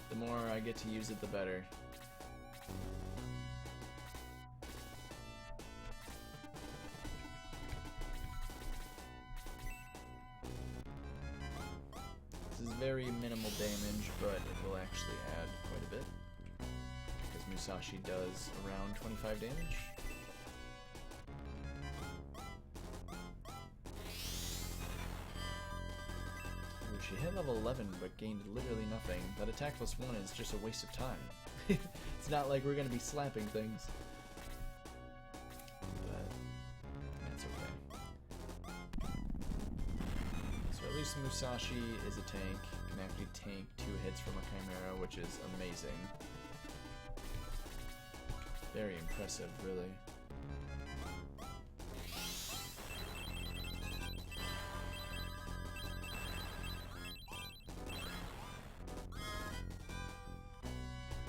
The more I get to use it, the better. This is very minimal damage, but it will actually add quite a bit. Because Musashi does around 25 damage. Ooh, she hit level 11 but gained literally nothing. That attack plus 1 is just a waste of time. It's not like we're going to be slapping things. But that's okay. So at least Musashi is a tank, can actually tank 2 hits from a Chimera, which is amazing. Very impressive, really.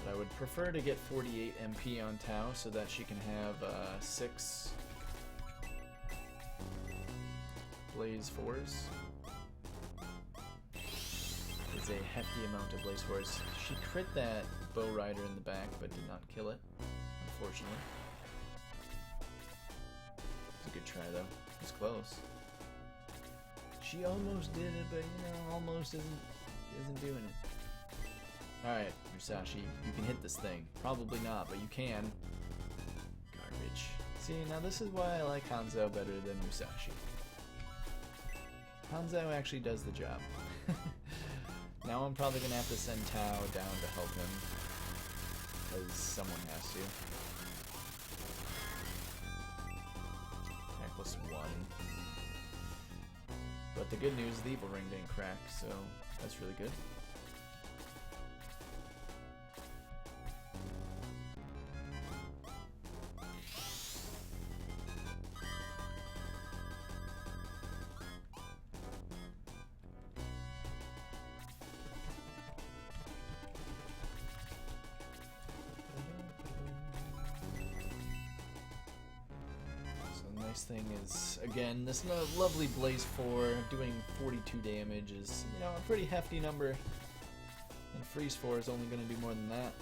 But I would prefer to get 48 MP on Tau so that she can have 6 Blaze 4s. It's a hefty amount of Blaze 4s. She crit that Bow Rider in the back but did not kill it, unfortunately. It's a good try though. It's close. She almost did it, but you know, almost isn't doing it. Alright, Musashi, you can hit this thing. Probably not, but you can. Garbage. See, now this is why I like Hanzo better than Musashi. Hanzo actually does the job. Now I'm probably gonna have to send Tao down to help him. Because someone has to. Attack plus 1. But the good news, the evil ring didn't crack, so that's really good. Nice thing is, again, this lovely Blaze 4 doing 42 damage is, you know, a pretty hefty number. And Freeze 4 is only going to do more than that.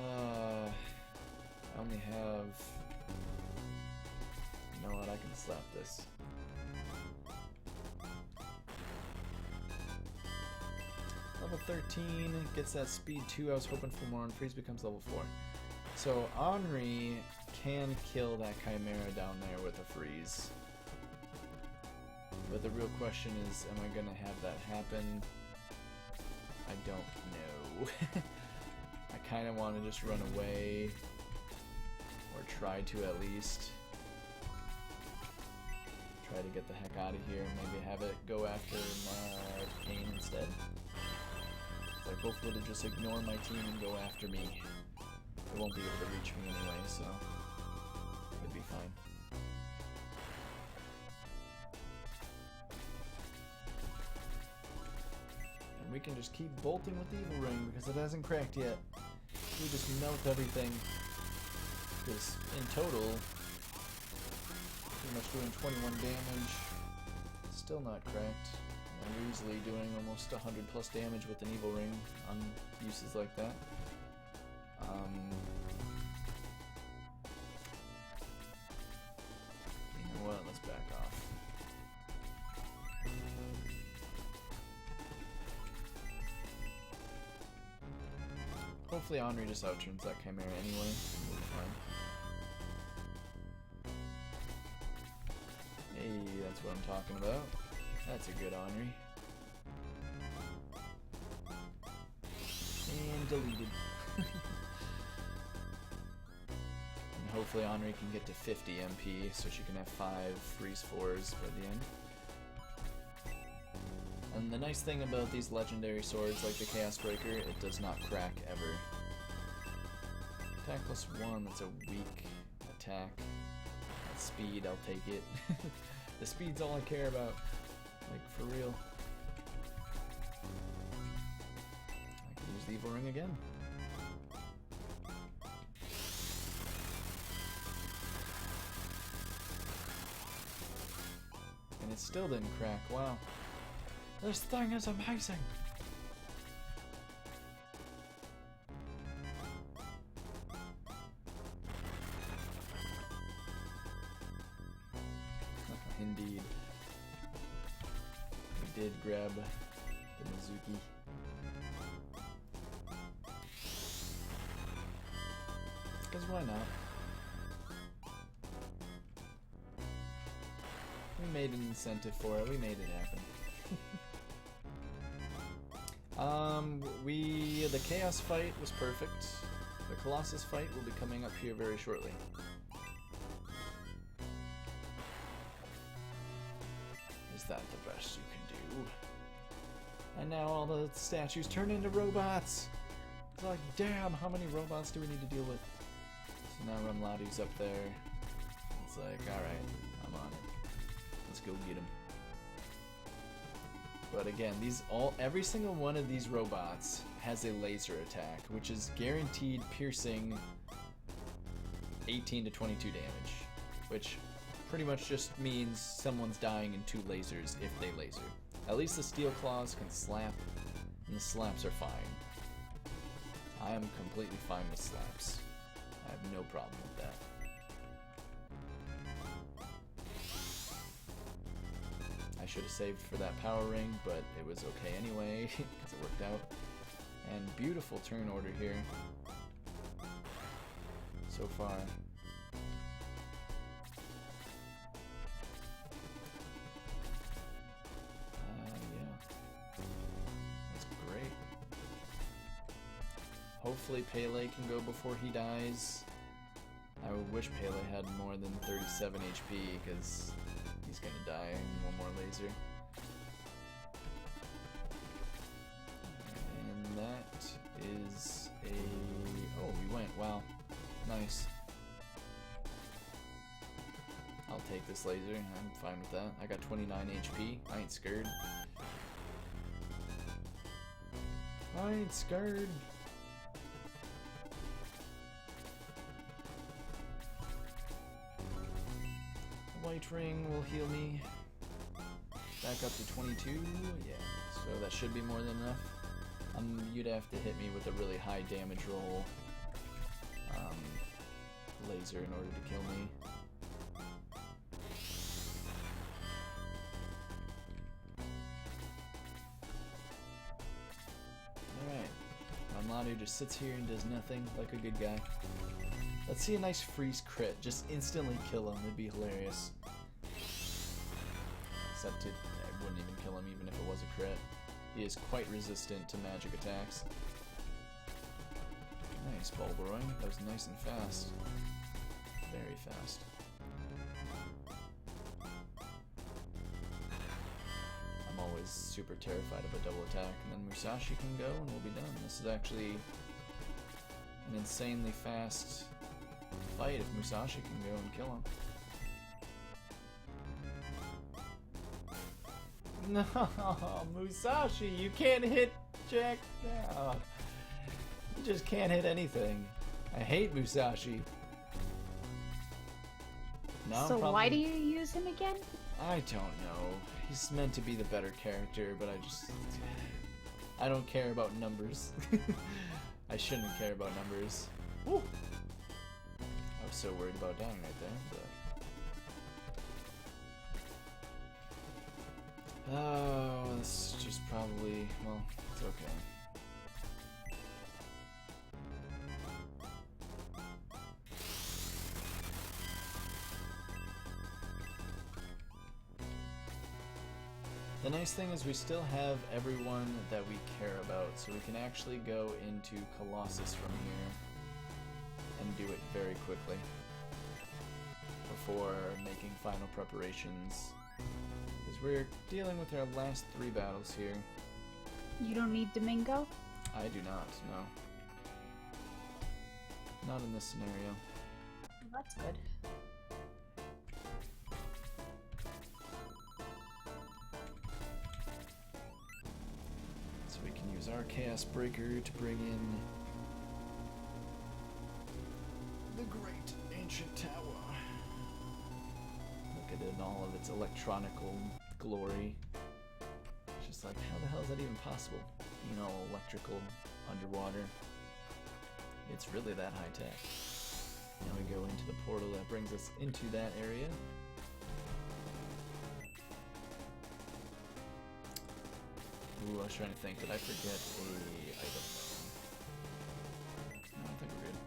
I only have... You know what, I can slap this. Level 13 gets that speed 2. I was hoping for more, and Freeze becomes level 4. So Henri can kill that Chimera down there with a Freeze. But the real question is, am I gonna have that happen? I don't know. I kinda wanna just run away. Or try to at least. try to get the heck out of here and maybe have it go after Kane instead. Like, hopefully it'll just ignore my team and go after me. It won't be able to reach me anyway, so it'd be fine. And we can just keep bolting with the Evil Ring because it hasn't cracked yet. We just melt everything. Because in total, pretty much doing 21 damage. Still not cracked. I'm usually doing almost 100 plus damage with an Evil Ring on uses like that. You know what? Let's back off. Hopefully Henri just outturns that Chimera anyway. We'll be fine. Hey, that's what I'm talking about. That's a good Henri. And deleted. And hopefully Henri can get to 50 MP so she can have 5 freeze 4s by the end. And the nice thing about these legendary swords like the Chaos Breaker, it does not crack ever. Attack +1, that's a weak attack. That's speed, I'll take it. The speed's all I care about. Like, for real. I can use the Evil Ring again. And it still didn't crack, wow. This thing is amazing! Indeed. We did grab the Mizuki. Because why not? We made an incentive for it, we made it happen. The Chaos fight was perfect. The Colossus fight will be coming up here very shortly. Is that the best you can do? And now all the statues turn into robots! It's like, damn, how many robots do we need to deal with? So now Rumladu's up there. It's like, alright, I'm on it. Let's go get him. But again, every single one of these robots has a laser attack, which is guaranteed piercing 18 to 22 damage, which pretty much just means someone's dying in 2 lasers if they laser. At least the Steel Claws can slap, and the slaps are fine. I am completely fine with slaps. I have no problem with that. I should have saved for that power ring, but it was okay anyway, because it worked out. And beautiful turn order here. So far. Yeah. That's great. Hopefully Pele can go before he dies. I wish Pele had more than 37 HP, because he's gonna die in one more laser. And that is a... Oh, we went. Wow. Nice. I'll take this laser. I'm fine with that. I got 29 HP. I ain't scared. I ain't scared. White ring will heal me back up to 22. Yeah, so that should be more than enough. You'd have to hit me with a really high damage roll laser in order to kill me. Alright, Mamladu just sits here and does nothing like a good guy. Let's see a nice freeze crit, just instantly kill him, it'd be hilarious. Except I wouldn't even kill him even if it was a crit. He is quite resistant to magic attacks. Nice, Bulbaroy. That was nice and fast. Very fast. is super terrified of a double attack, and then Musashi can go and we'll be done. This is actually an insanely fast fight if Musashi can go and kill him. No, Musashi, you can't hit Jack. No. You just can't hit anything. I hate Musashi. Now So why do you use him again? I don't know. He's meant to be the better character, but I don't care about numbers. I shouldn't care about numbers. Woo! I was so worried about dying right there, but... Oh, this is just probably... well, it's okay. The nice thing is we still have everyone that we care about, so we can actually go into Colossus from here and do it very quickly before making final preparations, because we're dealing with our last 3 battles here. You don't need Domingo? I do not, no. Not in this scenario. That's good. We can use our Chaos Breaker to bring in the Great Ancient Tower. Look at it in all of its electronical glory. It's just like, how the hell is that even possible? You know, electrical underwater. It's really that high tech. Now we go into the portal that brings us into that area. Ooh, I was trying to think, did I forget a item? No, I think we're good.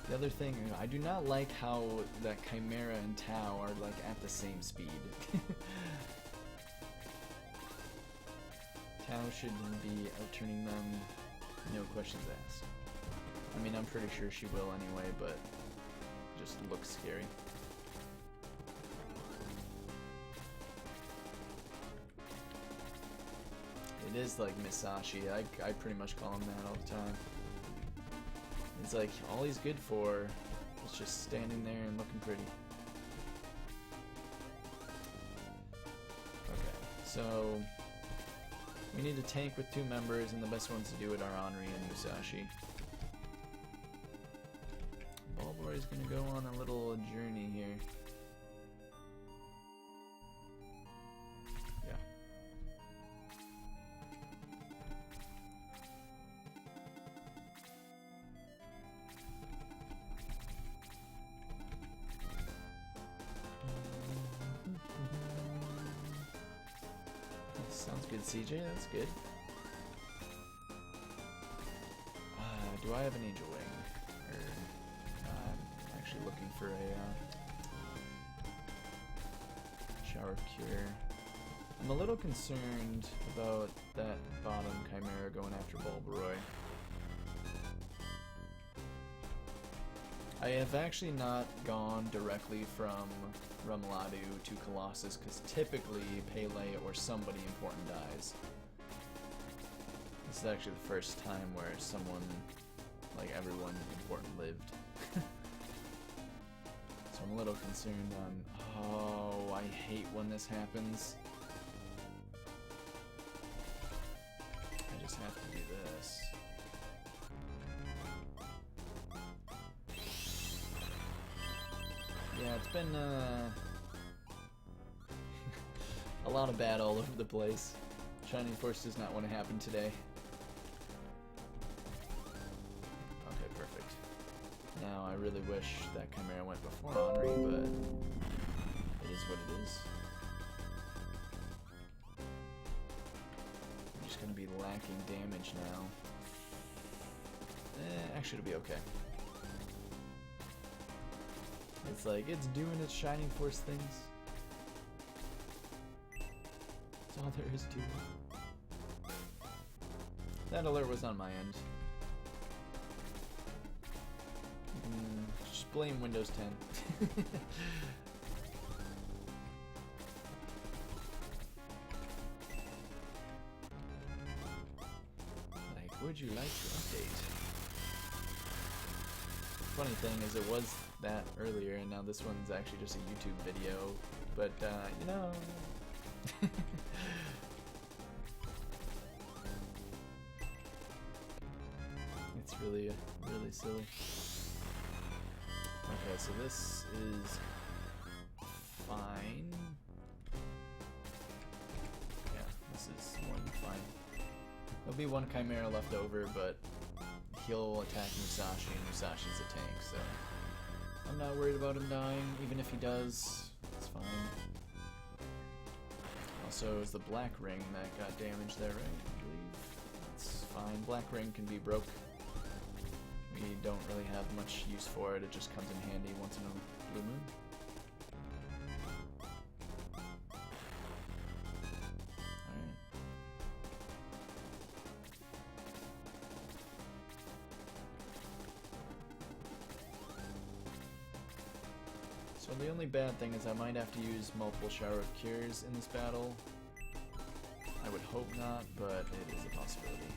The other thing, I do not like how that Chimera and Tau are like at the same speed. Tau should be outturning them, no questions asked. I mean, I'm pretty sure she will anyway, but just looks scary. It is like Musashi. I pretty much call him that all the time. It's like all he's good for is just standing there and looking pretty. Okay, so we need a tank with 2 members, and the best ones to do it are Henri and Musashi. Is gonna go on a little journey here. Yeah. Sounds good, CJ. That's good. Do I have an angel wing? Looking for a shower of cure. I'm a little concerned about that bottom Chimera going after Bulbaroy. I have actually not gone directly from Rumladu to Colossus because typically Pele or somebody important dies. This is actually the first time where someone, like everyone important, lived. I'm a little concerned on... Oh, I hate when this happens. I just have to do this. Yeah, it's been a lot of bad all over the place. Shining Force does not want to happen today. Now, I really wish that Chimera went before Henri, but it is what it is. I'm just gonna be lacking damage now. Actually, it'll be okay. It's like, it's doing its Shining Force things. That's all there is to it. That alert was on my end. Just blame Windows 10. Like, would you like to update? Funny thing is, it was that earlier, and now this one's actually just a YouTube video. But you know. It's really silly. Okay, so this is fine. Yeah, this is more than fine. There'll be one Chimera left over, but he'll attack Musashi, and Musashi's a tank, so I'm not worried about him dying. Even if he does, it's fine. Also, it was the black ring that got damaged there, right? I believe. That's fine. Black ring can be broke. We don't really have much use for it. It just comes in handy once in a blue moon. Alright. So the only bad thing is I might have to use multiple Shower of Cures in this battle. I would hope not, but it is a possibility.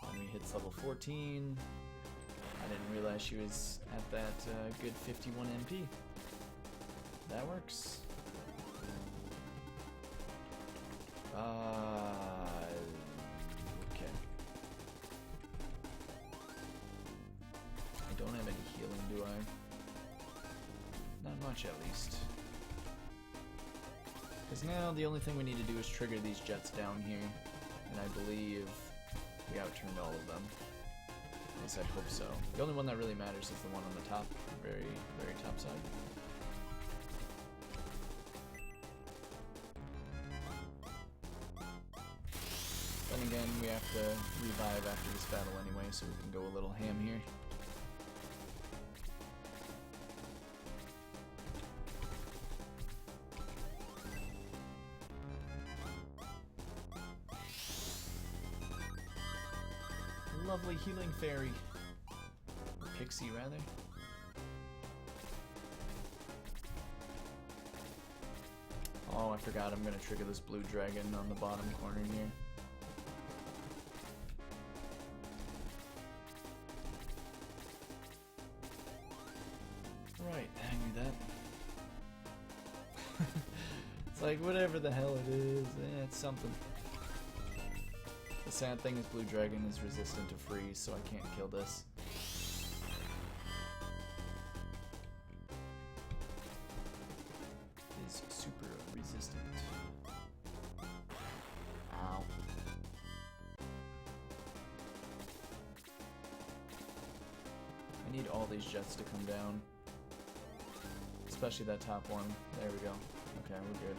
When we hit level 14, I didn't realize she was at that good 51 MP. That works. Okay. I don't have any healing, do I? Not much, at least. Because now the only thing we need to do is trigger these jets down here, and I believe we outturned all of them. At least I hope so. The only one that really matters is the one on the top, very top side. Then again, we have to revive after this battle anyway, so we can go a little ham here. Lovely healing fairy. Or pixie, rather. Oh, I forgot I'm gonna trigger this blue dragon on the bottom corner here. Right, I knew that. It's like, whatever the hell it is, it's something. The sad thing is Blue Dragon is resistant to freeze, so I can't kill this. Is super resistant. Ow. I need all these jets to come down. Especially that top one. There we go. Okay, we're good.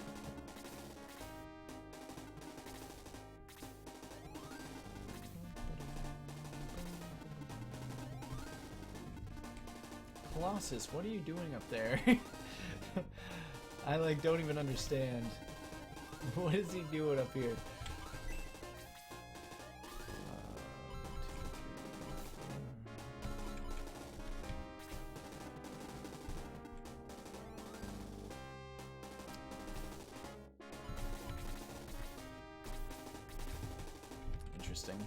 Colossus, what are you doing up there? I like don't even understand. What is he doing up here? Interesting.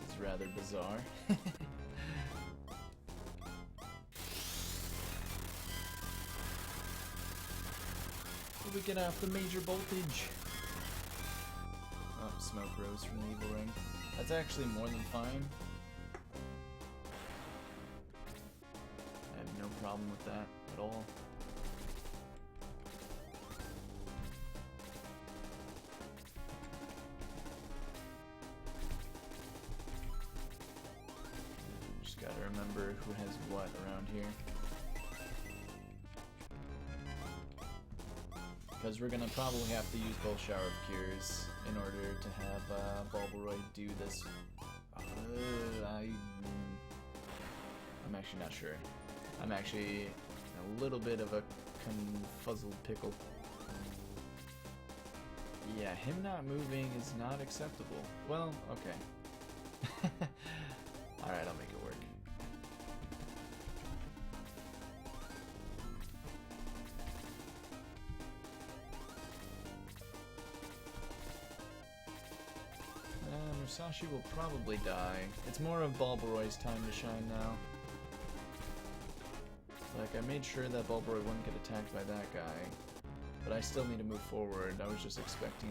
It's rather bizarre. We get off the major voltage. Oh, smoke rose from the evil ring. That's actually more than fine. I have no problem with that at all. Just gotta remember who has what around here. Because we're gonna probably have to use both Shower of Cures in order to have Bulbaroid do this. I'm actually not sure. I'm actually a little bit of a confuzzled pickle. Yeah, him not moving is not acceptable. Well, okay. Alright, I'll make it work. Musashi will probably die. It's more of Balbaroy's time to shine now. Like, I made sure that Balbaroy wouldn't get attacked by that guy. But I still need to move forward. I was just expecting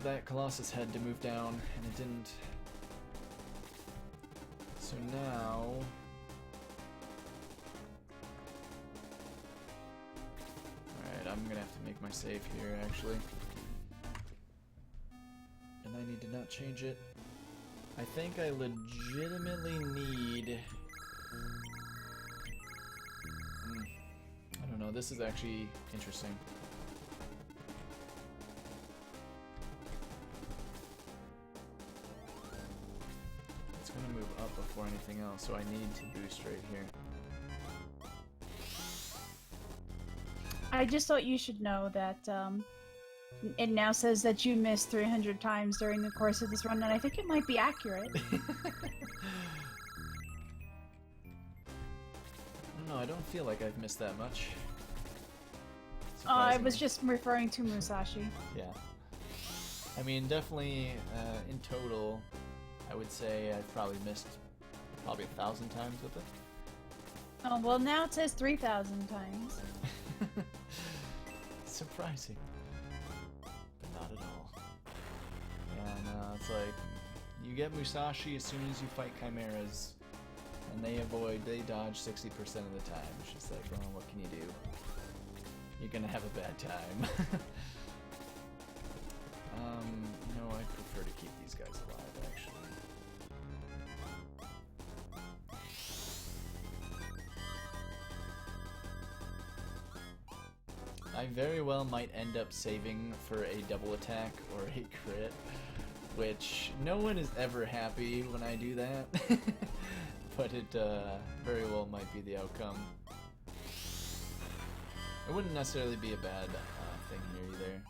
that Colossus head to move down, and it didn't. So now... Alright, I'm gonna have to make my save here, actually. And I need to not change it. I think I legitimately need... I don't know, this is actually interesting. It's gonna move up before anything else, so I need to boost right here. I just thought you should know that it now says that you missed 300 times during the course of this run, and I think it might be accurate. No, I don't feel like I've missed that much. I was just referring to Musashi. Yeah. I mean, definitely, in total, I would say I've probably missed 1,000 times with it. Oh, well now it says 3,000 times. Surprising. But not at all. Yeah, no, it's like, you get Musashi as soon as you fight Chimeras, and they dodge 60% of the time. It's just like, oh, what can you do? You're gonna have a bad time. No, I prefer to keep these guys alive, actually. I very well might end up saving for a double attack or a crit, which no one is ever happy when I do that, but it very well might be the outcome. It wouldn't necessarily be a bad thing here either.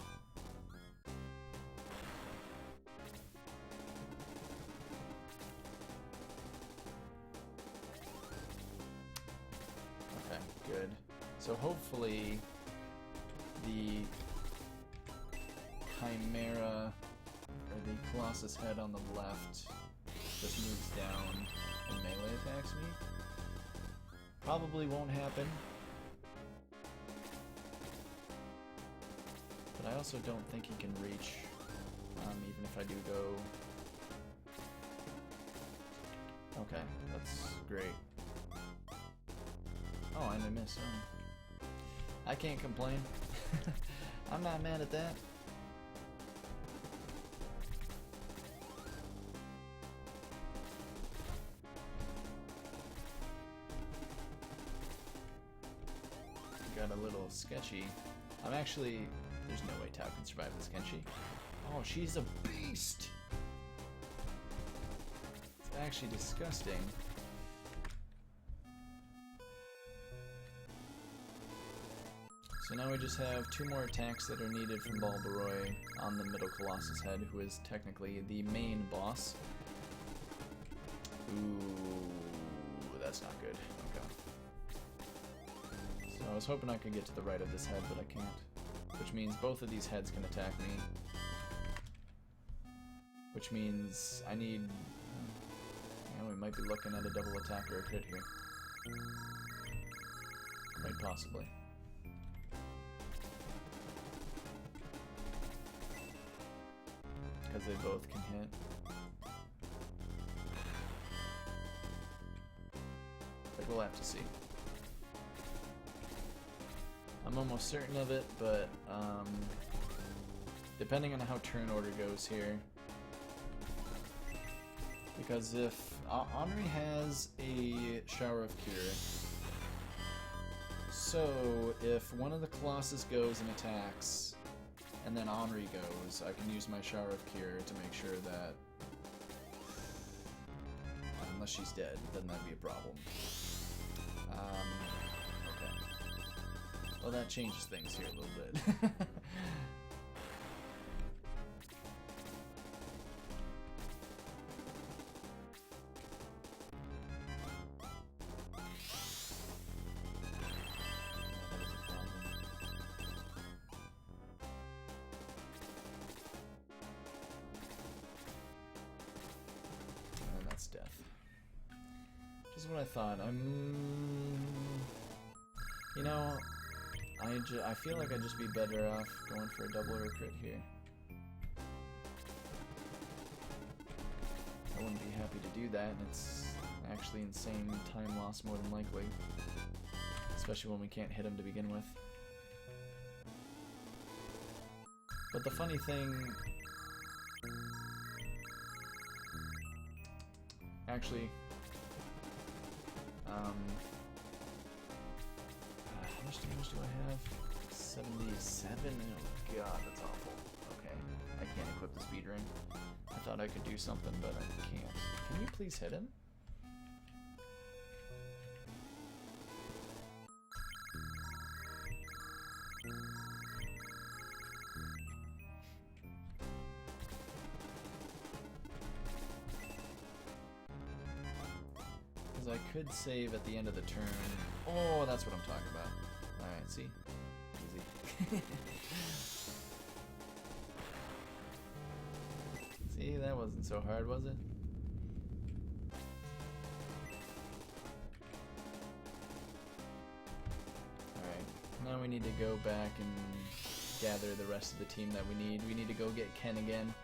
Okay, good. So hopefully the Chimera, or the Colossus head on the left, just moves down and melee attacks me. Probably won't happen. But I also don't think he can reach, even if I do go... Okay, that's great. Oh, and I missed. Oh. I can't complain. I'm not mad at that. Got a little sketchy. I'm actually... There's no way Tau can survive this, can she? Oh, she's a beast! It's actually disgusting. So now we just have 2 more attacks that are needed from Balbaroy on the middle Colossus head, who is technically the main boss. Ooh, that's not good. Okay. So I was hoping I could get to the right of this head, but I can't. Which means both of these heads can attack me. Which means I need... we might be looking at a double attack or a crit here. Quite possibly. Because they both can hit. But we'll have to see. I'm almost certain of it, but depending on how turn order goes here. Because if Henri has a Shower of Cure, so if one of the Colossus goes and attacks, and then Henri goes, I can use my Shower of Cure to make sure that, unless she's dead, then that'd be a problem. Okay. Well, that changes things here a little bit. And that's death. Just what I thought. You know, I feel like I'd just be better off going for a double or a crit here. I wouldn't be happy to do that, and it's actually insane time loss more than likely. Especially when we can't hit him to begin with. But the funny thing... Actually... how much damage do I have? 77? Oh god, that's awful. Okay, I can't equip the speed ring. I thought I could do something, but I can't. Can you please hit him? Because I could save at the end of the turn. Oh, that's what I'm talking about. Alright, see? Easy. See, that wasn't so hard, was it? Alright, now we need to go back and gather the rest of the team that we need. We need to go get Ken again.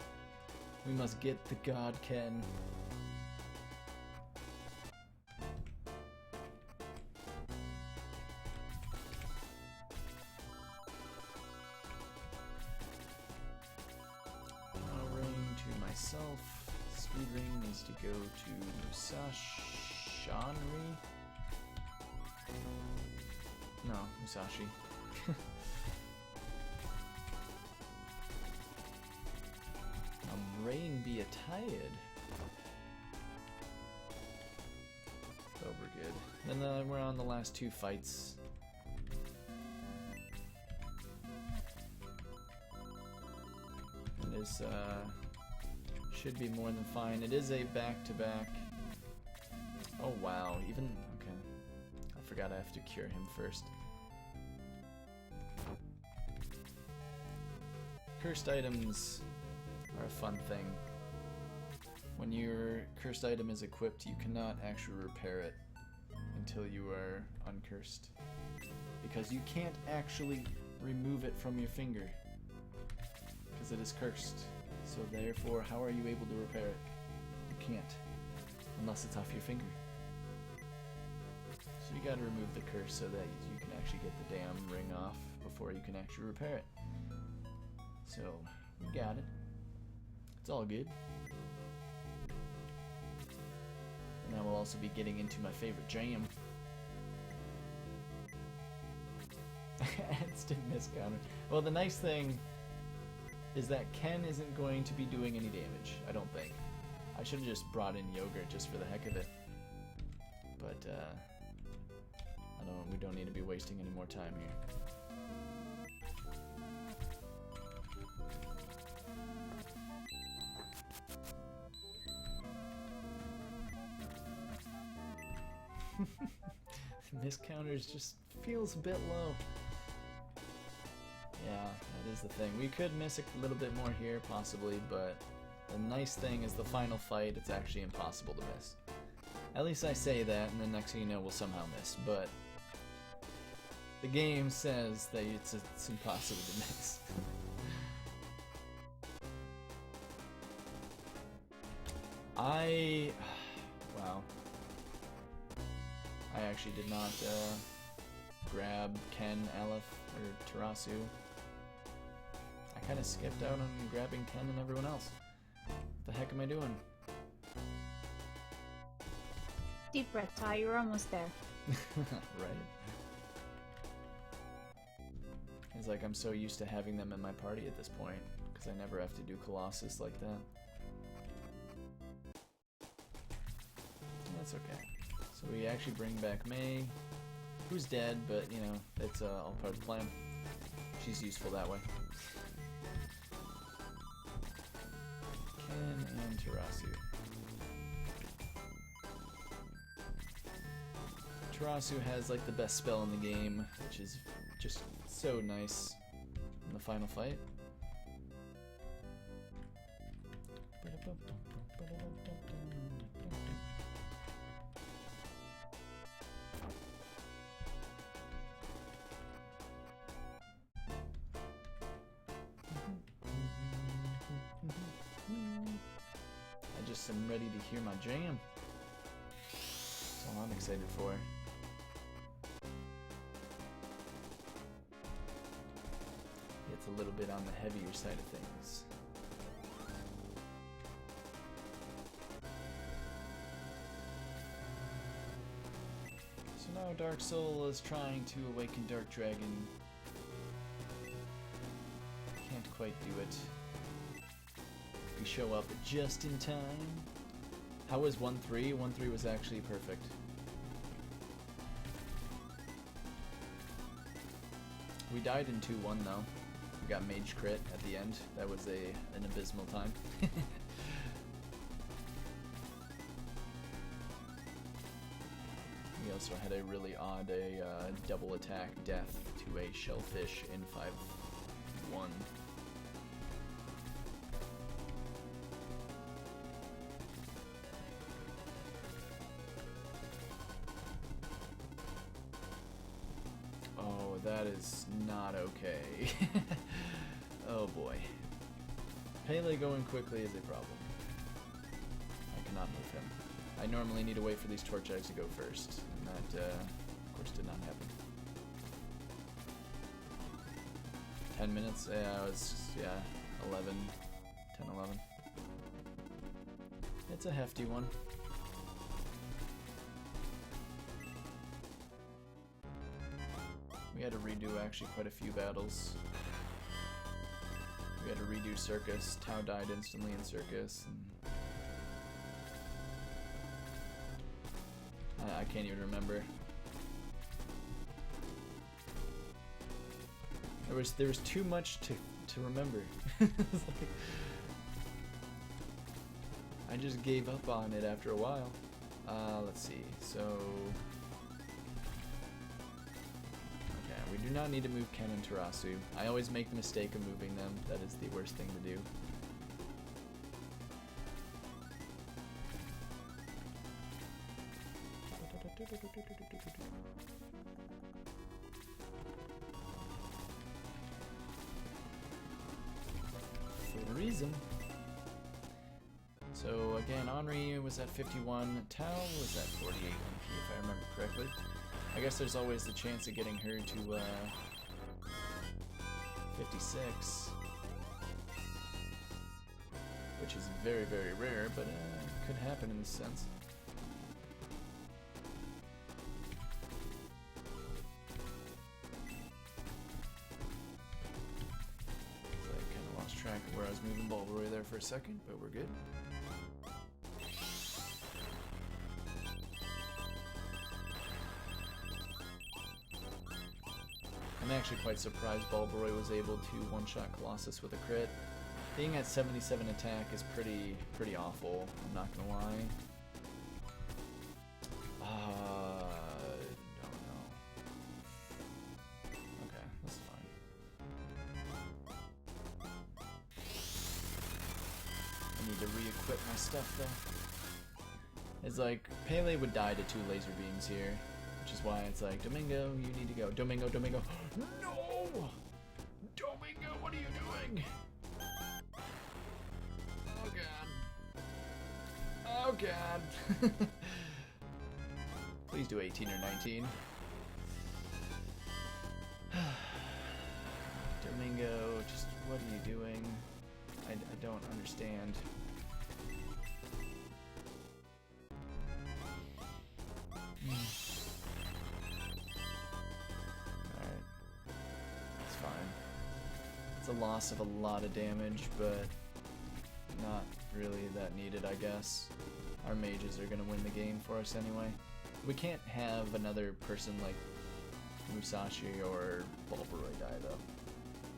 We must get the god Ken. Speed ring needs to go to Musashanri. No, Musashi. Rain be a tired. So we're good. Then we're on the last two fights. And this should be more than fine. It is a back-to-back. Oh wow, even okay. I forgot I have to cure him first. Cursed items are a fun thing. When your cursed item is equipped, you cannot actually repair it until you are uncursed. Because you can't actually remove it from your finger. Because it is cursed. So therefore, how are you able to repair it? You can't. Unless it's off your finger. So you gotta remove the curse so that you can actually get the damn ring off before you can actually repair it. So, we got it. It's all good. And now we'll also be getting into my favorite jam. Instant miss counter. Well, the nice thing is that Ken isn't going to be doing any damage, I don't think. I should have just brought in Yogurt just for the heck of it. But, we don't need to be wasting any more time here. Miss counters just feels a bit low. Yeah, that is the thing. We could miss a little bit more here, possibly, but the nice thing is the final fight, it's actually impossible to miss. At least I say that, and then next thing you know, we'll somehow miss, but the game says that it's impossible to miss. Wow. I actually did not grab Ken, Aleph, or Tarasu. I kind of skipped out on grabbing Ken and everyone else. What the heck am I doing? Deep breath, Ty. You're almost there. Right. It's like I'm so used to having them in my party at this point, because I never have to do Colossus like that. That's okay. So we actually bring back May. who's dead, but you know, it's all part of the plan. She's useful that way. Ken and Tarasu. Tarasu has like the best spell in the game, which is just so nice in the final fight. I just am ready to hear my jam. That's all I'm excited for. It's a little bit on the heavier side of things. So now Dark Soul is trying to awaken Dark Dragon. Can't quite do it. We show up just in time. How was 1-3? 1-3 was actually perfect. We died in 2-1 though. We got mage crit at the end. That was an abysmal time. We also had a really odd double attack death to a shellfish in 5-1. Oh, that is not okay. Oh boy. Pele going quickly is a problem. I cannot move him. I normally need to wait for these torch eggs to go first, and that, of course, did not happen. 10 minutes? Yeah, it was, 11. 10, 11. It's a hefty one. We had to redo actually quite a few battles. We had to redo Circus. Tau died instantly in Circus. And I can't even remember. There was too much to remember. Like, I just gave up on it after a while. Let's see. So. We do not need to move Ken and Tarasu. I always make the mistake of moving them. That is the worst thing to do. For a reason. So again, Henri was at 51. Tao was at 48 MP if I remember correctly. I guess there's always the chance of getting her to 56, which is very, very rare, but could happen in this sense. So I kind of lost track of where I was moving Bulbaroy there for a second, but we're good. I'm actually quite surprised Bulbaroy was able to one-shot Colossus with a crit. Being at 77 attack is pretty awful, I'm not gonna lie. Don't know. Okay, that's fine. I need to re-equip my stuff though. It's like, Pele would die to 2 laser beams here. Which is why it's like, Domingo, you need to go. Domingo, Domingo. No! Domingo, what are you doing? Oh god. Oh god. Please do 18 or 19. Domingo, just what are you doing? I don't understand. It's a loss of a lot of damage, but not really that needed, I guess. Our mages are gonna win the game for us anyway. We can't have another person like Musashi or Bulbaroi die, though.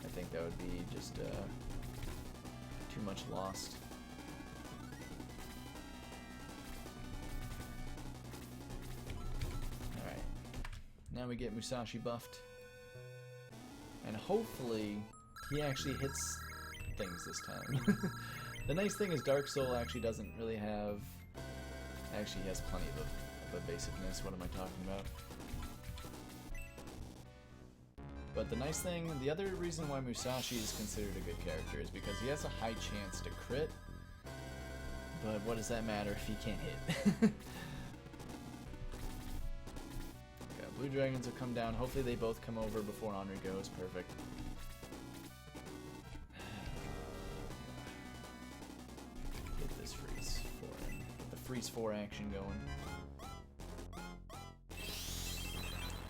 I think that would be just too much lost. Alright. Now we get Musashi buffed. And hopefully he actually hits things this time. The nice thing is Dark Soul actually doesn't really have... Actually, he has plenty of evasiveness. What am I talking about? But the nice thing, the other reason why Musashi is considered a good character is because he has a high chance to crit. But what does that matter if he can't hit? Blue Dragons will come down. Hopefully they both come over before Henri goes. Perfect. Get this freeze 4 in. Get the freeze 4 action going.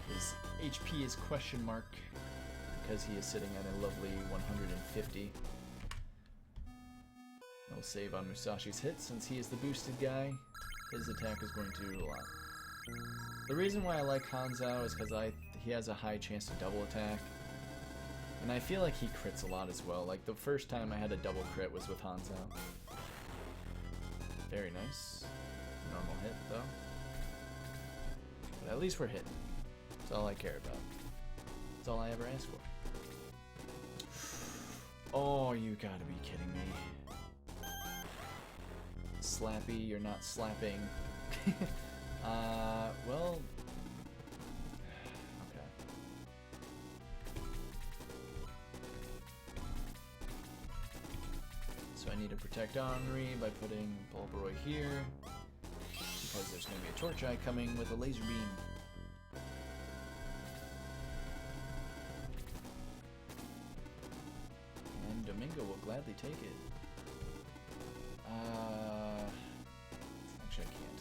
His HP is question mark because he is sitting at a lovely 150. I'll save on Musashi's hit since he is the boosted guy. His attack is going to do a lot. The reason why I like Hanzao is because he has a high chance to double attack. And I feel like he crits a lot as well. Like the first time I had a double crit was with Hanzao. Very nice. Normal hit though. But at least we're hitting. That's all I care about. That's all I ever ask for. Oh, you gotta be kidding me. Slappy, you're not slapping. Well... Okay. So I need to protect Henri by putting Bulbaroi here, because there's going to be a Torch Eye coming with a laser beam. And Domingo will gladly take it. Actually I can't.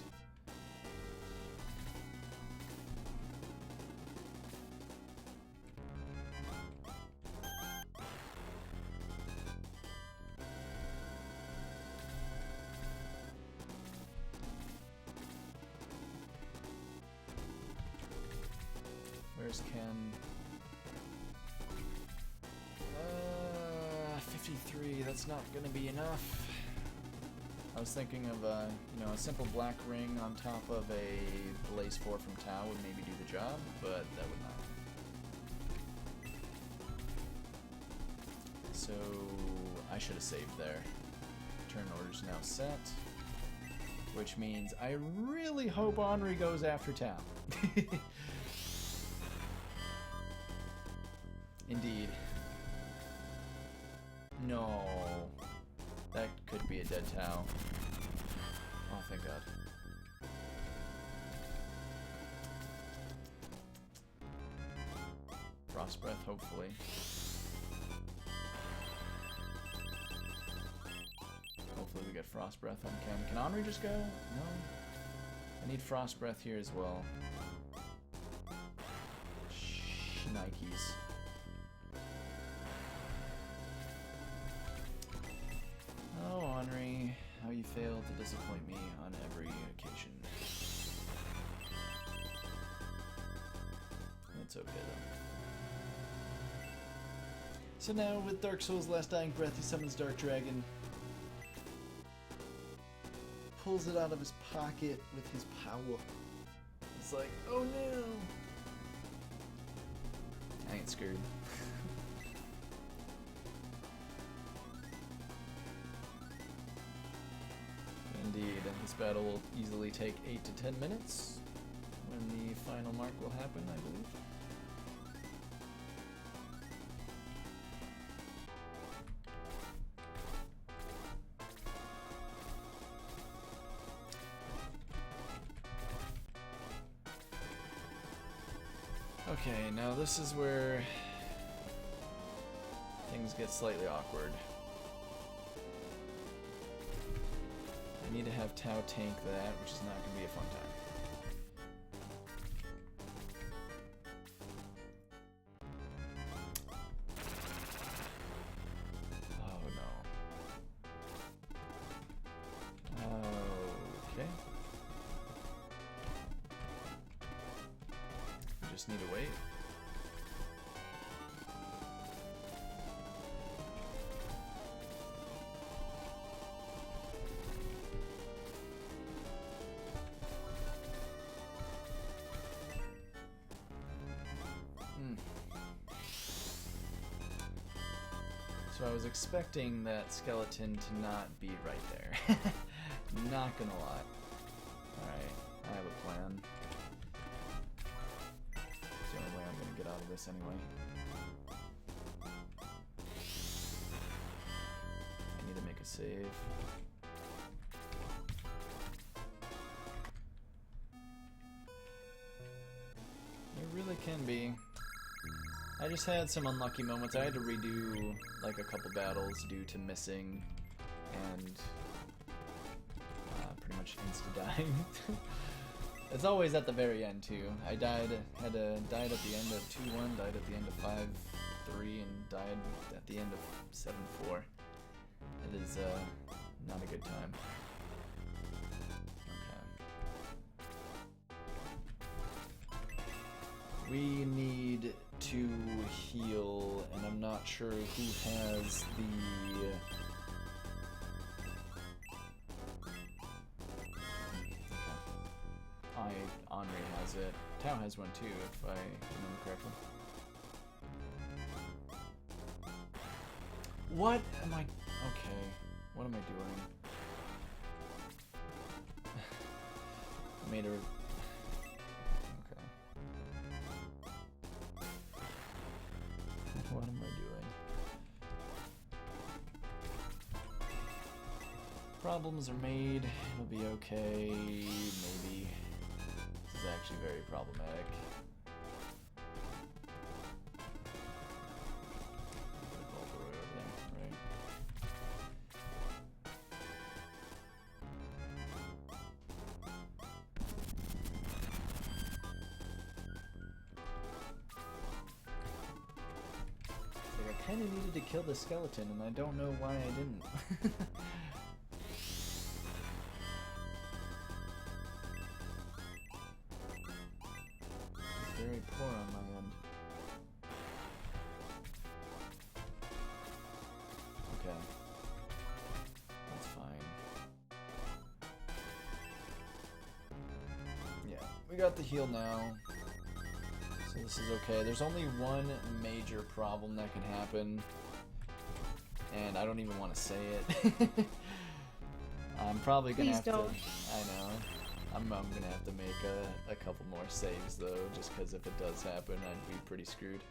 Where's Ken? 53, that's not gonna be enough. I was thinking of, you know, a simple black ring on top of a Blaze 4 from Tau would maybe do the job, but that would not. So, I should have saved there. Turn order's now set. Which means I really hope Henri goes after Tau. Indeed. No. That could be a dead Tau. Oh, thank God. Frost Breath, hopefully. Hopefully we get Frost Breath on Ken. Can Henri just go? No? I need Frost Breath here as well. Shnikes. Oh, Henri, how you fail to disappoint me on every occasion. That's okay though. So now, with Dark Souls' last dying breath, he summons Dark Dragon. Pulls it out of his pocket with his power. It's like, oh no! I ain't scared. Indeed, and this battle will easily take 8 to 10 minutes, when the final mark will happen, I believe. Okay, now this is where things get slightly awkward. I need to have Tau tank that, which is not going to be a fun time. Oh no. Okay. We just need to wait. So I was expecting that skeleton to not be right there. Not gonna lie. Alright, I have a plan. It's the only way I'm gonna get out of this anyway. I need to make a save. It really can be. I just had some unlucky moments. I had to redo like a couple battles due to missing and pretty much insta-dying. It's always at the very end too. I died at the end of 2-1, died at the end of 5-3, and died at the end of 7-4. It is not a good time. Okay. We need to heal, and I'm not sure who has the... Henri has it. Tao has one too, if I remember correctly. What am I... Okay. What am I doing? I made her... Okay. What am I doing? Problems are made. It'll be okay. Maybe. This is actually very problematic. I kind of needed to kill the skeleton, and I don't know why I didn't. It's very poor on my end. Okay. That's fine. Yeah, we got the heal now. So this is okay. There's only one major problem that can happen, and I don't even want to say it. I'm probably gonna have to. I know. I'm gonna have to make a couple more saves though, just because if it does happen, I'd be pretty screwed.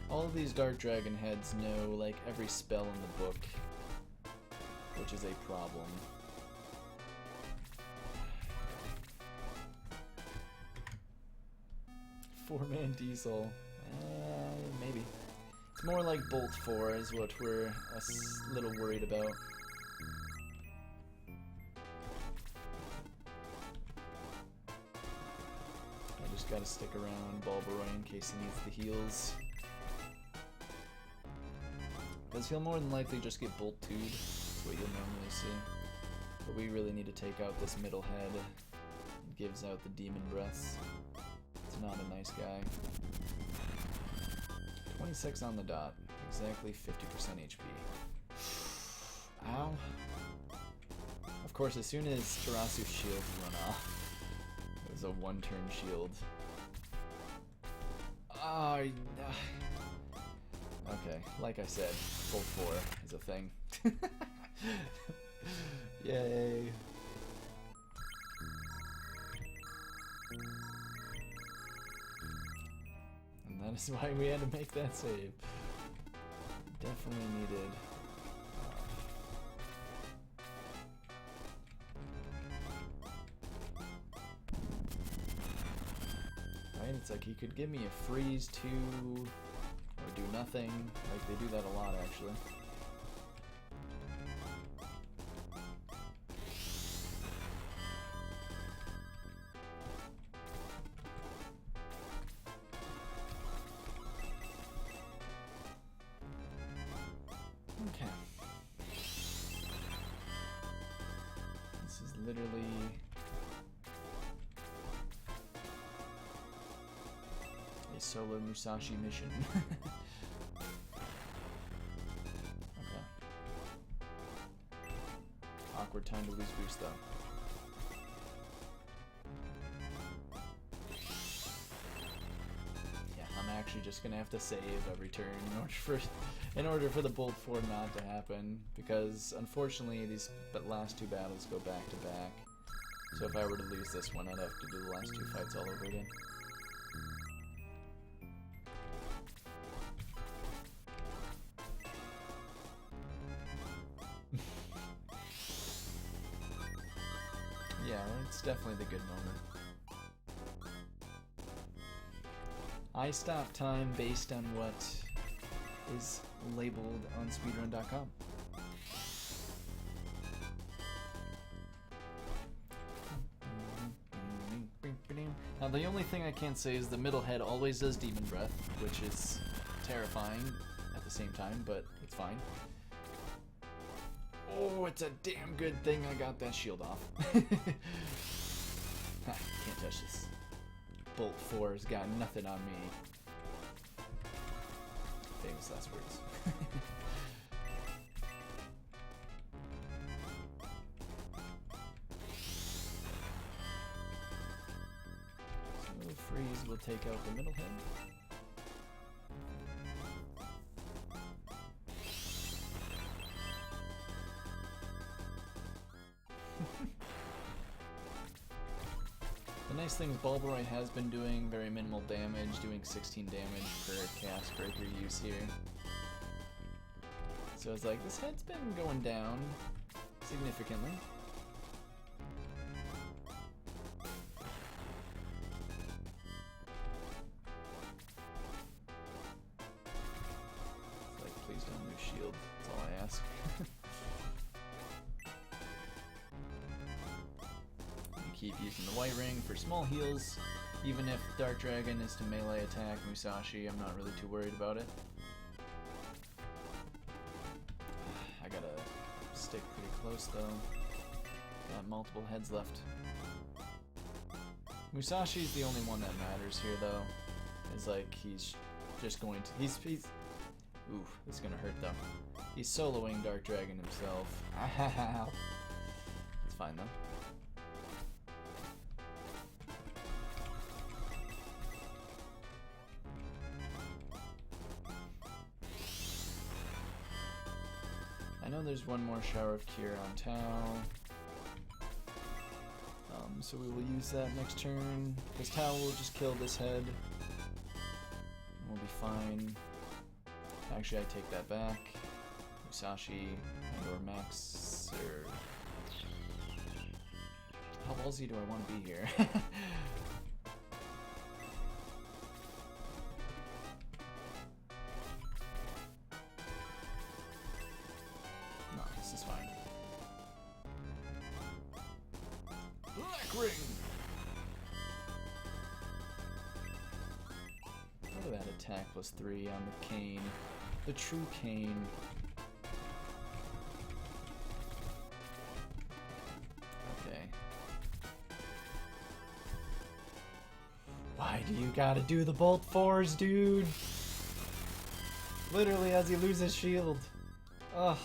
All of these Dark Dragon heads know like every spell in the book, which is a problem. Four-man diesel. Maybe. It's more like Bolt 4 is what we're a little worried about. I just gotta stick around Balbaroy in case he needs the heals. Because he'll more than likely just get Bolt 2'd. That's what you'll normally see. But we really need to take out this middle head. It gives out the demon breaths. Not a nice guy. 26 on the dot. Exactly 50% HP. Ow. Of course, as soon as Tarasu's shield run off, it was a one-turn shield. Okay, like I said, Bolt 4 is a thing. Yay. That is why we had to make that save. Definitely needed. Right? It's like he could give me a freeze too, or do nothing. Like they do that a lot actually. Okay. This is literally a solo Musashi mission. Okay. Awkward time to lose boost though. Yeah, I'm actually just gonna have to save every turn in order for the Bolt 4 not to happen, because unfortunately these last two battles go back to back. So if I were to lose this one, I'd have to do the last two fights all over again. Yeah, it's definitely the good moment. I stop time based on what is labeled on speedrun.com. Now the only thing I can say is the middle head always does Demon Breath, which is terrifying at the same time, but it's fine. Oh, it's a damn good thing I got that shield off. Can't touch this. Bolt 4's got nothing on me. Famous last words. So Freeze will take out the middle head. The nice thing is Bulbaroid has been doing very minimal damage, doing 16 damage per cast breaker use here. So it's like, this head's been going down significantly. It's like, please don't lose shield, that's all I ask. Keep using the White Ring for small heals. Even if Dark Dragon is to melee attack Musashi, I'm not really too worried about it. I gotta stick pretty close though. Got multiple heads left. Musashi's the only one that matters here though. Is like he's just going to he's ooh, this is gonna hurt though. He's soloing Dark Dragon himself. It's fine though. I know there's one more Shower of Cure on Tau, so we will use that next turn, because Tau will just kill this head, and we'll be fine. Actually, I take that back. Musashi and or Max, or... How ballsy do I want to be here? What about attack plus 3 on the cane? The true cane. Okay. Why do you gotta do the Bolt 4s, dude? Literally as he loses shield. Ugh.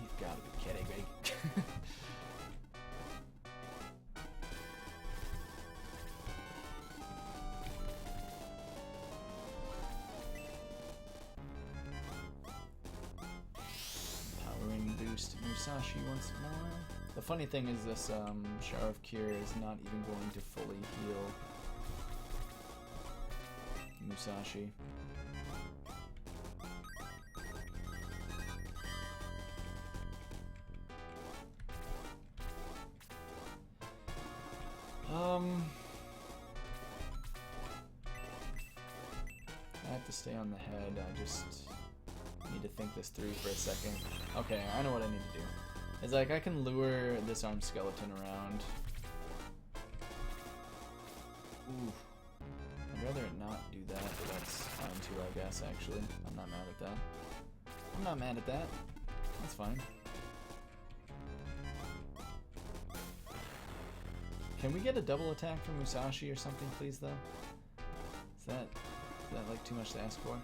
You've gotta be kidding me. Musashi once more. The funny thing is this Shower of Cure is not even going to fully heal Musashi. I have to stay on the head, I just need to think this through for a second. Okay, I know what I need to do. It's like I can lure this armed skeleton around. Ooh. I'd rather it not do that, but that's fine too, I guess, actually. I'm not mad at that. I'm not mad at that. That's fine. Can we get a double attack from Musashi or something, please, though? Is that like too much to ask for?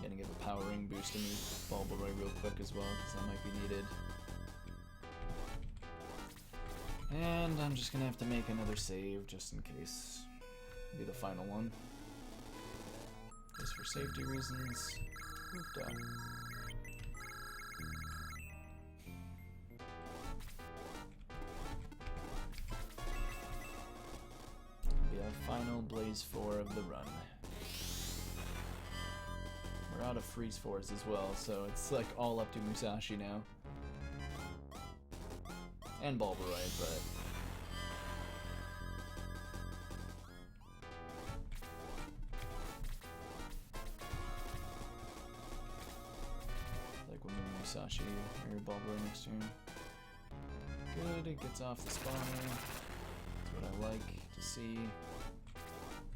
Gonna give a power ring boost to me Bulbaroid real quick as well, because that might be needed. And I'm just gonna have to make another save just in case. It'll be the final one. Just for safety reasons. Moved up. Be our final Blaze 4 of the run. We're out of Freeze 4s as well, so it's like all up to Musashi now. And Bulbaroid, but... like we'll move Musashi or Bulbaroid next turn. Good, it gets off the spawner. That's what I like to see.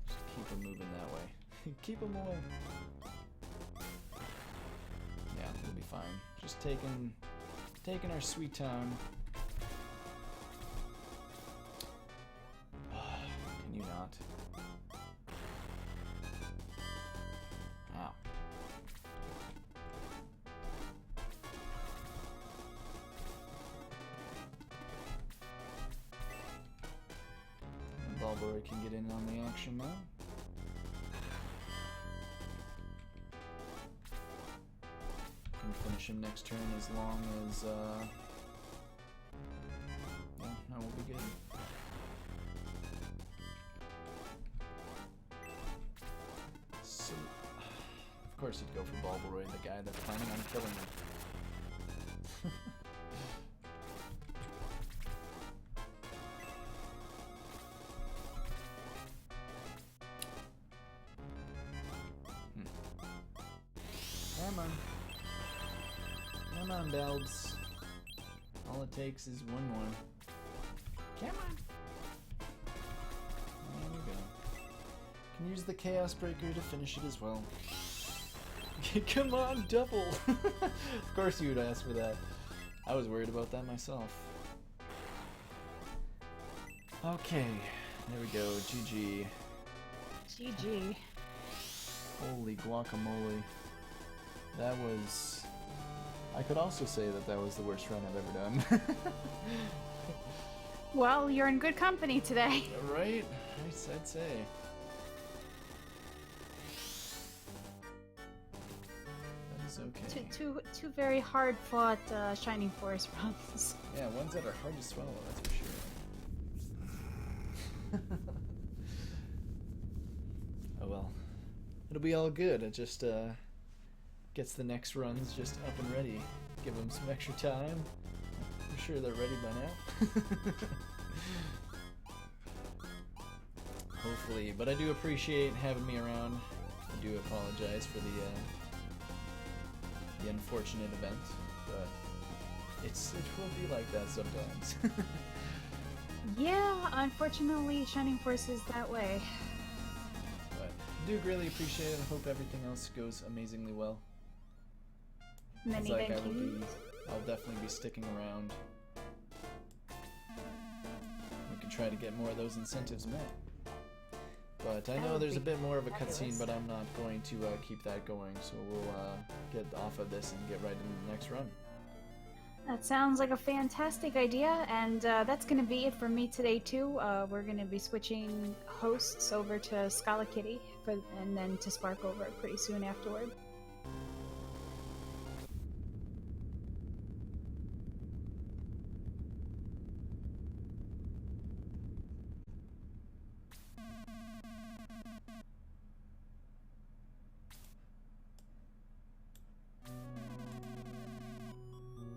Just keep him moving that way. Keep him away. Yeah, we'll be fine. Just taking our sweet time. Can you not? Ow. Bulbaroid can get in on the action now. Can finish him next turn as long as yeah, no, we'll be good. So of course he'd go for Bulbaroid, the guy that's planning on killing him. Come on. Come on, Belbs. All it takes is one more. Come on. There we go. Can use the Chaos Breaker to finish it as well. Come on, double! Of course you would ask for that. I was worried about that myself. Okay, there we go. GG. GG. Holy guacamole. That was... I could also say that that was the worst run I've ever done. Well, you're in good company today. Right? I'd say. That is okay. Two very hard fought Shining Forest runs. Yeah, ones that are hard to swallow, that's for sure. Oh well. It'll be all good. It just gets the next runs just up and ready. Give them some extra time. I'm sure they're ready by now. Hopefully, but I do appreciate having me around. I do apologize for the unfortunate event, but it will be like that sometimes. Yeah, unfortunately, Shining Force is that way. But I do really appreciate it. I hope everything else goes amazingly well. Many It's like thank you. I'll definitely be sticking around. We can try to get more of those incentives met. But I That know would there's a be bit more of a fabulous. cutscene, but I'm not going to keep that going, so we'll get off of this and get right into the next run. That sounds like a fantastic idea, and that's going to be it for me today too. We're going to be switching hosts over to Scala Kitty, and then to Spark over pretty soon afterward.